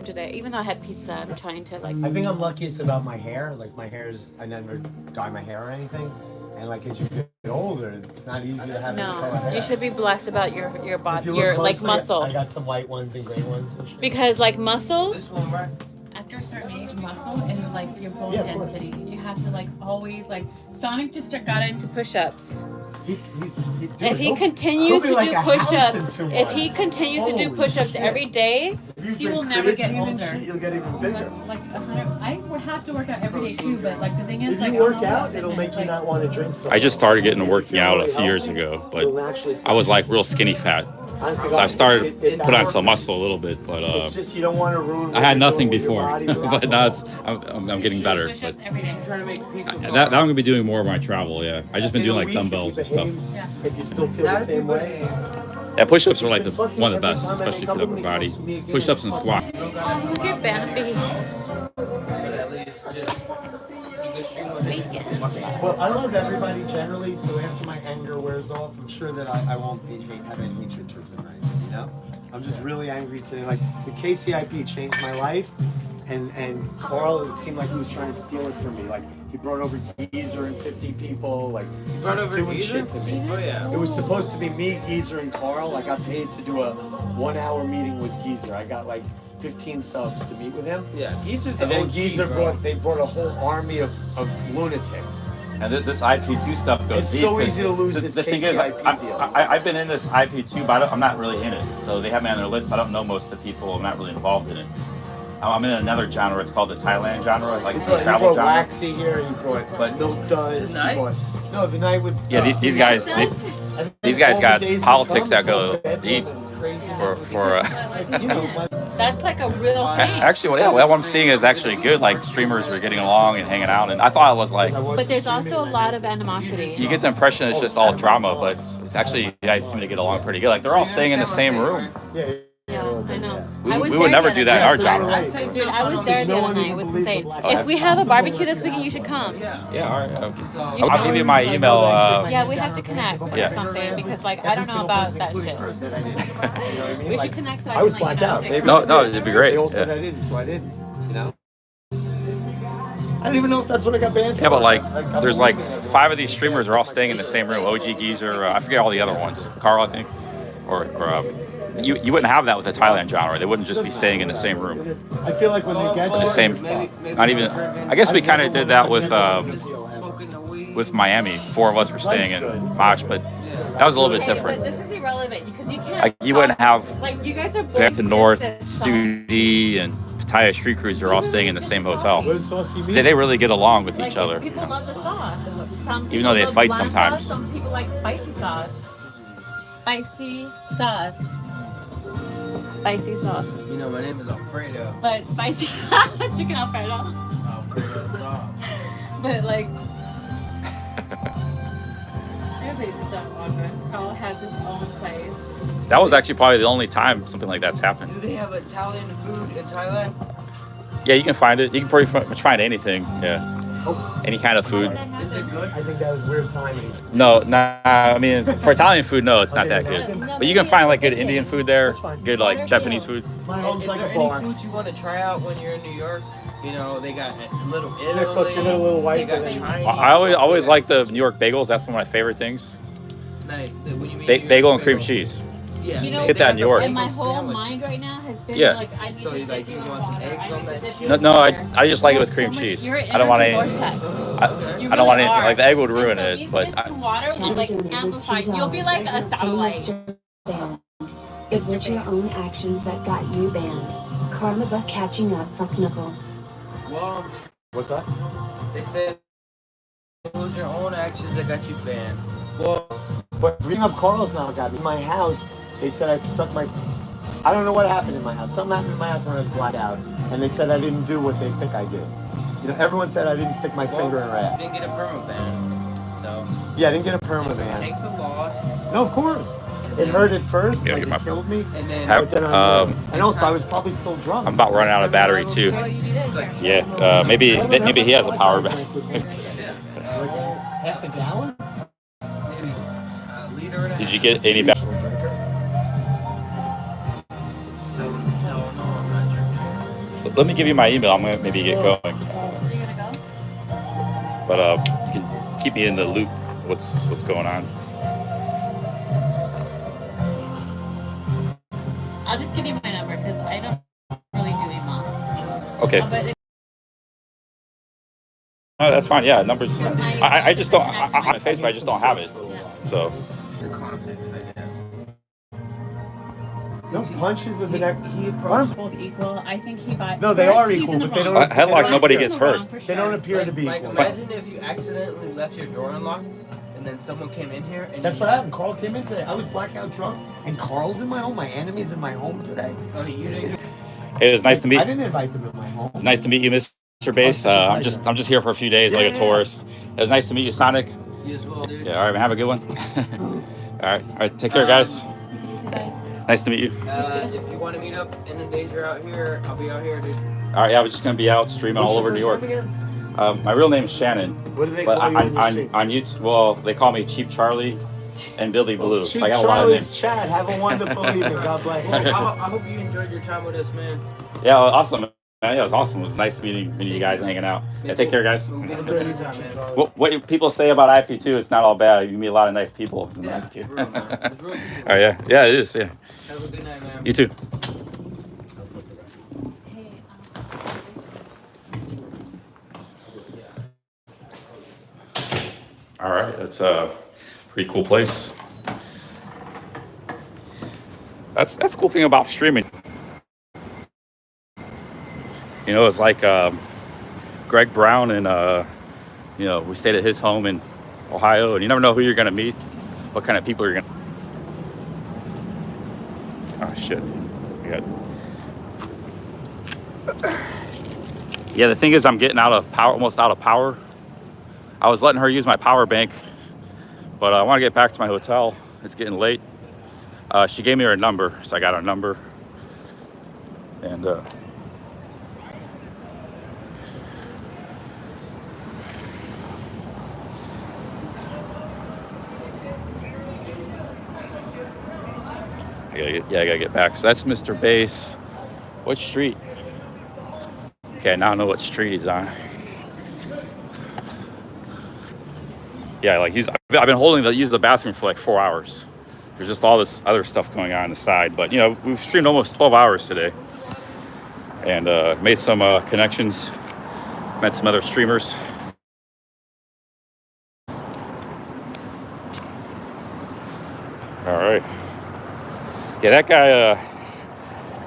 today, even though I had pizza, I'm trying to like. I think I'm luckiest about my hair. Like my hair is, I never dye my hair or anything. And like as you get older, it's not easy to have this color No, hair. you should be blessed about your If body, you look your like closely, muscle. I got some white ones and gray ones and shit. Because like muscle, after a certain age, muscle and like your bone Yeah, of course. density, you have to like always like. Sonic just got into push-ups. If he continues to do push-ups, if he continues to do push-ups every day, he will never get older. You'll get even bigger. That's like 100. I would have to work out every day too, but like the thing is, If like you I'm work all out, about it'll fitness, make you not want to drink so I just much. started getting working out a few years ago, but I was like real skinny fat. So I started put on some muscle a little bit, but It's just you don't want to ruin. I had what you're nothing doing with your before, body. but now I'm getting better. But push-ups every day. that I'm gonna be doing more when I travel. Yeah, I just been doing like dumbbells and stuff. If you still feel the same way. Yeah, push-ups are like one of the best, especially for the upper body. Push-ups and squat. Look at Bambi. Well, I love everybody generally, so after my anger wears off, I'm sure that I won't have any hatred towards them or anything, you know? I'm just really angry today. Like, the KCIP changed my life, and Carl, it seemed like he was trying to steal it from me. Like, he brought over Geezer and 50 people, like, brought just over doing Geezer? shit to me. Oh, yeah. It was supposed to be me, Geezer, and Carl. I got paid to do a 1-hour meeting with Geezer. I got, like, 15 subs to meet with him. Yeah, Geezer's the And then OG, Geezer bro. brought a whole army of lunatics. And this IP2 stuff goes It's deep. so 'cause easy to lose this the thing is, KCIP deal. I've been in this IP2, but I'm not really in it. So they have me on their list, but I don't know most of the people. I'm not really involved in it. I'm in another genre. It's called the Thailand genre, like He the brought travel genre. Waxy here. He brought Milk Duds. Tonight? No, the night with. Yeah, these guys, these guys got politics that go deep for. That's like a real thing. Actually, well, yeah, what I'm seeing is actually good. Like streamers are getting along and hanging out, and I thought it was like. But there's also a lot of animosity. You get the impression it's just all drama, but it's actually you guys seem to get along pretty good. Like they're all staying in the same room. Yeah, I know. We, I was we there would never the do other that in our night. genre. Dude, I was there the other night. It was insane. If we have a barbecue this weekend, you should come. Yeah, all right. Okay. You should I'll give you my come. email. Yeah, we have to connect or Yeah. something because, like, I don't know about that shit. We should connect so I was can, blacked out. Maybe No, I no, did. it'd be great. They all said Yeah. I didn't, so I didn't. You know. I don't even know if that's what I got banned for. Yeah, but like, there's like 5 of these streamers are all staying in the same room. OG Geezer, I forget all the other ones. Carl, I think, or you wouldn't have that with the Thailand genre. They wouldn't just be staying in the same room. I feel like when they get The same, not even. I guess we kind of did that with Miami. 4 of us were staying in Foch, but that was a little bit Hey, different. but this is irrelevant because you can't. Like you wouldn't have Like you guys are both Back to North, Stu D, and Pattaya Street Crews are all staying in the same hotel. So they really get along with each other. People love the sauce. Some Even though they people love fight bland sometimes. Sauce, some people like spicy sauce. Spicy sauce. Spicy sauce. You know, my name is Alfredo. But spicy chicken Alfredo. Alfredo sauce. But like, everybody's stuck on it. Carl has his own place. That was actually probably the only time something like that's happened. Do they have Italian food in Thailand? Yeah, you can find it. You can pretty much find anything. Yeah. Any kind of food. Is it good? I think that was weird timing. No, nah. I mean, for Italian food, no, it's not that good. But you can find like good Indian food there. Good like Japanese food. My home's Is like there a bar. any foods you want to try out when you're in New York? You know, they got Little Italy. They're cooking it a little white. They got Chinese. I always like the New York bagels. That's one of my favorite things. Like, when you mean New York Bagel and cream bagel. cheese. Yeah, You know, Get that in New York. and my whole mind right now has been Yeah. like, I need So to you like dip you you in want some water. eggs I on need to that dip shit? you No, in no, water. I just like it There's with cream so much- cheese. you're an I don't want energy any. vortex. I You don't want really anything. are. Like the egg would And ruin so it, these but dips in water will like amplify. You'll be like a satellite. It was your own actions that got you banned. Karma bus catching up, fuck knuckle. Well, What's that? they said it was your own actions that got you banned. Well, But bringing up Carl's now got me. In my house, they said I stuck my. I don't know what happened in my house. Something happened in my house when I was blacked out, and they said I didn't do what they think I did. You know, everyone said I didn't stick my finger in her you ass. didn't get a perma ban, so Yeah, I didn't get a perma just ban. take the loss. No, of course. It hurt at first, Yeah, like get my it killed me. And then Have- But then and also I was probably still drunk. I'm about running out of battery too. Yeah, maybe he has a power bank. Like half a gallon? maybe a liter and a Did half. you get any battery? So, no, I'm not drinking. Let me give you my email. I'm gonna maybe get going. You gonna go? But you can keep me in the loop. What's going on? I'll just give you my number because I don't really do email. Okay. But if No, that's fine. Yeah, numbers. I just don't. I'm on Facebook. I just don't have it. So. The context, I guess. No punches of the neck. He we're approached. both equal. I think he got. No, they first, are he's equal, in the but they wrong. don't. Headlock, they nobody don't gets appear- hurt. For They don't sure. appear to be Like, equal. imagine if you accidentally left your door unlocked and then someone came in here and That's you what happened. Carl came in today. I was blackout drunk, and Carl's in my home. My enemy's in my home today. Oh, you didn't. Hey, it was nice to meet. I didn't invite them in my home. It's nice to meet you, Mr. Bass. I'm just here for a few days, like a tourist. It was nice to meet you, Sonic. You as well, dude. Yeah. All right, man. Have a good one. All right. Take care, guys. Nice to meet you. If you want to meet up in the days you're out here, I'll be out here, dude. All right. Yeah, I was just gonna be out streaming all over New York. My real name's Shannon. What do they But call you on your stream? on YouTube, well, they call me Cheap Charlie and Billy Blue. Cheap So I got a lot of names. Charlie's chat. Have a wonderful evening. God bless Well, you. I hope you enjoyed your time with us, man. Yeah, awesome. Man, yeah, it was awesome. It was nice meeting you guys and hanging out. Yeah, take care, guys. We'll do it anytime, man. What people say about IP2, it's not all bad. You meet a lot of nice people. in Yeah, IP2. it's real, man. It's real. Oh yeah, yeah, it is. Yeah. Have a good night, man. You too. All right, that's a pretty cool place. That's the cool thing about streaming. You know, it's like Greg Brown and we stayed at his home in Ohio, and you never know who you're gonna meet, what kind of people you're gonna. Oh shit! Yeah, the thing is, I'm getting out of power, almost out of power. I was letting her use my power bank, but I want to get back to my hotel. It's getting late. She gave me her number, so I got her number. And I gotta get back. So that's Mr. Bass. What street? Okay, now I know what street he's on. Yeah, like I've been holding use the bathroom for like 4 hours. There's just all this other stuff going on the side. But, you know, we've streamed almost 12 hours today. And made some connections. Met some other streamers. All right. Yeah, that guy,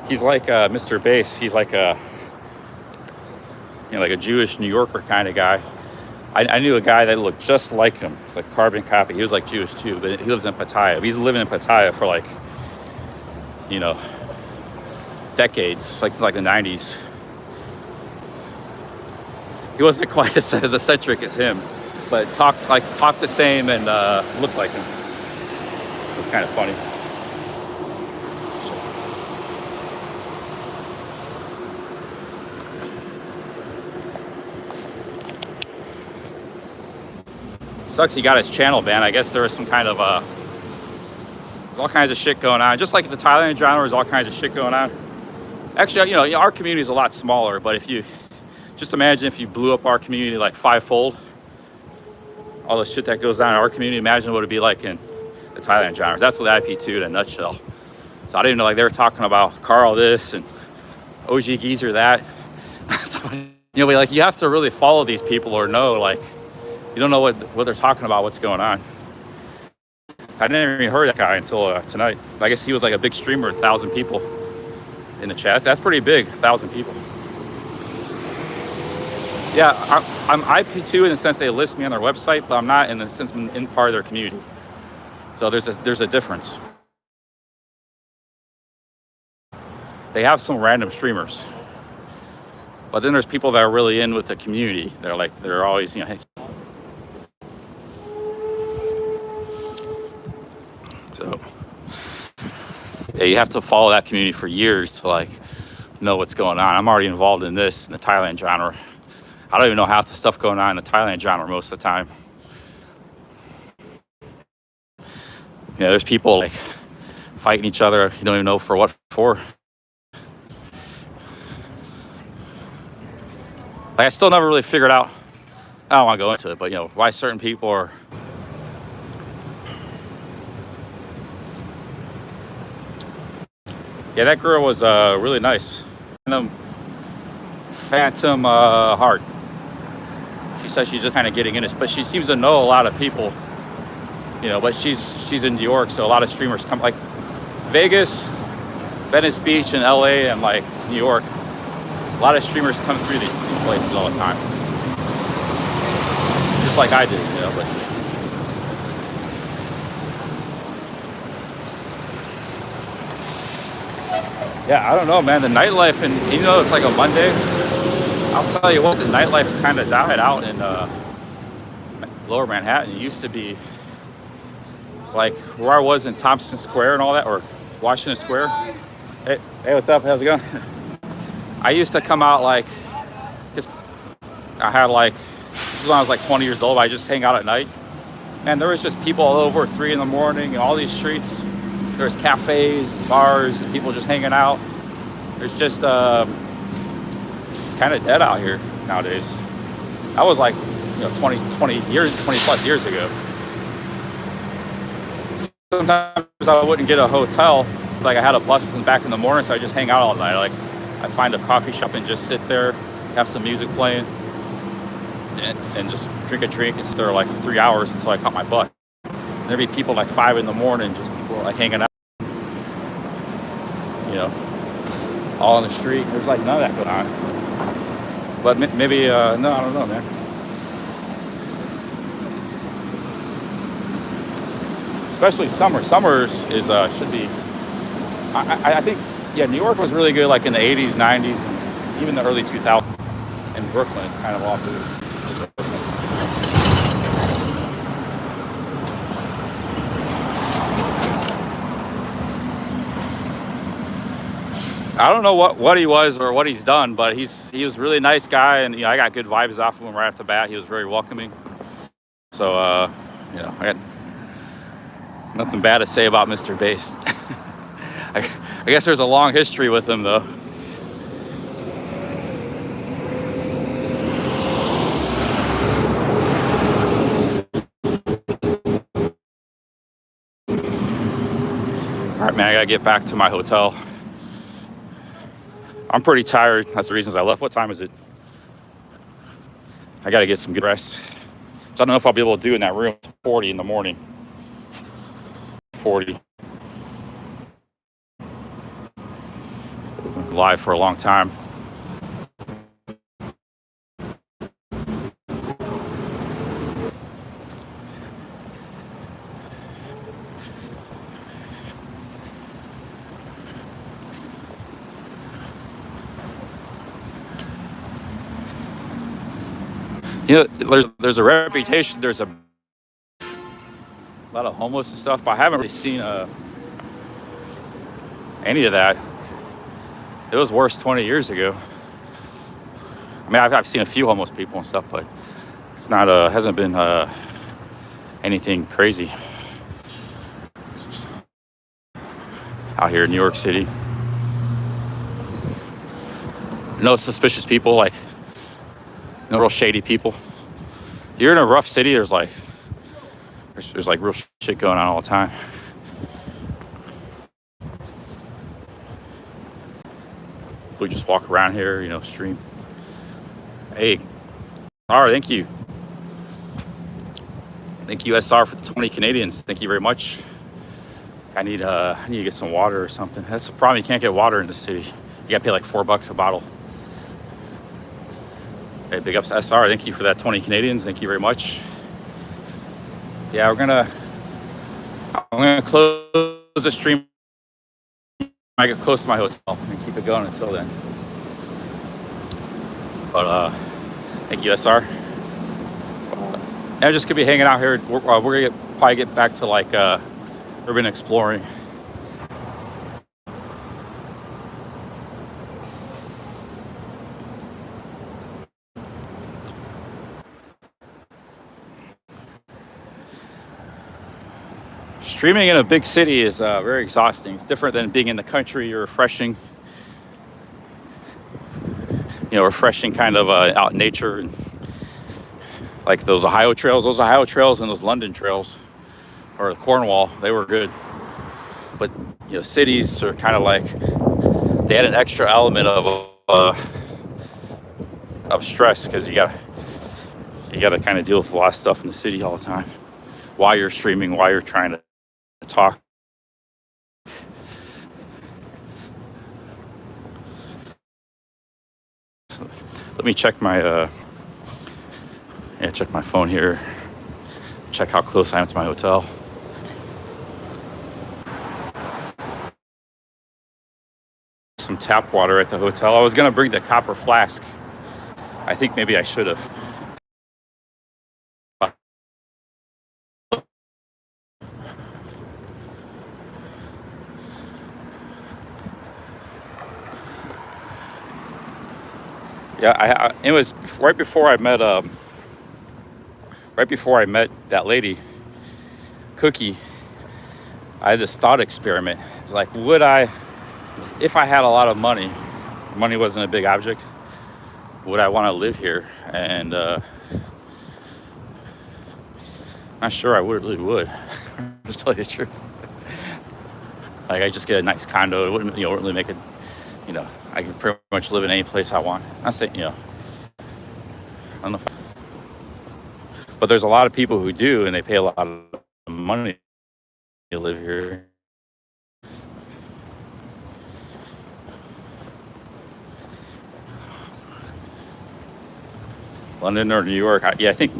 he's like Mr. Bass. He's like a, you know, like a Jewish New Yorker kind of guy. I knew a guy that looked just like him. It's like carbon copy. He was like Jewish too, but he lives in Pattaya. He's living in Pattaya for like, you know, decades, like the 90s. He wasn't quite as eccentric as him, but talked the same and looked like him. It was kind of funny. Sucks he got his channel banned. I guess there was some kind of there's all kinds of shit going on. Just like the Thailand genre, there's all kinds of shit going on. Actually, you know, our community is a lot smaller, but if you just imagine if you blew up our community like 5-fold, all the shit that goes on in our community, imagine what it'd be like in the Thailand genre. That's what IP2 in a nutshell. So I didn't know, like, they were talking about Carl this and OG Geezer that. So, you know, like, you have to really follow these people or know, like, you don't know what they're talking about, what's going on. I didn't even heard that guy until tonight. I guess he was like a big streamer, 1,000 people in the chat. That's pretty big, 1,000 people. Yeah, I'm IP2 in the sense they list me on their website, but I'm not in the sense I'm in part of their community. So there's a difference. They have some random streamers, but then there's people that are really in with the community. They're always, you know, hey. So yeah, you have to follow that community for years to like know what's going on. I'm already involved in this in the Thailand genre. I don't even know half the stuff going on in the Thailand genre most of the time. Yeah, there's people like fighting each other. You don't even know for what for. Like, I still never really figured out. I don't want to go into it, but you know why certain people are. Yeah, that girl was really nice. Phantom Heart. She says she's just kind of getting in it, but she seems to know a lot of people. You know, but she's in New York, so a lot of streamers come, like Vegas, Venice Beach, and LA, and like New York. A lot of streamers come through these places all the time, just like I did, you know. But yeah, I don't know, man. The nightlife, and even though it's like a Monday, I'll tell you what, the nightlife's kind of died out in Lower Manhattan. It used to be like where I was in Thompson Square and all that, or Washington Square. Hey, what's up? How's it going? I used to come out like, I had like, this is when I was like 20 years old. I just hang out at night. Man, there was just people all over 3 in the morning and all these streets. There's cafes, bars, and people just hanging out. There's just, it's kind of dead out here nowadays. That was like, you know, 20 plus years ago. Sometimes I wouldn't get a hotel. It's like I had a bus back in the morning, so I just hang out all night. Like, I find a coffee shop and just sit there, have some music playing, and just drink a drink and sit there like for 3 hours until I caught my bus. And there'd be people like 5 in the morning, just people like hanging out, you know, all on the street. There's like none of that going on. But maybe, no, I don't know, man. Especially summer. Summers is should be. I think, yeah, New York was really good like in the 80s, 90s, and even the early 2000s. And Brooklyn is kind of off the. I don't know what he was or what he's done, but he was a really nice guy, and I got good vibes off of him right off the bat. He was very welcoming. So I got nothing bad to say about Mr. Bass. I guess there's a long history with him though. All right, man, I gotta get back to my hotel. I'm pretty tired. That's the reasons I left. What time is it? I gotta get some good rest. So I don't know if I'll be able to do in that room. It's 40 in the morning. 40. Live for a long time. There's a reputation. There's a lot of homeless and stuff, but I haven't really seen any of that. It was worse 20 years ago. I mean, I've seen a few homeless people and stuff, but it's not hasn't been anything crazy out here in New York City. No suspicious people, like no real shady people. You're in a rough city. There's like real shit going on all the time. We just walk around here, stream. Hey, all right, thank you. Thank you, SR, for the 20 Canadians. Thank you very much. I need to get some water or something. That's the problem. You can't get water in the city. You gotta pay like $4 a bottle. Hey, big ups, SR. Thank you for that 20 Canadians. Thank you very much. Yeah, I'm gonna close the stream. I get close to my hotel and keep it going until then. But thank you, SR. I'm just gonna be hanging out here. We're gonna probably get back to like urban exploring. Streaming in a big city is very exhausting. It's different than being in the country. You're refreshing. Refreshing kind of out in nature. And like those Ohio trails and those London trails, or the Cornwall, they were good. But cities are kind of like, they had an extra element of stress, because you gotta kind of deal with a lot of stuff in the city all the time while you're streaming, while you're trying to talk. So let me check my check my phone here. Check how close I am to my hotel. Some tap water at the hotel. I was gonna bring the copper flask. I think maybe I should have. Yeah, it was right before I met that lady, Cookie. I had this thought experiment. It's like, if I had a lot of money wasn't a big object, would I want to live here? And not sure I really would. Just tell you the truth. Like, I just get a nice condo. It wouldn't really make it. I can pretty much live in any place I want. I say, I don't know. But there's a lot of people who do, and they pay a lot of money to live here. London or New York? I think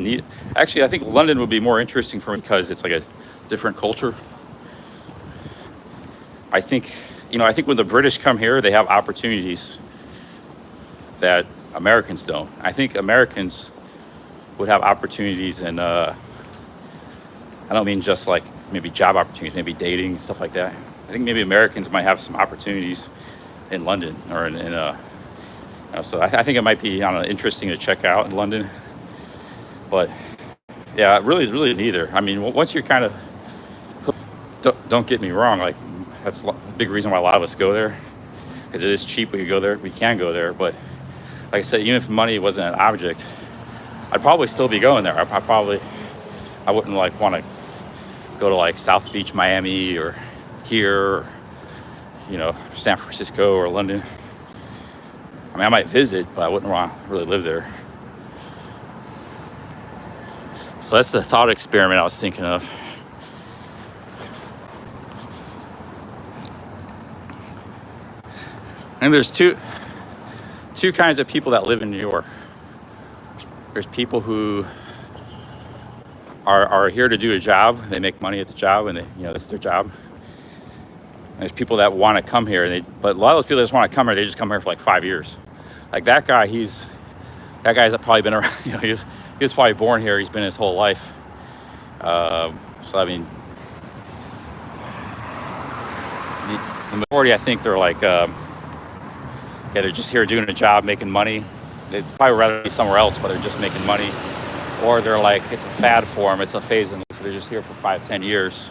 London would be more interesting for me, because it's like a different culture. I think when the British come here, they have opportunities that Americans don't. I think Americans would have opportunities, and I don't mean just like maybe job opportunities, maybe dating, stuff like that. I think maybe Americans might have some opportunities in London or so I think it might be interesting to check out in London. But yeah, really neither. I mean, once you're kind of, don't get me wrong, like that's a big reason why a lot of us go there, because it is cheap. We can go there, but like I said, even if money wasn't an object, I'd probably still be going there. I wouldn't like want to go to like South Beach, Miami, or here, or, San Francisco or London. I mean, I might visit, but I wouldn't want to really live there. So that's the thought experiment I was thinking of. And there's two kinds of people that live in New York. There's people who are here to do a job. They make money at the job, and that's their job. And there's people that want to come here, but a lot of those people that just want to come here, they just come here for like 5 years. Like that guy, that guy's probably been around. He was probably born here. He's been his whole life. So I mean, the majority, I think they're like, they're just here doing a job, making money. They'd probably rather be somewhere else, but they're just making money. Or they're like, it's a fad for them, it's a phase in life. They're just here for 5-10 years,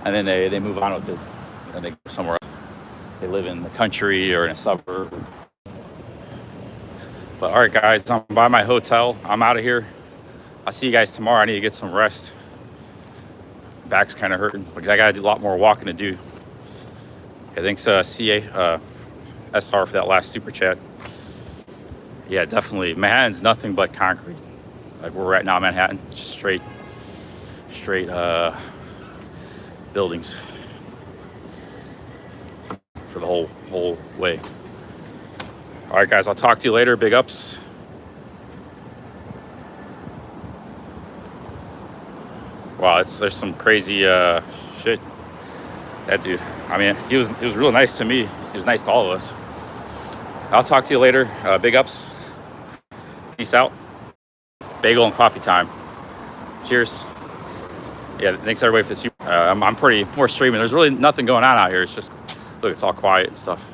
and then they move on with it, and they go somewhere else. They live in the country or in a suburb. But all right, guys, I'm by my hotel. I'm out of here. I'll see you guys tomorrow. I need to get some rest. Back's kind of hurting because I got to do a lot more walking to do. Okay, thanks, SR, for that last super chat. Yeah, definitely. Manhattan's nothing but concrete. Like we're right now in Manhattan, just straight buildings for the whole way. All right, guys, I'll talk to you later. Big ups. Wow, there's some crazy shit. That dude, I mean, he was real nice to me. He was nice to all of us. I'll talk to you later. Big ups. Peace out. Bagel and coffee time. Cheers. Yeah, thanks everybody for the super. I'm pretty more streaming. There's really nothing going on out here. It's just, look, it's all quiet and stuff.